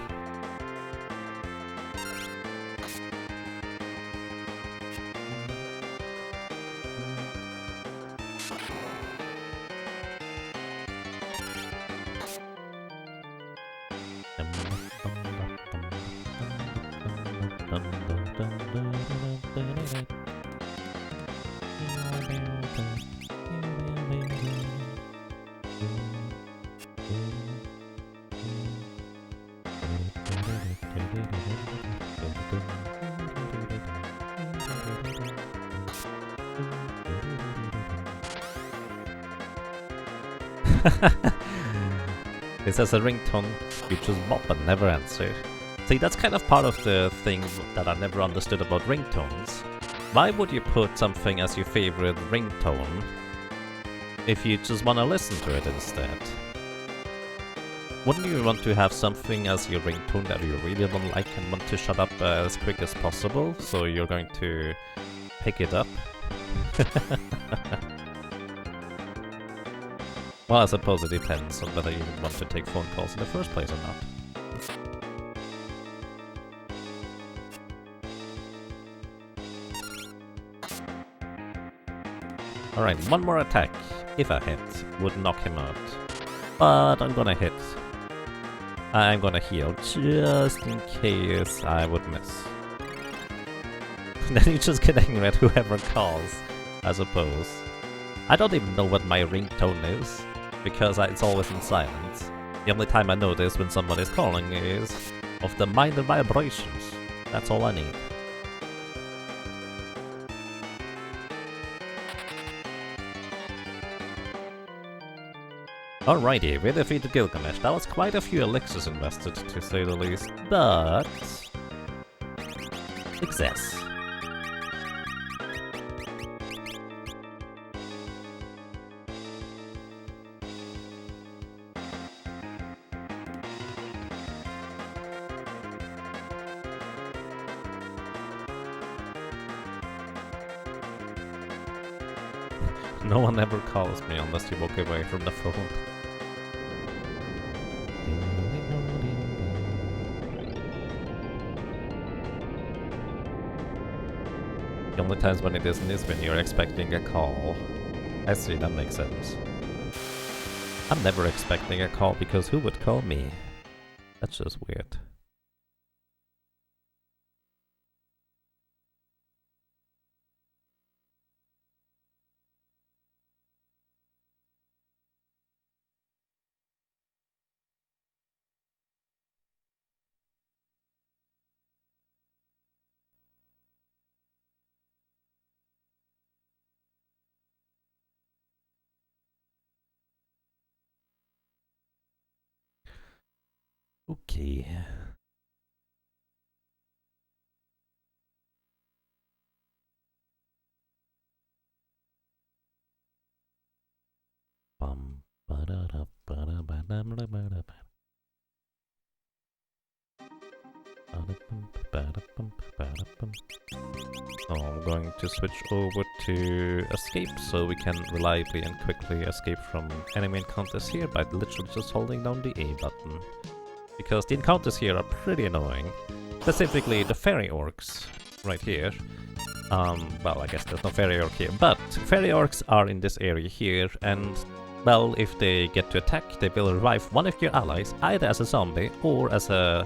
It says a ringtone, you just bop and never answer. See, that's kind of part of the thing that I never understood about ringtones. Why would you put something as your favorite ringtone if you just want to listen to it instead? Wouldn't you want to have something as your ringtone that you really don't like and want to shut up as quick as possible, so you're going to pick it up? Well, I suppose it depends on whether you want to take phone calls in the first place or not. Alright, one more attack, if I hit, would knock him out. But I'm gonna hit. I'm gonna heal, just in case I would miss. Then you just get angry at whoever calls, I suppose. I don't even know what my ringtone is, because it's always in silence. The only time I notice when someone is calling is of the minor vibrations. That's all I need. Alrighty, we defeated Gilgamesh. That was quite a few elixirs invested, to say the least, but... success. No one ever calls me unless you walk away from the phone. The only times when it isn't is when you're expecting a call. I see, that makes sense. I'm never expecting a call because who would call me? That's just weird. Okay. So I'm going to switch over to escape so we can reliably and quickly escape from enemy encounters here by literally just holding down the A button. Because the encounters here are pretty annoying. Specifically the fairy orcs right here. Well, I guess there's no fairy orc here, but fairy orcs are in this area here, and well, if they get to attack, they will revive one of your allies, either as a zombie or as a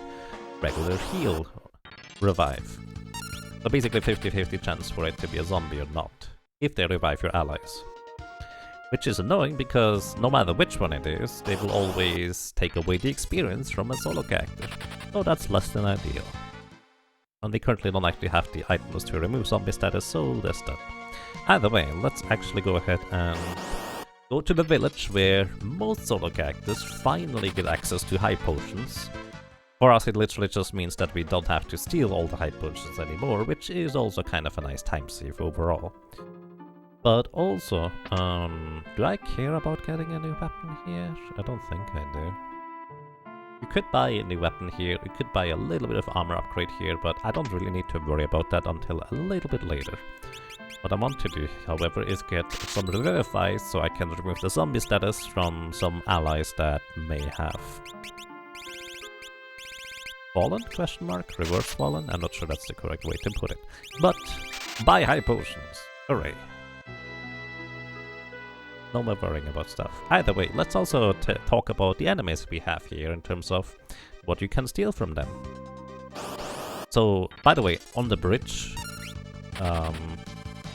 regular heal revive. So basically 50-50 chance for it to be a zombie or not, if they revive your allies. Which is annoying because no matter which one it is, they will always take away the experience from a solo character. So that's less than ideal. And they currently don't actually have the items to remove zombie status, so there's that. Either way, let's actually go ahead and go to the village where most solo characters finally get access to high potions. For us it literally just means that we don't have to steal all the high potions anymore, which is also kind of a nice time save overall. But also, do I care about getting a new weapon here? I don't think I do. You could buy a new weapon here, you could buy a little bit of armor upgrade here, but I don't really need to worry about that until a little bit later. What I want to do, however, is get some revivify so I can remove the zombie status from some allies that may have fallen? Question mark? Reverse fallen? I'm not sure that's the correct way to put it. But buy high potions. Hooray. No more worrying about stuff. Either way, let's also talk about the enemies we have here in terms of what you can steal from them. So, by the way, on the bridge,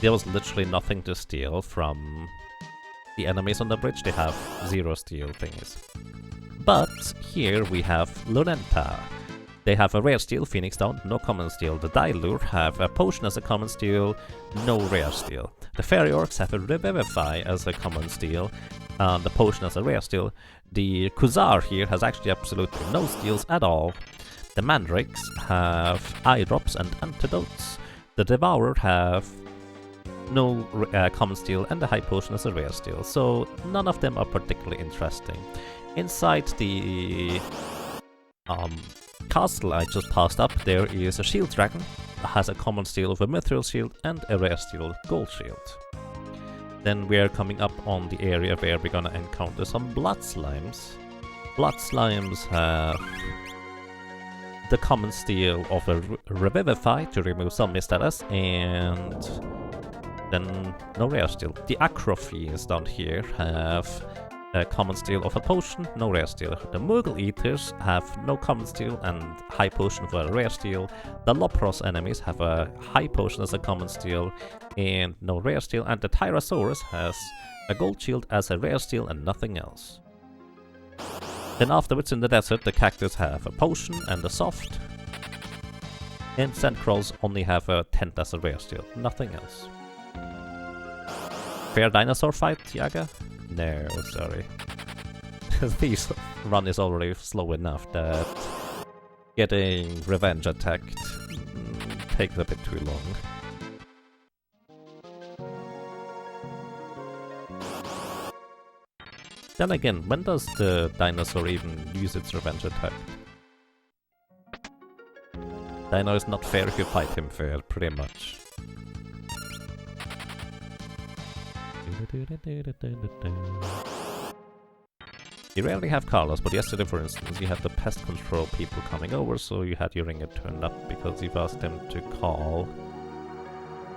there was literally nothing to steal from the enemies on the bridge. They have 0 steal thingies. But here we have Lunenta. They have a rare steal, Phoenix Down, no common steal. The Dilure have a potion as a common steal, no rare steal. The Fairy Orcs have a Revivify as a common steal, and the potion as a rare steal. The Kuzar here has actually absolutely no steals at all. The Mandrakes have eye drops and antidotes. The Devourer have no common steal, and the High Potion is a rare steal, so none of them are particularly interesting. Inside the castle I just passed up, there is a Shield Dragon that has a common steal of a Mithril Shield and a rare steal Gold Shield. Then we are coming up on the area where we're gonna encounter some Blood Slimes. Blood Slimes have the common steal of a Revivify to remove some status, and then no rare steal. The Acrophies down here have a common steal of a potion, no rare steal. The Moogle Eaters have no common steal and high potion for a rare steal. The Lopros enemies have a high potion as a common steal and no rare steal. And the Tyrannosaurus has a gold shield as a rare steal and nothing else. Then afterwards in the desert, the Cactus have a potion and a soft. And Sandcrawls only have a tent as a rare steal, nothing else. Fair dinosaur fight, Yaga? No, sorry. This run is already slow enough that getting revenge attacked takes a bit too long. Then again, when does the dinosaur even use its revenge attack? Dino is not fair if you fight him fair, pretty much. You rarely have Carlos, but yesterday, for instance, you had the pest control people coming over, so you had your ringer turned up because you've asked them to call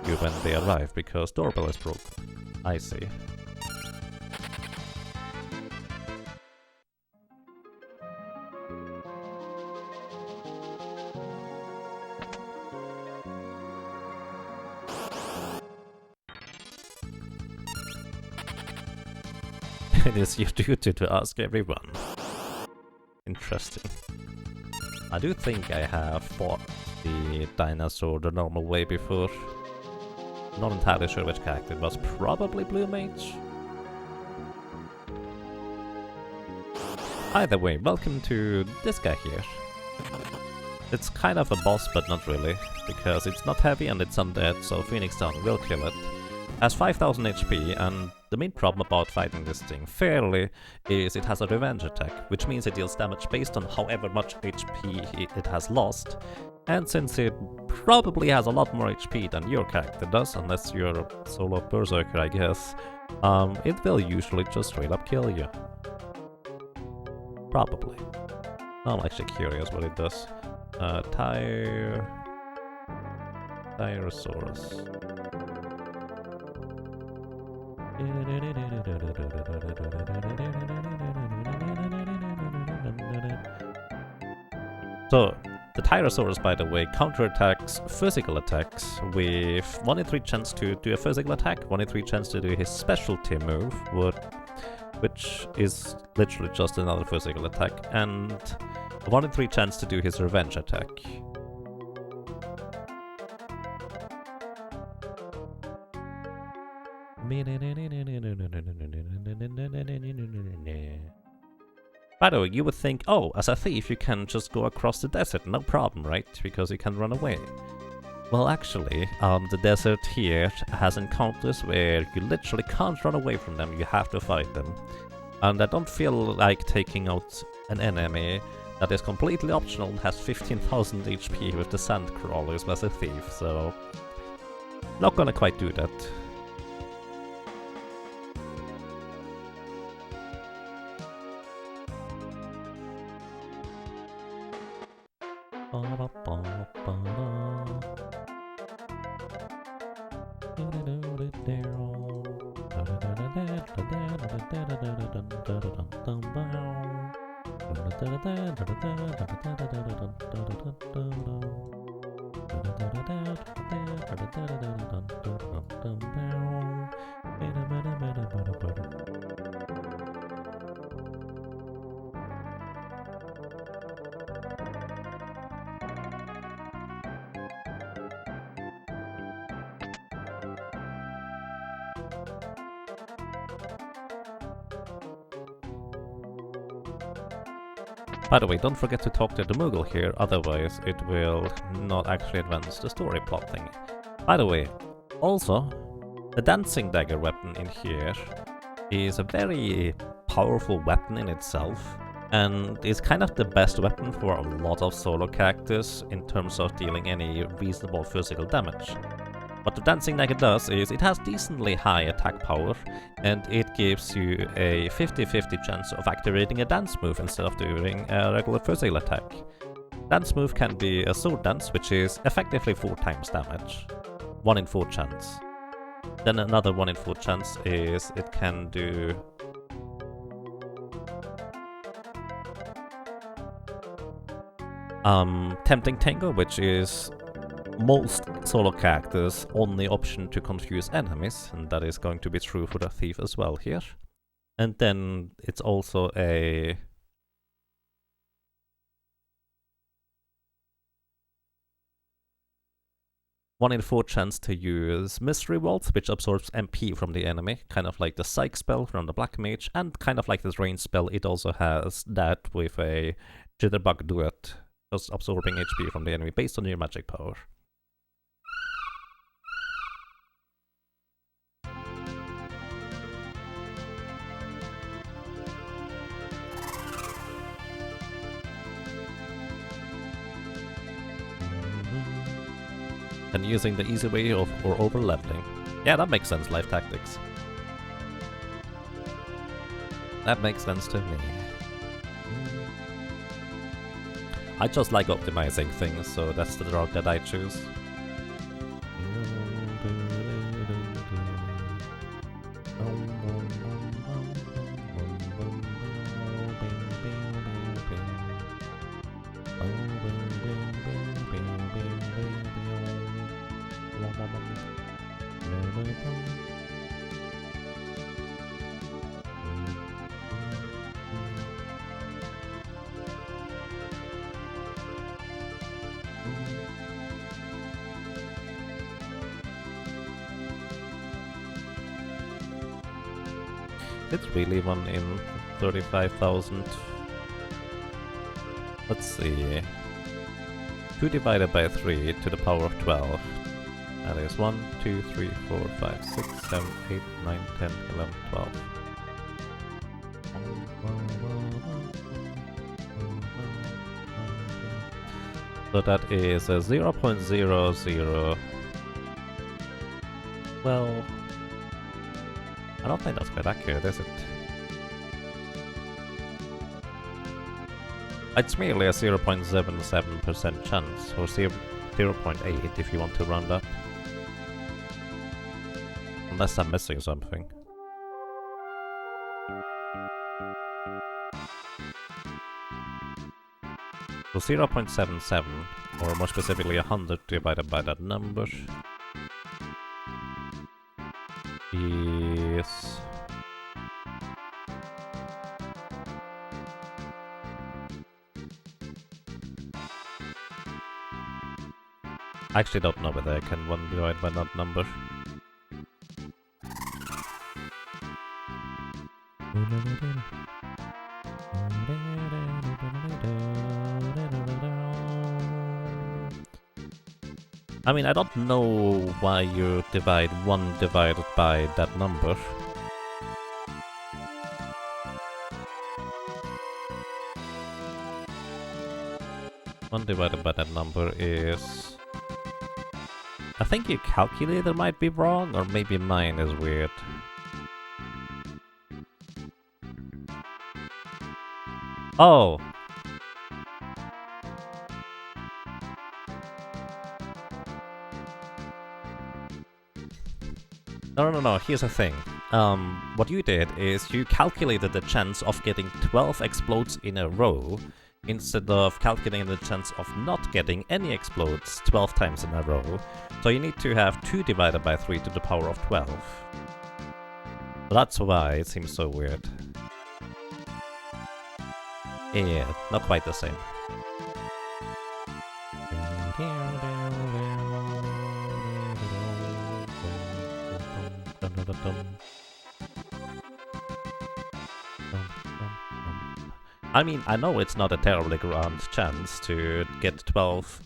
you when they arrive because doorbell is broken. I see. It is your duty to ask everyone. Interesting. I do think I have fought the dinosaur the normal way before. Not entirely sure which character it was. Probably Blue Mage. Either way, welcome to this guy here. It's kind of a boss, but not really, because it's not heavy and it's undead, so Phoenix Down will kill it. Has 5000 HP, and the main problem about fighting this thing fairly is it has a revenge attack, which means it deals damage based on however much HP it has lost. And since it probably has a lot more HP than your character does, unless you're a solo berserker, I guess, it will usually just straight up kill you. Probably. I'm actually curious what it does. Tyrannosaurus. So, the Tyrannosaurus, by the way, counterattacks physical attacks with 1 in 3 chance to do a physical attack, 1 in 3 chance to do his specialty move, which is literally just another physical attack, and 1 in 3 chance to do his revenge attack. By the way, you would think, oh, as a thief you can just go across the desert, no problem, right? Because you can run away. Well, actually, the desert here has encounters where you literally can't run away from them, you have to fight them. And I don't feel like taking out an enemy that is completely optional and has 15,000 HP with the sand crawlers as a thief, so not gonna quite do that. By the way, don't forget to talk to the Moogle here, otherwise it will not actually advance the story plot thing. By the way, also, the dancing dagger weapon in here is a very powerful weapon in itself, and is kind of the best weapon for a lot of solo characters in terms of dealing any reasonable physical damage. What the dancing dagger does is it has decently high attack power, and it gives you a 50-50 chance of activating a dance move instead of doing a regular physical attack. Dance move can be a sword dance, which is effectively 4 times damage. 1 in 4 chance. Then another 1 in 4 chance is it can do... Tempting Tangle, which is most solo characters' only option to confuse enemies, and that is going to be true for the thief as well here. And then it's also a... one in 4 chance to use Mystery Vault, which absorbs MP from the enemy, kind of like the Psych spell from the Black Mage, and kind of like this range spell, it also has that with a Jitterbug Duet, just absorbing HP from the enemy based on your magic power. And using the easy way of or over leveling. Yeah, that makes sense, life tactics. That makes sense to me. I just like optimizing things, so that's the route that I choose. It's really 1 in 35,000. Let's see. 2 divided by 3 to the power of 12. That is 1, 2, 3, 4, 5, 6, 7, 8, 9, 10, 11, 12. So that is a 0.00... Well... I don't think that's quite accurate, is it? It's merely a 0.77% chance, or 0.8 if you want to round up. Unless I'm missing something. So 0.77, or more specifically 100 divided by that number, is... I actually don't know whether I can 1 divide by that number. I mean, I don't know why you divide 1 divided by that number. One divided by that number is... I think your calculator might be wrong, or maybe mine is weird. Oh! No, here's the thing. What you did is you calculated the chance of getting 12 explodes in a row, instead of calculating the chance of not getting any explodes 12 times in a row. So you need to have 2 divided by 3 to the power of 12. So that's why it seems so weird. Yeah, not quite the same. I mean, I know it's not a terribly grand chance to get 12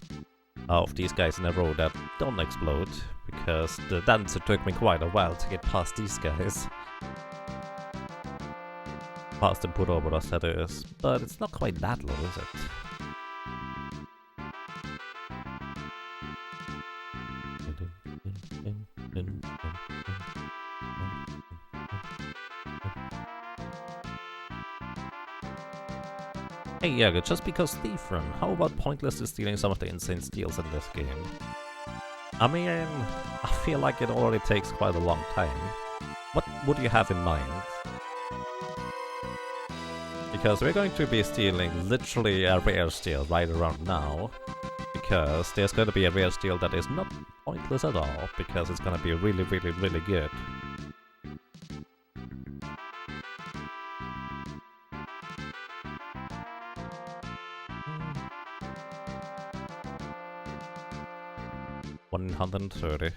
of these guys in a row that don't explode, because the dancer took me quite a while to get past these guys. Past the Puroboros, that is. But it's not quite that low, is it? Hey Jager, just because thief run, how about pointlessly stealing some of the insane steals in this game? I mean, I feel like it already takes quite a long time. What would you have in mind? Because we're going to be stealing literally a rare steal right around now. Because there's going to be a rare steal that is not pointless at all, because it's going to be really, really, really good. $130.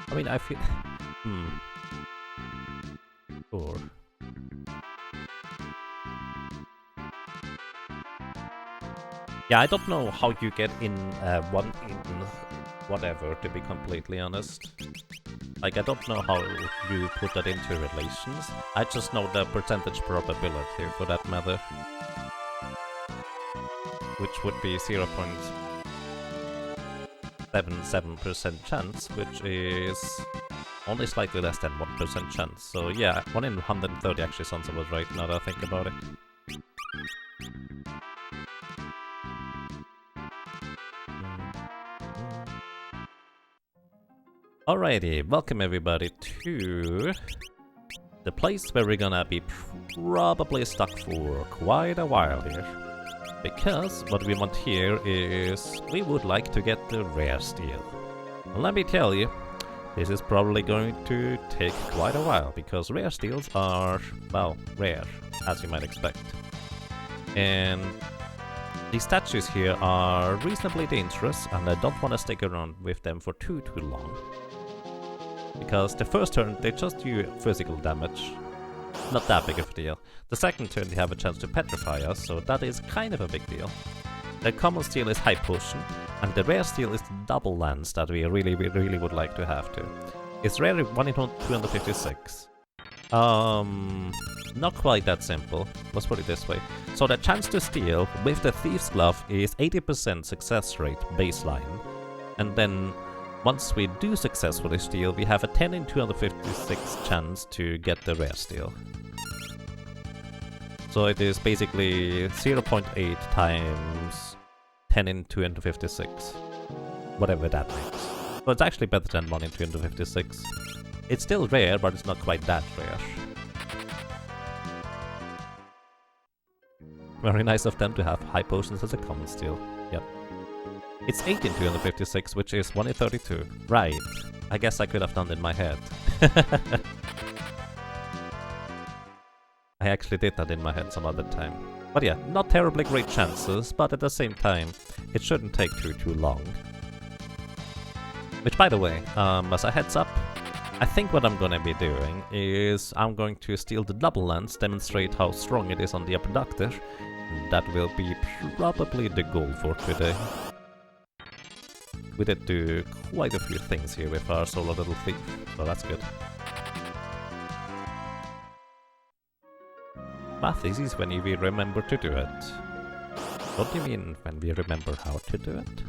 I mean, I feel... Sure. Yeah, I don't know how you get in one in whatever, to be completely honest. Like, I don't know how you put that into relations. I just know the percentage probability, for that matter. Which would be 0.77% chance, which is only slightly less than 1% chance. So yeah, 1 in 130 actually sounds about right now that I think about it. Alrighty, welcome everybody to the place where we're gonna be probably stuck for quite a while here. Because what we want here is we would like to get the rare steal. And let me tell you, this is probably going to take quite a while, because rare steals are, well, rare, as you might expect. And these statues here are reasonably dangerous, and I don't want to stick around with them for too long. Because the first turn, they just do physical damage. Not that big of a deal. The second turn, they have a chance to petrify us, so that is kind of a big deal. The common steal is High Potion, and the rare steal is the double lance that we really would like to have to. It's rare 1 in 256. Not quite that simple. Let's put it this way. So the chance to steal with the Thief's Glove is 80% success rate baseline, and then once we do successfully steal, we have a 10 in 256 chance to get the rare steal. So it is basically 0.8 times 10 in 256. Whatever that makes. So it's actually better than 1 in 256. It's still rare, but it's not quite that rare. Very nice of them to have High Potions as a common steal. Yep. It's 8 in 256, which is 1 in 32. Right. I guess I could have done it in my head. I actually did that in my head some other time. But yeah, not terribly great chances, but at the same time, it shouldn't take too long. Which, by the way, as a heads up, I think what I'm gonna be doing is I'm going to steal the double lance, demonstrate how strong it is on the abductor. That will be probably the goal for today. We did do quite a few things here with our solo little thief, so that's good. Math is easy when we remember to do it. What do you mean when we remember how to do it?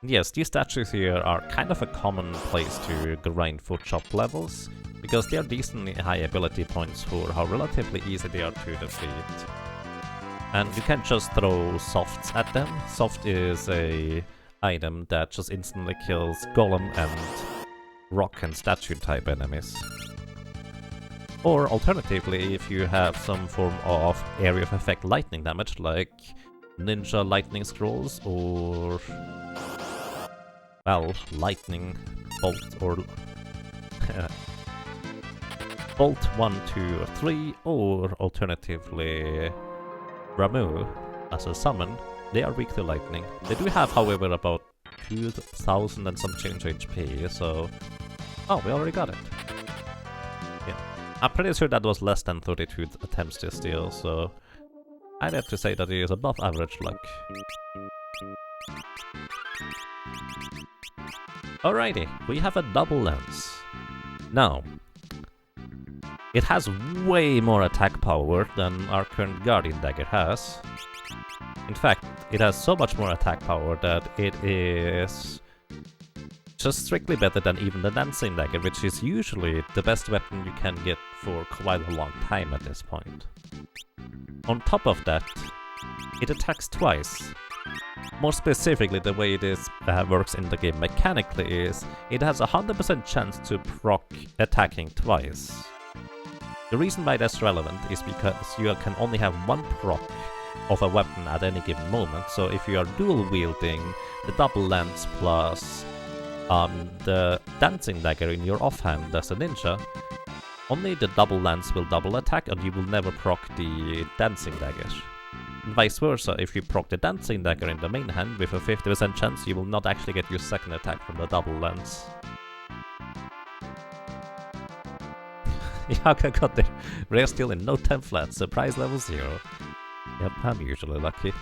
Yes, these statues here are kind of a common place to grind for chop levels, because they are decently high ability points for how relatively easy they are to defeat. And you can't just throw softs at them. Soft is a item that just instantly kills golem and rock and statue type enemies. Or alternatively, if you have some form of area of effect lightning damage, like ninja lightning scrolls or, well, lightning bolt or Bolt 1, 2, or 3, or alternatively Ramu as a summon. They are weak to lightning. They do have, however, about 2,000 and some change HP, so... Oh, we already got it. Yeah. I'm pretty sure that was less than 32 attempts to steal, so... I'd have to say that it is above average luck. Alrighty, we have a double lens. Now, it has way more attack power than our current Guardian Dagger has. In fact, it has so much more attack power that it is just strictly better than even the Dancing Dagger, which is usually the best weapon you can get for quite a long time at this point. On top of that, it attacks twice. More specifically, the way this works in the game mechanically is it has a 100% chance to proc attacking twice. The reason why that's relevant is because you can only have one proc of a weapon at any given moment, so if you are dual wielding the double lance plus the Dancing Dagger in your offhand as a ninja, only the double lance will double attack and you will never proc the Dancing Dagger. And vice versa, if you proc the Dancing Dagger in the main hand with a 50% chance, you will not actually get your second attack from the double lance. Yaga got there. Rare steal in no time flat, surprise level 0. Yep, I'm usually lucky.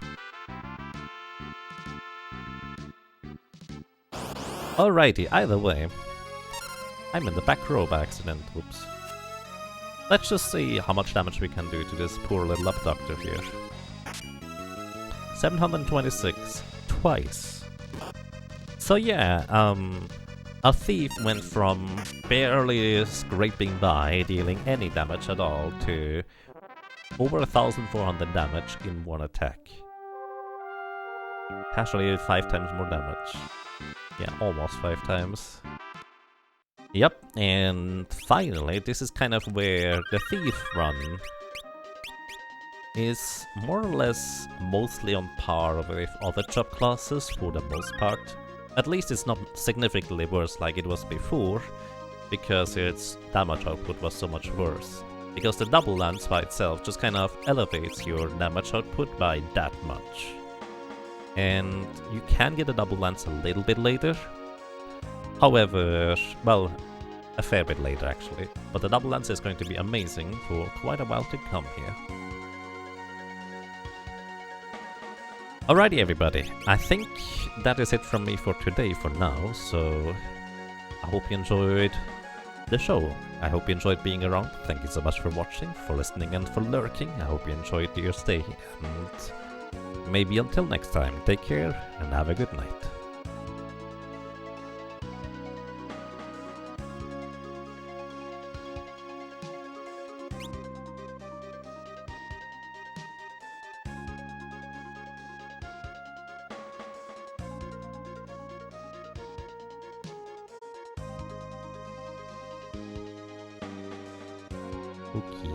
Alrighty, either way. I'm in the back row by accident, whoops. Let's just see how much damage we can do to this poor little abductor here. 726, twice. So yeah, a thief went from barely scraping by, dealing any damage at all, to over 1,400 damage in one attack. Actually 5 times more damage. Yeah, almost 5 times. Yep, and finally, this is kind of where the thief run is more or less mostly on par with other job classes for the most part. At least it's not significantly worse like it was before, because its damage output was so much worse. Because the double lance by itself just kind of elevates your damage output by that much. And you can get a double lance a little bit later. However, well, a fair bit later actually. But the double lance is going to be amazing for quite a while to come here. Alrighty everybody, I think that is it from me for today for now, so I hope you enjoyed the show. I hope you enjoyed being around. Thank you so much for watching, for listening and for lurking. I hope you enjoyed your stay, and maybe until next time, take care and have a good night.